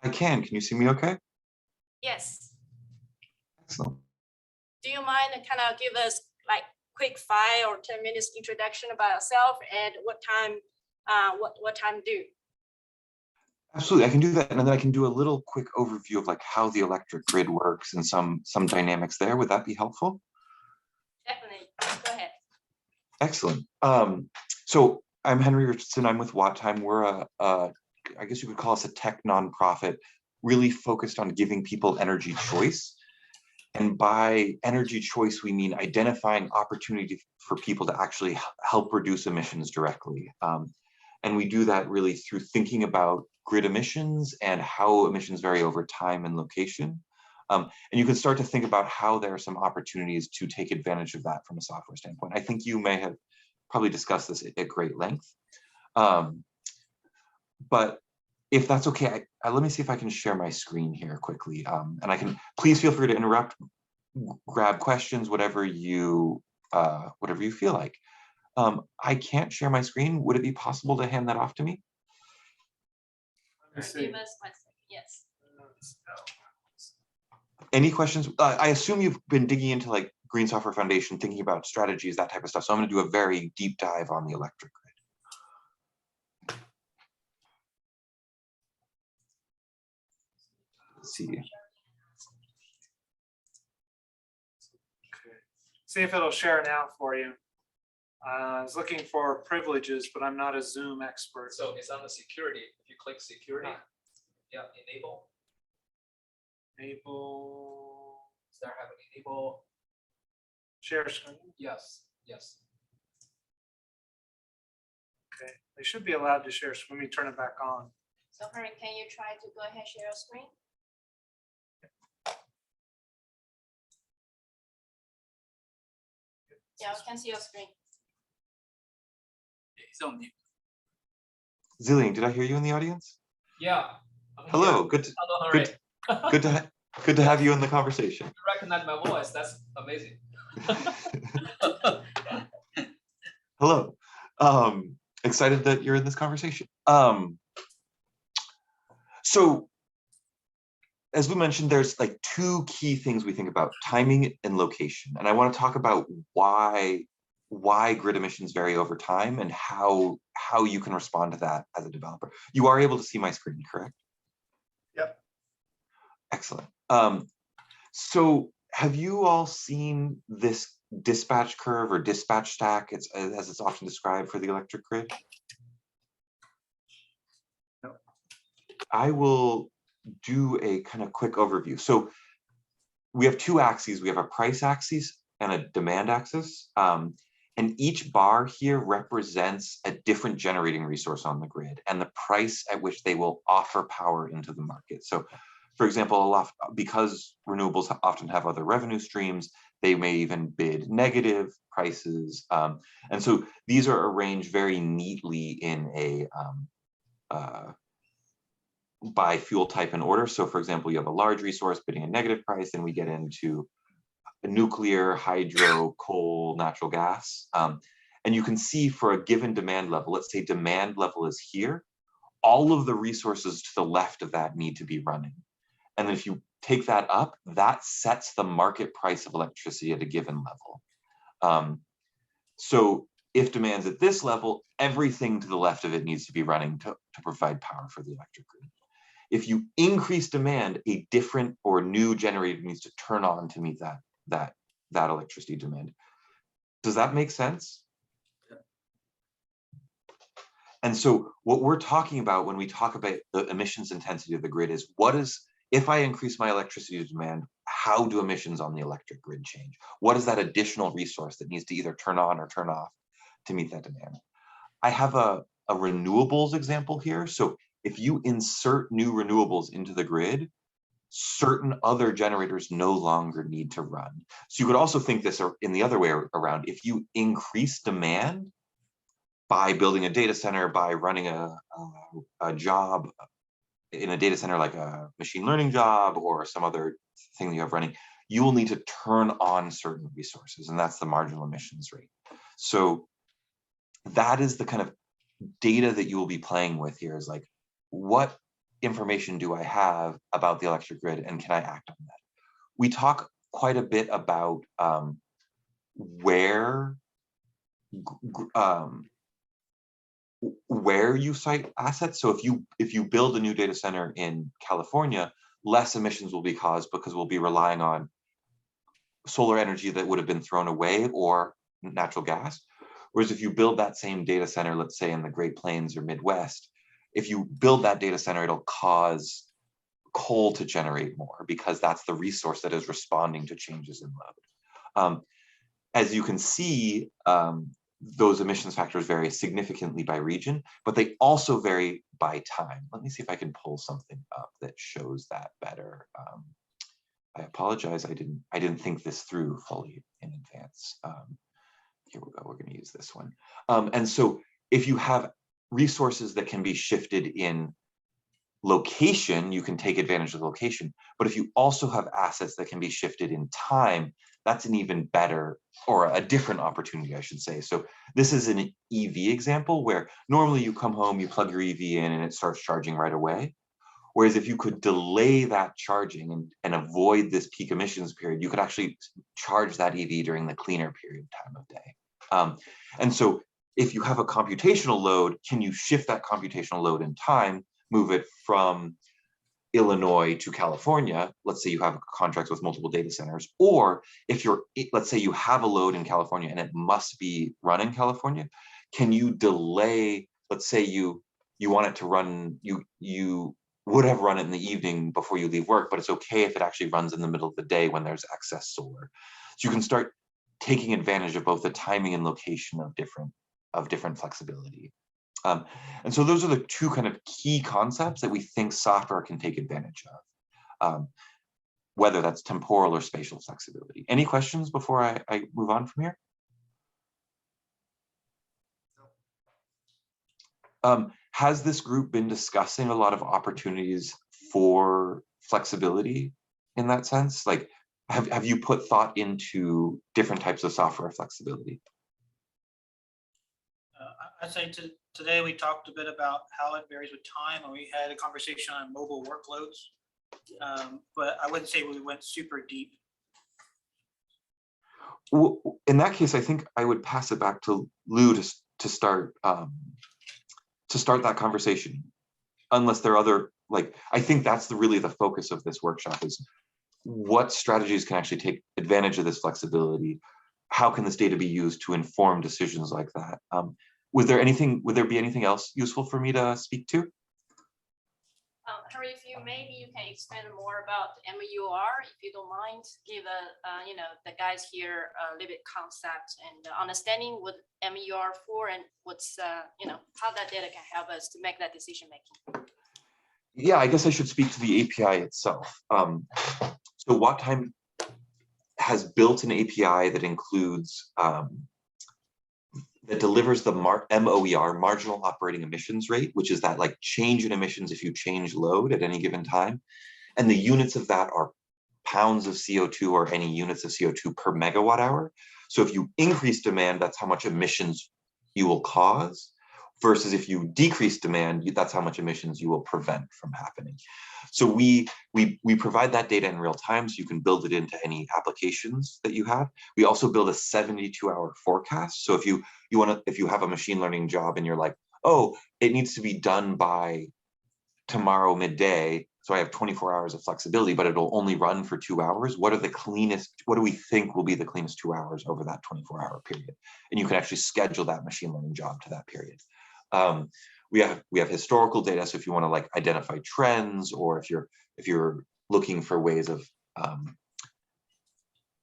I can. Can you see me okay? Yes. Excellent. Do you mind to kind of give us like quick 5 or 10 minutes introduction about yourself and What-Time, What-Time do? Absolutely, I can do that, and then I can do a little quick overview of like how the electric grid works and some dynamics there. Would that be helpful? Definitely. Go ahead. Excellent. So I'm Henry Richardson. I'm with What-Time. We're I guess you could call us a tech nonprofit, really focused on giving people energy choice. And by energy choice, we mean identifying opportunity for people to actually help reduce emissions directly. And we do that really through thinking about grid emissions and how emissions vary over time and location. And you can start to think about how there are some opportunities to take advantage of that from a software standpoint. I think you may have probably discussed this at great length. But if that's okay, let me see if I can share my screen here quickly. And I can, please feel free to interrupt, grab questions, whatever you feel like. I can't share my screen. Would it be possible to hand that off to me? Give us 1 second. Yes. Any questions? I assume you've been digging into like Green Software Foundation, thinking about strategies, that type of stuff. So I'm going to do a very deep dive on the electric grid. Let's see. Okay. See if it'll share now for you. I was looking for privileges, but I'm not a Zoom expert. So it's on the security. If you click security, yeah, enable. Enable. Does that have an enable? Share screen. Yes, yes. Okay, they should be allowed to share. Let me turn it back on. So Henry, can you try to go ahead and share your screen? Yeah, we can see your screen. It's on mute. Zhilian, did I hear you in the audience? Yeah. Hello, good to have you in the conversation. You recognize my voice. That's amazing. Hello. Excited that you're in this conversation. So as we mentioned, there's like 2 key things we think about: timing and location. And I want to talk about why grid emissions vary over time and how you can respond to that as a developer. You are able to see my screen, correct? Yep. Excellent. So have you all seen this dispatch curve or dispatch stack, as it's often described for the electric grid? I will do a kind of quick overview. So we have two axes. We have a price axis and a demand axis. And each bar here represents a different generating resource on the grid and the price at which they will offer power into the market. So for example, because renewables often have other revenue streams, they may even bid negative prices. And so these are arranged very neatly in a by fuel type and order. So for example, you have a large resource bidding a negative price, and we get into nuclear, hydro, coal, natural gas. And you can see for a given demand level, let's say demand level is here, all of the resources to the left of that need to be running. And then if you take that up, that sets the market price of electricity at a given level. So if demand's at this level, everything to the left of it needs to be running to provide power for the electric grid. If you increase demand, a different or new generator needs to turn on to meet that electricity demand. Does that make sense? Yeah. And so what we're talking about when we talk about the emissions intensity of the grid is if I increase my electricity demand, how do emissions on the electric grid change? What is that additional resource that needs to either turn on or turn off to meet that demand? I have a renewables example here. So if you insert new renewables into the grid, certain other generators no longer need to run. So you could also think this in the other way around. If you increase demand by building a data center, by running a job in a data center like a machine learning job or some other thing that you have running, you will need to turn on certain resources, and that's the marginal emissions rate. So that is the kind of data that you will be playing with here, is like, what information do I have about the electric grid and can I act on that? We talk quite a bit about where you site assets. So if you build a new data center in California, less emissions will be caused because we'll be relying on solar energy that would have been thrown away or natural gas. Whereas if you build that same data center, let's say in the Great Plains or Midwest, if you build that data center, it'll cause coal to generate more because that's the resource that is responding to changes in load. As you can see, those emissions factors vary significantly by region, but they also vary by time. Let me see if I can pull something up that shows that better. I apologize, I didn't think this through fully in advance. Here we go, we're gonna use this one. And so if you have resources that can be shifted in location, you can take advantage of the location. But if you also have assets that can be shifted in time, that's an even better, or a different opportunity, I should say. So this is an EV example where normally you come home, you plug your EV in and it starts charging right away. Whereas if you could delay that charging and avoid this peak emissions period, you could actually charge that EV during the cleaner period time of day. And so if you have a computational load, can you shift that computational load in time, move it from Illinois to California? Let's say you have contracts with multiple data centers, or if let's say you have a load in California and it must be run in California, can you delay, let's say you want it to run, you would have run it in the evening before you leave work, but it's okay if it actually runs in the middle of the day when there's excess solar. So you can start taking advantage of both the timing and location of different flexibility. And so those are the two kind of key concepts that we think software can take advantage of, whether that's temporal or spatial flexibility. Any questions before I move on from here? Has this group been discussing a lot of opportunities for flexibility in that sense? Like, have you put thought into different types of software flexibility? I'd say today we talked a bit about how it varies with time, and we had a conversation on mobile workloads, but I wouldn't say we went super deep. Well, in that case, I think I would pass it back to Lou to start that conversation. Unless there are other, I think that's really the focus of this workshop, is what strategies can actually take advantage of this flexibility. how can this data be used to inform decisions like that? Would there be anything else useful for me to speak to? Harry, if you maybe you can expand more about MUR, if you don't mind, give the guys here a little bit concept and understanding what MUR for and what's how that data can help us to make that decision making. Yeah, I guess I should speak to the API itself. So WattTime has built an API that includes that delivers the MOER, marginal operating emissions rate, which is that like change in emissions if you change load at any given time. And the units of that are pounds of CO2 or any units of CO2 per megawatt hour. So if you increase demand, that's how much emissions you will cause, versus if you decrease demand, that's how much emissions you will prevent from happening. So we provide that data in real time, so you can build it into any applications that you have. We also build a 72-hour forecast. So if you have a machine learning job and you're like, oh, it needs to be done by tomorrow midday, so I have 24 hours of flexibility, but it'll only run for 2 hours. What do we think will be the cleanest 2 hours over that 24-hour period? And you can actually schedule that machine learning job to that period. We have historical data, so if you want to like identify trends, or if you're looking for ways of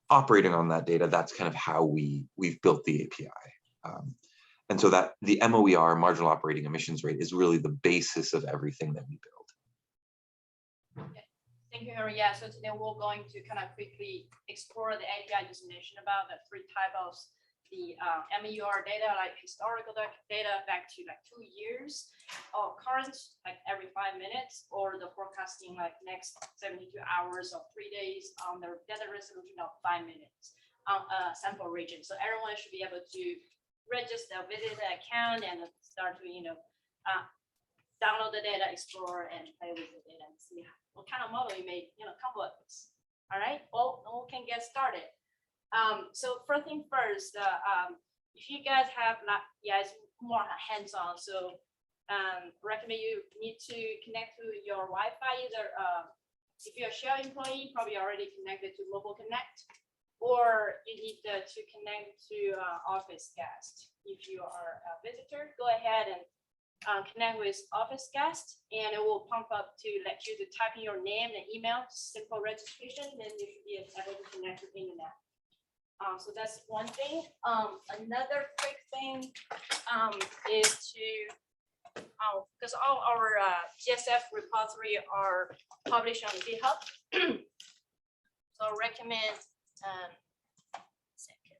operating on that data, that's kind of how we've built the API. And so that the MOER, marginal operating emissions rate, is really the basis of everything that we build. Okay. Thank you, Harry. Yeah, so today we're going to kind of quickly explore the API definition about the 3 types of the MEUR data, like historical data back to like 2 years, or current, like every 5 minutes, or the forecasting like next 72 hours or 3 days on the data resolution of 5 minutes on a sample region. So everyone should be able to register, visit the account, and start to download the data, explore, and play with the data and see what kind of model you may come up with. All right, all can get started. So first thing first, if you guys have it's more hands-on, so recommend you need to connect to your Wi-Fi. Either if you're a Shell employee, probably already connected to Mobile Connect, or you need to connect to Office Guest. If you are a visitor, go ahead and connect with Office Guest, and it will pump up to let you to type in your name and email, simple registration, then you should be able to connect to the internet. So that's one thing. Another quick thing is to, because all our GSF repository are published on GitHub. So I recommend, second.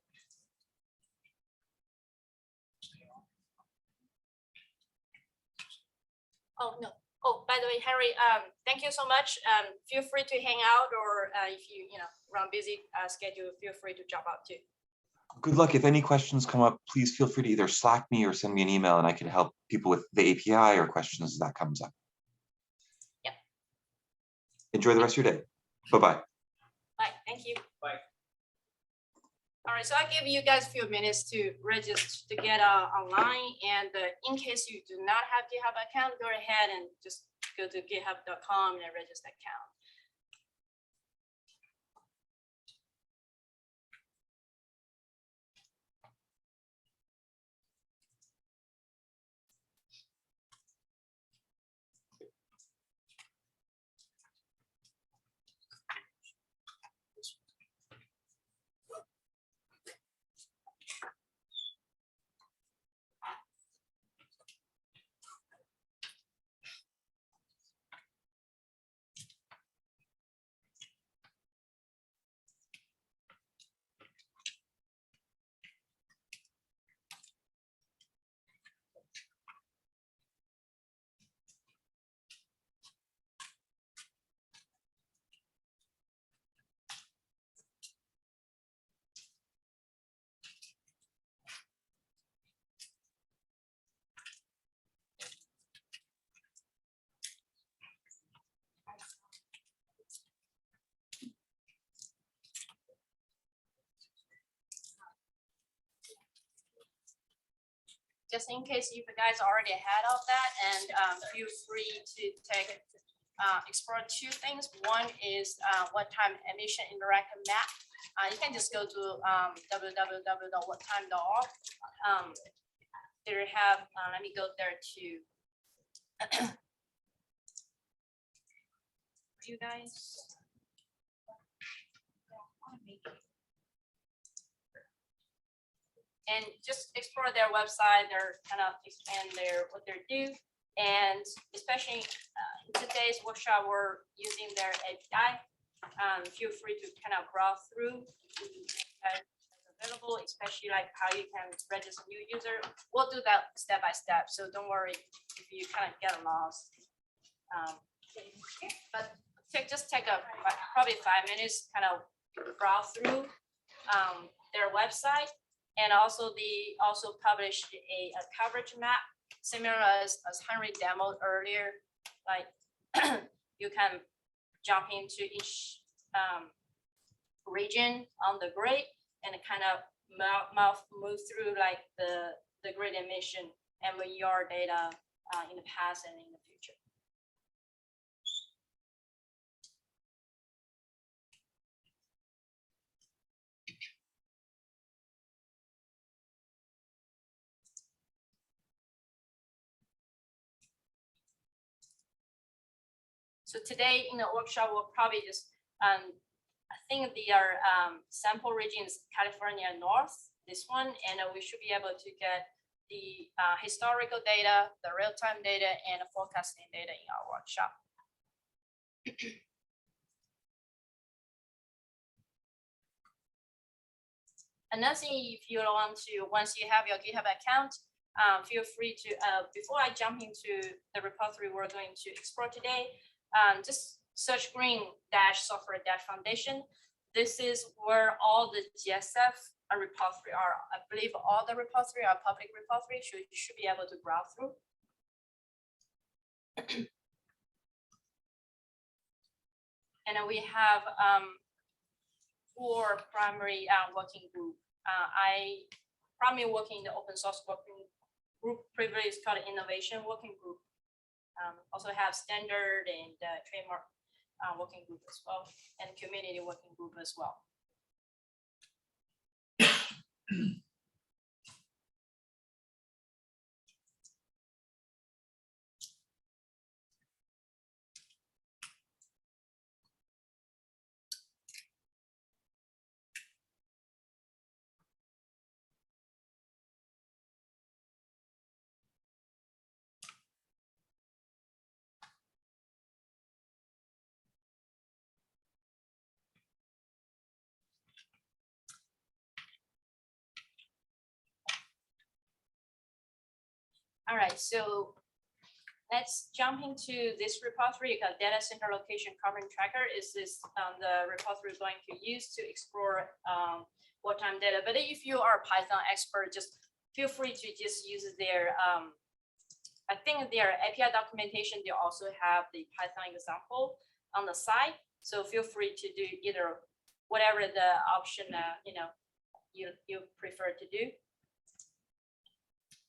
Oh, no. Oh, by the way, Harry, thank you so much. Feel free to hang out, or if you run busy schedule, feel free to drop out too. Good luck. If any questions come up, please feel free to either Slack me or send me an email, and I can help people with the API or questions as that comes up. Yep. Enjoy the rest of your day. Bye-bye. Bye. Thank you. Bye. All right, so I'll give you guys a few minutes to register to get online. And in case you do not have GitHub account, go ahead and just go to github.com and register account. Just in case you guys already had all that, and feel free to explore 2 things. One is WattTime emission interactive map. You can just go to www.whattime.org. There have, let me go there too. You guys. And just explore their website, their kind of expand what they do. And especially in today's workshop, we're using their API. Feel free to kind of browse through available, especially like how you can register new user. We'll do that step by step, so don't worry if you kind of get lost. But just take probably 5 minutes, kind of browse through their website, and also published a coverage map, similar as Henry demoed earlier. Like you can jump into each region on the grid and kind of move through like the grid emission and with your data in the past and in the future. So today in the workshop, we'll probably just, I think the sample region is California North, this one, and we should be able to get the historical data, the real-time data, and the forecasting data in our workshop. Another thing, if you want to, once you have your GitHub account, feel free to, before I jump into the repository we're going to explore today, just search green-software-foundation. This is where all the GSF repository are. I believe all the repository are public repository, so you should be able to browse through. And then we have 4 primary working group. I primarily work in the open source working group, previously it's called innovation working group. Also have standard and trademark working group as well, and community working group as well. All right, so let's jump into this repository. Data center location carbon tracker is this the repository we're going to use to explore what-time data. But if you are a Python expert, just feel free to just use their, I think their API documentation, they also have the Python example on the side. So feel free to do either whatever the option you prefer to do.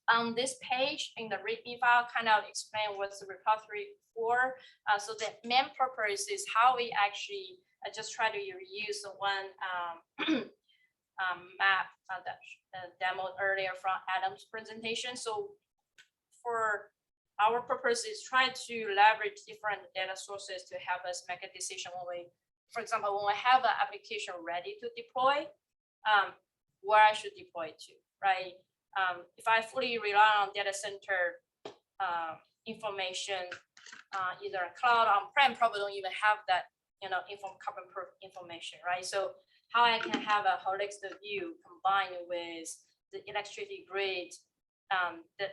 On this page in the README file, kind of explain what's the repository for. So the main purpose is how we actually just try to reuse the one map that demoed earlier from Adam's presentation. So for our purpose is try to leverage different data sources to help us make a decision when we, for example, when we have an application ready to deploy, where I should deploy to, right? If I fully rely on data center information, either cloud on-prem, probably don't even have that, carbon proof information, right? So how I can have a holistic view combined with the electricity grid, the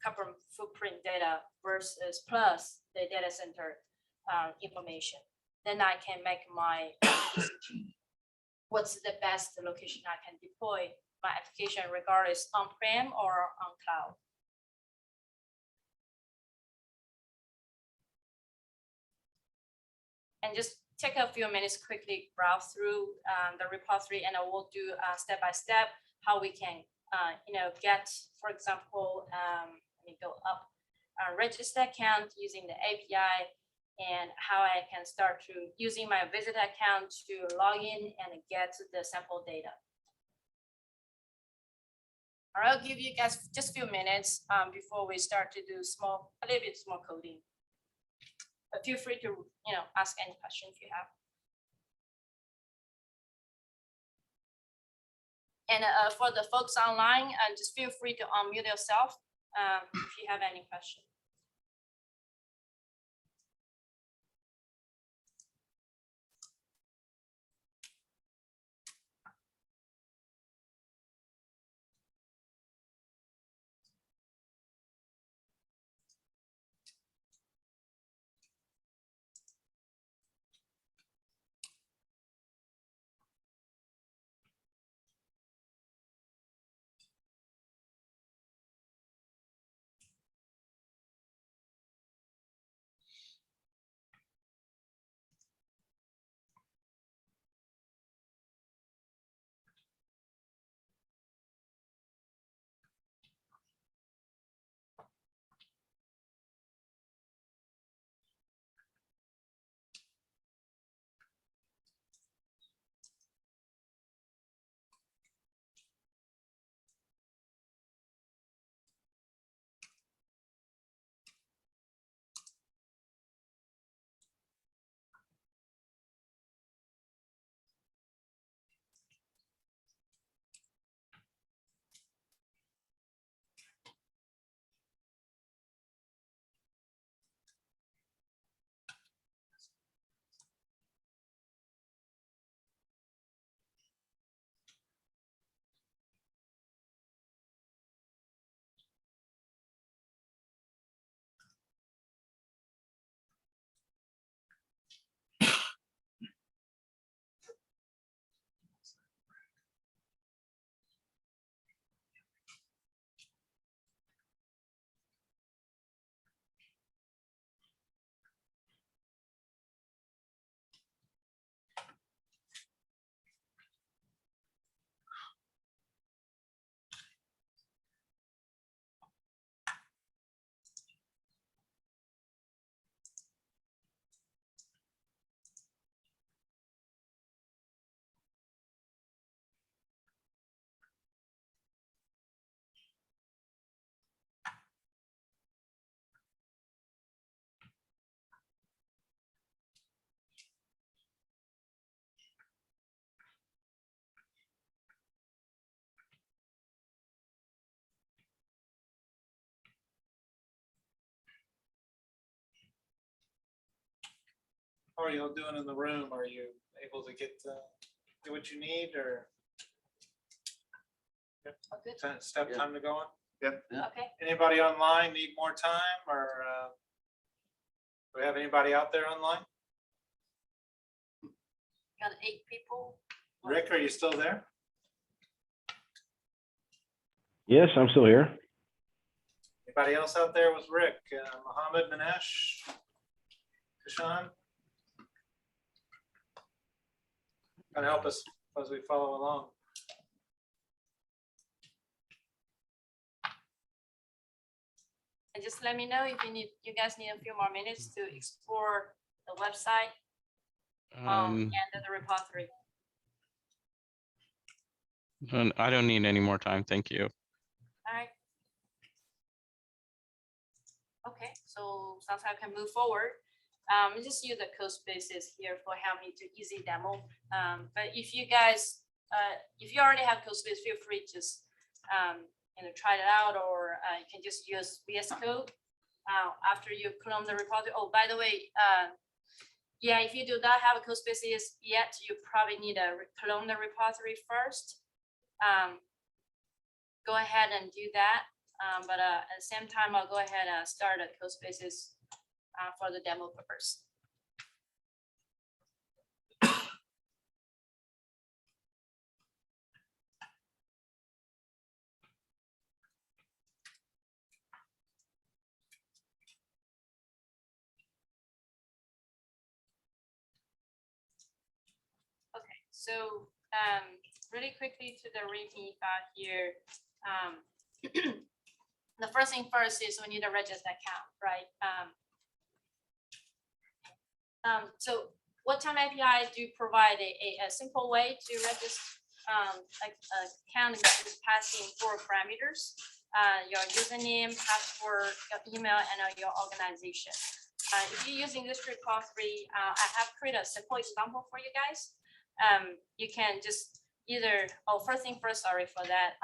carbon footprint data versus plus the data center information, then I can make my what's the best location I can deploy my application, regardless on-prem or on cloud. And just take a few minutes, quickly browse through the repository, and I will do step by step how we can, get, for example, let me go up, register account using the API, and how I can start to using my visit account to log in and get the sample data. All right, I'll give you guys just a few minutes before we start to do a little bit small coding. But feel free to, ask any question if you have. And for the folks online, just feel free to unmute yourself if you have any questions. How are you all doing in the room? Are you able to get, do what you need or? Yep. Step time to go on? Yep. Okay. Anybody online need more time or do we have anybody out there online? Got 8 people. Rick, are you still there? Yes, I'm still here. Anybody else out there with Rick? Mohammed, Manesh, Kashan? Kind of help us as we follow along. And just let me know if you guys need a few more minutes to explore the website and the repository. I don't need any more time. Thank you. All right. Okay, so sounds like I can move forward. Just use the code spaces here for help me to easy demo. But if you guys, if you already have code space, feel free to just try it out, or you can just use VS Code after you clone the repository. Oh, by the way, yeah, if you do not have a code spaces yet, you probably need to clone the repository first. Go ahead and do that. But at the same time, I'll go ahead and start a code spaces for the demo purpose. Okay, so really quickly to the README here. The first thing first is we need a register account, right? So what time API do provide a simple way to register account is passing 4 parameters, your username, password, your email, and your organization. If you're using this repository, I have created a simple example for you guys. You can just either, first thing first, sorry for that.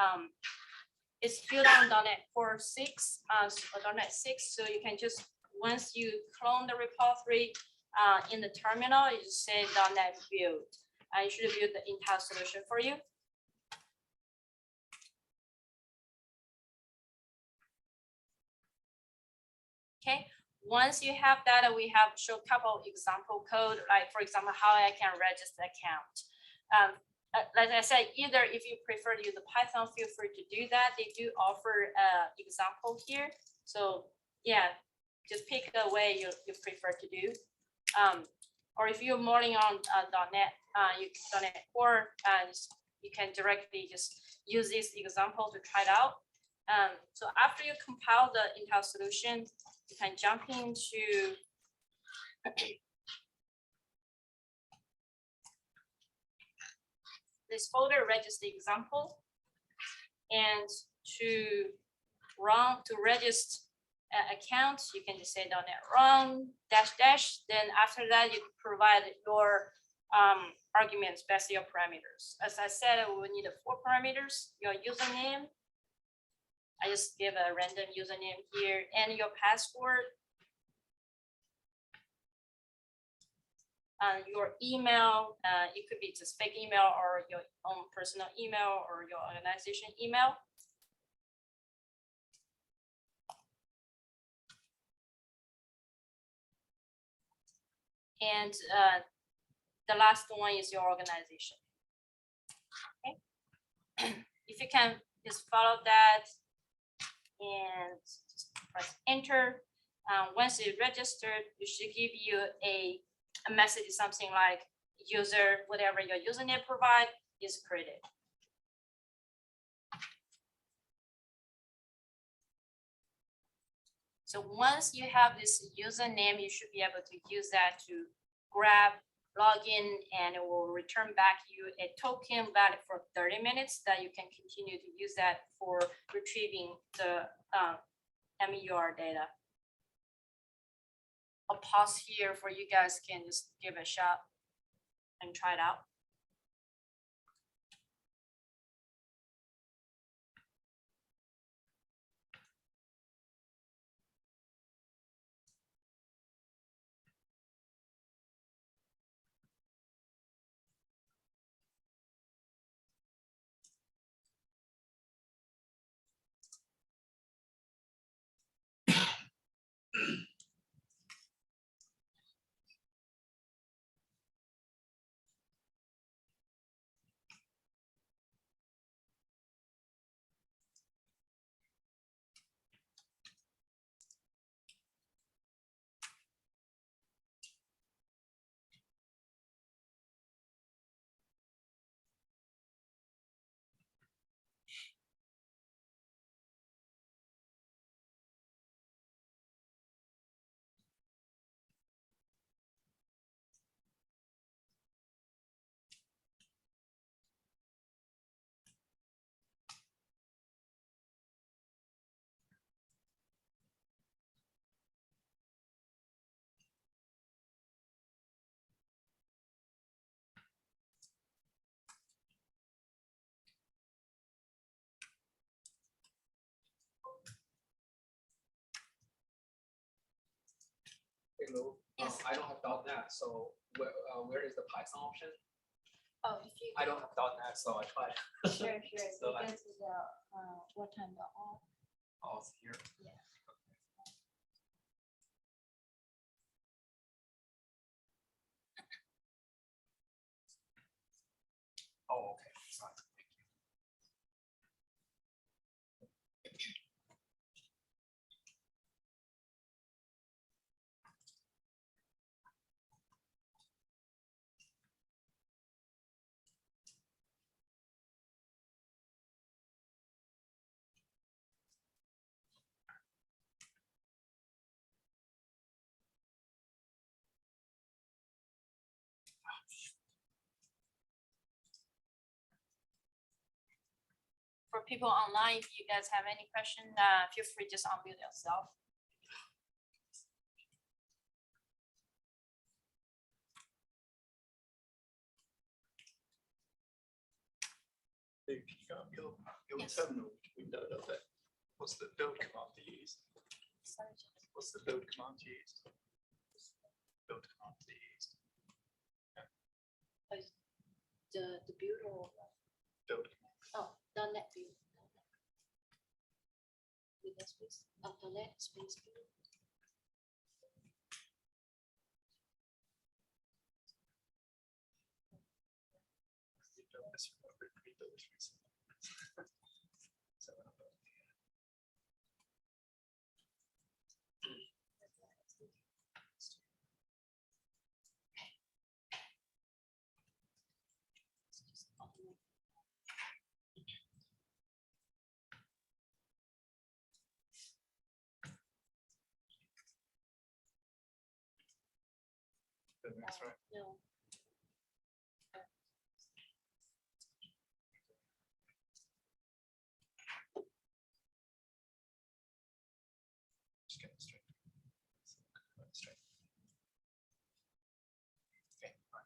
It's built on .NET Core 6 or .NET 6, so you can just, once you clone the repository in the terminal, you just say .NET build. It should build the entire solution for you. Okay, once you have that, we have show a couple example code, like for example, how I can register account. Like I said, either if you prefer to use the Python, feel free to do that. They do offer example here. So yeah, just pick a way you prefer to do. Or if you're more on .NET, .NET Core, you can directly just use this example to try it out. So after you compile the entire solution, you can jump into this folder, register example, and to register account, you can just say .NET run -- then after that you provide your arguments, based your parameters. As I said, we will need 4 parameters, your username, I just give a random username here, and your password, your email, it could be just fake email or your own personal email or your organization email. And the last one is your organization. Okay. If you can just follow that and just press enter. Once it's registered, it should give you a message, something like user, whatever your username provide is created. So once you have this username, you should be able to use that to grab, log in, and it will return back you a token valid for 30 minutes that you can continue to use that for retrieving the MEUR data. I'll pause here for you guys can just give it a shot and try it out. Hello. Yes. I don't have .NET, so where is the Python option? Oh, if you I don't have .NET, so I tried. sure. So You go to the what time the all? Oh, it's here. Yeah. Oh, okay. Sorry. people online, if you guys have any question, feel free just unmute yourself. Your terminal window of it. What's the build command to use? What's the build command to use? Build command to use. The build or Build command. oh, .NET build. .NET space. Oh, .NET space build. That's right. No. Just get it straight. Straight. Okay, fine.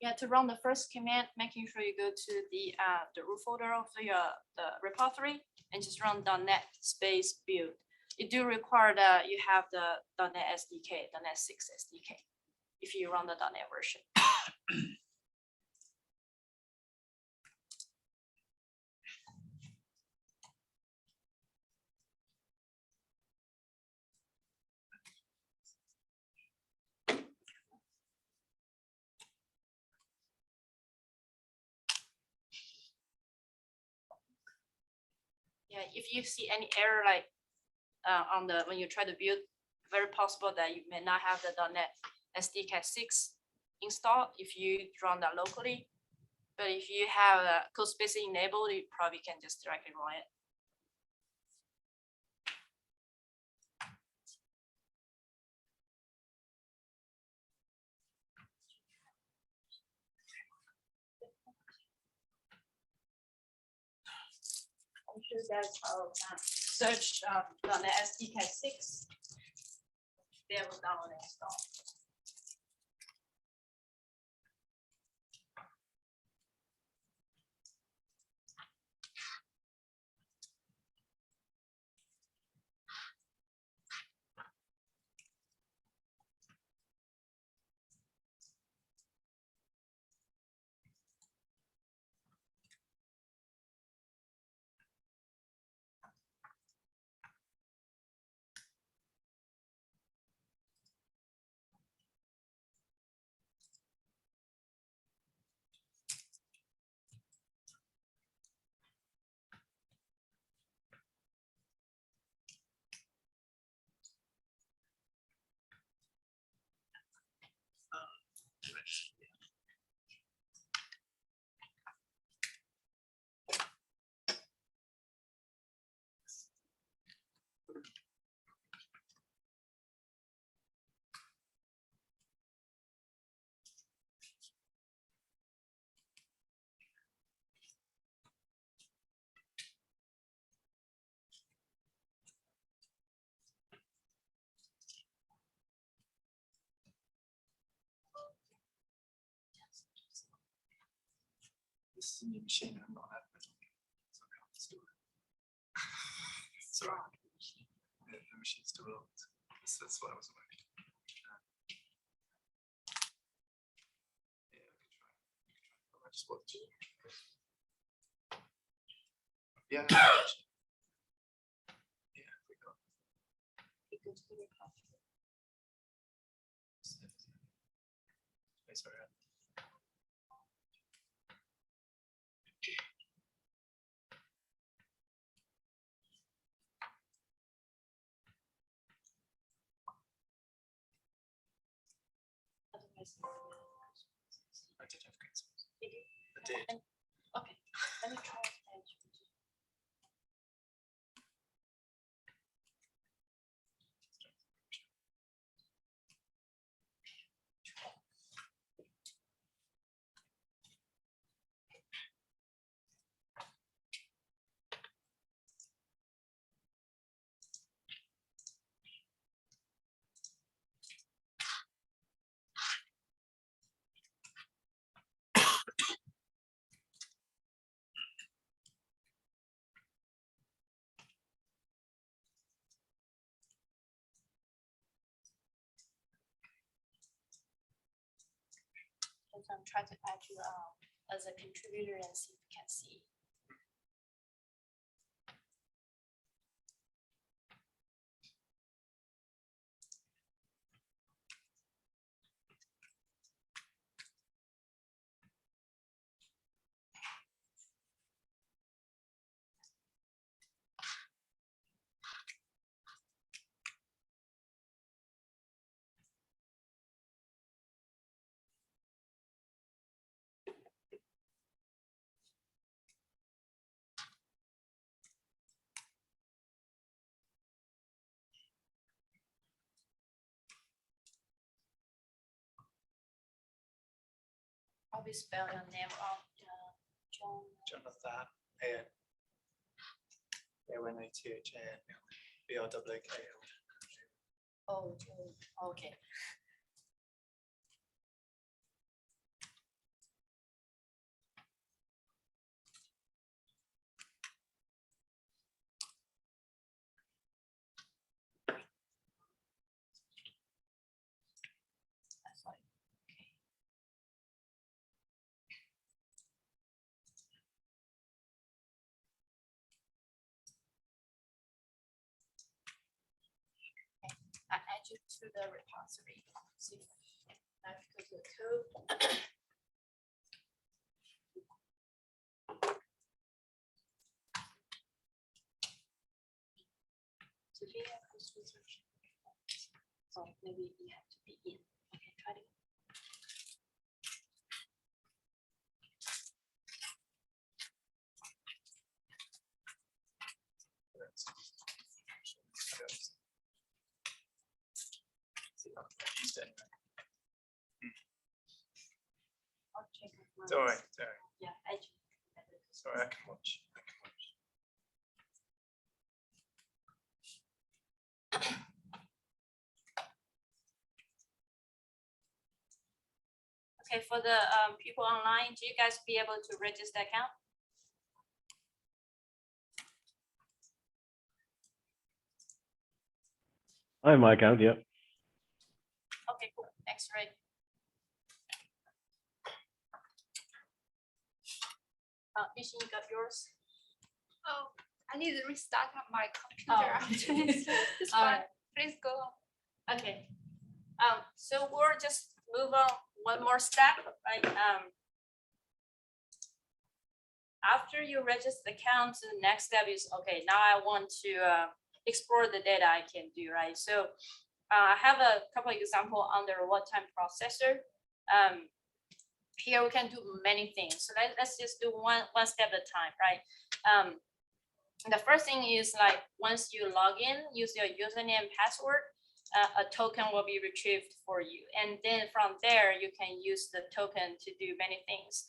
Yeah, to run the first command, making sure you go to the root folder of the repository and just run .NET space build. It do require that you have the .NET SDK, .NET 6 SDK, if you run the .NET version. Yeah, if you see any error like on the when you try to build, very possible that you may not have the .NET SDK 6 installed if you run that locally. But if you have code space enabled, you probably can just directly run it. I'm sure that's how search on the SDK 6. They will download and install. this new machine. I'm not having it. So let's do it. So the machine's too old. That's what I was wondering. Yeah, we can try. I just want to. Yeah. Yeah, we go. Sorry. I did have great songs. I did. Okay, let me try. So I'm trying to add you as a contributor and see if you can see. Probably spell your name wrong. John. Jonathan A-N-A-T-H-A-N B-O-W-K-L. Oh, okay. That's like, okay. I add you to the repository. See if I have to go to the code. Sophia, post research. So maybe you have to be in. Okay, try to. I'll check with my. It's all right, it's all right. Yeah, I. Sorry, I can watch. I can watch. Okay, for the people online, do you guys be able to register account? I have my account, yep. Okay, cool. Thanks, Ray. Yushin, you got yours? Oh, I need to restart my computer after this. It's fine. Please go on. Okay. So we'll just move on one more step, right? After you register the account, the next step is, okay, now I want to explore the data I can do, right? So I have a couple of examples under what-time processor. Here we can do many things. So let's just do one step at a time, right? The first thing is like once you log in, use your username and password, a token will be retrieved for you. And then from there, you can use the token to do many things.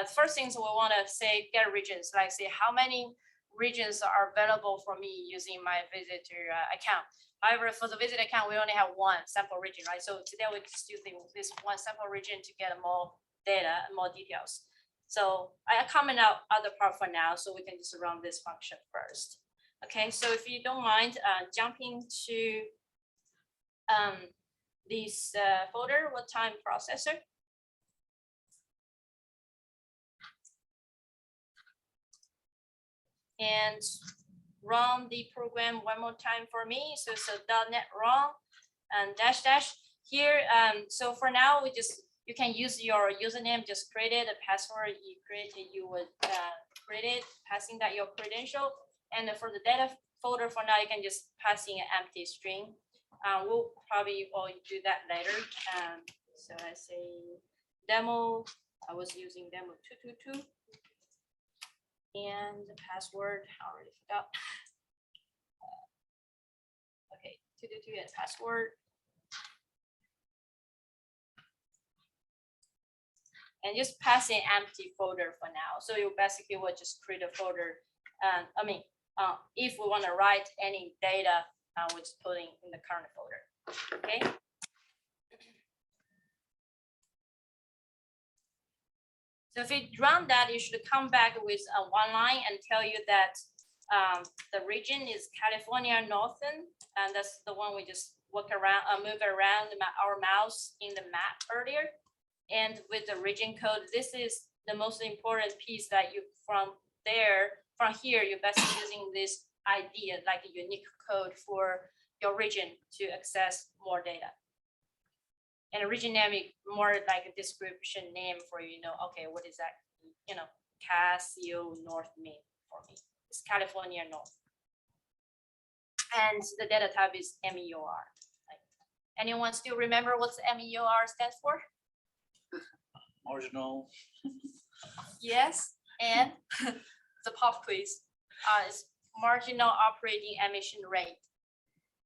First things we want to say, get regions, like say how many regions are available for me using my visitor account. However, for the visitor account, we only have one sample region, right? So today we just use this one sample region to get more data and more details. So I comment out other part for now, so we can just run this function first. Okay, so if you don't mind jumping to this folder, what time processor? And run the program one more time for me. So .NET run and dash here. So for now, you can use your username, just create it, a password you created, you would create it, passing that your credential. And for the data folder for now, you can just pass in an empty string. We'll probably all do that later. So I say demo, I was using demo 222. And the password, I already forgot. Okay, 222 and password. And just pass an empty folder for now. So you basically will just create a folder. If we want to write any data, we're just putting in the current folder. Okay. So if you run that, you should come back with one line and tell you that the region is California Northern, and that's the one we just move around our mouse in the map earlier. And with the region code, this is the most important piece that you from here, you're basically using this idea like a unique code for your region to access more data. And a region name is more like a description name for okay, what is that? Casio North mean for me. It's California North. And the data type is MEOR. Anyone still remember what MEOR stands for? Marginal. Yes, and the pop quiz is marginal operating emission rate.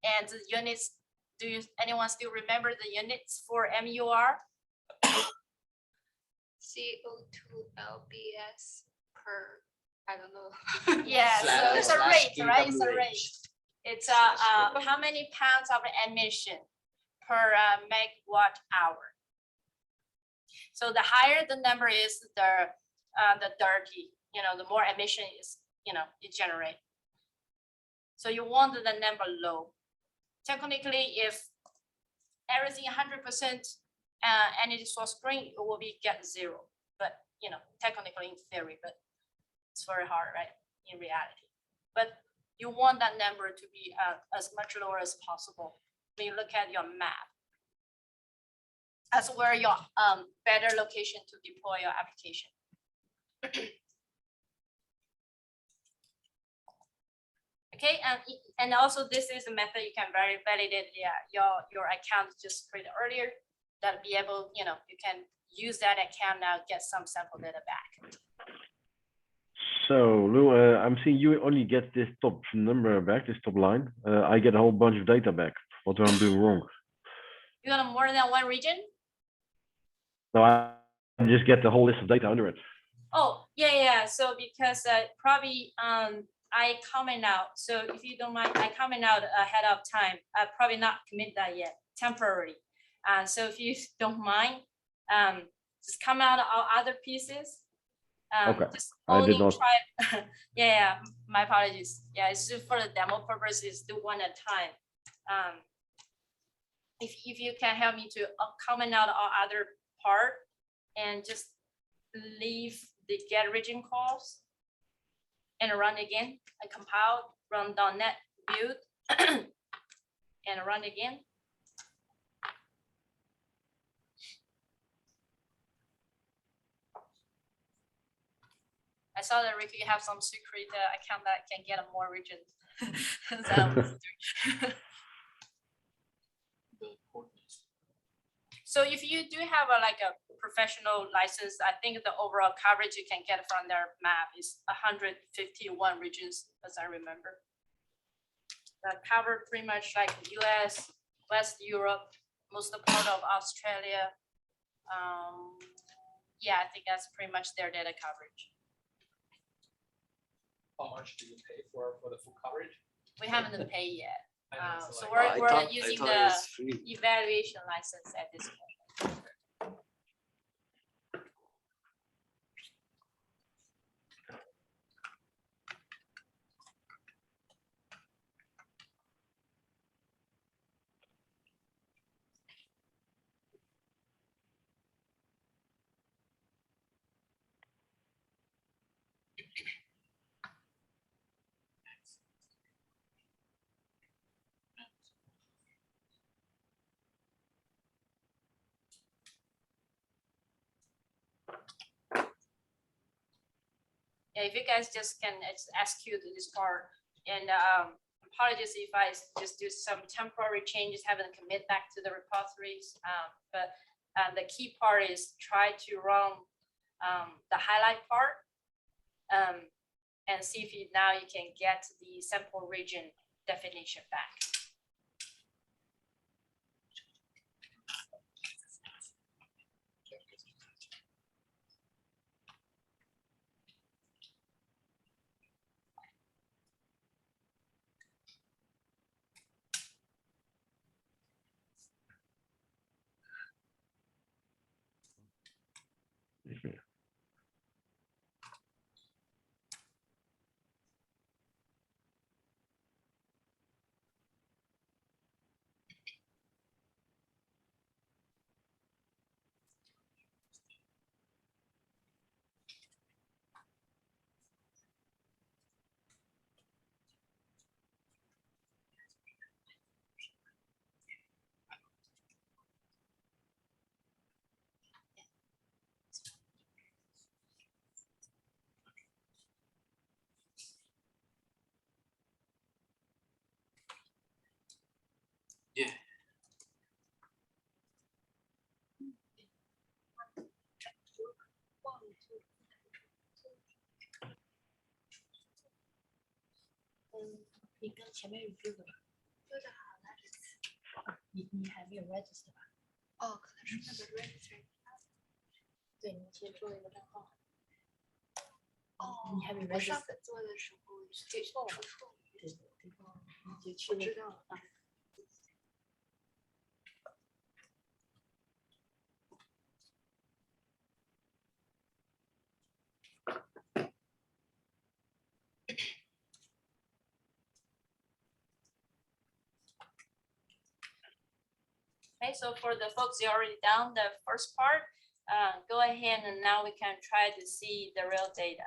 And the units, anyone still remember the units for MEOR? CO2 lbs per, I don't know. Yeah, so it's a rate, right? It's a rate. It's how many pounds of emission per megawatt hour. So the higher the number is, the dirty, the more emission is, it generate. So you want the number low. Technically, if everything 100% energy source green, it will be get 0. But technically in theory, but it's very hard, right? In reality. But you want that number to be as much lower as possible when you look at your map. That's where your better location to deploy your application. Okay, and also this is a method you can validate your account just created earlier. That'll be able, you can use that account now, get some sample data back. So Lou, I'm seeing you only get this top number back, this top line. I get a whole bunch of data back. What am I doing wrong? You got more than one region? No, I just get the whole list of data under it. Oh, yeah. So because probably I comment out. So if you don't mind, I comment out ahead of time. I probably not commit that yet, temporarily. So if you don't mind, just come out all other pieces. Okay, Just I did only not. try. Yeah, my apologies. Yeah, it's just for the demo purposes, do one at a time. If you can help me to comment out all other part and just leave the get region calls and run again, I compile, run .NET build and run again. I saw that Ricky have some secret account that can get more regions. So if you do have a professional license, I think the overall coverage you can get from their map is 151 regions, as I remember. That cover pretty much like US, West Europe, most of part of Australia. Yeah, I think that's pretty much their data coverage. How much do you pay for the full coverage? We haven't paid yet. So I we're thought using it the was free. evaluation license at this point. Yeah, if you guys just can execute this part, and apologies if I just do some temporary changes, haven't commit back to the repositories. But the key part is try to run the highlight part and see if now you can get the sample region definition back. Yeah.你还没有 register 吧？哦，可能是那个 register。对，你先做一个账号。哦，你还没我上 register 次做的时候给错了，出错了。对，你就去那个啊。Okay, so for the folks you already done the first part, go ahead and now we can try to see the real data,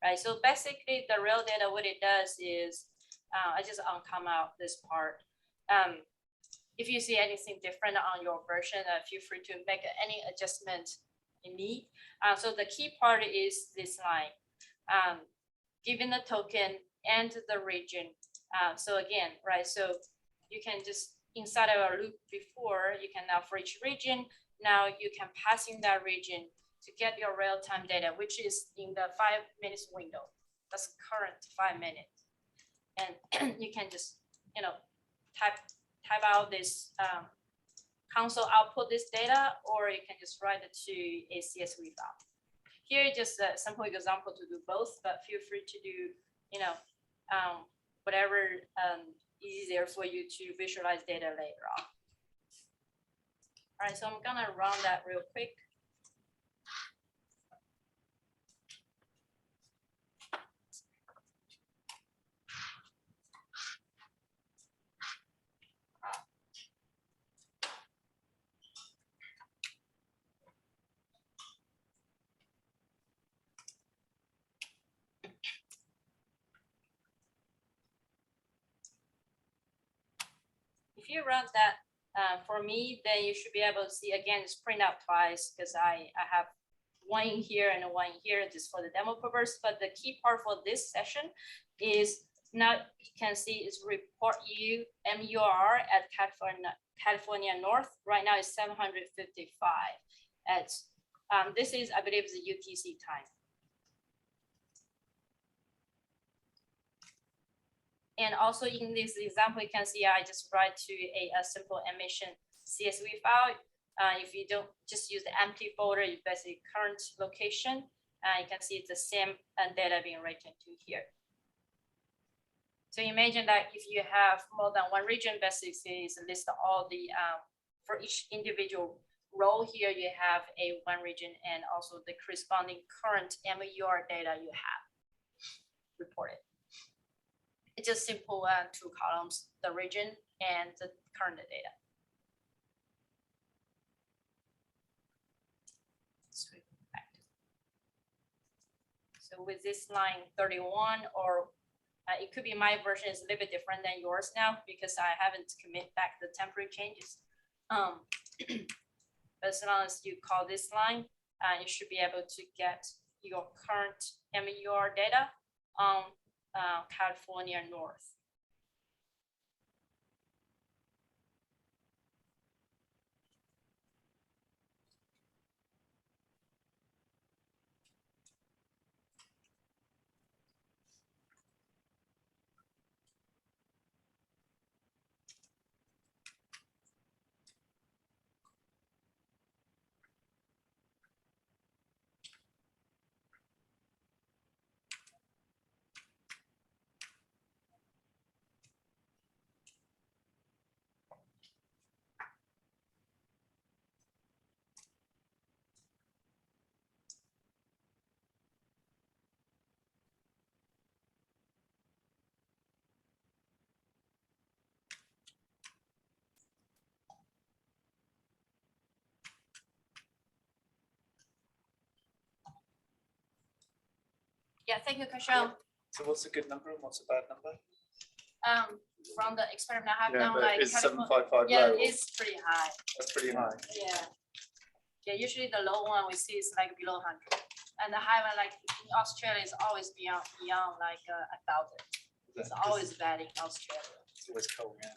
right? So basically the real data, what it does is, I just uncome out this part. If you see anything different on your version, feel free to make any adjustment you need. So the key part is this line, given the token and the region. So again, right, so you can just inside of a loop before, you can now for each region, now you can pass in that region to get your real-time data, which is in the 5 minutes window. That's current 5 minutes. And you can just, type out this console output this data, or you can just write it to a CSV file. Here, just a simple example to do both, but feel free to do, whatever easier for you to visualize data later on. All right, so I'm gonna run that real quick. If you run that for me, then you should be able to see again, it's print out twice because I have one in here and one in here just for the demo purpose. But the key part for this session is now you can see it's report MUR at California North. Right now it's 755. This is, I believe, the UTC time. And also in this example, you can see I just write to a simple emission CSV file. If you don't just use the empty folder, you basically current location. You can see it's the same data being written to here. So imagine that if you have more than one region, basically it's a list of all the, for each individual role here, you have a one region and also the corresponding current MUR data you have reported. It's just simple 2 columns, the region and the current data. So with this line 31, or it could be my version is a little bit different than yours now because I haven't commit back the temporary changes. But as long as you call this line, you should be able to get your current MEUR data on California North. Yeah, thank you, Kashal. So what's a good number and what's a bad number? From the experiment I have Yeah, now, but like is California- 755 yeah, low? it's pretty high. That's pretty high. Yeah. Yeah, usually the low one we see is like below 100, and the high one, like in Australia, is always beyond like 1,000. It's always bad in Australia. It's always cold, yeah.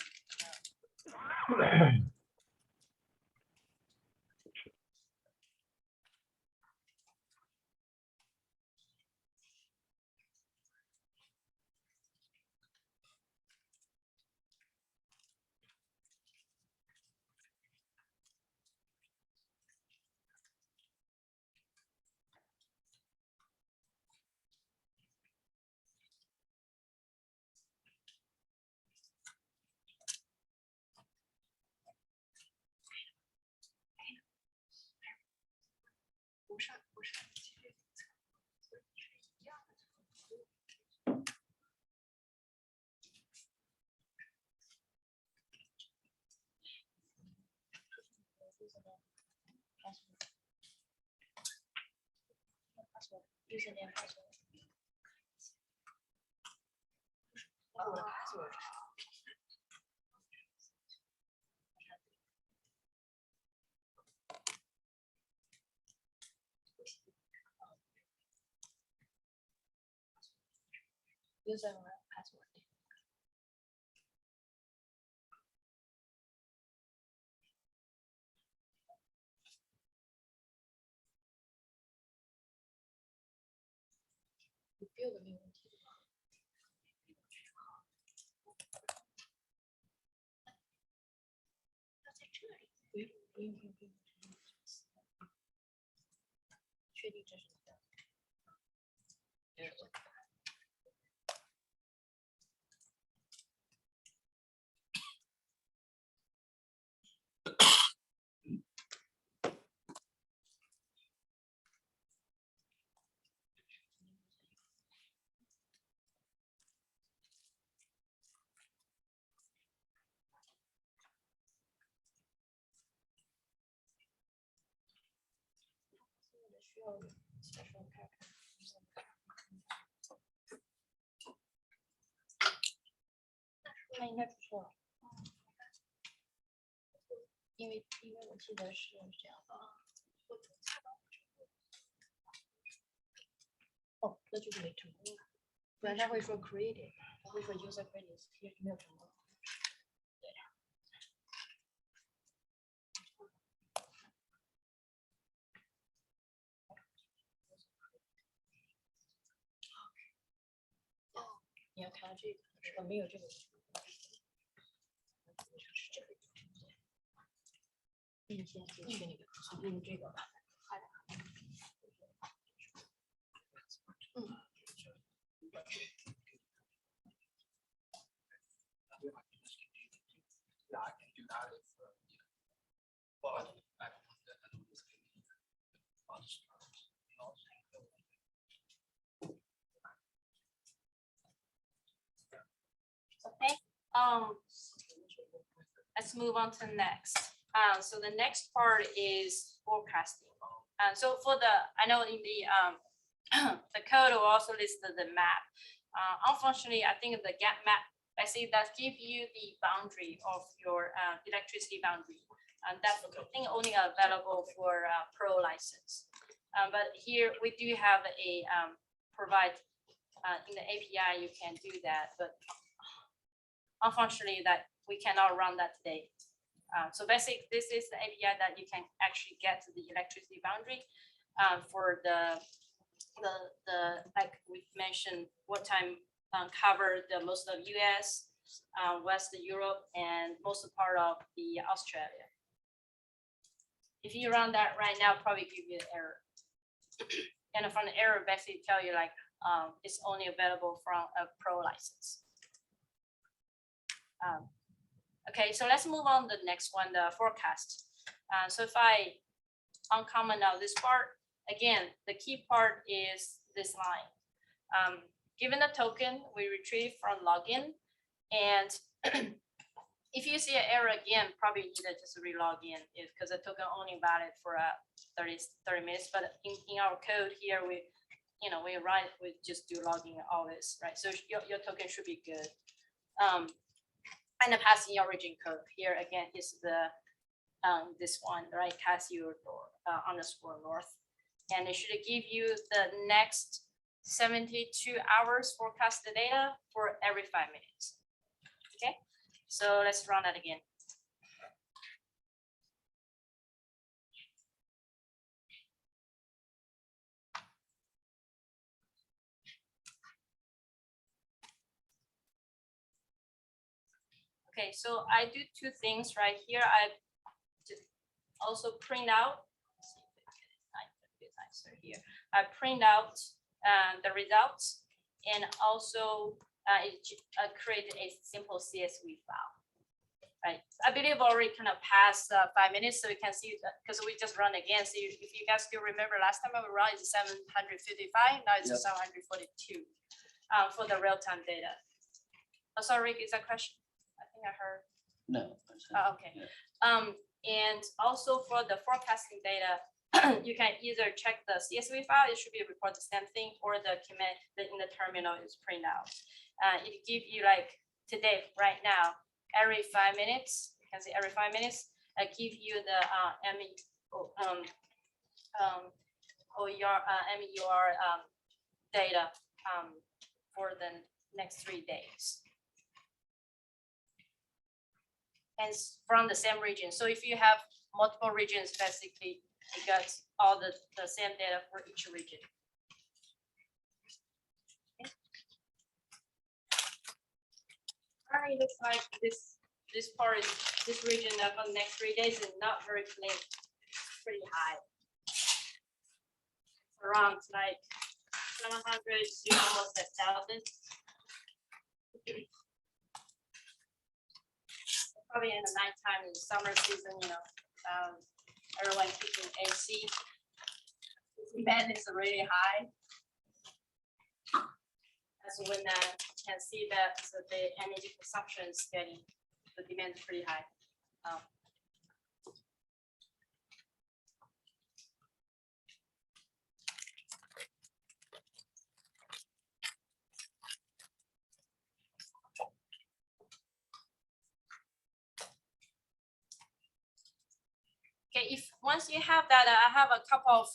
Username, password. Username, password. You feel the new one.确定这是你的。需要special character。那应该不错，因为我记得是这样的。哦，那就是没成功了，不然他会说 created， 他会说 user created， 没有成功。对。你要看到这个，没有这个。你先去那个，用这个吧。Okay, let's move on to the next. So the next part is forecasting. So for I know in the the code will also list the map. Unfortunately, I think the gap map, I see that give you the boundary of your electricity boundary. And that's I think only available for pro license. But here we do have a provide in the API, you can do that, but unfortunately that we cannot run that today. So basically, this is the API that you can actually get to the electricity boundary for the like we mentioned, what time covered the most of US, West Europe, and most part of the Australia. If you run that right now, probably give you an error. And from the error, basically tell you like it's only available from a pro license. Okay, so let's move on to the next one, the forecast. So if I uncomment now this part, again, the key part is this line. Given the token, we retrieve from login, and if you see an error again, probably need to just re-log in, because the token only valid for 30 minutes. But in our code here, we just do logging always, right? So your token should be good. And the passing your origin code here again is the this one, right? Casio underscore north, and it should give you the next 72 hours forecasted data for every 5 minutes. Okay, so let's run that again. Okay, so I do two things right here. I also print out. Here, I print out the results, and also create a simple CSV file. Right, I believe already kind of passed 5 minutes, so you can see because we just run again. So if you guys still remember, last time I run is 755. Now it's 742 for the real-time data. Oh, sorry, Rick, is that a question? I think I heard. No. Okay. And also for the forecasting data, you can either check the CSV file, it should be report the same thing, or the command in the terminal is print out. It give you like today, right now, every 5 minutes, you can see every 5 minutes, I give you the MEUR data for the next 3 days. And from the same region. So if you have multiple regions, basically you got all the same data for each region. Okay. All right, looks like this part is this region for the next 3 days is not very clean. It's pretty high. It's around like 700 to almost 1,000. Probably in the nighttime in the summer season, everyone keeping AC. Demand is really high. That's when you can see that the energy consumption is getting, the demand is pretty high. Okay, if once you have that, I have a couple of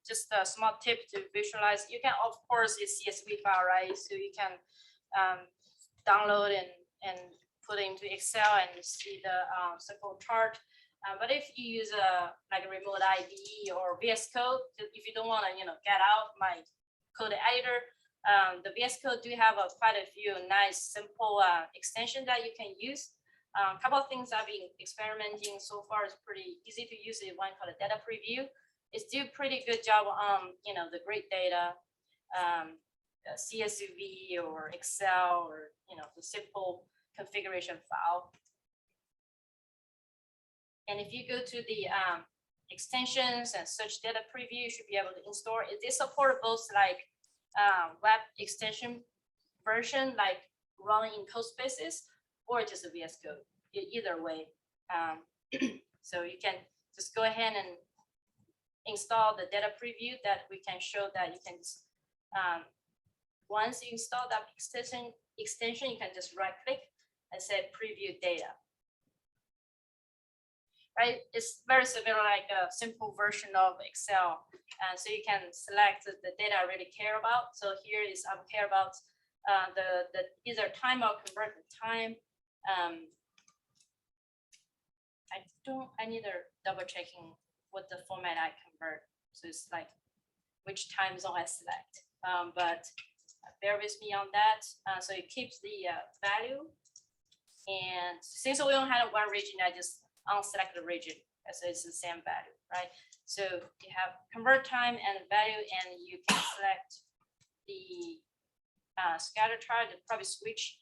just a small tip to visualize. You can, of course, it's CSV file, right? So you can download and put it into Excel and see the simple chart. But if you use like a remote IDE or VS Code, if you don't want to get out my code editor, the VS Code do have quite a few nice simple extensions that you can use. A couple of things I've been experimenting so far is pretty easy to use. One called a data preview. It's do pretty good job on the great data, CSV or Excel or the simple configuration file. And if you go to the extensions and search data preview, you should be able to install it. They support both like web extension version, like running in code spaces, or just a VS Code, either way. So you can just go ahead and install the data preview that we can show that you can just, once you install that extension, you can just right click and say preview data. right? It's very similar, like a simple version of Excel. So you can select the data I really care about. So here is I care about the either time or convert the time. I need a double checking what the format I convert. So it's like which time zone I select. But bear with me on that. So it keeps the value. And since we don't have one region, I just unselect the region. So it's the same value, right? So you have convert time and value, and you can select the scatter chart and probably switch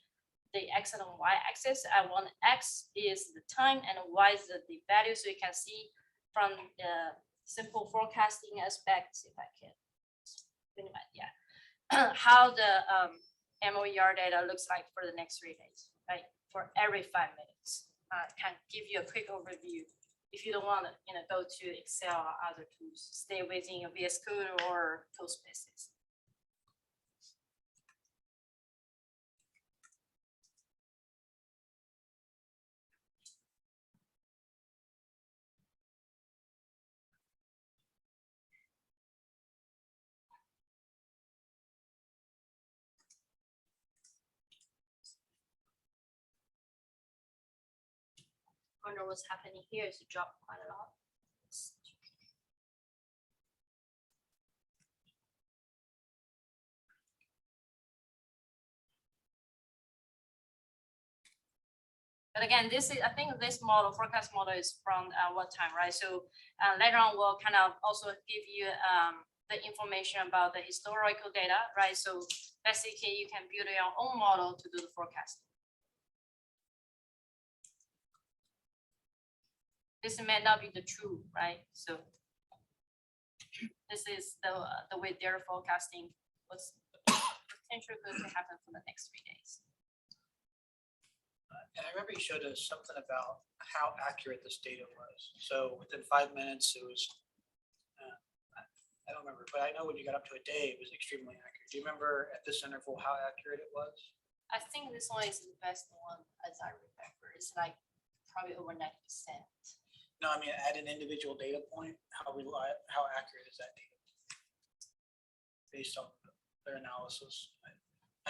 the X and Y axis. I want X is the time and Y is the value. So you can see from the simple forecasting aspects, if I can minimize, yeah, how the MOER data looks like for the next 3 days, right? For every 5 minutes. Can give you a quick overview. If you don't want to, go to Excel or other tools, stay within your VS Code or CodeSpaces. Wonder what's happening here is it dropped quite a lot. But again, I think this model, forecast model is from what time, right? So later on, we'll kind of also give you the information about the historical data, right? So basically you can build your own model to do the forecast. This may not be the true, right? So this is the way they're forecasting what's potentially going to happen for the next 3 days. And I remember you showed us something about how accurate this data was. So within 5 minutes, it was, I don't remember, but I know when you got up to a day, it was extremely accurate. Do you remember at this interval how accurate it was? I think this one is the best one as I remember. It's like probably over 90%. No, I mean, at an individual data point, how accurate is that data? Based on their analysis.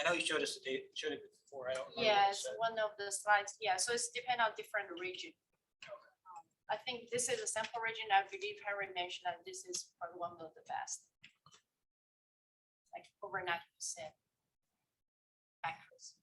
I know you showed us the data, showed it before. I don't remember. Yeah, it's one of the slides. Yeah, so it's depend on different region. I think this is a sample region. I believe Henry mentioned that this is probably one of the best. Like over 90% accuracy.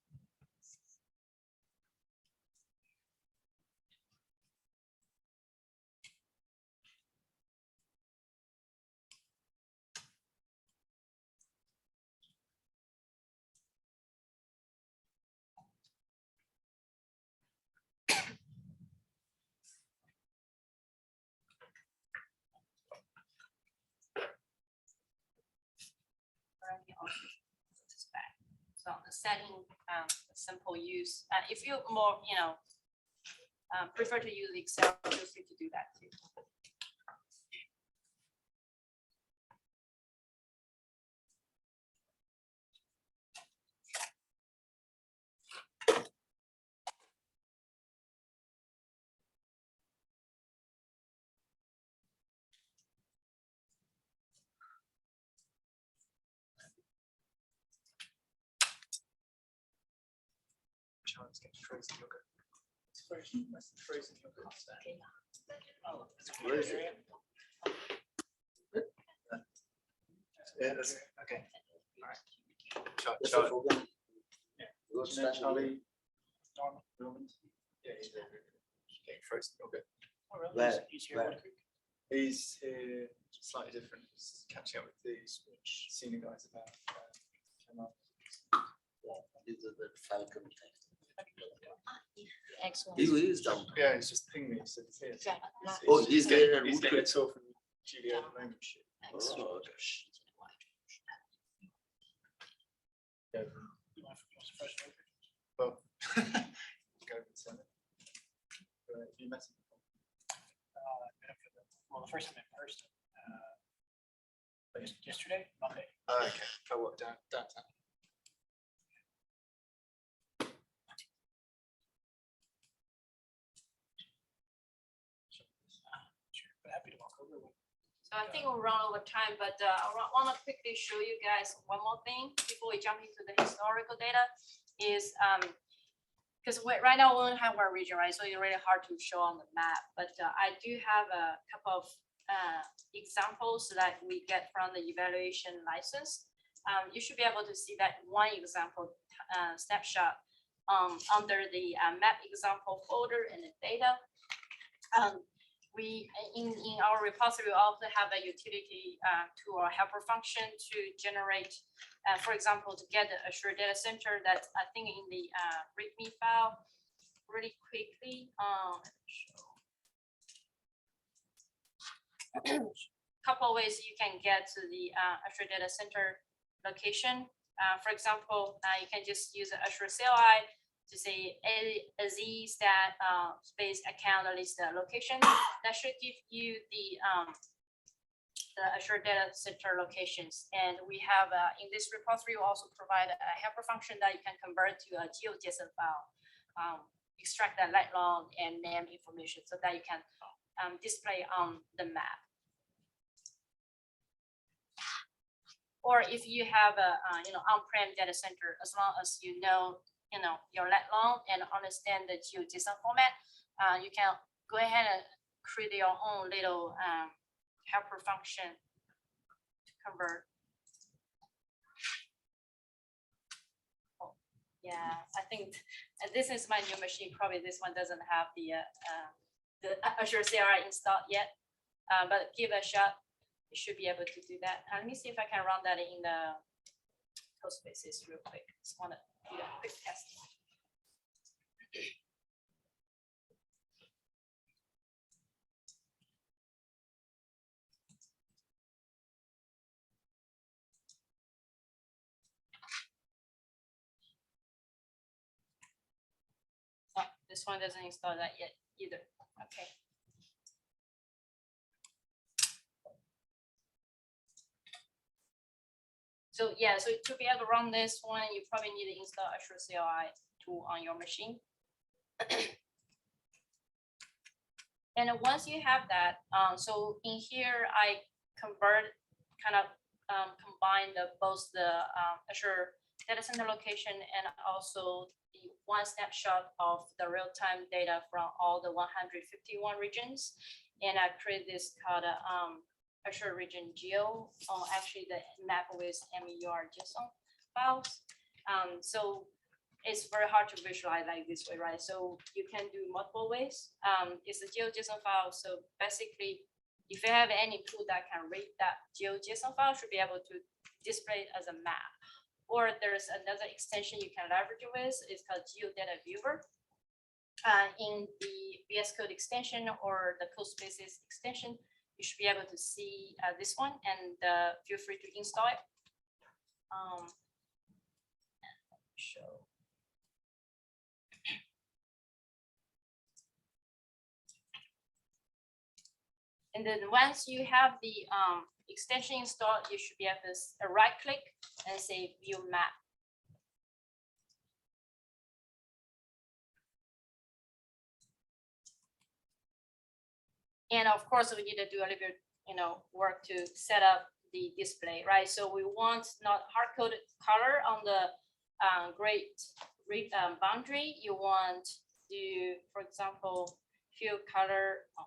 So the setting, simple use. If you more, prefer to use Excel, feel free to do that too. Let's get frozen yogurt. Frozen yogurt. Oh, where is it? Yeah, that's okay. All right. Charlie. Yeah. Charlie. Norman. Yeah, he's getting frozen yogurt. Oh, really? He's here. Where? He's here, slightly different. He's catching up with these senior guys about. These are the Falcon thing. Excellent. He is down. Yeah, he's just pinged me. He said he's here. Oh, he's there. He's getting a tour from Julia at the moment. Oh, okay. Yeah. Well, go and send it. You met him before? Well, the first time in person. Yesterday, Monday. Oh, okay. Oh, what, downtown? So I think we'll run over time, but I want to quickly show you guys one more thing before we jump into the historical data is because right now we only have one region, right? So it's really hard to show on the map, but I do have a couple of examples that we get from the evaluation license. You should be able to see that one example snapshot under the map example folder in the data. We in our repository we also have a utility to our helper function to generate, for example, to get a Azure data center that's I think in the README file really quickly. Couple ways you can get to the Azure data center location. For example, you can just use the Azure CLI to say a z stat space account list location. That should give you the Azure data center locations. And we have in this repository, we also provide a helper function that you can convert to a GeoJSON file, extract that lat long and name information so that you can display on the map. Or if you have a on-prem data center, as long as you know your lat long and understand the GeoJSON format, you can go ahead and create your own little helper function to convert. Oh, yeah, I think this is my new machine. Probably this one doesn't have the Azure CLI installed yet, but give it a shot. You should be able to do that. Let me see if I can run that in the code spaces real quick. Just want to do a quick test. Oh, this one doesn't install that yet either. Okay. So yeah, so to be able to run this one, you probably need to install Azure CLI tool on your machine. And once you have that, so in here I combine both the Azure data center location and also the one snapshot of the real-time data from all the 151 regions. And I create this called Azure region geo, actually the map with MEUR JSON files. So it's very hard to visualize like this way, right? So you can do multiple ways. It's a GeoJSON file. So basically, if you have any tool that can read that GeoJSON file, should be able to display it as a map. Or there's another extension you can leverage with. It's called GeoData Viewer. In the VS Code extension or the code spaces extension, you should be able to see this one, and feel free to install it. Show. And then once you have the extension installed, you should be able to right click and say view map. And of course, we need to do a little bit, work to set up the display, right? So we want not hard-coded color on the gray boundary. You want to, for example, fill color. Oh,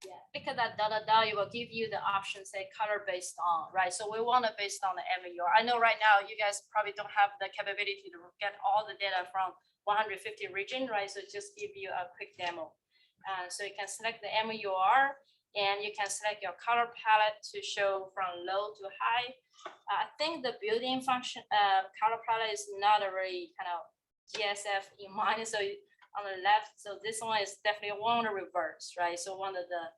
yeah, because that it will give you the option, say color based on, right? So we want it based on the MEUR. I know right now you guys probably don't have the capability to get all the data from 150 region, right? So just give you a quick demo. So you can select the MEUR and you can select your color palette to show from low to high. I think the built-in function color palette is not a very kind of GSF in mind. So on the left, so this one is definitely one of the reverse, right? So one of the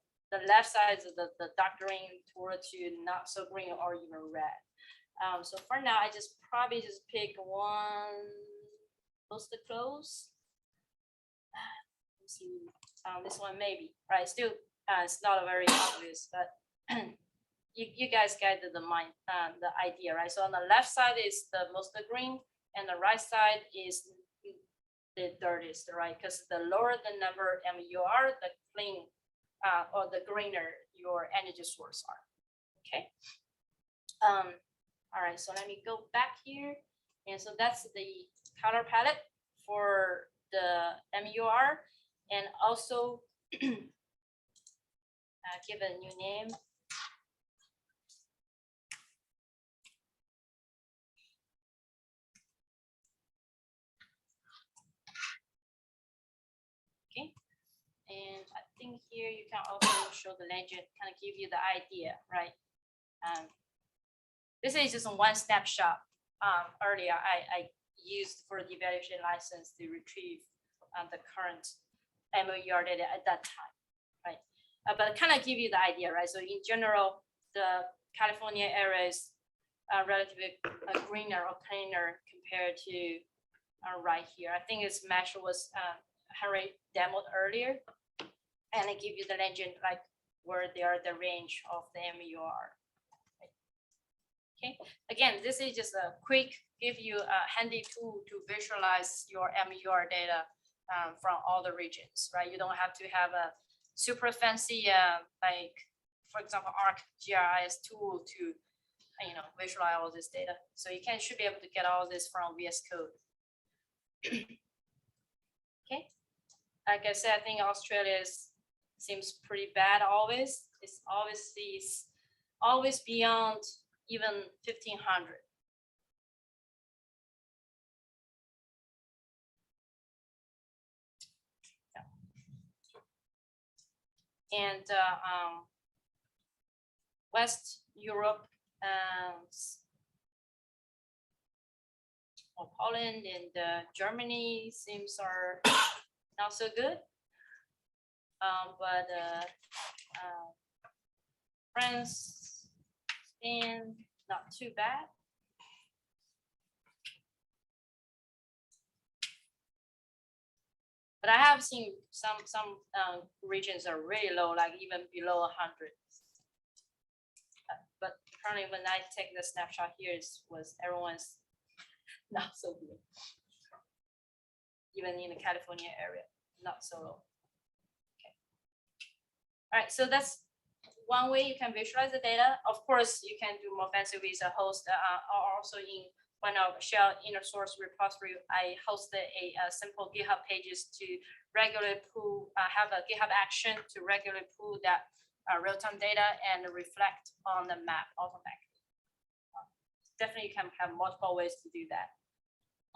left side is the dark green towards you, not so green or even red. So for now, I just probably just pick one close to close. Let's see, this one maybe, right? Still, it's not a very obvious, but you guys get the idea, right? So on the left side is the most green, and the right side is the dirtiest, right? Because the lower the number MUR, the clean or the greener your energy source are. Okay. All right, so let me go back here. And so that's the color palette for the MUR, and also give it a new name. Okay, and I think here you can also show the legend, kind of give you the idea, right? This is just one snapshot. Earlier, I used for the evaluation license to retrieve the current MOER data at that time, right? But kind of give you the idea, right? So in general, the California area is relatively greener or cleaner compared to right here. I think it's match was Harry demoed earlier, and I give you the legend like where they are the range of the MUR. Okay, again, this is just a quick, give you a handy tool to visualize your MUR data from all the regions, right? You don't have to have a super fancy, like, for example, ArcGIS tool to, visualize all this data. So you should be able to get all this from VS Code. Okay, like I said, I think Australia seems pretty bad always. It's always beyond even 1500. Yeah. And West Europe, Poland and Germany seems are not so good. But France, Spain, not too bad. But I have seen some regions are really low, like even below 100. But currently, when I take the snapshot here, was everyone's not so good. Even in the California area, not so low. Okay. All right, so that's one way you can visualize the data. Of course, you can do more fancy with a host, or also in one of Shell inner source repository. I hosted a simple GitHub pages to regularly pull, have a GitHub action to regularly pull that real-time data and reflect on the map automatically. Definitely you can have multiple ways to do that.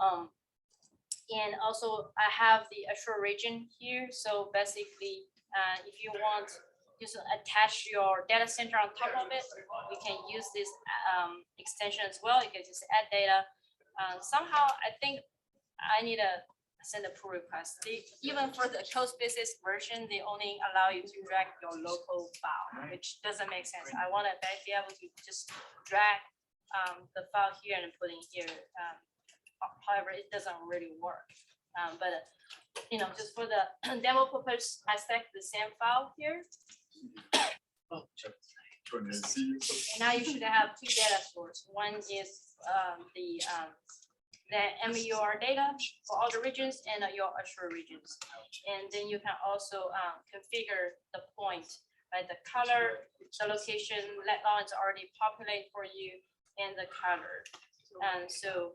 And also I have the Azure region here. So basically, if you want just attach your data center on top of it, we can use this extension as well. You can just add data. Somehow, I think I need to send a pull request. Even for the code spaces version, they only allow you to drag your local file, which doesn't make sense. I want to be able to just drag the file here and put in here. However, it doesn't really work. But just for the demo purpose, I stack the same file here. Now you should have two data sources. One is the MUR data for all the regions and your Azure regions. And then you can also configure the point, right? The color, the location, let lines already populate for you, and the color. And so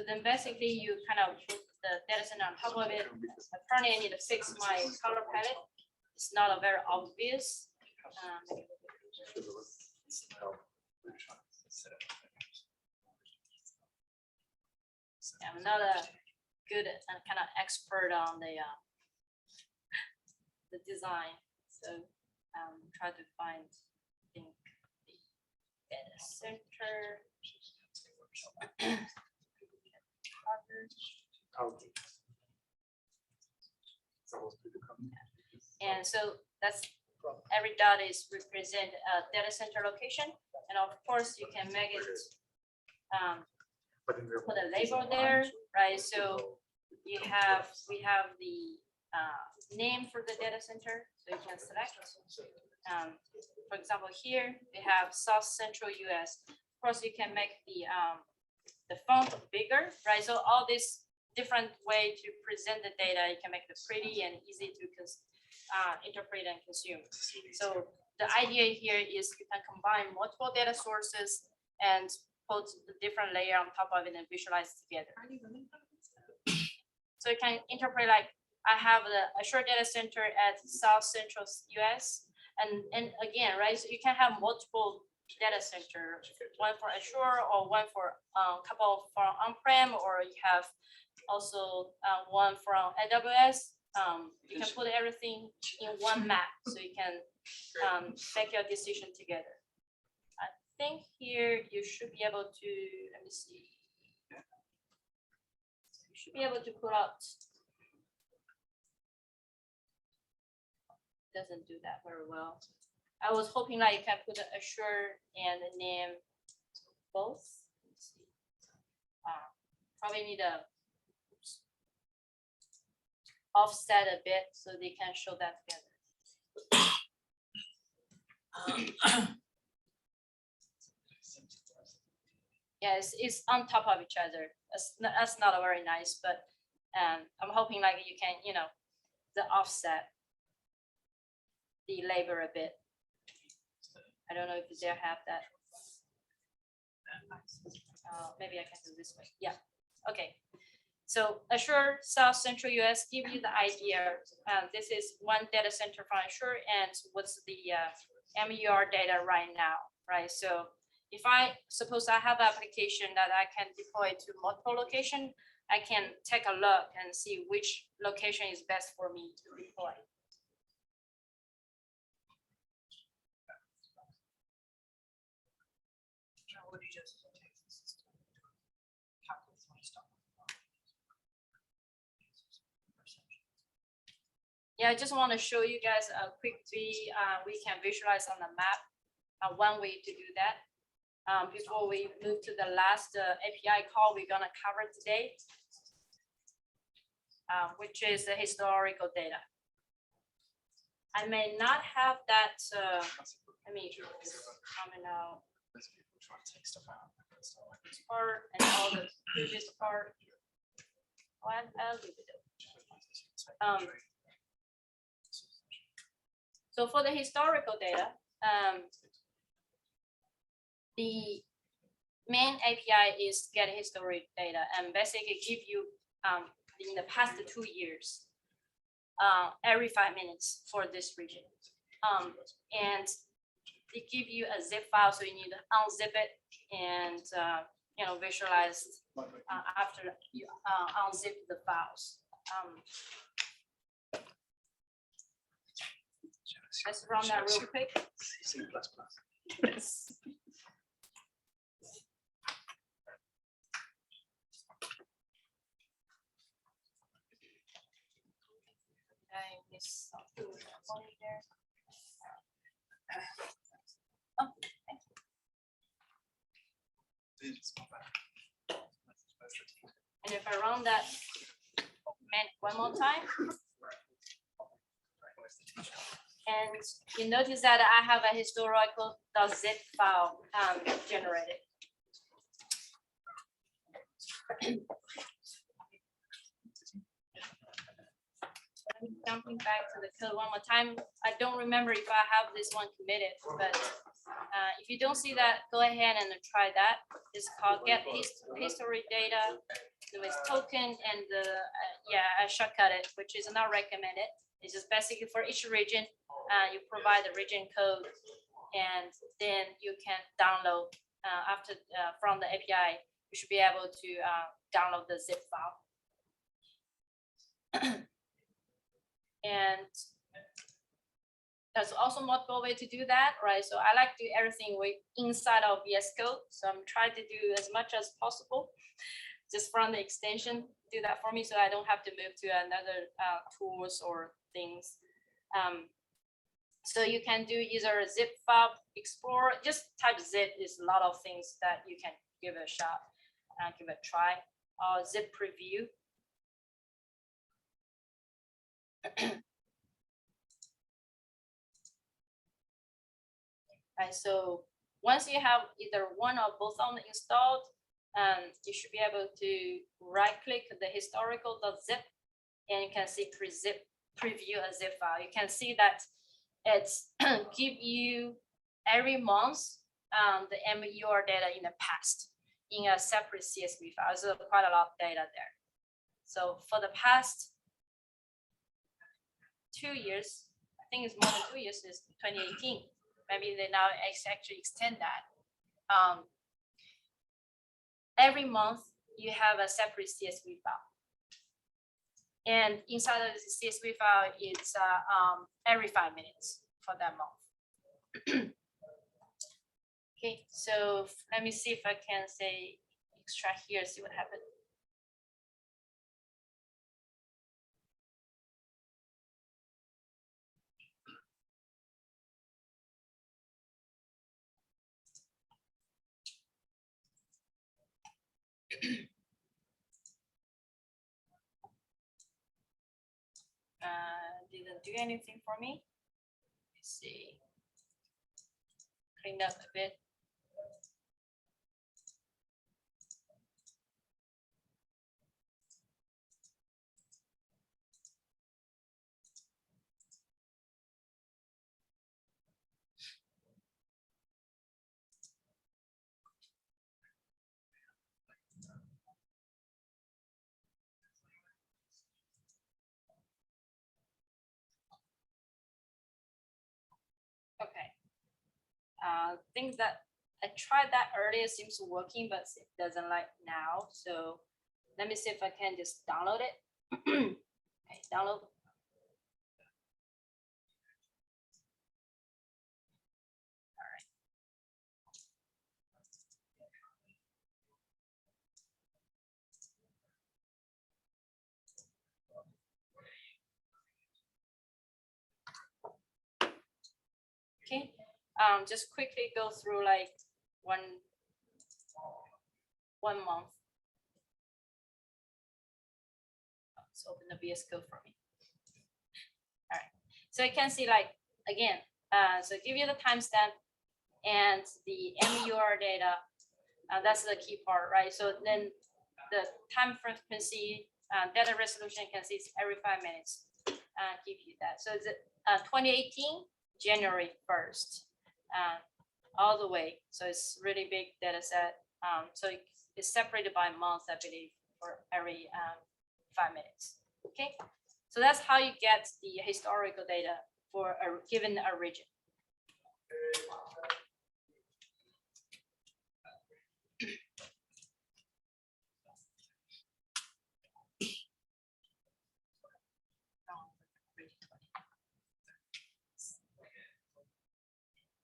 then basically you kind of put the data center on top of it. Apparently I need to fix my color palette. It's not a very obvious. I'm not a good kind of expert on the design, so try to find, I think, the data center. And so that's every dot is represent a data center location, and of course you can make it put a label there, right? So we have the name for the data center, so you can select. For example, here we have South Central US. course, you can make the font bigger, right? So all this different way to present the data, you can make it pretty and easy to interpret and consume. So the idea here is you can combine multiple data sources and put the different layer on top of it and visualize together. So you can interpret like I have the Azure data center at South Central US, and again, right? So you can have multiple data center, one for Azure or one for couple for on-prem, or you have also one from AWS. You can put everything in one map, so you can make your decision together. I think here you should be able to, let me see. You should be able to put out. Doesn't do that very well. I was hoping that you can put an Azure and the name both. Let's see. Probably need a offset a bit so they can show that together. Yes, it's on top of each other. That's not a very nice, but I'm hoping like you can, you know, the offset the labor a bit. I don't know if they have that. Maybe I can do this way. Yeah. Okay. So Azure South Central US give you the idea. This is one data center from Azure, and what's the MUR data right now, right? So if I suppose I have an application that I can deploy to multiple locations, I can take a look and see which location is best for me to deploy. Yeah, I just want to show you guys quickly. We can visualize on the map one way to do that. Before we move to the last API call we're gonna cover today, which is the historical data. I may not have that. Let me comment out part and all the previous part. I'll leave it. So for the historical data, the main API is get history data and basically give you in the past 2 years every 5 minutes for this region. And they give you a zip file, so you need to unzip it and you know, visualize after you unzip the files. Let's run that real quick. Yes. I missed something there. Oh, thank you. And if I run that one more time, and you notice that I have a historical .zip file generated. Jumping back to the code one more time. I don't remember if I have this one committed, but if you don't see that, go ahead and try that. It's called get history data with token, and I shortcut it, which is not recommended. It's just basically for each region, you provide the region code, and then you can download after from the API. You should be able to download the zip file. And there's also multiple ways to do that, right? So I like to do everything inside of VS Code. So I'm trying to do as much as possible just from the extension, do that for me, so I don't have to move to another tools or things. So you can do either a zip file explorer, just type zip. There's a lot of things that you can give it a shot, give it a try, or zip preview. Right, so once you have either one or both of them installed, you should be able to right-click the historical.zip, and you can see preview a zip file. You can see that it's give you every month the MEUR data in the past in a separate CSV file. So quite a lot of data there. So for the past 2 years, I think it's more than 2 years, since 2018. Maybe they now actually extend that. Every month you have a separate CSV file. And inside of the CSV file, it's every 5 minutes for that month. Okay, so let me see if I can say extract here, see what happened. Didn't do anything for me. Let's see. Cleaned up a bit. Okay. Things that I tried that earlier seems working, but it doesn't like now. So let me see if I can just download it. Okay, download. Okay, just quickly go through like one month. Let's open the VS Code for me. All right, so you can see like again, so give you the timestamp and the MEUR data. That's the key part, right? So then the time frequency, data resolution, you can see it's every 5 minutes. Give you that. So it's 2018. January 1st, all the way. So it's really big data set. So it's separated by month, I believe, for every 5 minutes. Okay, so that's how you get the historical data for a given a region.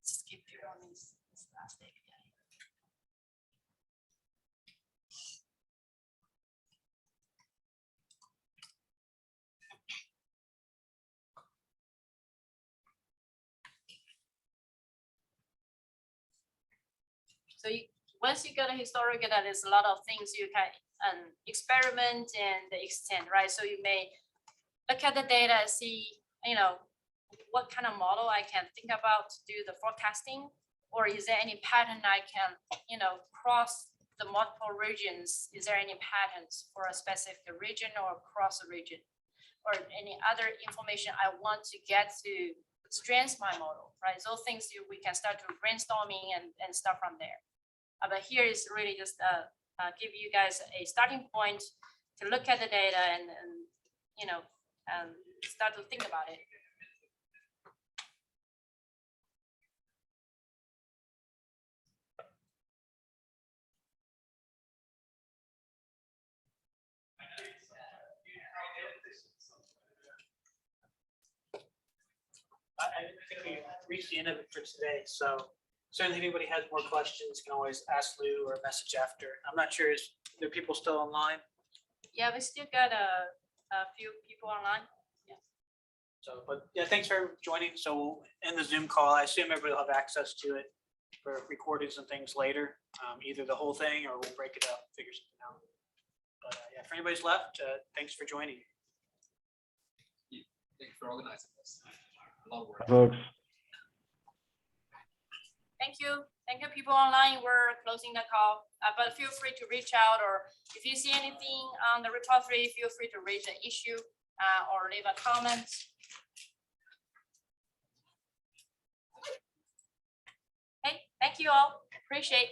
Skip through on this last API. So once you get a historical data, there's a lot of things you can experiment and extend, right? So you may look at the data and see, what kind of model I can think about to do the forecasting, or is there any pattern I can, cross the multiple regions? Is there any patterns for a specific region or across a region, or any other information I want to get to strengthen my model, right? So things we can start to brainstorming and start from there. But here is really just give you guys a starting point to look at the data and start to think about it. I think we reached the end of it for today. So certainly if anybody has more questions, can always ask Lou or message after. I'm not sure, is there people still online? Yeah, we still got a few people online. Yeah. So, but yeah, thanks for joining. So we'll end the Zoom call. I assume everybody will have access to it for recordings and things later, either the whole thing or we'll break it up, figure something out. But yeah, if anybody's left, thanks for joining. Thanks for organizing this. A lot of work. Folks. Thank you. Thank you, people online. We're closing the call, but feel free to reach out, or if you see anything on the repository, feel free to raise an issue or leave a comment. Hey, thank you all. Appreciate.